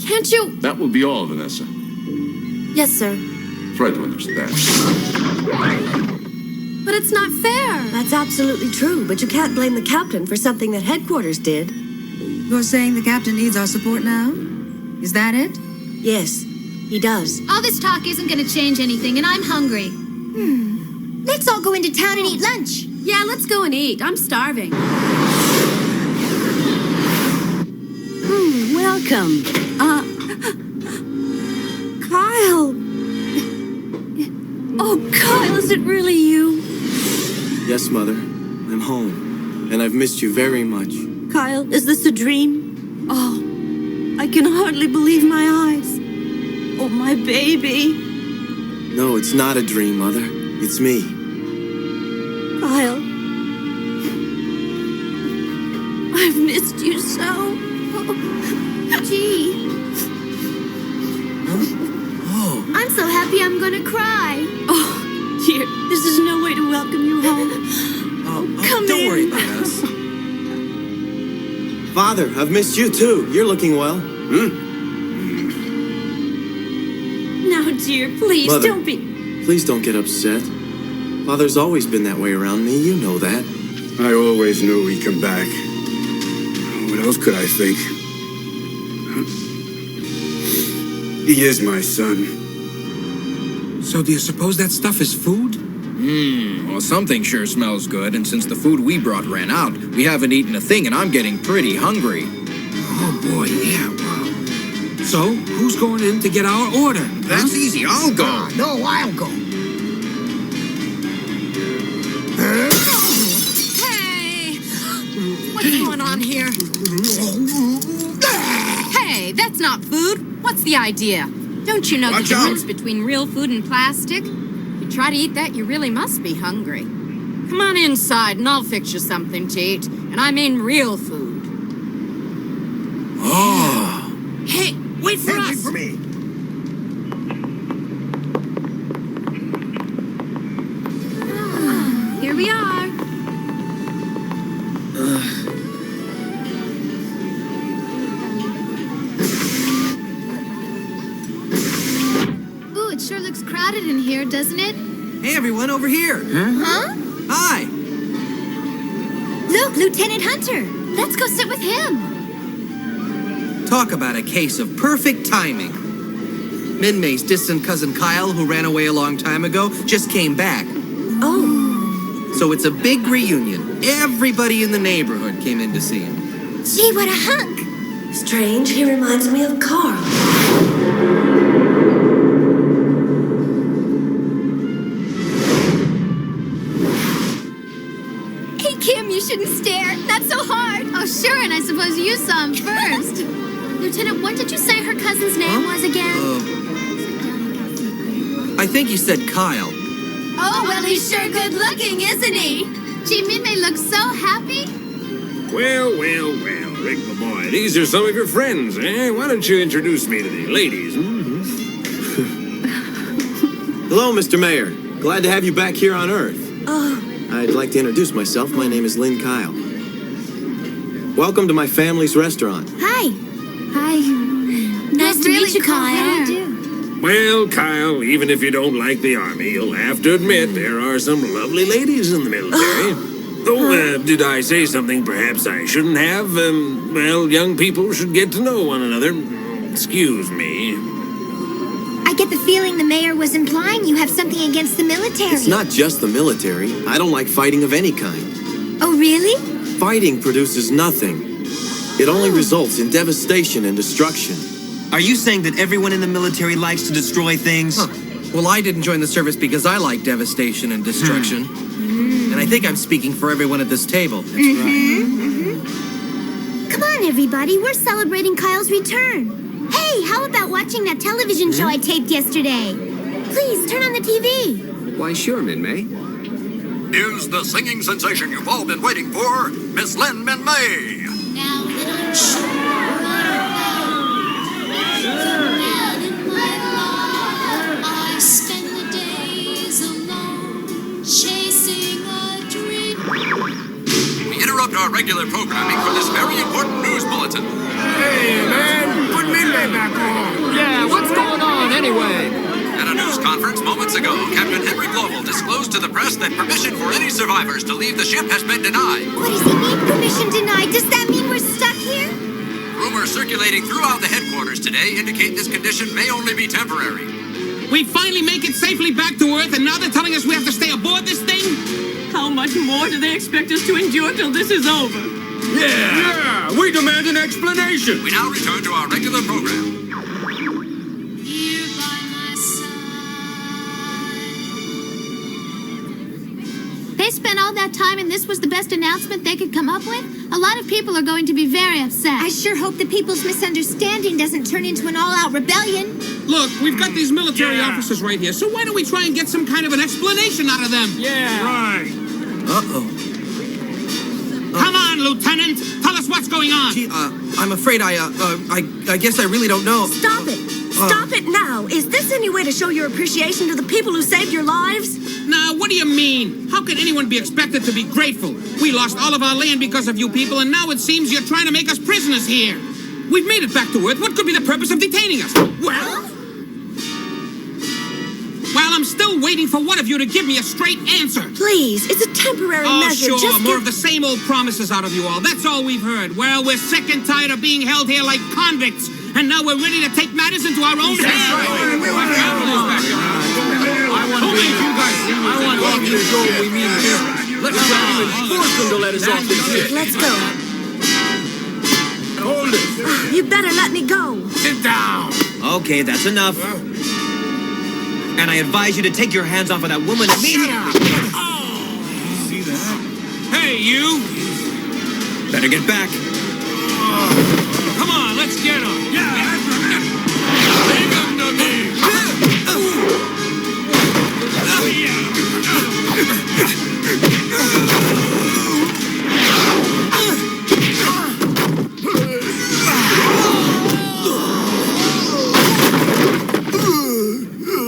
Can't you... That will be all, Vanessa. Yes, sir. Try to understand. But it's not fair. That's absolutely true, but you can't blame the captain for something that headquarters did. You're saying the captain needs our support now? Is that it? Yes, he does. All this talk isn't going to change anything, and I'm hungry. Let's all go into town and eat lunch. Yeah, let's go and eat. I'm starving. Welcome. Kyle! Oh, Kyle, is it really you? Yes, Mother. I'm home, and I've missed you very much. Kyle, is this a dream? Oh, I can hardly believe my eyes. Oh, my baby. No, it's not a dream, Mother. It's me. Kyle. I've missed you so. Oh, gee. Oh. I'm so happy I'm gonna cry. Oh, dear, this is no way to welcome you home. Come don't in. worry about us. Father, I've missed you too. You're looking well. Now, dear, please Mother, don't be... Please don't get upset. Father's always been that way around me. You know that. I always knew he'd come back. What else could I think? He is my son. So do you suppose that stuff is food? Well, something sure smells good, and since the food we brought ran out, we haven't eaten a thing, and I'm getting pretty hungry. Oh, boy, yeah, wow. So, who's going in to get our order? That's easy, I'll go. No, I'll go. Hey! What's going on here? Hey, that's not food. What's the idea? Don't you know the difference between real food and plastic? If you try to eat that, you really must be hungry. Come on inside and I'll fix you something to eat. And I mean real food. Oh! Hey, wait for us! For me. Here we are. Ooh, it sure looks crowded in here, doesn't it? Hey, everyone, over here. Huh? Hi. Look, Lieutenant Hunter. Let's go sit with him. Talk about a case of perfect timing. Minmay's distant cousin Kyle, who ran away a long time ago, just came back. Oh. So it's a big reunion. Everybody in the neighborhood came in to see him. Gee, what a hunk. Strange, he reminds me of Carl. Hey, Kim, you shouldn't stare. Not so hard. Oh, sure, and I suppose you saw him first. Lieutenant, what did you say her cousin's name was again? I think he said Kyle. Oh, well, he's sure good looking, isn't he? Gee, Minmay looks so happy. Well, Rick, my boy, these are some of your friends, eh? Why don't you introduce me to the ladies? Hello, Mr. Mayor. Glad to have you back here on Earth. Oh. I'd like to introduce myself. My name is Lynn Kyle. Welcome to my family's restaurant. Hi. Hi. Nice to meet you, Kyle. Well, Kyle, even if you don't like the Army, you'll have to admit there are some lovely ladies in the military. Did I say something perhaps I shouldn't have? Well, young people should get to know one another. Excuse me. I get the feeling the mayor was implying you have something against the military. It's not just the military. I don't like fighting of any kind. Oh, really? Fighting produces nothing. It only results in devastation and destruction. Are you saying that everyone in the military likes to destroy things? Huh. Well, I didn't join the service because I like devastation and destruction. And I think I'm speaking for everyone at this table. That's Come on, everybody. We're celebrating Kyle's return. Hey, how about watching that television show I taped yesterday? Please, turn on the TV. Why, sure, Min-May. Here's the singing sensation you've all been waiting for, Miss Lynn Min-May. Now that I'm I spend the days alone, chasing a dream. We interrupt our regular programming for this very important news bulletin. Hey, man, put Min-May back on. Yeah, what's going on anyway? At a news conference moments ago, Captain Henry Global disclosed to the press that permission for any survivors to leave the ship has been denied. What does he mean, permission denied? Does that mean we're stuck here? Rumors circulating throughout the headquarters today indicate this condition may only be temporary. We finally make it safely back to Earth, and now they're telling us we have to stay aboard this thing? How much more do they expect us to endure till this is over? Yeah, we demand an explanation. We now return to our regular program. Here by my side. They spent all that time and this was the best announcement they could come up with? A lot of people are going to be very upset. I sure hope the people's misunderstanding doesn't turn into an all-out rebellion. Look, we've got these military officers right here, so why don't we try and get some kind of an explanation out of them? Yeah. Right. Uh-oh. Come on, Lieutenant! Tell us what's going on! Gee, I'm afraid I guess I really don't know. Stop it! Stop it now! Is this any way to show your appreciation to the people who saved your lives? Now, what do you mean? How can anyone be expected to be grateful? We lost all of our land because of you people, and now it seems you're trying to make us prisoners here. We've made it back to Earth. What could be the purpose of detaining us? Well, I'm still waiting for one of you to give me a straight answer. Please, it's a temporary measure. Sure, Just more of the same old promises out of you all. That's all we've heard. Well, we're sick and tired of being held here like convicts, and now we're ready to take matters into our own hands. I want all of you to go we mean here. Let's not even force them to let us off this ship. Let's go. Hold it. You better let me go. Sit down. Okay, that's enough. And I advise you to take your hands off of that woman immediately. See that? Hey, you! Better get back. Come on, let's get him. Yeah. Leave him to me.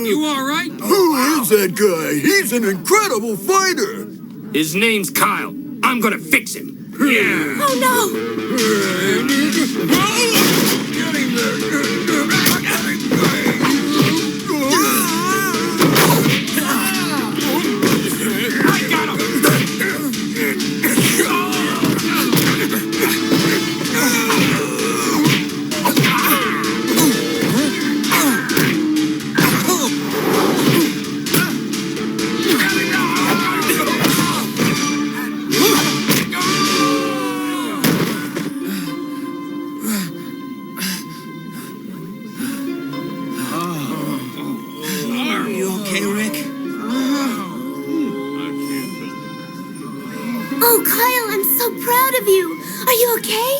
You all right? Who is that guy? He's an incredible fighter. His name's Kyle. I'm gonna fix him. Yeah. Oh, no! Get him there. I got him. Oh, Kyle, I'm so proud of you. Are you okay?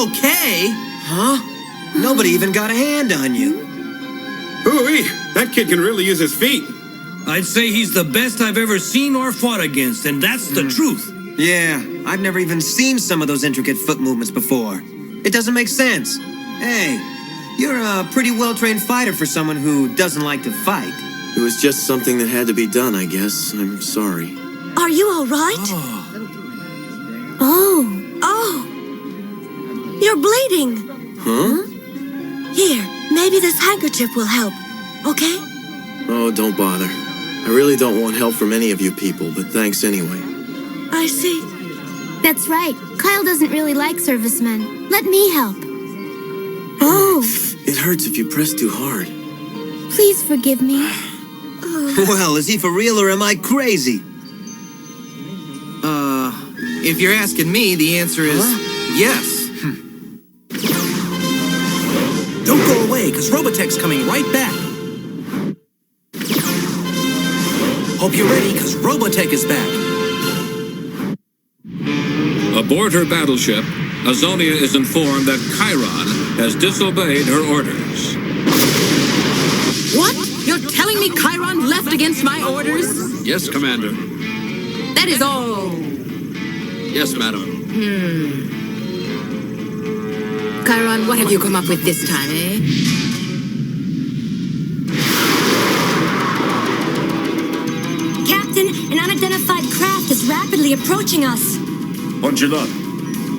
Okay? Huh? Nobody even got a hand on you. Ooh-wee, that kid can really use his feet. I'd say he's the best I've ever seen or fought against, and that's the truth. Yeah, I've never even seen some of those intricate foot movements before. It doesn't make sense. Hey, you're a pretty well-trained fighter for someone who doesn't like to fight. It was just something that had to be done, I guess. I'm sorry. Are you all right? Oh. You're bleeding. Huh? Here, maybe this handkerchief will help. Okay? Oh, don't bother. I really don't want help from any of you people, but thanks anyway. I see. That's right. Kyle doesn't really like servicemen. Let me help. Oh. It hurts if you press too hard. Please forgive me. Well, is he for real or am I crazy? If you're asking me, the answer is yes. Don't go away, because Robotech's coming right back. Hope you're ready, because Robotech is back. Aboard her battleship, Azonia is informed that Chiron has disobeyed her orders. What? You're telling me Chiron left against my orders? Yes, Commander. That is all. Yes, madam. Chiron, what have you come up with this time, eh? Captain, an unidentified craft is rapidly approaching us. Punch it up.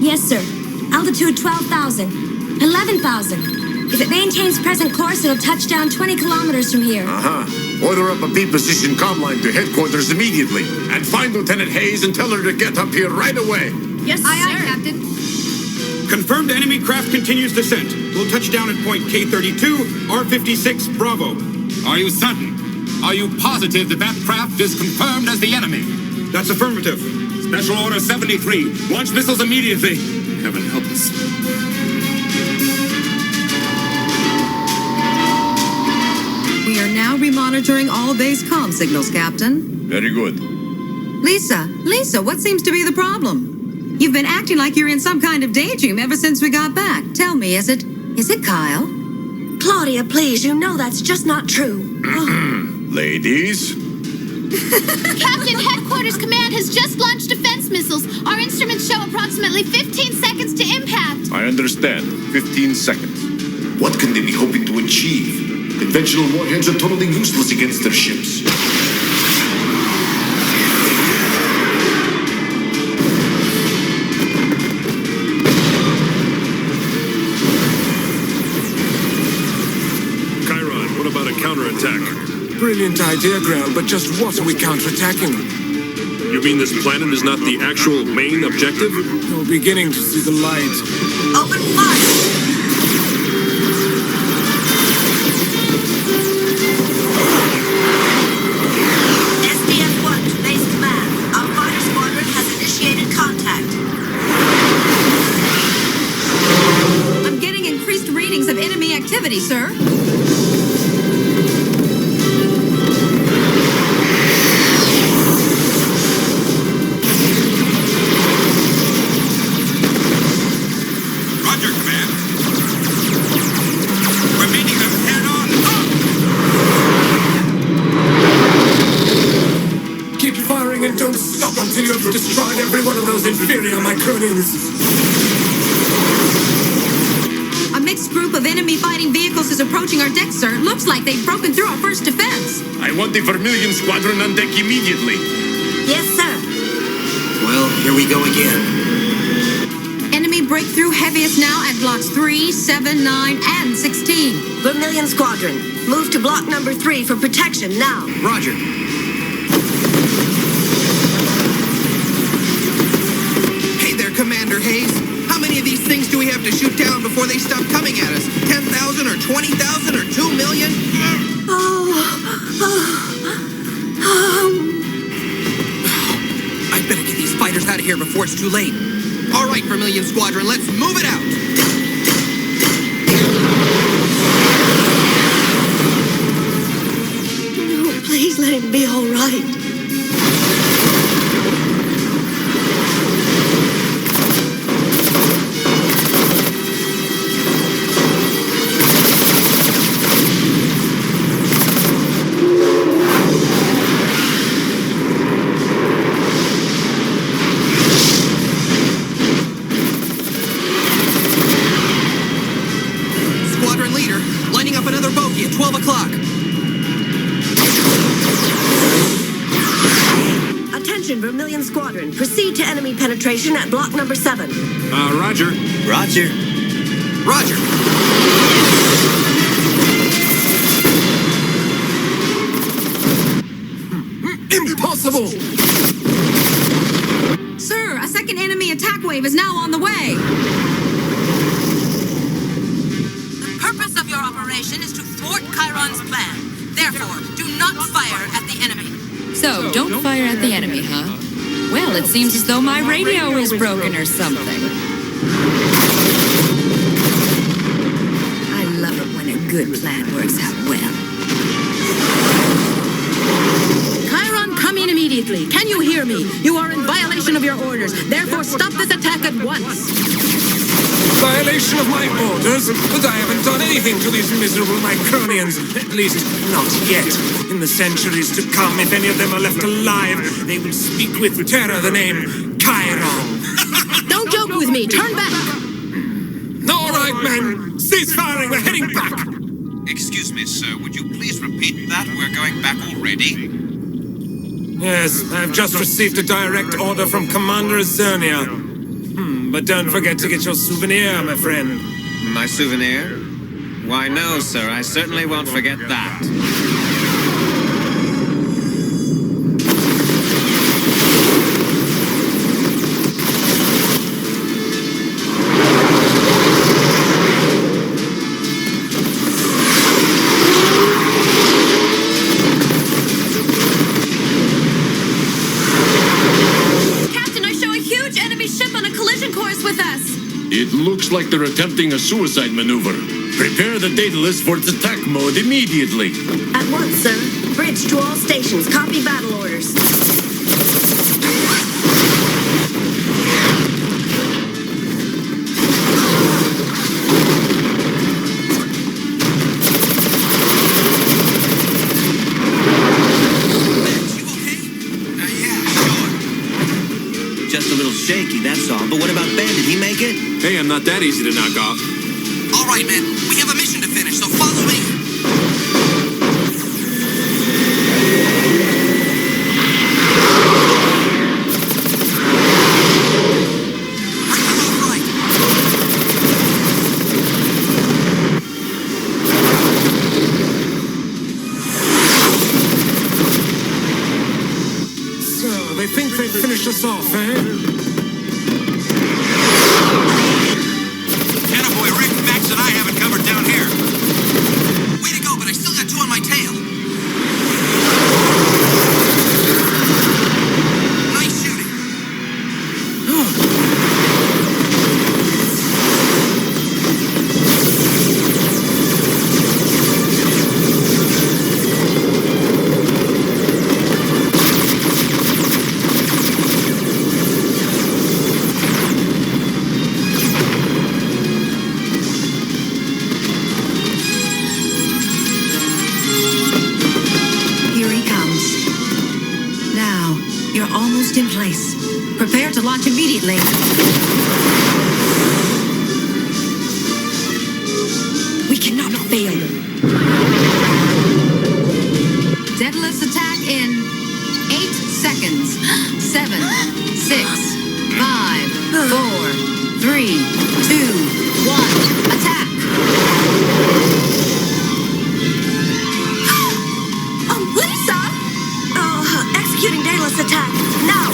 Yes, sir. Altitude 12,000. 11,000. If it maintains present course, it'll touch down 20 kilometers from here. Order up a B position comm line to headquarters immediately. And find Lieutenant Hayes and tell her to get up here right away. Yes, aye, Captain. Confirmed enemy craft continues descent. We'll touch down at point K32, R56, Bravo. Are you certain? Are you positive that that craft is confirmed as the enemy? That's affirmative. Special Order 73. Launch missiles immediately. Heaven help us. We are now remonitoring all base comm signals, Captain. Very good. Lisa, what seems to be the problem? You've been acting like you're in some kind of daydream ever since we got back. Tell me, is it Kyle? Claudia, please, you know that's just not true. Ladies? Captain, Headquarters Command has just launched defense missiles. Our instruments show approximately 15 seconds to impact. I understand. 15 seconds. What can they be hoping to achieve? Conventional warheads are totally useless against their ships. Chiron, what about a counterattack? Brilliant idea, Grell, but just what are we counterattacking? You mean this planet is not the actual main objective? You're beginning to see the light. Open fire! SDF-1 to base command. Our fighter squadron has initiated contact. I'm getting increased readings of enemy activity, sir. Roger, Command. We're meeting them head on. Keep firing and don't stop until you have destroyed every one of those inferior micronians. A mixed group of enemy fighting vehicles is approaching our deck, sir. Looks like they've broken through our first defense. I want the Vermilion Squadron on deck immediately. Yes, sir. Well, here we go again. Enemy breakthrough heaviest now at blocks 3, 7, 9, and 16. Vermilion Squadron, move to block number 3 for protection now. Roger. Hey there, Commander Hayes. How many of these things do we have to shoot down before they stop coming at us? 10,000 or 20,000 or 2 million? I better get these fighters out of here before it's too late. All right, Vermilion Squadron, let's move it out. No, please let him be all right. Squadron leader, lining up another bogey at 12 o'clock. Attention, Vermilion Squadron. Proceed to enemy penetration at block number 7. Roger. Roger. Roger. Impossible! Sir, a second enemy attack wave is now on the way. The purpose of your operation is to thwart Chiron's plan. Therefore, do not fire at the enemy. So, don't fire at the enemy, huh? Well, it seems as though my radio is broken or something. I love it when a good plan works out well. Chiron, come in immediately. Can you hear me? You are in violation of your orders. Therefore, stop this attack at once. Violation of my orders? But I haven't done anything to these miserable Micronians. At least, not yet. In the centuries to come, if any of them are left alive, they will speak with terror the name Chiron. Don't joke with me. Turn back. All right, men. Cease firing. We're heading back. Excuse me, sir. Would you please repeat that? We're going back already? Yes, I've just received a direct order from Commander Zernia. But don't forget to get your souvenir, my friend. My souvenir? Why, no, sir. I certainly won't forget that. It looks like they're attempting a suicide maneuver. Prepare the Daedalus for its attack mode immediately. At once, sir. Bridge to all stations. Copy battle orders. Just a little shaky, that's all. But what about Ben? Did he make it? Hey, I'm not that easy to knock off. All right, men. We have a mission to finish, so follow me. So, they think they've finished us off, eh? Attaboy, Rick, Max, and I have it covered down here. Way to go, but I still got two on my tail. Nice shooting. Here he comes. Now, you're almost in place. Prepare to launch immediately. We cannot fail. Daedalus attack in 8 seconds. 7, 6, 5, 4, 3, 2, 1. Attack! Lisa! Executing Daedalus attack. Now!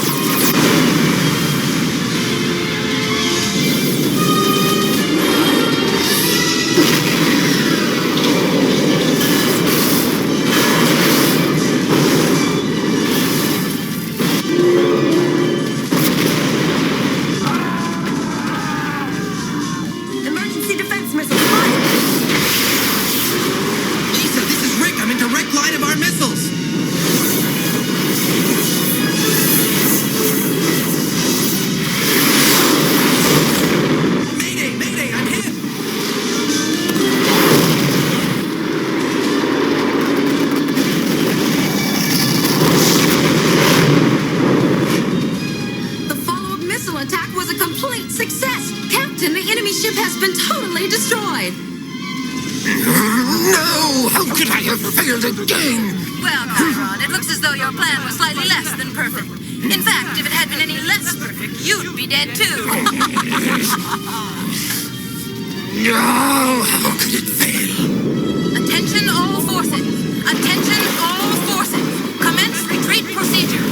Emergency defense missile fire! Lisa, this is Rick. I'm in direct line of our missiles. Mayday, mayday, I'm hit. The follow-up missile attack was a complete success! Captain, the enemy ship has been totally destroyed! No! How could I have failed again? Well, Chiron, it looks as though your plan was slightly less than perfect. In fact, if it had been any less perfect, you'd be dead too. No! How could it fail? Attention all forces! Attention all forces! Commence retreat procedure.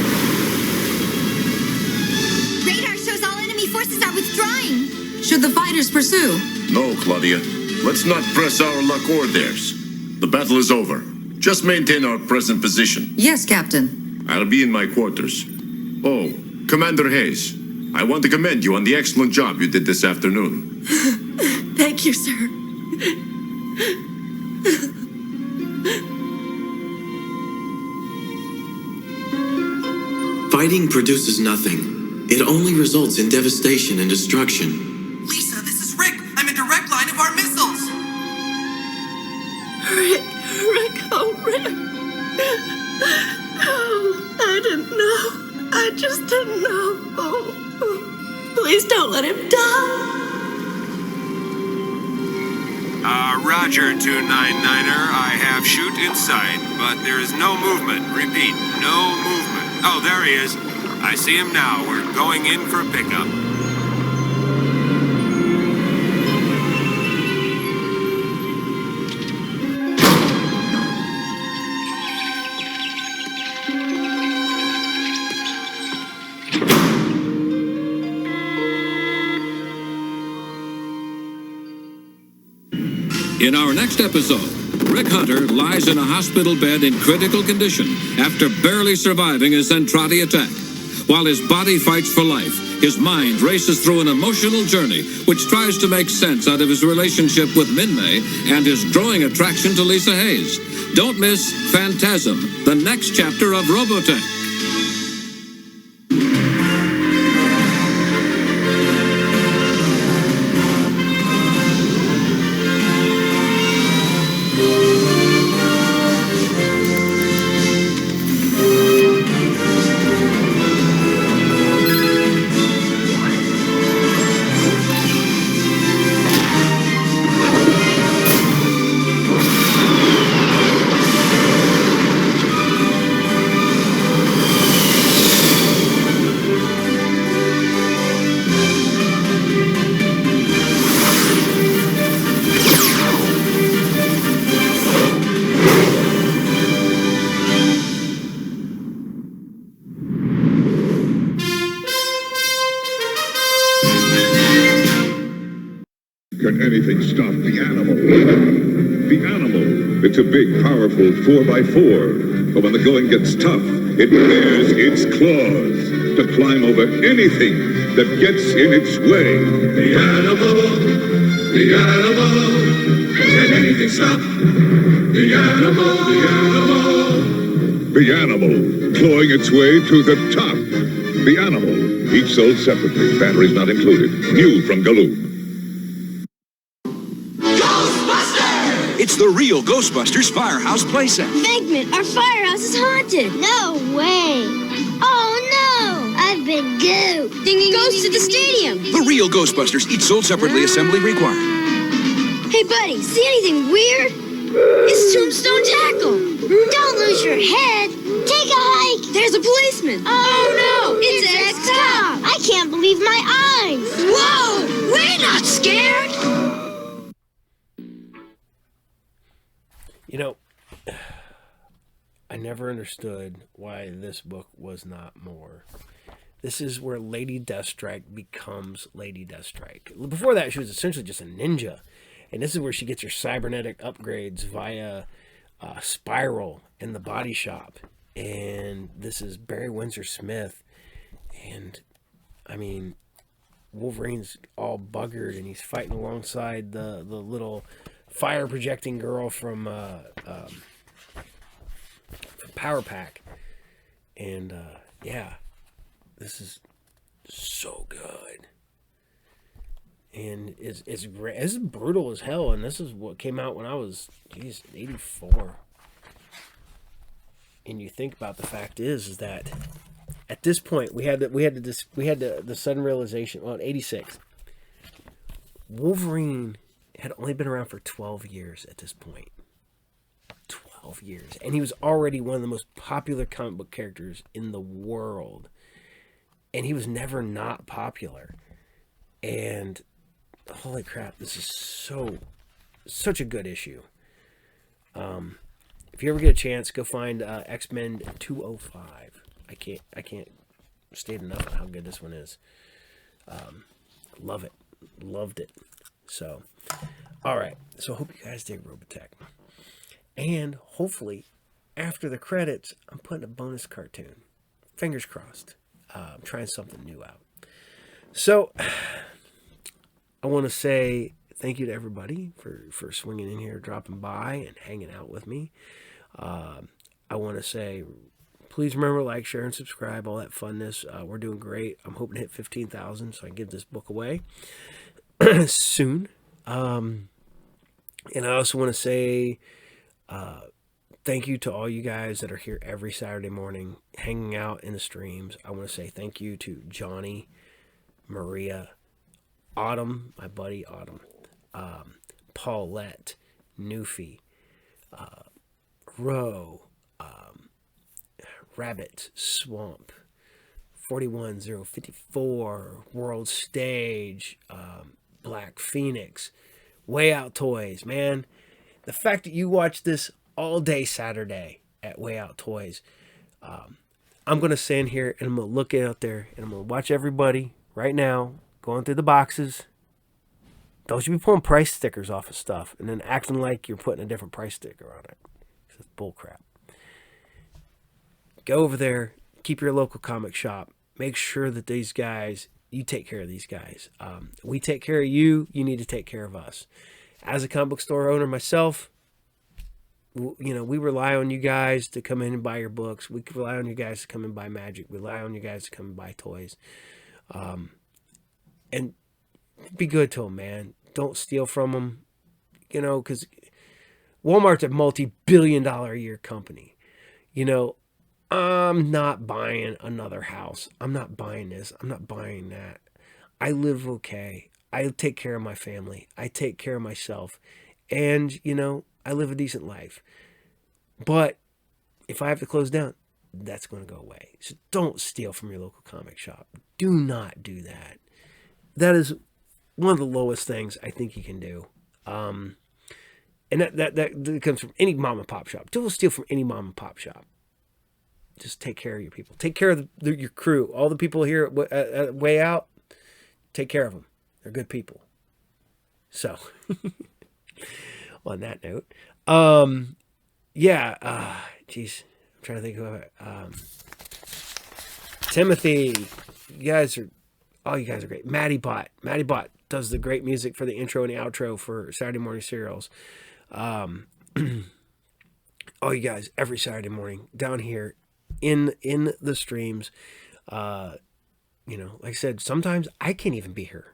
Radar shows all enemy forces are withdrawing! Should the fighters pursue? No, Claudia. Let's not press our luck or theirs. The battle is over. Just maintain our present position. Yes, Captain. I'll be in my quarters. Oh, Commander Hayes, I want to commend you on the excellent job you did this afternoon. Thank you, sir. Fighting produces nothing. It only results in devastation and destruction. Lisa, this is Rick. I'm in direct line of our missiles. Rick, oh, Rick. Oh, I didn't know. I just didn't know. Oh, please don't let him die. Roger, 299er. I have shoot in sight, but there is no movement. Repeat, no movement. Oh, there he is. I see him now. We're going in for pickup. In our next episode, Rick Hunter lies in a hospital bed in critical condition after barely surviving a Zentradi attack. While his body fights for life, his mind races through an emotional journey which tries to make sense out of his relationship with Min-May and his growing attraction to Lisa Hayes. Don't miss Phantasm, the next chapter of Robotech. Can anything stop the animal? The animal. It's a big, powerful 4x4. But when the going gets tough, it bares its claws to climb over anything that gets in its way. The animal. The animal. Can anything stop the animal? The animal. The animal. Clawing its way to the top. The animal. Each sold separately. Batteries not included. New from Galoob. It's the real Ghostbusters Firehouse playset. Figment, our firehouse is haunted. No way. Oh no, I've been gooped. Goes to the stadium. The real Ghostbusters, each sold separately, assembly required. Hey buddy, see anything weird? It's Tombstone Tackle. Don't lose your head. Take a hike. There's a policeman. Oh no, it's X-Cop. I can't believe my eyes. Whoa, we're not scared. You know, I never understood why this book was not more. This is where Lady Deathstrike becomes Lady Deathstrike. Before that, she was essentially just a ninja. And this is where she gets her cybernetic upgrades via Spiral in the body shop. And this is Barry Windsor Smith. And, I mean, Wolverine's all buggered and he's fighting alongside the little fire projecting girl from Power Pack. And yeah, this is so good. And it's great. This is brutal as hell, and this is what came out when I was 84. And you think about the fact is that at this point we had the sudden realization. Well, in 86, Wolverine had only been around for 12 years at this point. 12 years. And he was already one of the most popular comic book characters in the world. And he was never not popular. And holy crap, this is such a good issue. If you ever get a chance, go find X-Men 205. I can't state enough on how good this one is. Love it. Loved it. So, all right. So I hope you guys dig Robotech. And hopefully, after the credits, I'm putting a bonus cartoon. Fingers crossed. I'm trying something new out. So, I want to say thank you to everybody for swinging in here, dropping by, and hanging out with me. I want to say, please remember, like, share, and subscribe, all that funness. We're doing great. I'm hoping to hit 15,000 so I can give this book away soon. And I also want to say thank you to all you guys that are here every Saturday morning, hanging out in the streams. I want to say thank you to Johnny, Maria, Autumn, my buddy Autumn, Paulette, Newfie, Roe, Rabbit, Swamp, 41054, World Stage, Black Phoenix, Way Out Toys. Man, the fact that you watch this all day Saturday at Way Out Toys, I'm going to stand here and I'm going to look out there and I'm going to watch everybody right now going through the boxes. Don't you be pulling price stickers off of stuff and then acting like you're putting a different price sticker on it. It's bullcrap. Go over there, keep your local comic shop. Make sure that these guys, you take care of these guys. We take care of you. You need to take care of us. As a comic book store owner myself, you know, we rely on you guys to come in and buy your books. We rely on you guys to come and buy magic. We rely on you guys to come and buy toys. And be good to them, man. Don't steal from them. You know, because Walmart's a multi-billion-dollar a year company. You know, I'm not buying another house. I'm not buying this. I'm not buying that. I live okay. I take care of my family. I take care of myself. And, you know, I live a decent life. But if I have to close down, that's going to go away. So don't steal from your local comic shop. Do not do that. That is one of the lowest things I think you can do. And that comes from any mom and pop shop. Don't steal from any mom and pop shop. Just take care of your people. Take care of your crew. All the people here at Way Out, take care of them. They're good people. So, on that note, geez, I'm trying to think of it. Timothy, you guys are great. Matty Bot does the great music for the intro and the outro for Saturday Morning Serials. All you guys, every Saturday morning down here in the streams, you know, like I said, sometimes I can't even be here.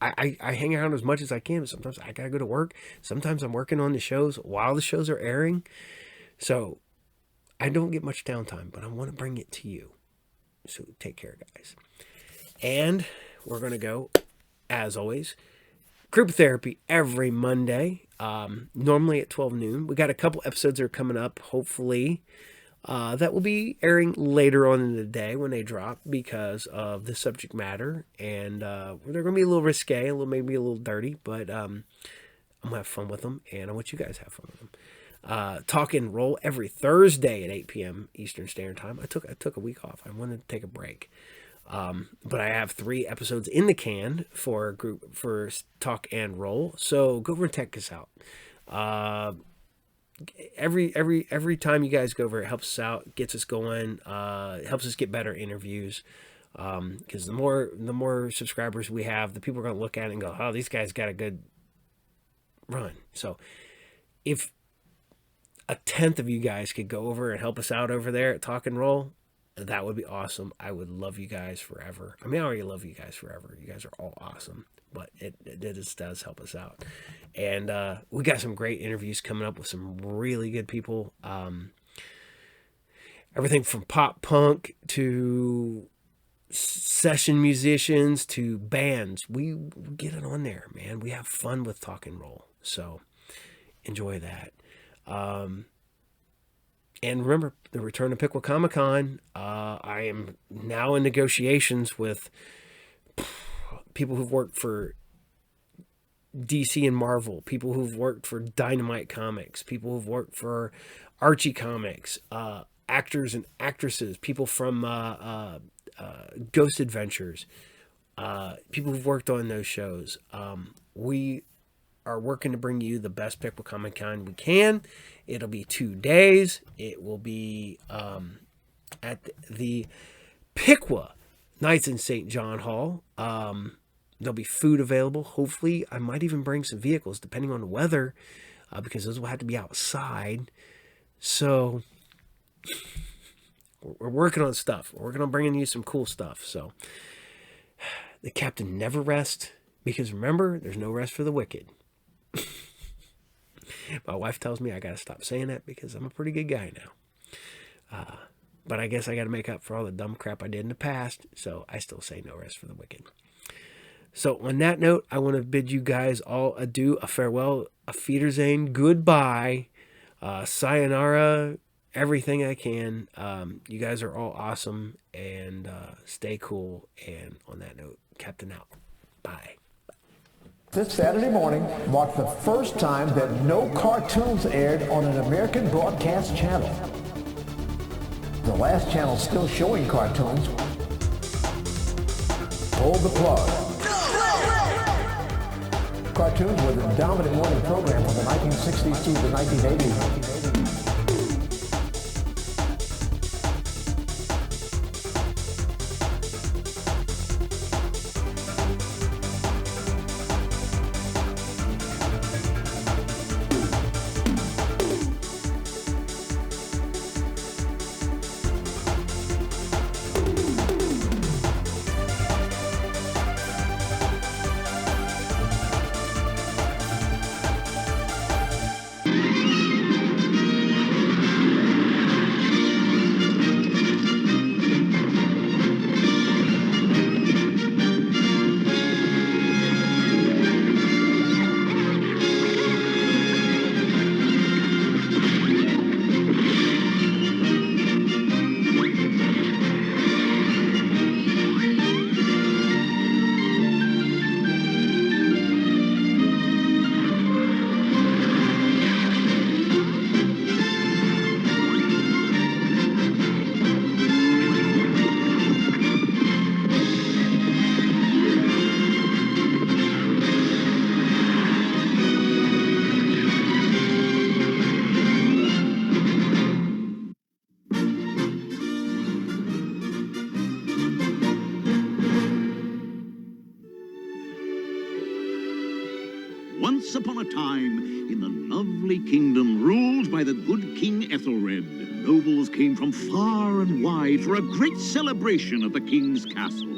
I hang around as much as I can, but sometimes I gotta go to work. Sometimes I'm working on the shows while the shows are airing. So I don't get much downtime, but I want to bring it to you. So take care, guys. And we're going to go, as always, group therapy every Monday, normally at 12 noon. We got a couple episodes that are coming up, hopefully. That will be airing later on in the day when they drop because of the subject matter. And they're going to be a little risque, maybe a little dirty, but I'm going to have fun with them, and I want you guys to have fun with them. Talk and Roll every Thursday at 8 p.m. Eastern Standard Time. I took a week off. I wanted to take a break. But I have 3 episodes in the can for Talk and Roll. So go over and check us out. Every time you guys go over, it helps us out, gets us going, helps us get better interviews. Because the more subscribers we have, the people are going to look at it and go, oh, these guys got a good run. So if a 10th of you guys could go over and help us out over there at Talk and Roll, that would be awesome. I would love you guys forever. I mean, I already love you guys forever. You guys are all awesome, but it just does help us out. And we got some great interviews coming up with some really good people. Everything from pop punk to session musicians to bands. We get it on there, man. We have fun with Talk and Roll. So enjoy that. And remember, the return of Pickle Comic-Con. I am now in negotiations with people who've worked for DC and Marvel, people who've worked for Dynamite Comics, people who've worked for Archie Comics, actors and actresses, people from Ghost Adventures, people who've worked on those shows. We are working to bring you the best Pickle Comic Con we can. It'll be 2 days. It will be at the Piqua Nights in St. John Hall. There'll be food available. Hopefully, I might even bring some vehicles, depending on the weather, because those will have to be outside. So, we're working on stuff. We're working on bringing you some cool stuff. So, the captain never rests, because remember, there's no rest for the wicked. My wife tells me I got to stop saying that because I'm a pretty good guy now. But I guess I got to make up for all the dumb crap I did in the past, so I still say no rest for the wicked. So on that note, I want to bid you guys all adieu, a farewell, a Wiedersehen, goodbye, sayonara, everything I can. You guys are all awesome, and stay cool. And on that note, Captain out. Bye. This Saturday morning marked the first time that no cartoons aired on an American broadcast channel. The last channel still showing cartoons pulled the plug. Cartoons were the dominant morning program from the 1960s through the 1980s. Once upon a time, in the lovely kingdom ruled by the good King Ethelred, nobles came from far and wide for a great celebration at the king's castle.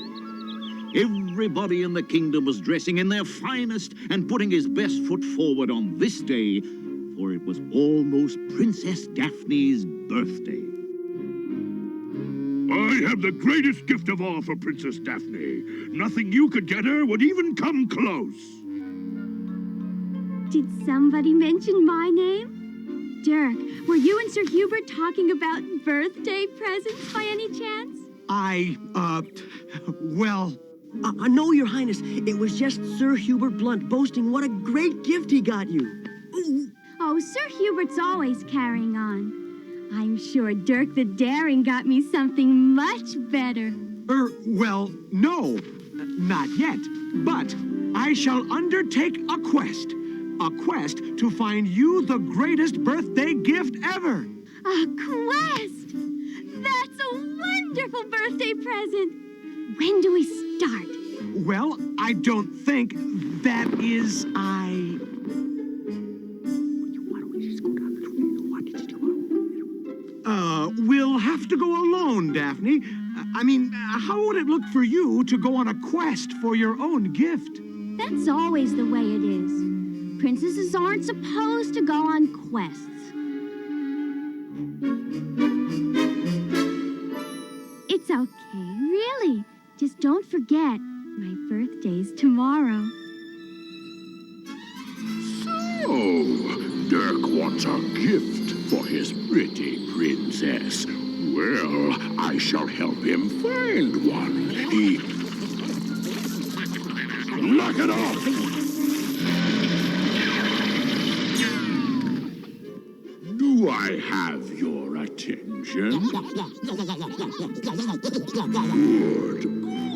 Everybody in the kingdom was dressing in their finest and putting his best foot forward on this day, for it was almost Princess Daphne's birthday. I have the greatest gift of all for Princess Daphne. Nothing you could get her would even come close. Did somebody mention my name? Dirk, were you and Sir Hubert talking about birthday presents by any chance? No, Your Highness. It was just Sir Hubert Blunt boasting what a great gift he got you. Oh, Sir Hubert's always carrying on. I'm sure Dirk the Daring got me something much better. No, not yet. But I shall undertake a quest. A quest to find you the greatest birthday gift ever. A quest! That's a wonderful birthday present. When do we start? Well, I don't think that is We'll have to go alone, Daphne. How would it look for you to go on a quest for your own gift? That's always the way it is. Princesses aren't supposed to go on quests. It's okay, really. Just don't forget, my birthday's tomorrow. So, Dirk wants a gift for his pretty princess. Well, I shall help him find one. Knock it off! Do I have your attention?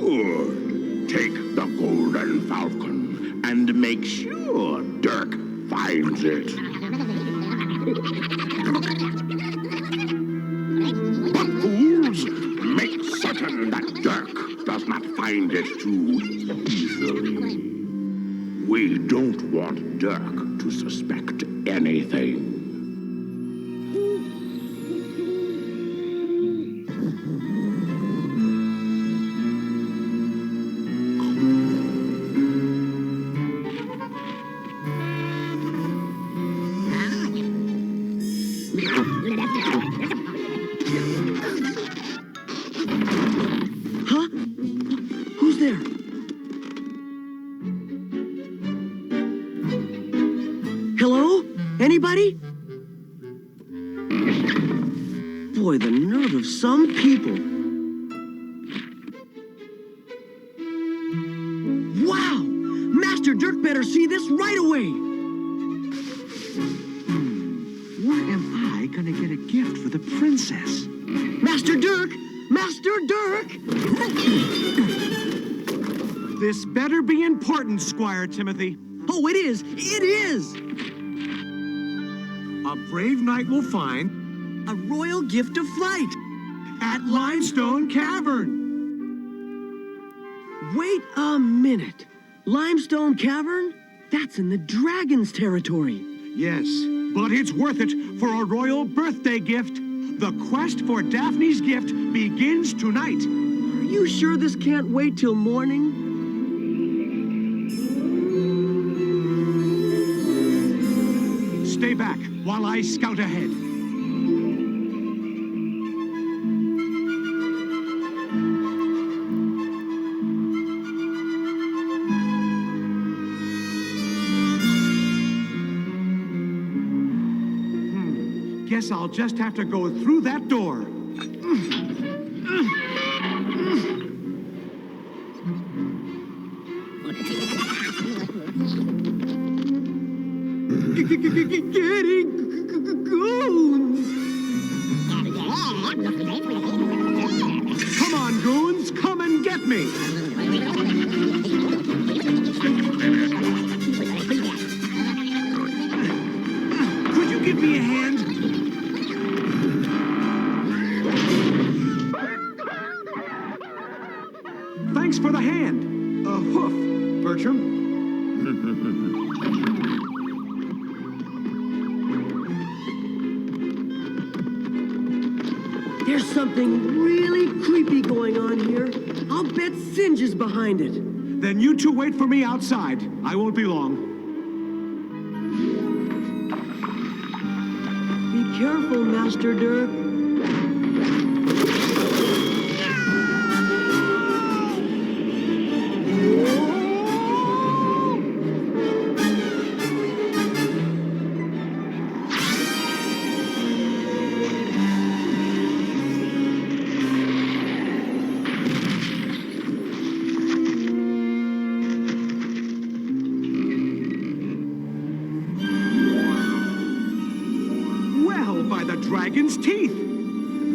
Good. Take the golden falcon and make sure Dirk finds it. But fools, make certain that Dirk does not find it too easily. We don't want Dirk to suspect anything. Huh? Who's there? Hello? Anybody? Boy, the nerve of some people. Wow! Master Dirk better see this right away! Where am I gonna get a gift for the princess? Master Dirk! Master Dirk! This better be important, Squire Timothy. Oh, it is! It is! A brave knight will find a royal gift of flight at Limestone Cavern. Wait a minute. Limestone Cavern? That's in the dragon's territory. Yes, but it's worth it for a royal birthday gift. The quest for Daphne's gift begins tonight. Are you sure this can't wait till morning? Stay back while I scout ahead. Guess I'll just have to go through that door. Getting goons! Come on, goons, come and get me! Could you give me a hand? Thanks for the hand. A hoof, Bertram. There's something really creepy going on here. I'll bet Singe is behind it. Then you two wait for me outside. I won't be long. Be careful, Master Dirk. Dragon's teeth.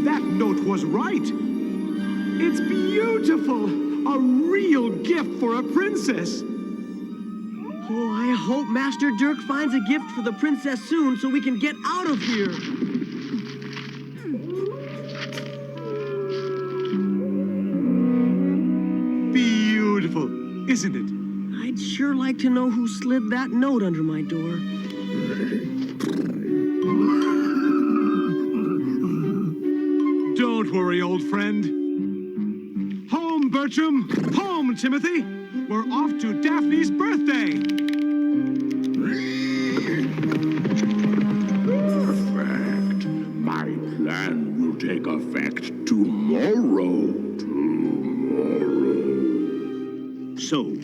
That note was right. It's beautiful. A real gift for a princess. Oh, I hope Master Dirk finds a gift for the princess soon so we can get out of here. Beautiful, isn't it? I'd sure like to know who slid that note under my door. Don't worry, old friend. Home, Bertram! Home, Timothy! We're off to Daphne's birthday! Perfect. My plan will take effect tomorrow. So,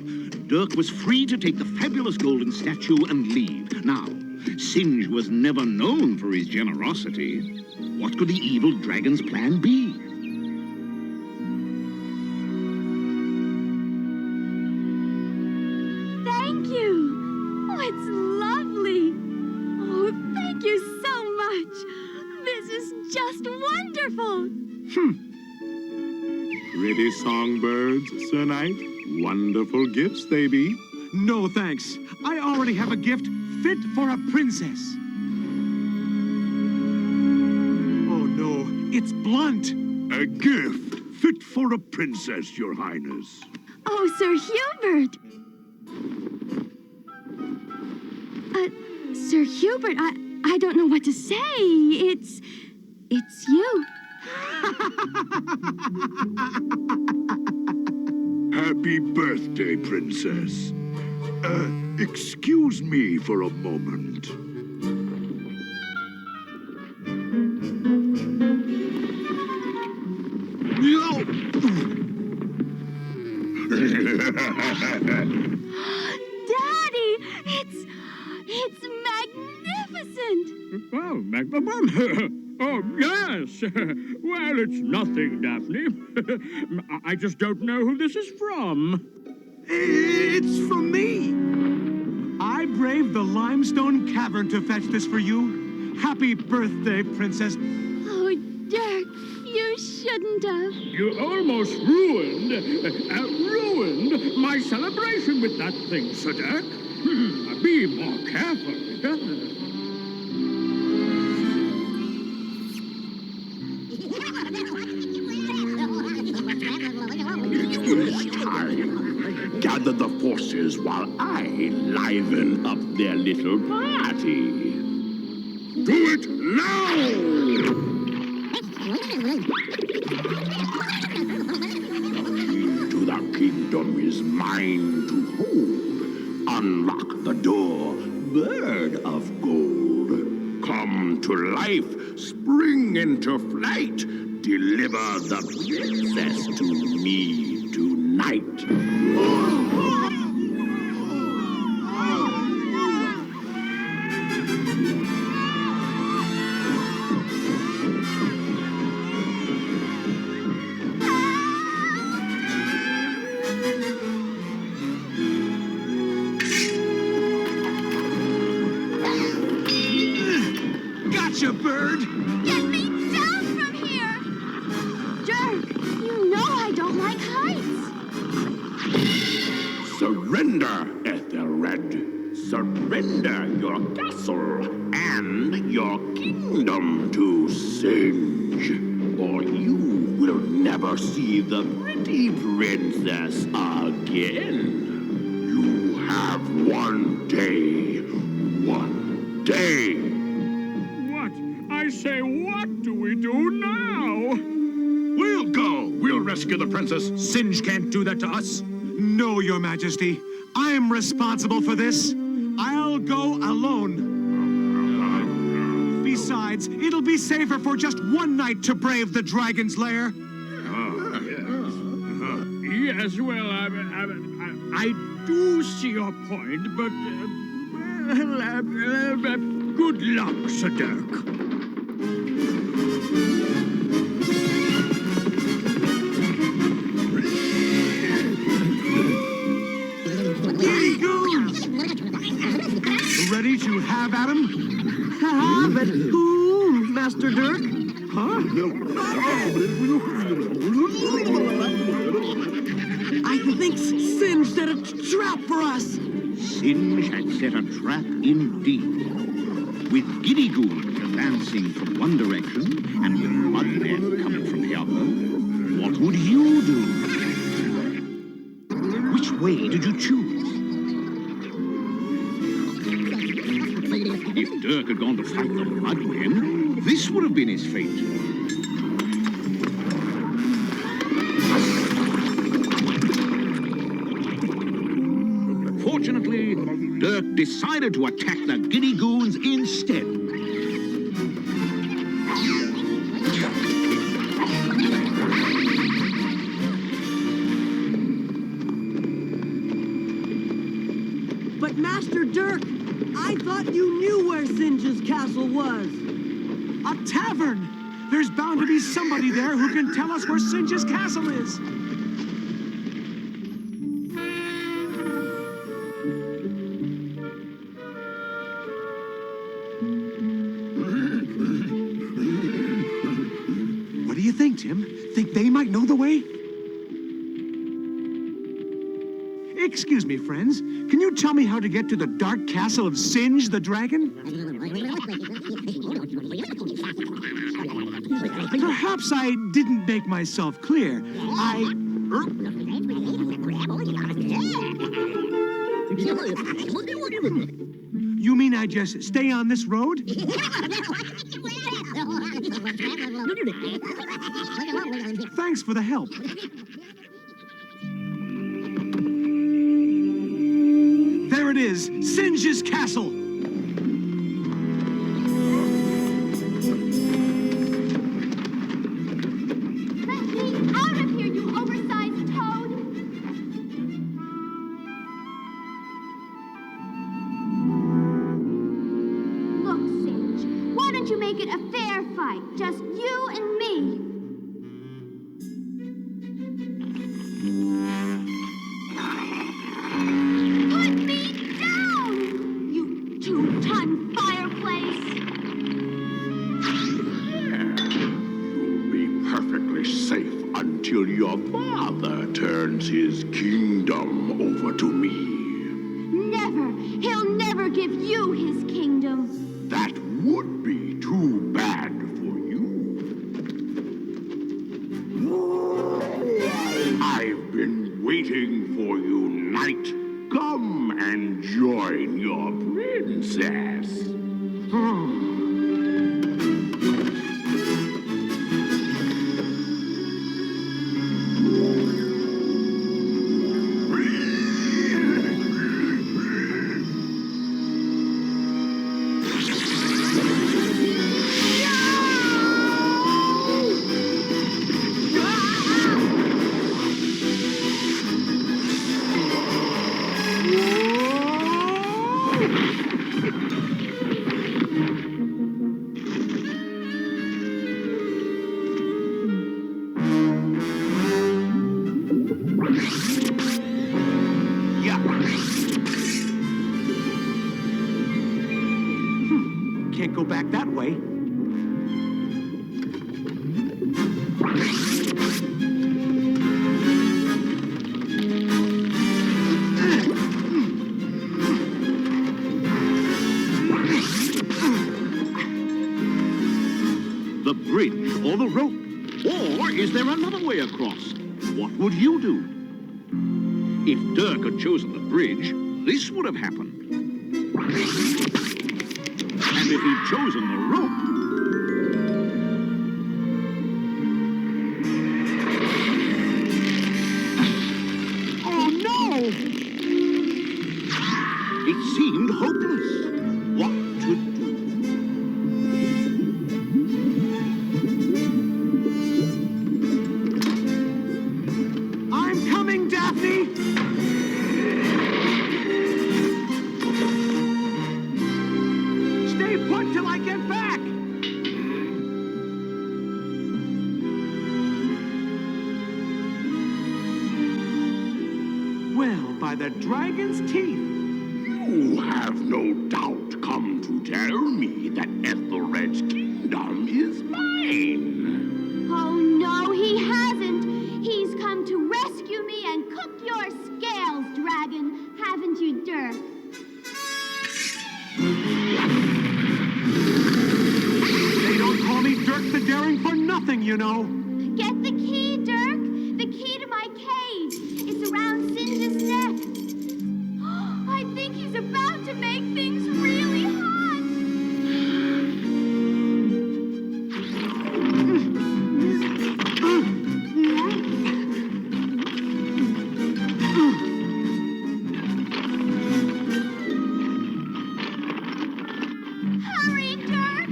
Dirk was free to take the fabulous golden statue and leave. Now, Singe was never known for his generosity. What could the evil dragon's plan be? Thank you. Oh, it's lovely. Oh, thank you so much. This is just wonderful. Pretty songbirds, Sir Knight. Wonderful gifts they be. No, thanks. I already have a gift fit for a princess. Oh no, it's blunt. A gift fit for a princess, Your Highness. Oh, Sir Hubert! Sir Hubert, I don't know what to say. It's you. Happy birthday, Princess. Excuse me for a moment. Daddy, it's magnificent. Oh, yes. Well, it's nothing, Daphne. I just don't know who this is from. It's from me. I braved the limestone cavern to fetch this for you. Happy birthday, Princess. Oh, Dirk, you shouldn't have. You almost ruined my celebration with that thing, Sir Dirk. Be more careful. Gather the forces while I liven up their little party. Do it now! To the kingdom is mine to hold. Unlock the door, bird of gold. Come to life, spring into flight. Deliver the princess to me tonight. Gotcha, bird! Get me down from here! Dirk, you know I don't like heights. Surrender, Ethelred. Surrender your castle and your kingdom to Singe, or you will never see the pretty princess again. You have one day. One day. What? I say, what do we do now? We'll go. We'll rescue the princess. Singe can't do that to us. No, Your Majesty. I'm responsible for this. I'll go alone. Besides, it'll be safer for just one night to brave the dragon's lair. Yes, well, I do see your point, but good luck, Sir Dirk. Ready to have at him? Have at whom, Master Dirk? Huh? I think Singe set a trap for us. Singe had set a trap indeed. With giddy goons advancing from one direction and with mudmen coming from the other, what would you do? Which way did you choose? If Dirk had gone to fight the mudmen, this would have been his fate. Fortunately, Dirk decided to attack the giddy goons instead. But Master Dirk, I thought you knew where Singe's castle was. A tavern! There's bound to be somebody there who can tell us where Singe's castle is. What do you think, Tim? Think they might know the way? Excuse me, friends. Can you tell me how to get to the dark castle of Singe the dragon? Perhaps I didn't make myself clear. You mean I just stay on this road? Thanks for the help. There it is, Singe's castle. Out of here, you oversized toad! Look, Singe, why don't you make it a fair fight? Just you and me. Put me down, you two-ton fireplace! You'll be perfectly safe until your father turns his kingdom over to me. Never! He'll never give you his kingdom. That would be too bad for you. I've been waiting for you, knight. Come and join your princess. Can't go back that way. The bridge or the rope? Or is there another way across? What would you do? If Dirk had chosen the bridge, this would have happened. And if he'd chosen the rope... Oh, no! It seemed hopeless. What to do? I'm coming, Daphne! Stay put till I get back! Well, by the dragon's teeth. You have no doubt come to tell me that Ethelred's kingdom is mine. Oh, no, he hasn't. He's come to rescue me and cook your scales, dragon. Haven't you, Dirk? They don't call me Dirk the Daring for nothing, you know. Get the key, Dirk. The key to my cage. It's around Singe's neck. I think he's about to make things really hot. Hurry, Dirk.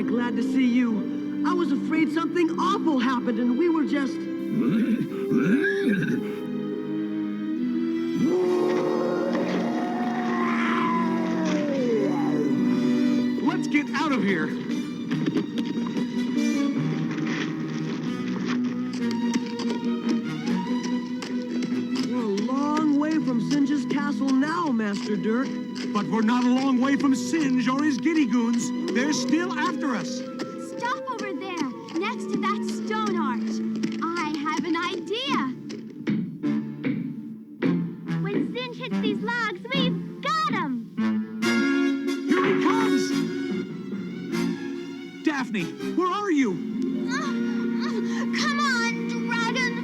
glad to see you. I was afraid something awful happened and we were just... Let's get out of here. We're a long way from Singe's castle now, Master Dirk. But we're not a long way from Singe or his giddy goons. They're still after us. Stop over there, next to that stone arch. I have an idea. When Singe hits these logs, we've got him. Here he comes! Daphne, where are you? Come on, dragon.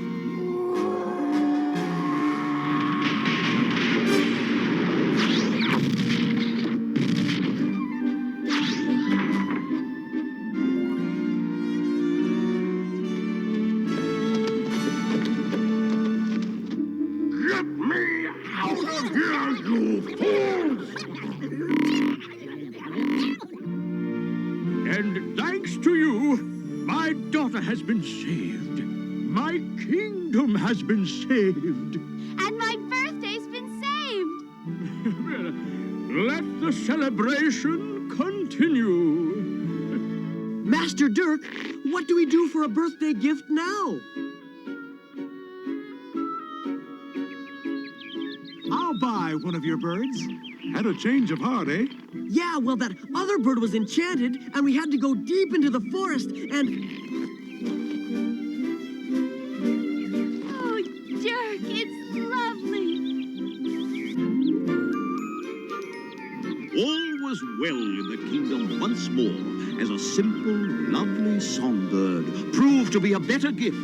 Get me out of here, you fools! And thanks to you, my daughter has been saved. My kingdom has been saved. And my birthday's been saved. Let the celebration continue. Master Dirk, what do we do for a birthday gift now? I'll buy one of your birds. Had a change of heart, eh? Yeah, well, that other bird was enchanted, and we had to go deep into the forest, and... Oh, Dirk, it's lovely. All was well in the kingdom once more, as a simple, lovely songbird proved to be a better gift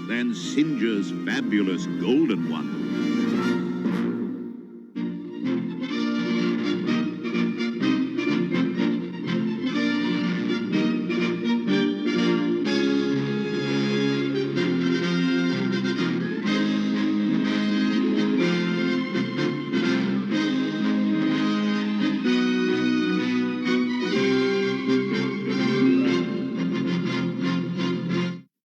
than Singe's fabulous golden one.